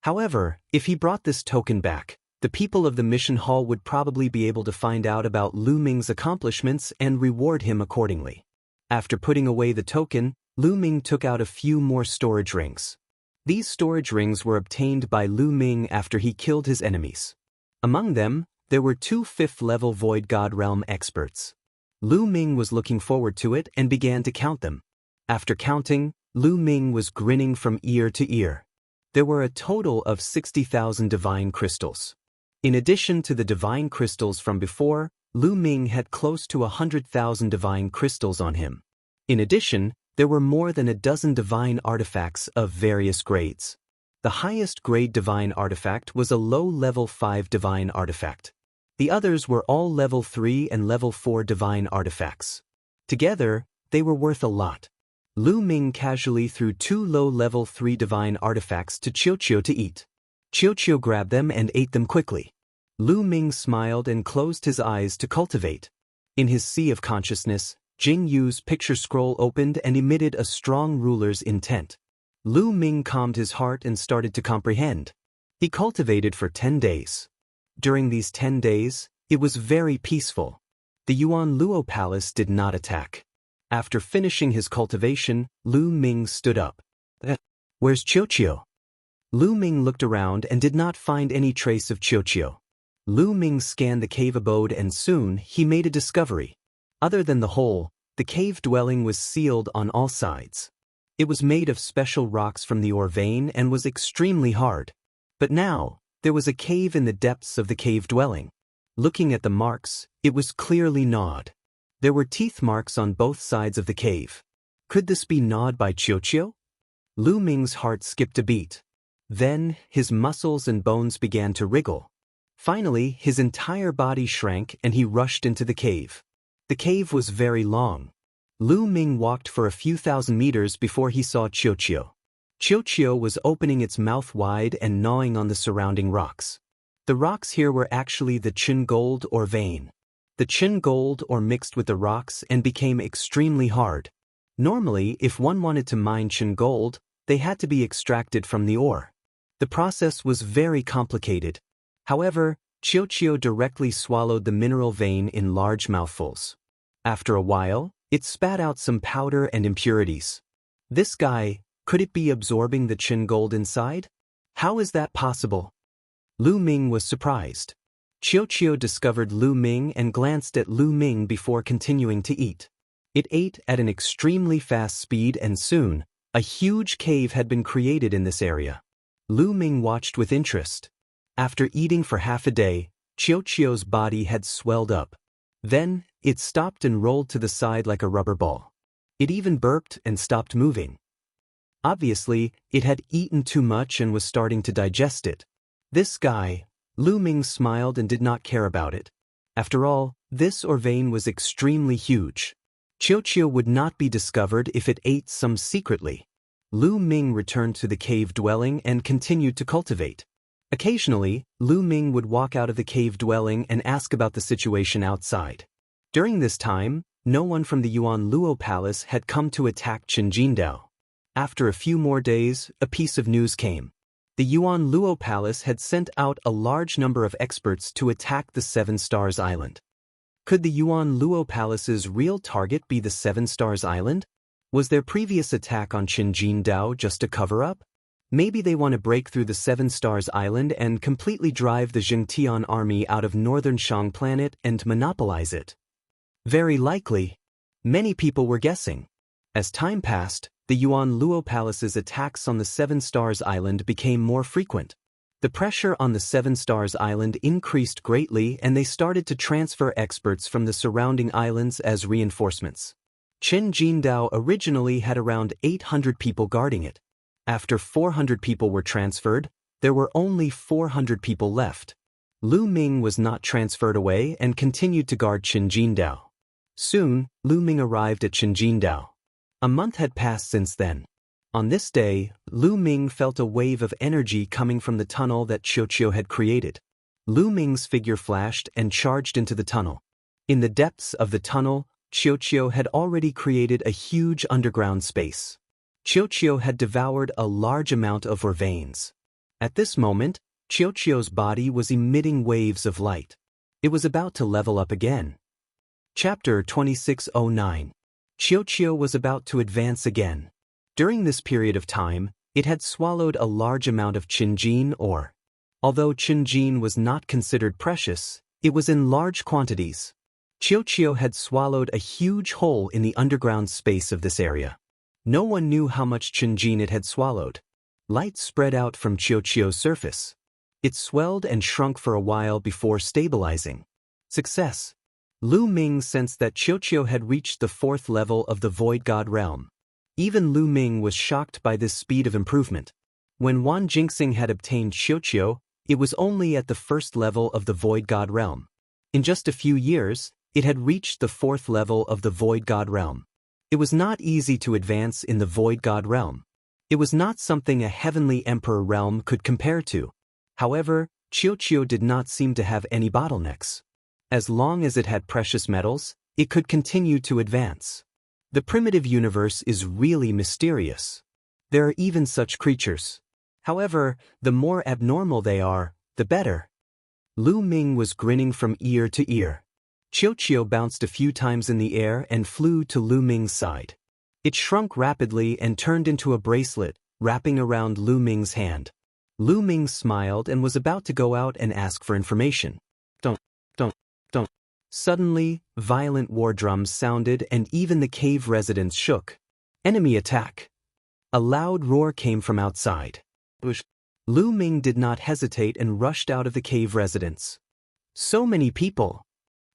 However, if he brought this token back, the people of the mission hall would probably be able to find out about Lu Ming's accomplishments and reward him accordingly. After putting away the token, Lu Ming took out a few more storage rings. These storage rings were obtained by Lu Ming after he killed his enemies. Among them, there were 2 5th-level Void God Realm experts. Lu Ming was looking forward to it and began to count them. After counting, Lu Ming was grinning from ear to ear. There were a total of 60,000 divine crystals. In addition to the divine crystals from before, Lu Ming had close to 100,000 divine crystals on him. In addition, there were more than a dozen divine artifacts of various grades. The highest grade divine artifact was a low-level 5 divine artifact. The others were all level 3 and level 4 divine artifacts. Together, they were worth a lot. Lu Ming casually threw 2 low-level 3 divine artifacts to Qiuqiu to eat. Qiuqiu grabbed them and ate them quickly. Lu Ming smiled and closed his eyes to cultivate. In his sea of consciousness, Jing Yu's picture scroll opened and emitted a strong ruler's intent. Lu Ming calmed his heart and started to comprehend. He cultivated for 10 days. During these 10 days, it was very peaceful. The Yuan Luo Palace did not attack. After finishing his cultivation, Lu Ming stood up. Where's Qiuqiu? Lu Ming looked around and did not find any trace of Qiuqiu. Lu Ming scanned the cave abode and soon he made a discovery. Other than the hole, the cave dwelling was sealed on all sides. It was made of special rocks from the ore vein and was extremely hard. But now, there was a cave in the depths of the cave dwelling. Looking at the marks, it was clearly gnawed. There were teeth marks on both sides of the cave. Could this be gnawed by Qiuqiu? Lu Ming's heart skipped a beat. Then, his muscles and bones began to wriggle. Finally, his entire body shrank and he rushed into the cave. The cave was very long. Lu Ming walked for a few thousand meters before he saw Qiuqiu. Qiuqiu was opening its mouth wide and gnawing on the surrounding rocks. The rocks here were actually the Qin gold or vein. The Qin gold ore mixed with the rocks and became extremely hard. Normally, if one wanted to mine Qin gold, they had to be extracted from the ore. The process was very complicated. However, Qiuqiu directly swallowed the mineral vein in large mouthfuls. After a while, it spat out some powder and impurities. This guy, could it be absorbing the Qin gold inside? How is that possible? Lu Ming was surprised. Qiuqiu discovered Lu Ming and glanced at Lu Ming before continuing to eat. It ate at an extremely fast speed and soon, a huge cave had been created in this area. Lu Ming watched with interest. After eating for half a day, Qiuqiu's body had swelled up. Then, it stopped and rolled to the side like a rubber ball. It even burped and stopped moving. Obviously, it had eaten too much and was starting to digest it. This guy, Lu Ming smiled and did not care about it. After all, this vein was extremely huge. Qiuqiu would not be discovered if it ate some secretly. Lu Ming returned to the cave dwelling and continued to cultivate. Occasionally, Lu Ming would walk out of the cave dwelling and ask about the situation outside. During this time, no one from the Yuan Luo Palace had come to attack Qinjindao. After a few more days, a piece of news came. The Yuan Luo Palace had sent out a large number of experts to attack the Seven Stars Island. Could the Yuan Luo Palace's real target be the Seven Stars Island? Was their previous attack on Qinjindao just a cover-up? Maybe they want to break through the Seven Stars Island and completely drive the Jingtian army out of northern Shang planet and monopolize it. Very likely. Many people were guessing. As time passed, the Yuan Luo Palace's attacks on the Seven Stars Island became more frequent. The pressure on the Seven Stars Island increased greatly and they started to transfer experts from the surrounding islands as reinforcements. Qinjindao originally had around 800 people guarding it. After 400 people were transferred, there were only 400 people left. Lu Ming was not transferred away and continued to guard Qinjindao. Soon, Lu Ming arrived at Qinjindao. A month had passed since then. On this day, Lu Ming felt a wave of energy coming from the tunnel that Qiuqiu had created. Lu Ming's figure flashed and charged into the tunnel. In the depths of the tunnel, Qiuqiu had already created a huge underground space. Qiuqiu had devoured a large amount of veins. At this moment, Qiuqiu's body was emitting waves of light. It was about to level up again. Chapter 2609. Qiuqiu was about to advance again. During this period of time, it had swallowed a large amount of Qinjin ore. Although Qinjin was not considered precious, it was in large quantities. Qiuqiu had swallowed a huge hole in the underground space of this area. No one knew how much Qinjin it had swallowed. Light spread out from Qiuqiu's surface. It swelled and shrunk for a while before stabilizing. Success. Lu Ming sensed that Qiuqiu had reached the 4th level of the Void God realm. Even Lu Ming was shocked by this speed of improvement. When Wan Jingxing had obtained Qiuqiu, it was only at the 1st level of the Void God realm. In just a few years, it had reached the 4th level of the Void God realm. It was not easy to advance in the Void God realm. It was not something a heavenly emperor realm could compare to. However, Qiuqiu did not seem to have any bottlenecks. As long as it had precious metals, it could continue to advance. The primitive universe is really mysterious. There are even such creatures. However, the more abnormal they are, the better. Lu Ming was grinning from ear to ear. Qiuqiu bounced a few times in the air and flew to Lu Ming's side. It shrunk rapidly and turned into a bracelet, wrapping around Lu Ming's hand. Lu Ming smiled and was about to go out and ask for information. Don't. Suddenly, violent war drums sounded and even the cave residents shook. Enemy attack. A loud roar came from outside. Lu Ming did not hesitate and rushed out of the cave residence. So many people.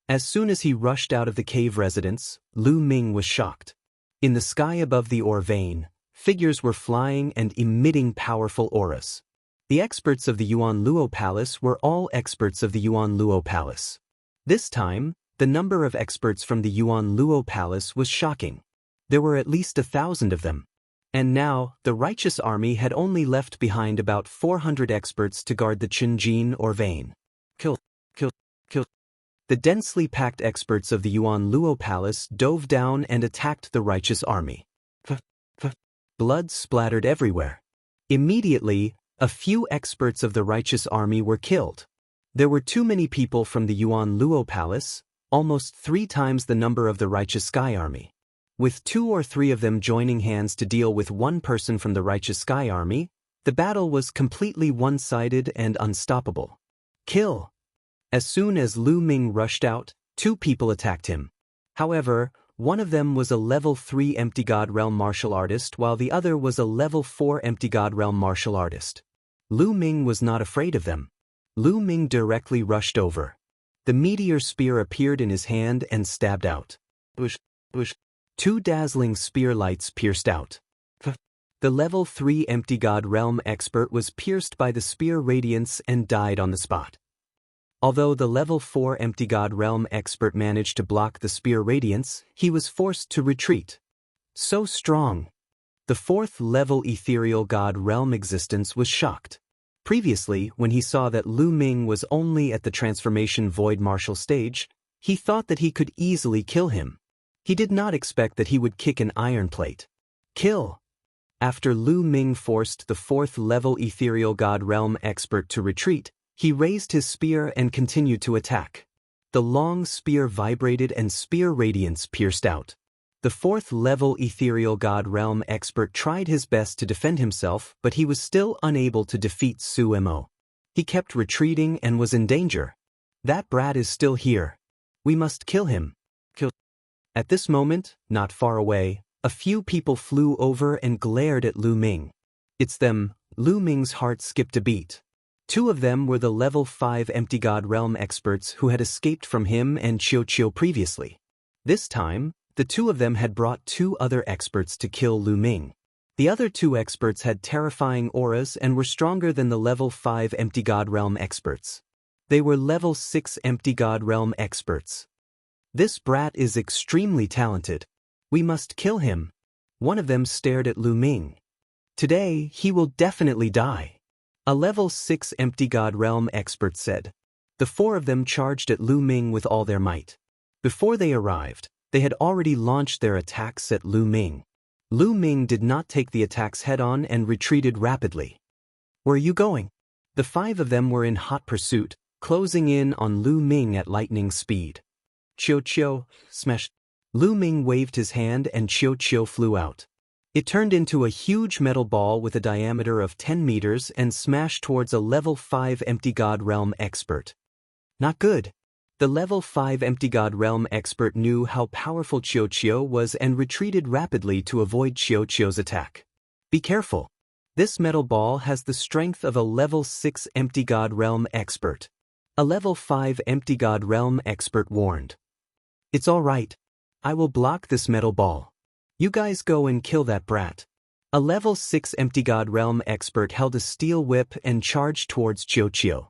As soon as he rushed out of the cave residence, Lu Ming was shocked. In the sky above the ore vein, figures were flying and emitting powerful auras. The experts of the Yuan Luo Palace were all experts of the Yuan Luo Palace. This time, the number of experts from the Yuan Luo Palace was shocking. There were at least 1,000 of them. And now, the righteous army had only left behind about 400 experts to guard the Qinjin ore vein. Kill. The densely packed experts of the Yuan Luo Palace dove down and attacked the righteous army. Blood splattered everywhere. Immediately, a few experts of the righteous army were killed. There were too many people from the Yuan Luo Palace, almost 3 times the number of the righteous Sky Army. With 2 or 3 of them joining hands to deal with 1 person from the righteous Sky Army, the battle was completely one-sided and unstoppable. Kill! As soon as Lu Ming rushed out, 2 people attacked him. However, one of them was a level 3 Empty God Realm martial artist while the other was a level 4 Empty God Realm martial artist. Lu Ming was not afraid of them. Lu Ming directly rushed over. The meteor spear appeared in his hand and stabbed out. 2 dazzling spear lights pierced out. The level 3 Empty God Realm expert was pierced by the spear radiance and died on the spot. Although the level 4 Empty God Realm expert managed to block the spear radiance, he was forced to retreat. So strong. The 4th level Ethereal God Realm existence was shocked. Previously, when he saw that Lu Ming was only at the transformation void martial stage, he thought that he could easily kill him. He did not expect that he would kick an iron plate. Kill! After Lu Ming forced the 4th level Ethereal God Realm expert to retreat, he raised his spear and continued to attack. The long spear vibrated and spear radiance pierced out. The 4th level Ethereal God Realm expert tried his best to defend himself, but he was still unable to defeat Su Mo. He kept retreating and was in danger. That brat is still here. We must kill him. Kill. At this moment, not far away, a few people flew over and glared at Lu Ming. It's them. Lu Ming's heart skipped a beat. 2 of them were the level 5 Empty God Realm experts who had escaped from him and Chiu previously. This time, the 2 of them had brought 2 other experts to kill Lu Ming. The other 2 experts had terrifying auras and were stronger than the level 5 Empty God Realm experts. They were level 6 Empty God Realm experts. This brat is extremely talented. We must kill him. One of them stared at Lu Ming. Today, he will definitely die. A level 6 Empty God Realm expert said. The 4 of them charged at Lu Ming with all their might. Before they arrived, they had already launched their attacks at Lu Ming. Lu Ming did not take the attacks head-on and retreated rapidly. Where are you going? The 5 of them were in hot pursuit, closing in on Lu Ming at lightning speed. Chiu, smashed. Lu Ming waved his hand and Chiu flew out. It turned into a huge metal ball with a diameter of 10 meters and smashed towards a level 5 Empty God Realm expert. Not good. The level 5 Empty God Realm expert knew how powerful Chiu was and retreated rapidly to avoid Chiu's attack. Be careful. This metal ball has the strength of a level 6 Empty God Realm expert. A level 5 Empty God Realm expert warned. It's all right. I will block this metal ball. You guys go and kill that brat. A level 6 Empty God Realm expert held a steel whip and charged towards Chiu.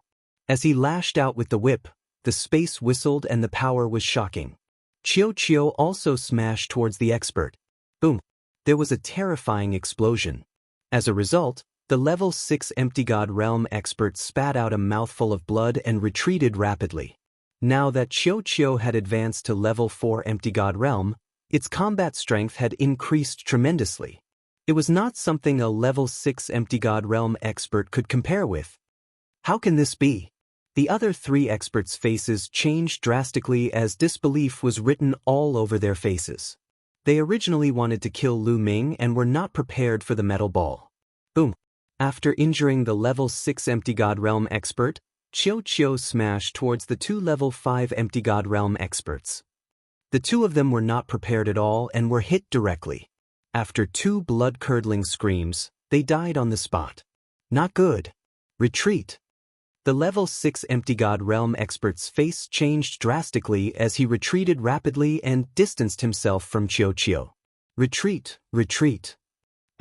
As he lashed out with the whip, the space whistled and the power was shocking. Chiu also smashed towards the expert. Boom! There was a terrifying explosion. As a result, the level 6 Empty God Realm expert spat out a mouthful of blood and retreated rapidly. Now that Chiu had advanced to level 4 Empty God Realm, its combat strength had increased tremendously. It was not something a level 6 Empty God Realm expert could compare with. How can this be? The other 3 experts' faces changed drastically as disbelief was written all over their faces. They originally wanted to kill Lu Ming and were not prepared for the metal ball. Boom! After injuring the level 6 Empty God Realm expert, Chiu smashed towards the 2 level 5 Empty God Realm experts. The 2 of them were not prepared at all and were hit directly. After 2 blood-curdling screams, they died on the spot. Not good. Retreat. The level 6 Empty God Realm expert's face changed drastically as he retreated rapidly and distanced himself from Chiu. Retreat, retreat.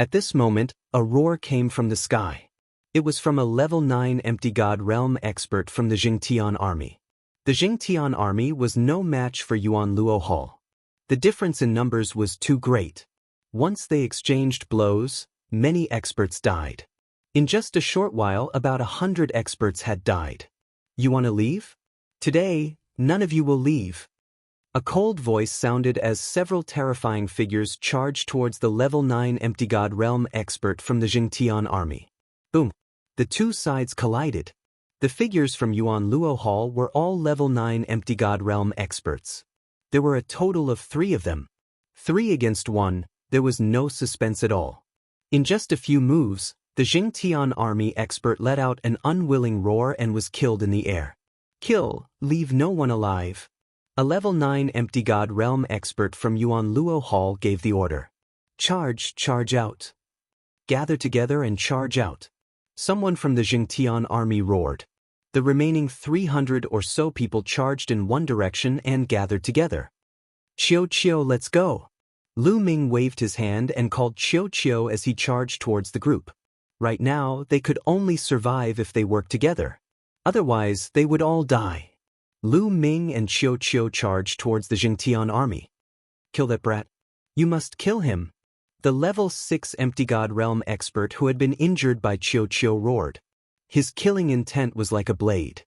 At this moment, a roar came from the sky. It was from a level 9 Empty God Realm expert from the Jingtian army. The Jingtian army was no match for Yuan Luo Hall. The difference in numbers was too great. Once they exchanged blows, many experts died. In just a short while, about 100 experts had died. You want to leave? Today, none of you will leave. A cold voice sounded as several terrifying figures charged towards the level 9 Empty God Realm expert from the Jingtian army. Boom! The 2 sides collided. The figures from Yuan Luo Hall were all level 9 Empty God Realm experts. There were a total of 3 of them. 3 against 1, there was no suspense at all. In just a few moves, the Jingtian army expert let out an unwilling roar and was killed in the air. Kill, leave no one alive. A level 9 Empty God Realm expert from Yuan Luo Hall gave the order. Charge out. Gather together and charge out. Someone from the Jingtian army roared. The remaining 300 or so people charged in one direction and gathered together. Chiu, let's go. Lu Ming waved his hand and called Chiu as he charged towards the group. Right now, they could only survive if they worked together. Otherwise, they would all die. Lu Ming and Qiu Qiu charged towards the Jingtian army. Kill that brat. You must kill him. The level 6 Empty God Realm expert who had been injured by Qiu Qiu roared. His killing intent was like a blade.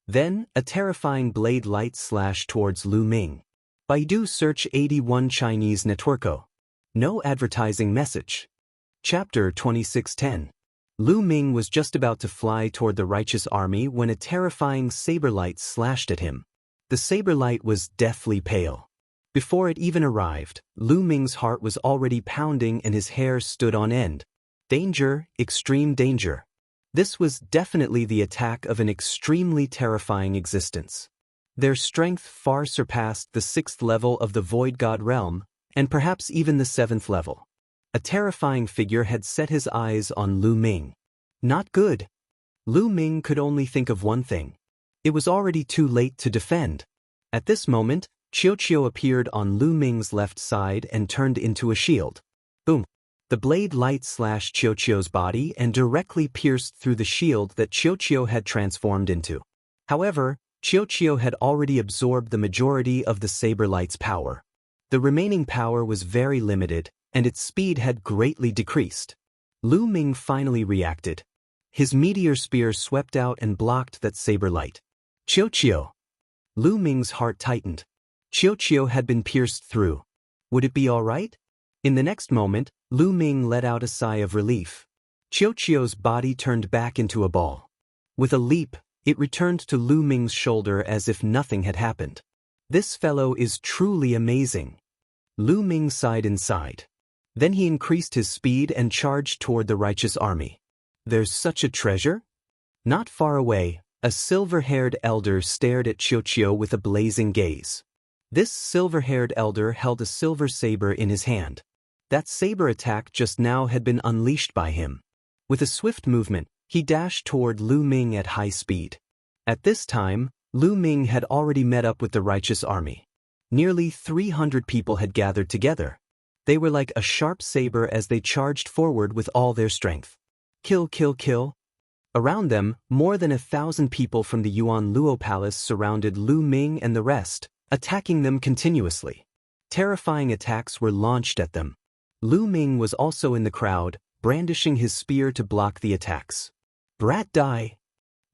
Then, a terrifying blade light slashed towards Lu Ming. Baidu search 81 Chinese Networko. No advertising message. Chapter 2610. Lu Ming was just about to fly toward the righteous army when a terrifying saber light slashed at him. The saber light was deathly pale. Before it even arrived, Lu Ming's heart was already pounding and his hair stood on end. Danger, extreme danger. This was definitely the attack of an extremely terrifying existence. Their strength far surpassed the 6th level of the Void God realm, and perhaps even the 7th level. A terrifying figure had set his eyes on Lu Ming. Not good. Lu Ming could only think of one thing. It was already too late to defend. At this moment, Qiu Qiu appeared on Lu Ming's left side and turned into a shield. Boom. The blade light slashed Qiu Qiu's body and directly pierced through the shield that Qiu Qiu had transformed into. However, Qiu Qiu had already absorbed the majority of the saber light's power. The remaining power was very limited, and its speed had greatly decreased. Lu Ming finally reacted. His meteor spear swept out and blocked that saber light. Qiu Qiu. Lu Ming's heart tightened. Qiu Qiu had been pierced through. Would it be all right? In the next moment, Lu Ming let out a sigh of relief. Qiu Qiu's body turned back into a ball. With a leap, it returned to Lu Ming's shoulder as if nothing had happened. This fellow is truly amazing. Lu Ming sighed inside. Then he increased his speed and charged toward the righteous army. There's such a treasure? Not far away, a silver-haired elder stared at Qiu Qiu with a blazing gaze. This silver-haired elder held a silver saber in his hand. That saber attack just now had been unleashed by him. With a swift movement, he dashed toward Lu Ming at high speed. At this time, Lu Ming had already met up with the righteous army. Nearly 300 people had gathered together. They were like a sharp saber as they charged forward with all their strength. Kill, kill, kill. Around them, more than 1,000 people from the Yuan Luo Palace surrounded Lu Ming and the rest, attacking them continuously. Terrifying attacks were launched at them. Lu Ming was also in the crowd, brandishing his spear to block the attacks. Brat die!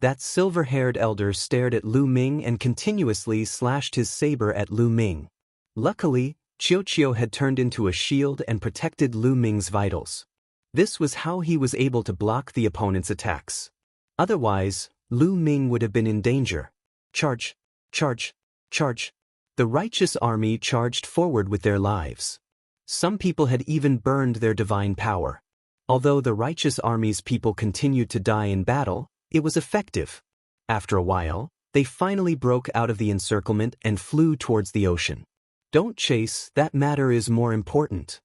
That silver-haired elder stared at Lu Ming and continuously slashed his saber at Lu Ming. Luckily, Qiu Qiu had turned into a shield and protected Lu Ming's vitals. This was how he was able to block the opponent's attacks. Otherwise, Lu Ming would have been in danger. Charge! Charge! Charge! The righteous army charged forward with their lives. Some people had even burned their divine power. Although the righteous army's people continued to die in battle, it was effective. After a while, they finally broke out of the encirclement and flew towards the ocean. Don't chase, that matter is more important.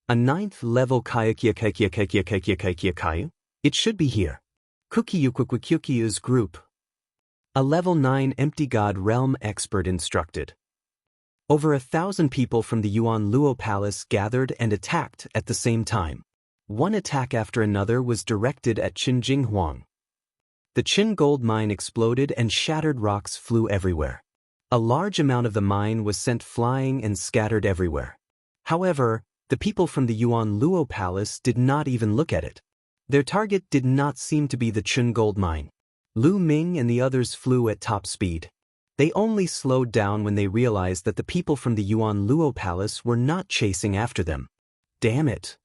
A 9th level Kayakia. It should be here. Kukiyukwikwikyukiya's group. A level 9 Empty God Realm expert instructed. Over 1,000 people from the Yuan Luo Palace gathered and attacked at the same time. One attack after another was directed at Qin Jinghuang. The Qin gold mine exploded and shattered rocks flew everywhere. A large amount of the mine was sent flying and scattered everywhere. However, the people from the Yuan Luo Palace did not even look at it. Their target did not seem to be the Qin gold mine. Lu Ming and the others flew at top speed. They only slowed down when they realized that the people from the Yuan Luo Palace were not chasing after them. Damn it!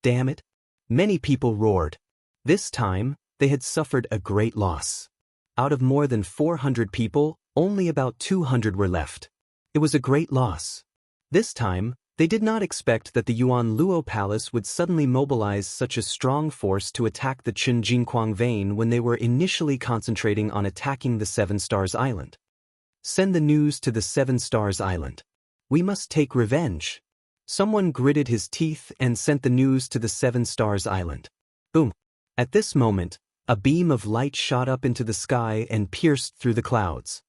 Damn it! Many people roared. This time, they had suffered a great loss. Out of more than 400 people, only about 200 were left. It was a great loss. This time, they did not expect that the Yuan Luo Palace would suddenly mobilize such a strong force to attack the Qin Jinghuang vein when they were initially concentrating on attacking the Seven Stars Island. Send the news to the Seven Stars Island. We must take revenge. Someone gritted his teeth and sent the news to the Seven Stars Island. Boom. At this moment, a beam of light shot up into the sky and pierced through the clouds.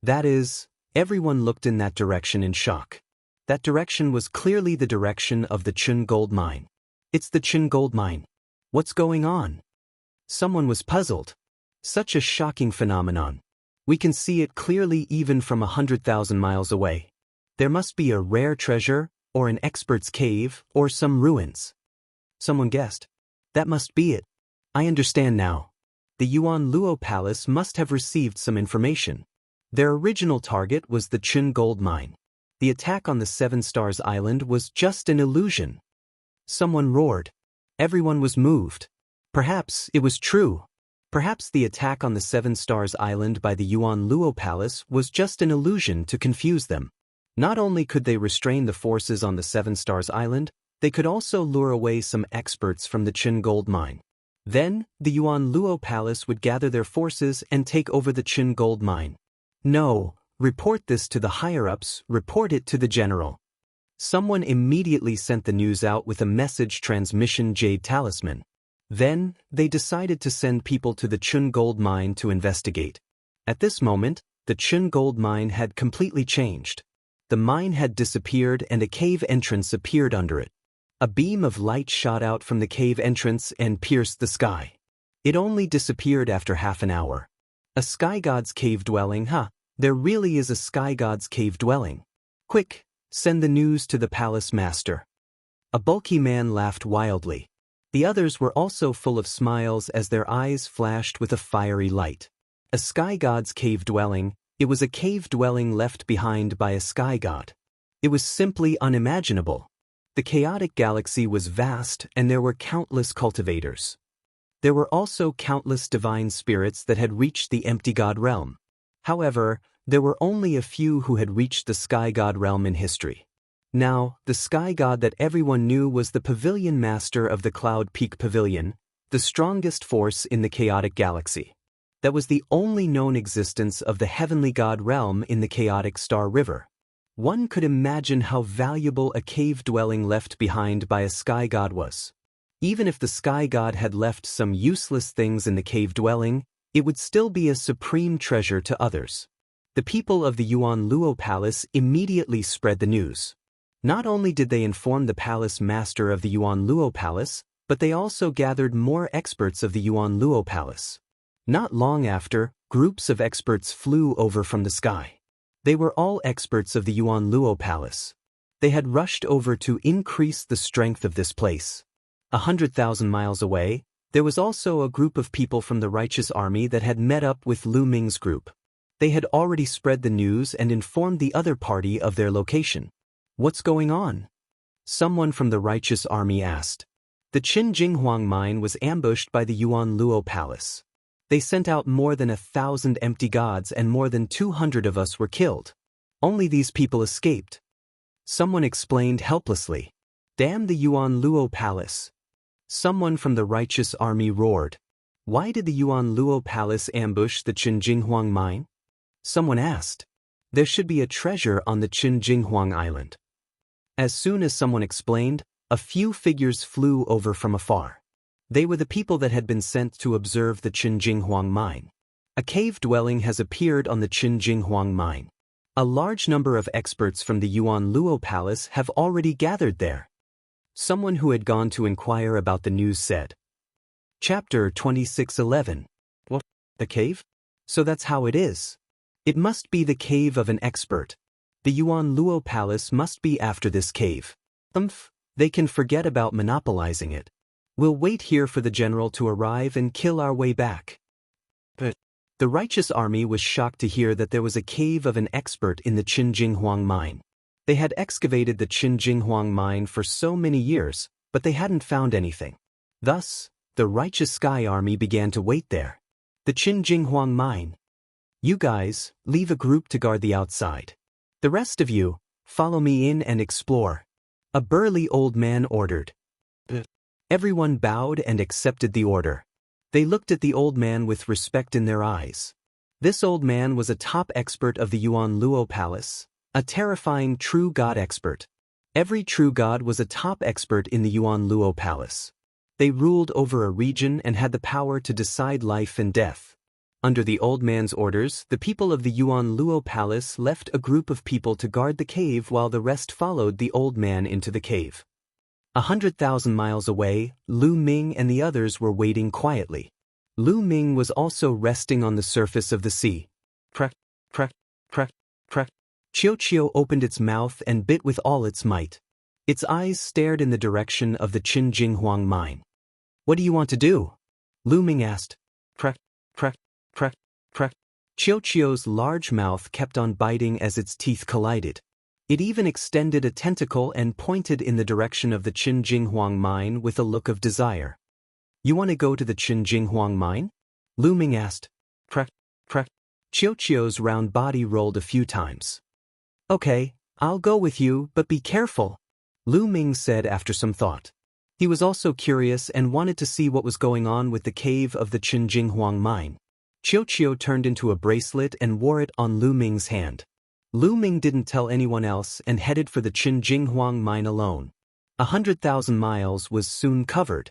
That is, everyone looked in that direction in shock. That direction was clearly the direction of the Qin gold mine. It's the Qin gold mine. What's going on? Someone was puzzled. Such a shocking phenomenon. We can see it clearly even from 100,000 miles away. There must be a rare treasure, or an expert's cave, or some ruins. Someone guessed. That must be it. I understand now. The Yuan Luo Palace must have received some information. Their original target was the Qin gold mine. The attack on the Seven Stars Island was just an illusion. Someone roared. Everyone was moved. Perhaps it was true. Perhaps the attack on the Seven Stars Island by the Yuan Luo Palace was just an illusion to confuse them. Not only could they restrain the forces on the Seven Stars Island, they could also lure away some experts from the Qin gold mine. Then, the Yuan Luo Palace would gather their forces and take over the Qin gold mine. No, report this to the higher-ups, report it to the general. Someone immediately sent the news out with a message transmission jade talisman. Then, they decided to send people to the Qin gold mine to investigate. At this moment, the Qin gold mine had completely changed. The mine had disappeared and a cave entrance appeared under it. A beam of light shot out from the cave entrance and pierced the sky. It only disappeared after half an hour. A sky god's cave dwelling, huh? There really is a sky god's cave dwelling. Quick, send the news to the palace master. A bulky man laughed wildly. The others were also full of smiles as their eyes flashed with a fiery light. A sky god's cave dwelling, it was a cave dwelling left behind by a sky god. It was simply unimaginable. The chaotic galaxy was vast and there were countless cultivators. There were also countless divine spirits that had reached the empty god realm. However, there were only a few who had reached the sky god realm in history. Now, the sky god that everyone knew was the pavilion master of the Cloud Peak Pavilion, the strongest force in the chaotic galaxy. That was the only known existence of the heavenly god realm in the chaotic Star River. One could imagine how valuable a cave dwelling left behind by a sky god was. Even if the sky god had left some useless things in the cave dwelling, it would still be a supreme treasure to others. The people of the Yuan Luo Palace immediately spread the news. Not only did they inform the palace master of the Yuan Luo Palace, but they also gathered more experts of the Yuan Luo Palace. Not long after, groups of experts flew over from the sky. They were all experts of the Yuan Luo Palace. They had rushed over to increase the strength of this place. 100,000 miles away, there was also a group of people from the righteous army that had met up with Lu Ming's group. They had already spread the news and informed the other party of their location. What's going on? Someone from the righteous army asked. The Qin Jinghuang mine was ambushed by the Yuan Luo Palace. They sent out more than 1,000 empty gods and more than 200 of us were killed. Only these people escaped. Someone explained helplessly. Damn the Yuan Luo Palace. Someone from the righteous army roared. Why did the Yuan Luo Palace ambush the Qin Jinghuang mine? Someone asked. There should be a treasure on the Qin Jinghuang Island. As soon as someone explained, a few figures flew over from afar. They were the people that had been sent to observe the Qin Jinghuang mine. A cave dwelling has appeared on the Qin Jinghuang mine. A large number of experts from the Yuan Luo Palace have already gathered there. Someone who had gone to inquire about the news said. Chapter 26:11. What? The cave? So that's how it is. It must be the cave of an expert. The Yuan Luo Palace must be after this cave. They can forget about monopolizing it. We'll wait here for the general to arrive and kill our way back. But the righteous army was shocked to hear that there was a cave of an expert in the Qin Jinghuang mine. They had excavated the Qin Jinghuang mine for so many years, but they hadn't found anything. Thus, the righteous sky army began to wait there. The Qin Jinghuang mine. You guys, leave a group to guard the outside. The rest of you, follow me in and explore. A burly old man ordered. Everyone bowed and accepted the order. They looked at the old man with respect in their eyes. This old man was a top expert of the Yuan Luo Palace, a terrifying true god expert. Every true god was a top expert in the Yuan Luo Palace. They ruled over a region and had the power to decide life and death. Under the old man's orders, the people of the Yuan Luo Palace left a group of people to guard the cave while the rest followed the old man into the cave. 100,000 miles away, Lu Ming and the others were waiting quietly. Lu Ming was also resting on the surface of the sea. Crack, crack, crack, crack. Chiu Chiu opened its mouth and bit with all its might. Its eyes stared in the direction of the Qin Jinghuang mine. What do you want to do? Lu Ming asked. Crack, crack, crack, crack. Chiu Chiu's large mouth kept on biting as its teeth collided. It even extended a tentacle and pointed in the direction of the Qin Jinghuang mine with a look of desire. You want to go to the Qin Jinghuang mine? Lu Ming asked. Crack, crack. Chiu Chiu's round body rolled a few times. Okay, I'll go with you, but be careful, Lu Ming said after some thought. He was also curious and wanted to see what was going on with the cave of the Qin Jinghuang mine. Chiu Chiu turned into a bracelet and wore it on Lu Ming's hand. Lu Ming didn't tell anyone else and headed for the Qin Jinghuang mine alone. 100,000 miles was soon covered.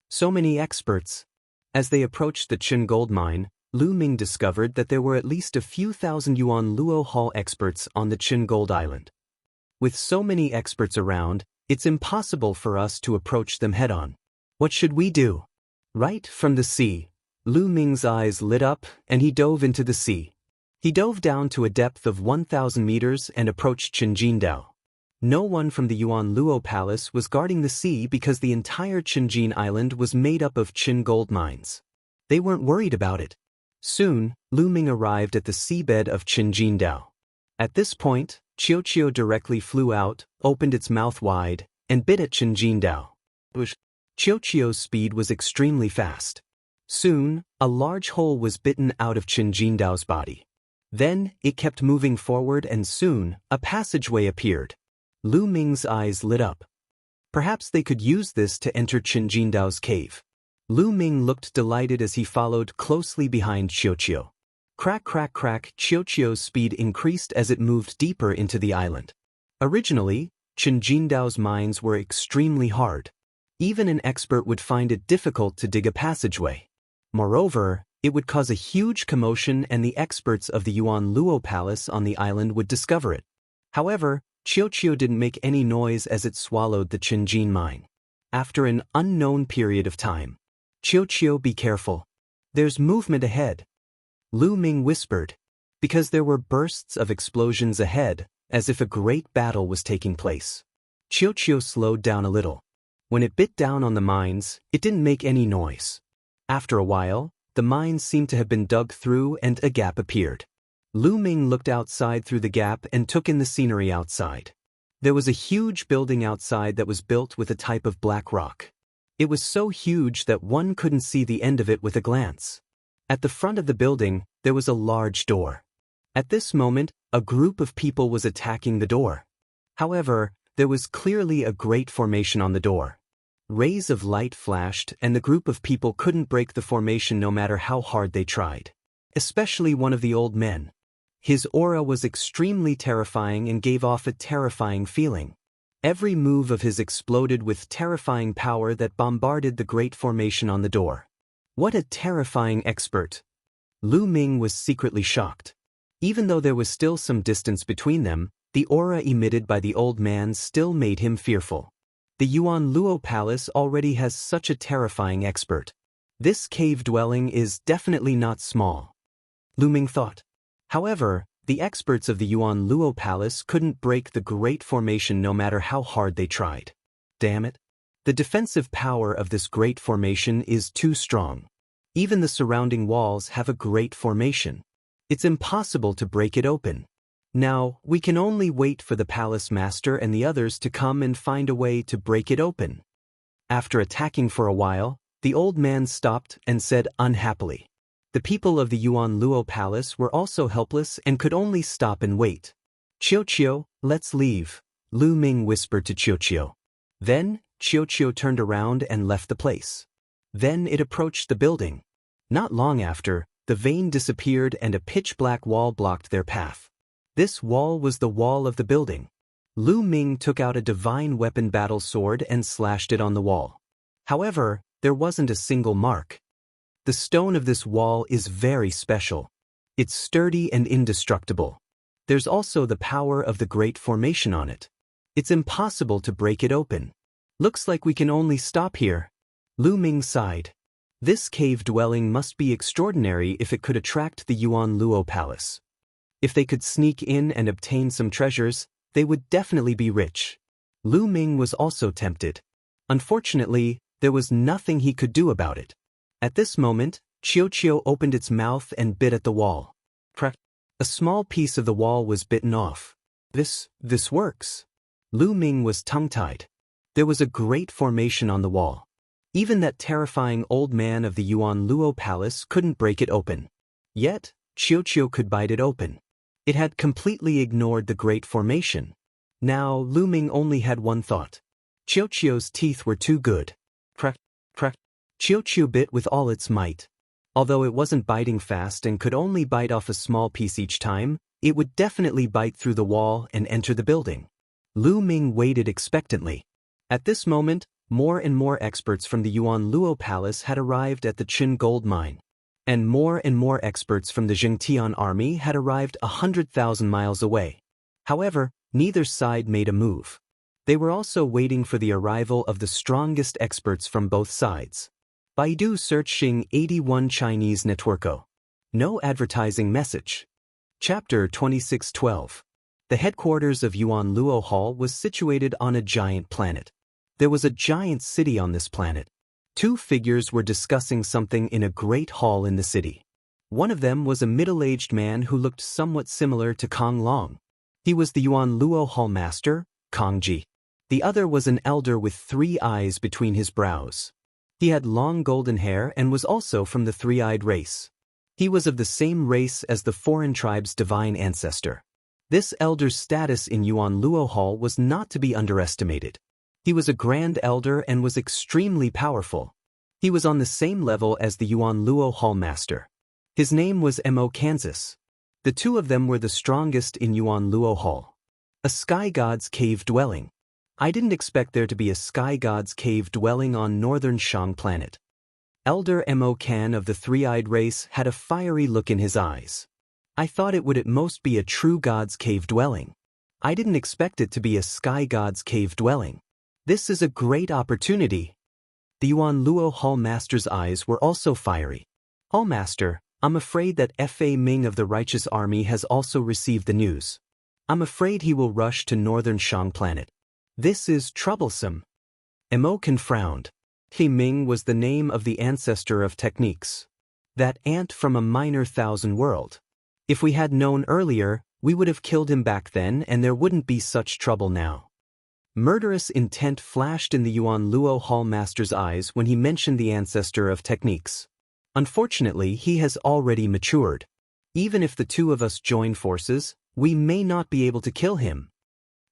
So many experts. As they approached the Qin gold mine, Lu Ming discovered that there were at least a few thousand Yuan Luo Hall experts on the Qin Gold Island. With so many experts around, it's impossible for us to approach them head-on. What should we do? Right from the sea, Lu Ming's eyes lit up and he dove into the sea. He dove down to a depth of 1,000 meters and approached Qinjindao. No one from the Yuan Luo Palace was guarding the sea because the entire Qinjin Island was made up of Qin gold mines. They weren't worried about it. Soon, Lu Ming arrived at the seabed of Qinjindao. At this point, Chiu Chiu directly flew out, opened its mouth wide, and bit at Qinjindao. Chiu Chiu's speed was extremely fast. Soon, a large hole was bitten out of Qinjindao's body. Then, it kept moving forward and soon, a passageway appeared. Lu Ming's eyes lit up. Perhaps they could use this to enter Qinjindao's cave. Lu Ming looked delighted as he followed closely behind Chiu Chiu. Crack, crack, crack. Chiu Chiu's speed increased as it moved deeper into the island. Originally, Qinjindao's mines were extremely hard. Even an expert would find it difficult to dig a passageway. Moreover, it would cause a huge commotion and the experts of the Yuan Luo Palace on the island would discover it. However, Chiu Chiu didn't make any noise as it swallowed the Qinjin mine. After an unknown period of time, Chiu Chiu, be careful. There's movement ahead. Lu Ming whispered, because there were bursts of explosions ahead, as if a great battle was taking place. Chiu Chiu slowed down a little. When it bit down on the mines, it didn't make any noise. After a while, the mines seemed to have been dug through and a gap appeared. Lu Ming looked outside through the gap and took in the scenery outside. There was a huge building outside that was built with a type of black rock. It was so huge that one couldn't see the end of it with a glance. At the front of the building, there was a large door. At this moment, a group of people was attacking the door. However, there was clearly a great formation on the door. Rays of light flashed and the group of people couldn't break the formation no matter how hard they tried. Especially one of the old men. His aura was extremely terrifying and gave off a terrifying feeling. Every move of his exploded with terrifying power that bombarded the great formation on the door. What a terrifying expert! Lu Ming was secretly shocked. Even though there was still some distance between them, the aura emitted by the old man still made him fearful. The Yuan Luo Palace already has such a terrifying expert. This cave dwelling is definitely not small. Lu Ming thought. However, the experts of the Yuan Luo Palace couldn't break the great formation no matter how hard they tried. Damn it. The defensive power of this great formation is too strong. Even the surrounding walls have a great formation. It's impossible to break it open. Now, we can only wait for the palace master and the others to come and find a way to break it open. After attacking for a while, the old man stopped and said unhappily. The people of the Yuan Luo Palace were also helpless and could only stop and wait. Chiu Chiu, let's leave, Lu Ming whispered to Chiu Chiu. Then, Chiu Chiu turned around and left the place. Then it approached the building. Not long after, the vein disappeared and a pitch-black wall blocked their path. This wall was the wall of the building. Lu Ming took out a divine weapon battle sword and slashed it on the wall. However, there wasn't a single mark. The stone of this wall is very special. It's sturdy and indestructible. There's also the power of the great formation on it. It's impossible to break it open. Looks like we can only stop here. Lu Ming sighed. This cave dwelling must be extraordinary if it could attract the Yuan Luo Palace. If they could sneak in and obtain some treasures, they would definitely be rich. Lu Ming was also tempted. Unfortunately, there was nothing he could do about it. At this moment, Qiu opened its mouth and bit at the wall. Crack! A small piece of the wall was bitten off. This works. Lu Ming was tongue-tied. There was a great formation on the wall. Even that terrifying old man of the Yuan Luo Palace couldn't break it open. Yet, Qiu could bite it open. It had completely ignored the great formation. Now, Lu Ming only had one thought. Qiu's teeth were too good. Crack, crack. Qiu bit with all its might. Although it wasn't biting fast and could only bite off a small piece each time, it would definitely bite through the wall and enter the building. Lu Ming waited expectantly. At this moment, more and more experts from the Yuan Luo Palace had arrived at the Qin gold mine. And more experts from the Jingtian army had arrived 100,000 miles away. However, neither side made a move. They were also waiting for the arrival of the strongest experts from both sides. Baidu searching 81 Chinese networko. No advertising message. Chapter 2612. The headquarters of Yuan Luo Hall was situated on a giant planet. There was a giant city on this planet. Two figures were discussing something in a great hall in the city. One of them was a middle-aged man who looked somewhat similar to Kong Long. He was the Yuan Luo Hall master, Kong Ji. The other was an elder with 3 eyes between his brows. He had long golden hair and was also from the 3-eyed race. He was of the same race as the foreign tribe's divine ancestor. This elder's status in Yuan Luo Hall was not to be underestimated. He was a grand elder and was extremely powerful. He was on the same level as the Yuan Luo Hall master. His name was Mo Kansas. The two of them were the strongest in Yuan Luo Hall. A sky god's cave dwelling. I didn't expect there to be a sky god's cave dwelling on northern Shang planet. Elder Mo Kan of the 3-eyed race had a fiery look in his eyes. I thought it would at most be a true god's cave dwelling. I didn't expect it to be a sky god's cave dwelling. This is a great opportunity. The Yuan Luo Hall Master's eyes were also fiery. Hall Master, I'm afraid that Fa Ming of the Righteous Army has also received the news. I'm afraid he will rush to northern Shang planet. This is troublesome. Mo Kan frowned. He Ming was the name of the ancestor of techniques. That ant from a minor thousand world. If we had known earlier, we would have killed him back then and there wouldn't be such trouble now. Murderous intent flashed in the Yuan Luo Hall Master's eyes when he mentioned the ancestor of techniques. Unfortunately, he has already matured. Even if the two of us join forces, we may not be able to kill him.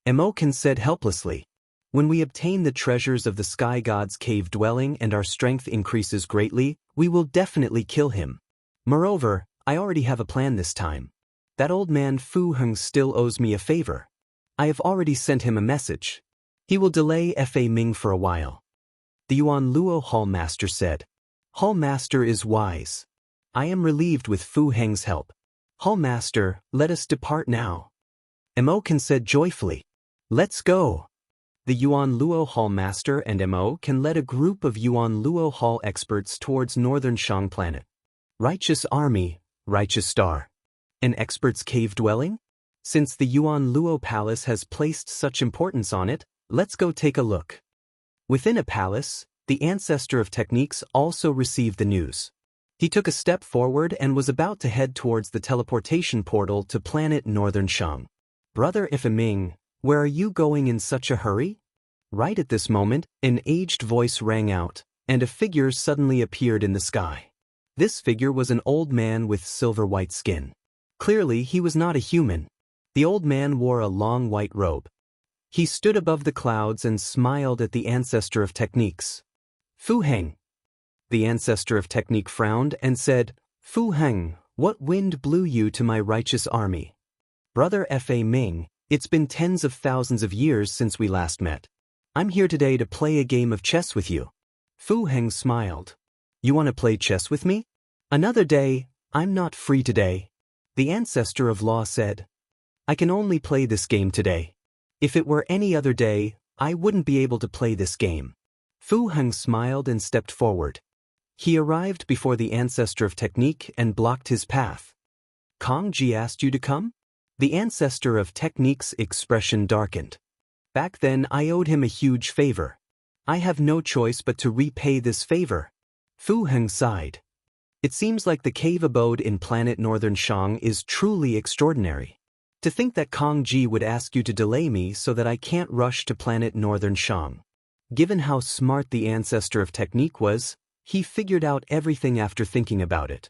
Mo Kan said helplessly. When we obtain the treasures of the Sky God's cave dwelling and our strength increases greatly, we will definitely kill him. Moreover, I already have a plan this time. That old man Fu Heng still owes me a favor. I have already sent him a message. He will delay Fa Ming for a while. The Yuan Luo Hall Master said. Hall Master is wise. I am relieved with Fu Heng's help. Hall Master, let us depart now. Mo Kan said joyfully. Let's go. The Yuan Luo Hall Master and Mo Kan led a group of Yuan Luo Hall experts towards northern Shang planet. Righteous Army, Righteous Star. An expert's cave dwelling? Since the Yuan Luo Palace has placed such importance on it, let's go take a look. Within a palace, the ancestor of techniques also received the news. He took a step forward and was about to head towards the teleportation portal to planet Northern Shang. Brother Fa Ming, where are you going in such a hurry? Right at this moment, an aged voice rang out, and a figure suddenly appeared in the sky. This figure was an old man with silver-white skin. Clearly, he was not a human. The old man wore a long white robe. He stood above the clouds and smiled at the ancestor of techniques. Fu Heng. The ancestor of technique frowned and said, Fu Heng, what wind blew you to my righteous army? Brother Fa Ming, it's been tens of thousands of years since we last met. I'm here today to play a game of chess with you. Fu Heng smiled. You want to play chess with me? Another day, I'm not free today. The ancestor of law said. I can only play this game today. If it were any other day, I wouldn't be able to play this game. Fu Heng smiled and stepped forward. He arrived before the ancestor of technique and blocked his path. Kong Ji asked you to come? The ancestor of technique's expression darkened. Back then I owed him a huge favor. I have no choice but to repay this favor. Fu Heng sighed. It seems like the cave abode in planet Northern Shang is truly extraordinary. To think that Kong Ji would ask you to delay me so that I can't rush to planet Northern Shang. Given how smart the ancestor of technique was, he figured out everything after thinking about it.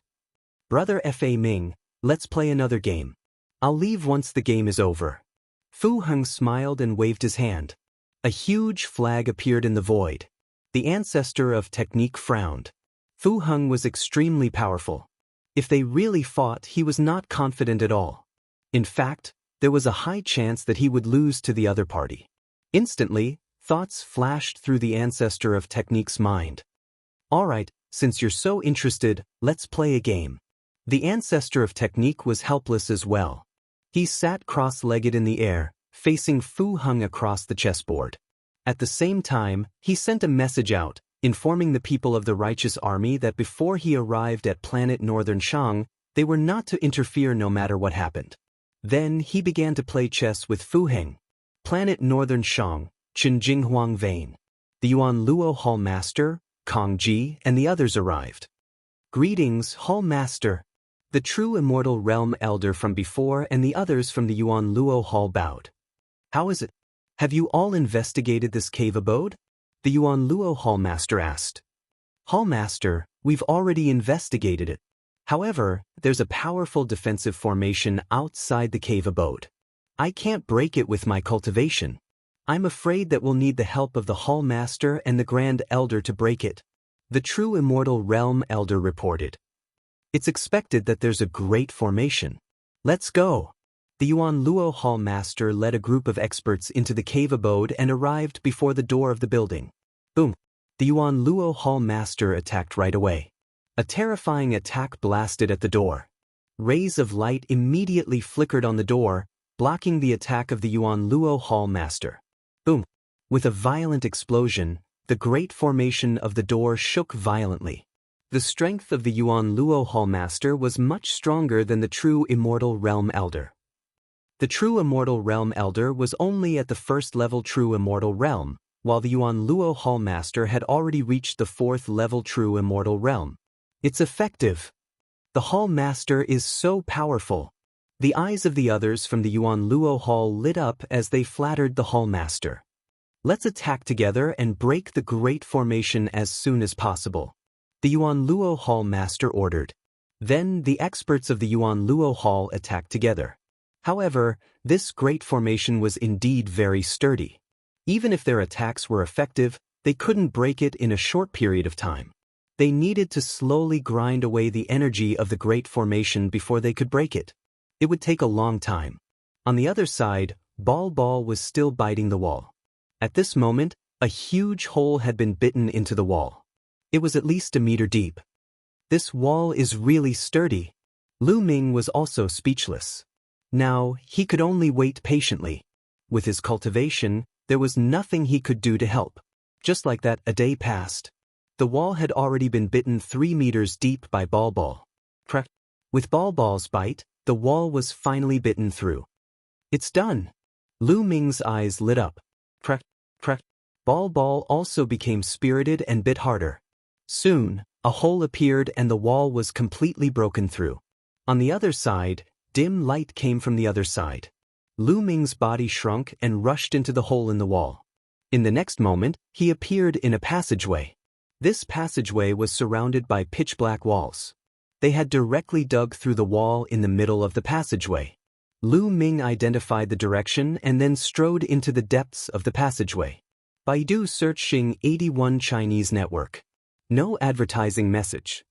Brother Fa Ming, let's play another game. I'll leave once the game is over. Fu Heng smiled and waved his hand. A huge flag appeared in the void. The ancestor of technique frowned. Fu Heng was extremely powerful. If they really fought, he was not confident at all. In fact, there was a high chance that he would lose to the other party. Instantly, thoughts flashed through the ancestor of technique's mind. All right, since you're so interested, let's play a game. The ancestor of technique was helpless as well. He sat cross-legged in the air, facing Fu Heng across the chessboard. At the same time, he sent a message out, informing the people of the righteous army that before he arrived at planet Northern Shang, they were not to interfere no matter what happened. Then he began to play chess with Fu Heng. Planet Northern Shang, Chen Jinghuang Vane. The Yuan Luo Hall Master, Kong Ji, and the others arrived. Greetings, Hall Master. The true Immortal Realm Elder from before and the others from the Yuan Luo Hall bowed. How is it? Have you all investigated this cave abode? The Yuan Luo Hall Master asked. Hall Master, we've already investigated it. However, there's a powerful defensive formation outside the cave abode. I can't break it with my cultivation. I'm afraid that we'll need the help of the Hall Master and the Grand Elder to break it. The true Immortal Realm Elder reported. It's expected that there's a great formation. Let's go. The Yuan Luo Hall Master led a group of experts into the cave abode and arrived before the door of the building. Boom. The Yuan Luo Hall Master attacked right away. A terrifying attack blasted at the door. Rays of light immediately flickered on the door, blocking the attack of the Yuan Luo Hall Master. Boom. With a violent explosion, the great formation of the door shook violently. The strength of the Yuan Luo Hall Master was much stronger than the true Immortal Realm Elder. The true Immortal Realm Elder was only at the first level true Immortal Realm, while the Yuan Luo Hall Master had already reached the fourth level true Immortal Realm. It's effective. The Hall Master is so powerful. The eyes of the others from the Yuan Luo Hall lit up as they flattered the Hall Master. Let's attack together and break the great formation as soon as possible. The Yuan Luo Hall Master ordered. Then the experts of the Yuan Luo Hall attacked together. However, this great formation was indeed very sturdy. Even if their attacks were effective, they couldn't break it in a short period of time. They needed to slowly grind away the energy of the great formation before they could break it. It would take a long time. On the other side, Ball was still biting the wall. At this moment, a huge hole had been bitten into the wall. It was at least a meter deep. This wall is really sturdy. Lu Ming was also speechless. Now, he could only wait patiently. With his cultivation, there was nothing he could do to help. Just like that, a day passed. The wall had already been bitten 3 meters deep by Ball. Crack. With Ball's bite, the wall was finally bitten through. It's done. Lu Ming's eyes lit up. Crack. Ball also became spirited and bit harder. Soon, a hole appeared and the wall was completely broken through. On the other side, dim light came from the other side. Lu Ming's body shrunk and rushed into the hole in the wall. In the next moment, he appeared in a passageway. This passageway was surrounded by pitch-black walls. They had directly dug through the wall in the middle of the passageway. Lu Ming identified the direction and then strode into the depths of the passageway. Baidu searching 81 Chinese network. No advertising message.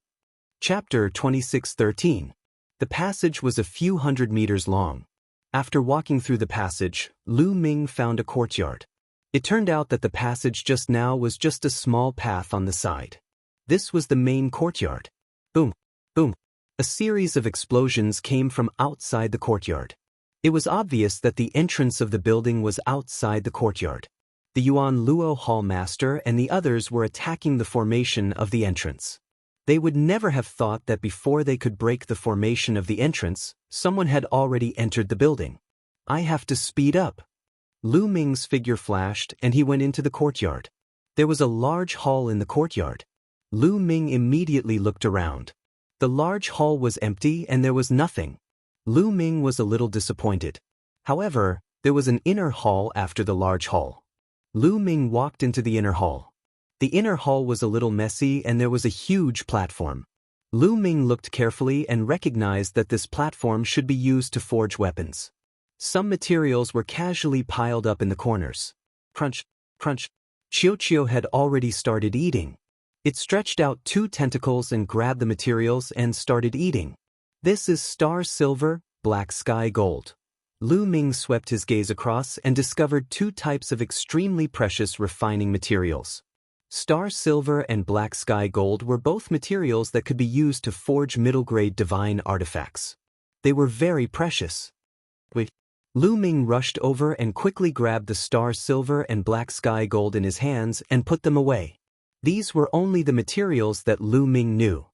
Chapter 2613. The passage was a few hundred meters long. After walking through the passage, Lu Ming found a courtyard. It turned out that the passage just now was just a small path on the side. This was the main courtyard. Boom, boom. A series of explosions came from outside the courtyard. It was obvious that the entrance of the building was outside the courtyard. The Yuan Luo Hall Master and the others were attacking the formation of the entrance. They would never have thought that before they could break the formation of the entrance, someone had already entered the building. I have to speed up. Lu Ming's figure flashed and he went into the courtyard. There was a large hall in the courtyard. Lu Ming immediately looked around. The large hall was empty and there was nothing. Lu Ming was a little disappointed. However, there was an inner hall after the large hall. Lu Ming walked into the inner hall. The inner hall was a little messy and there was a huge platform. Lu Ming looked carefully and recognized that this platform should be used to forge weapons. Some materials were casually piled up in the corners. Crunch, crunch. Qiuqiu had already started eating. It stretched out 2 tentacles and grabbed the materials and started eating. This is star silver, black sky gold. Lu Ming swept his gaze across and discovered 2 types of extremely precious refining materials. Star silver and black sky gold were both materials that could be used to forge middle-grade divine artifacts. They were very precious. Wait. Lu Ming rushed over and quickly grabbed the star silver and black sky gold in his hands and put them away. These were only the materials that Lu Ming knew.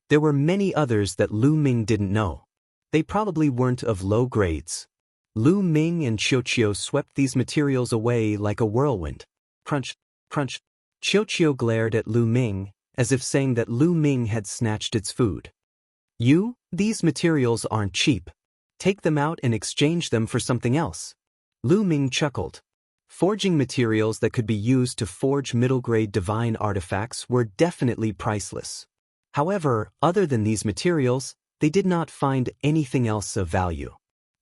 There were many others that Lu Ming didn't know. They probably weren't of low grades. Lu Ming and Qiuqiu swept these materials away like a whirlwind. Crunch, crunch. Qiuqiu glared at Lu Ming, as if saying that Lu Ming had snatched its food. These materials aren't cheap. Take them out and exchange them for something else. Lu Ming chuckled. Forging materials that could be used to forge middle-grade divine artifacts were definitely priceless. However, other than these materials, they did not find anything else of value.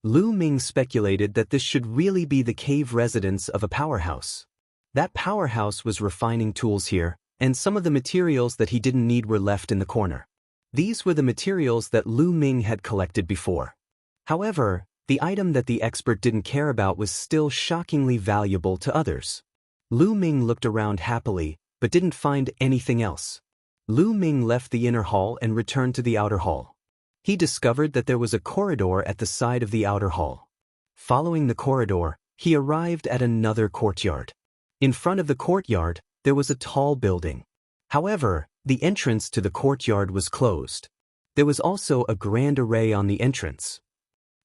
Lu Ming speculated that this should really be the cave residence of a powerhouse. That powerhouse was refining tools here, and some of the materials that he didn't need were left in the corner. These were the materials that Lu Ming had collected before. However, the item that the expert didn't care about was still shockingly valuable to others. Lu Ming looked around happily, but didn't find anything else. Lu Ming left the inner hall and returned to the outer hall. He discovered that there was a corridor at the side of the outer hall. Following the corridor, he arrived at another courtyard. In front of the courtyard, there was a tall building. However, the entrance to the courtyard was closed. There was also a grand array on the entrance.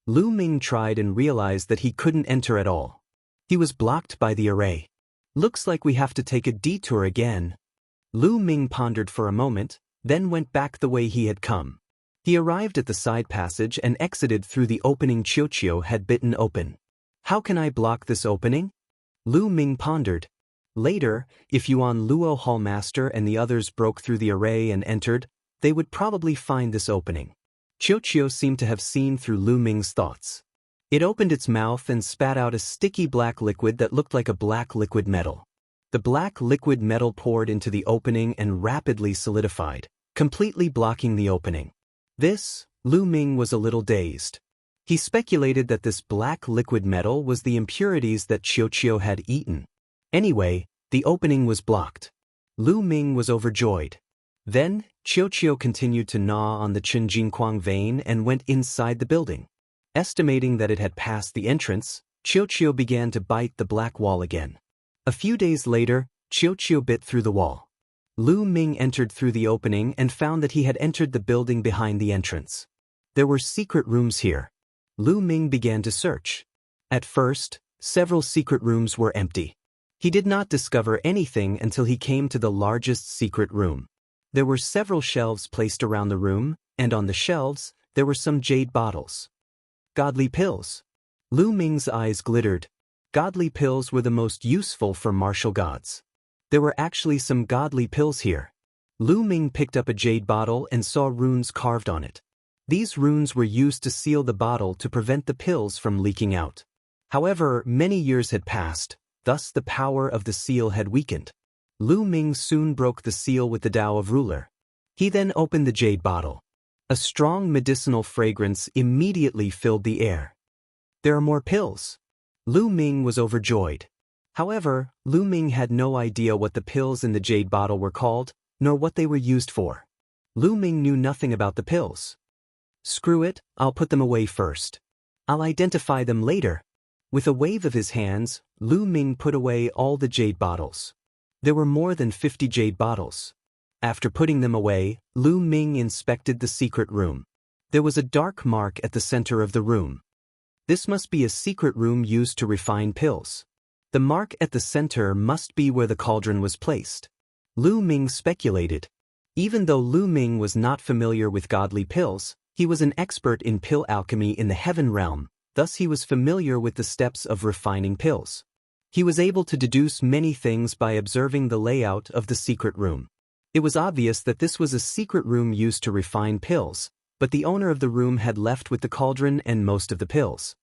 Lu Ming tried and realized that he couldn't enter at all. He was blocked by the array. Looks like we have to take a detour again. Lu Ming pondered for a moment, then went back the way he had come. He arrived at the side passage and exited through the opening Qiuqiu had bitten open. How can I block this opening? Lu Ming pondered. Later, if Yuan Luo Hallmaster and the others broke through the array and entered, they would probably find this opening. Qiuqiu seemed to have seen through Lu Ming's thoughts. It opened its mouth and spat out a sticky black liquid that looked like a black liquid metal. The black liquid metal poured into the opening and rapidly solidified, completely blocking the opening. Lu Ming was a little dazed. He speculated that this black liquid metal was the impurities that Qiuqiu had eaten. Anyway, the opening was blocked. Lu Ming was overjoyed. Then, Qiuqiu continued to gnaw on the Qinjinquang vein and went inside the building. Estimating that it had passed the entrance, Qiuqiu began to bite the black wall again. A few days later, Qiuqiu bit through the wall. Lu Ming entered through the opening and found that he had entered the building behind the entrance. There were secret rooms here. Lu Ming began to search. At first, several secret rooms were empty. He did not discover anything until he came to the largest secret room. There were several shelves placed around the room, and on the shelves, there were some jade bottles. Godly pills. Lu Ming's eyes glittered. Godly pills were the most useful for martial gods. There were actually some godly pills here. Lu Ming picked up a jade bottle and saw runes carved on it. These runes were used to seal the bottle to prevent the pills from leaking out. However, many years had passed, thus the power of the seal had weakened. Lu Ming soon broke the seal with the Tao of Ruler. He then opened the jade bottle. A strong medicinal fragrance immediately filled the air. There are more pills. Lu Ming was overjoyed. However, Lu Ming had no idea what the pills in the jade bottle were called, nor what they were used for. Lu Ming knew nothing about the pills. Screw it, I'll put them away first. I'll identify them later. With a wave of his hands, Lu Ming put away all the jade bottles. There were more than 50 jade bottles. After putting them away, Lu Ming inspected the secret room. There was a dark mark at the center of the room. This must be a secret room used to refine pills. The mark at the center must be where the cauldron was placed. Lu Ming speculated. Even though Lu Ming was not familiar with godly pills, he was an expert in pill alchemy in the heaven realm, thus he was familiar with the steps of refining pills. He was able to deduce many things by observing the layout of the secret room. It was obvious that this was a secret room used to refine pills, but the owner of the room had left with the cauldron and most of the pills.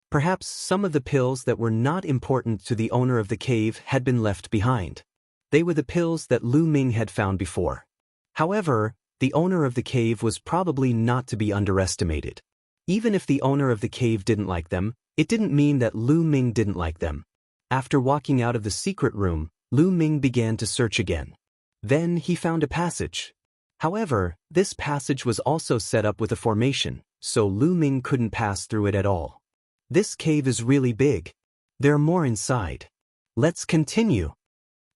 Perhaps some of the pills that were not important to the owner of the cave had been left behind. They were the pills that Lu Ming had found before. However, the owner of the cave was probably not to be underestimated. Even if the owner of the cave didn't like them, it didn't mean that Lu Ming didn't like them. After walking out of the secret room, Lu Ming began to search again. Then he found a passage. However, this passage was also set up with a formation, so Lu Ming couldn't pass through it at all. This cave is really big. There are more inside. Let's continue.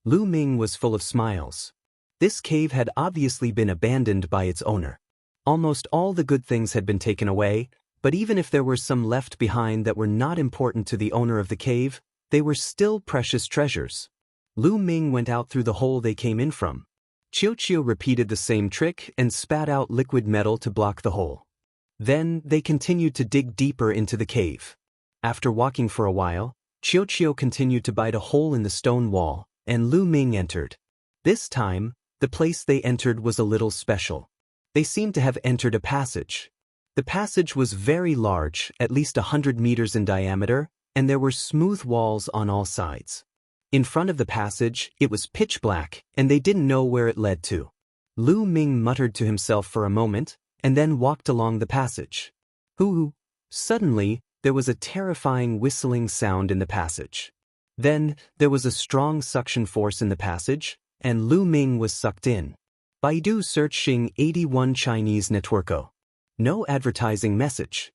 Lu Ming was full of smiles. This cave had obviously been abandoned by its owner. Almost all the good things had been taken away, but even if there were some left behind that were not important to the owner of the cave, they were still precious treasures. Lu Ming went out through the hole they came in from. Qiu repeated the same trick and spat out liquid metal to block the hole. Then they continued to dig deeper into the cave. After walking for a while, Qiu continued to bite a hole in the stone wall, and Lu Ming entered. This time, the place they entered was a little special. They seemed to have entered a passage. The passage was very large, at least 100 meters in diameter, and there were smooth walls on all sides. In front of the passage, it was pitch black, and they didn't know where it led to. Lu Ming muttered to himself for a moment, and then walked along the passage. Hoo! Suddenly, there was a terrifying whistling sound in the passage. Then, there was a strong suction force in the passage, and Lu Ming was sucked in. Baidu searching 81 Chinese networko. No advertising message.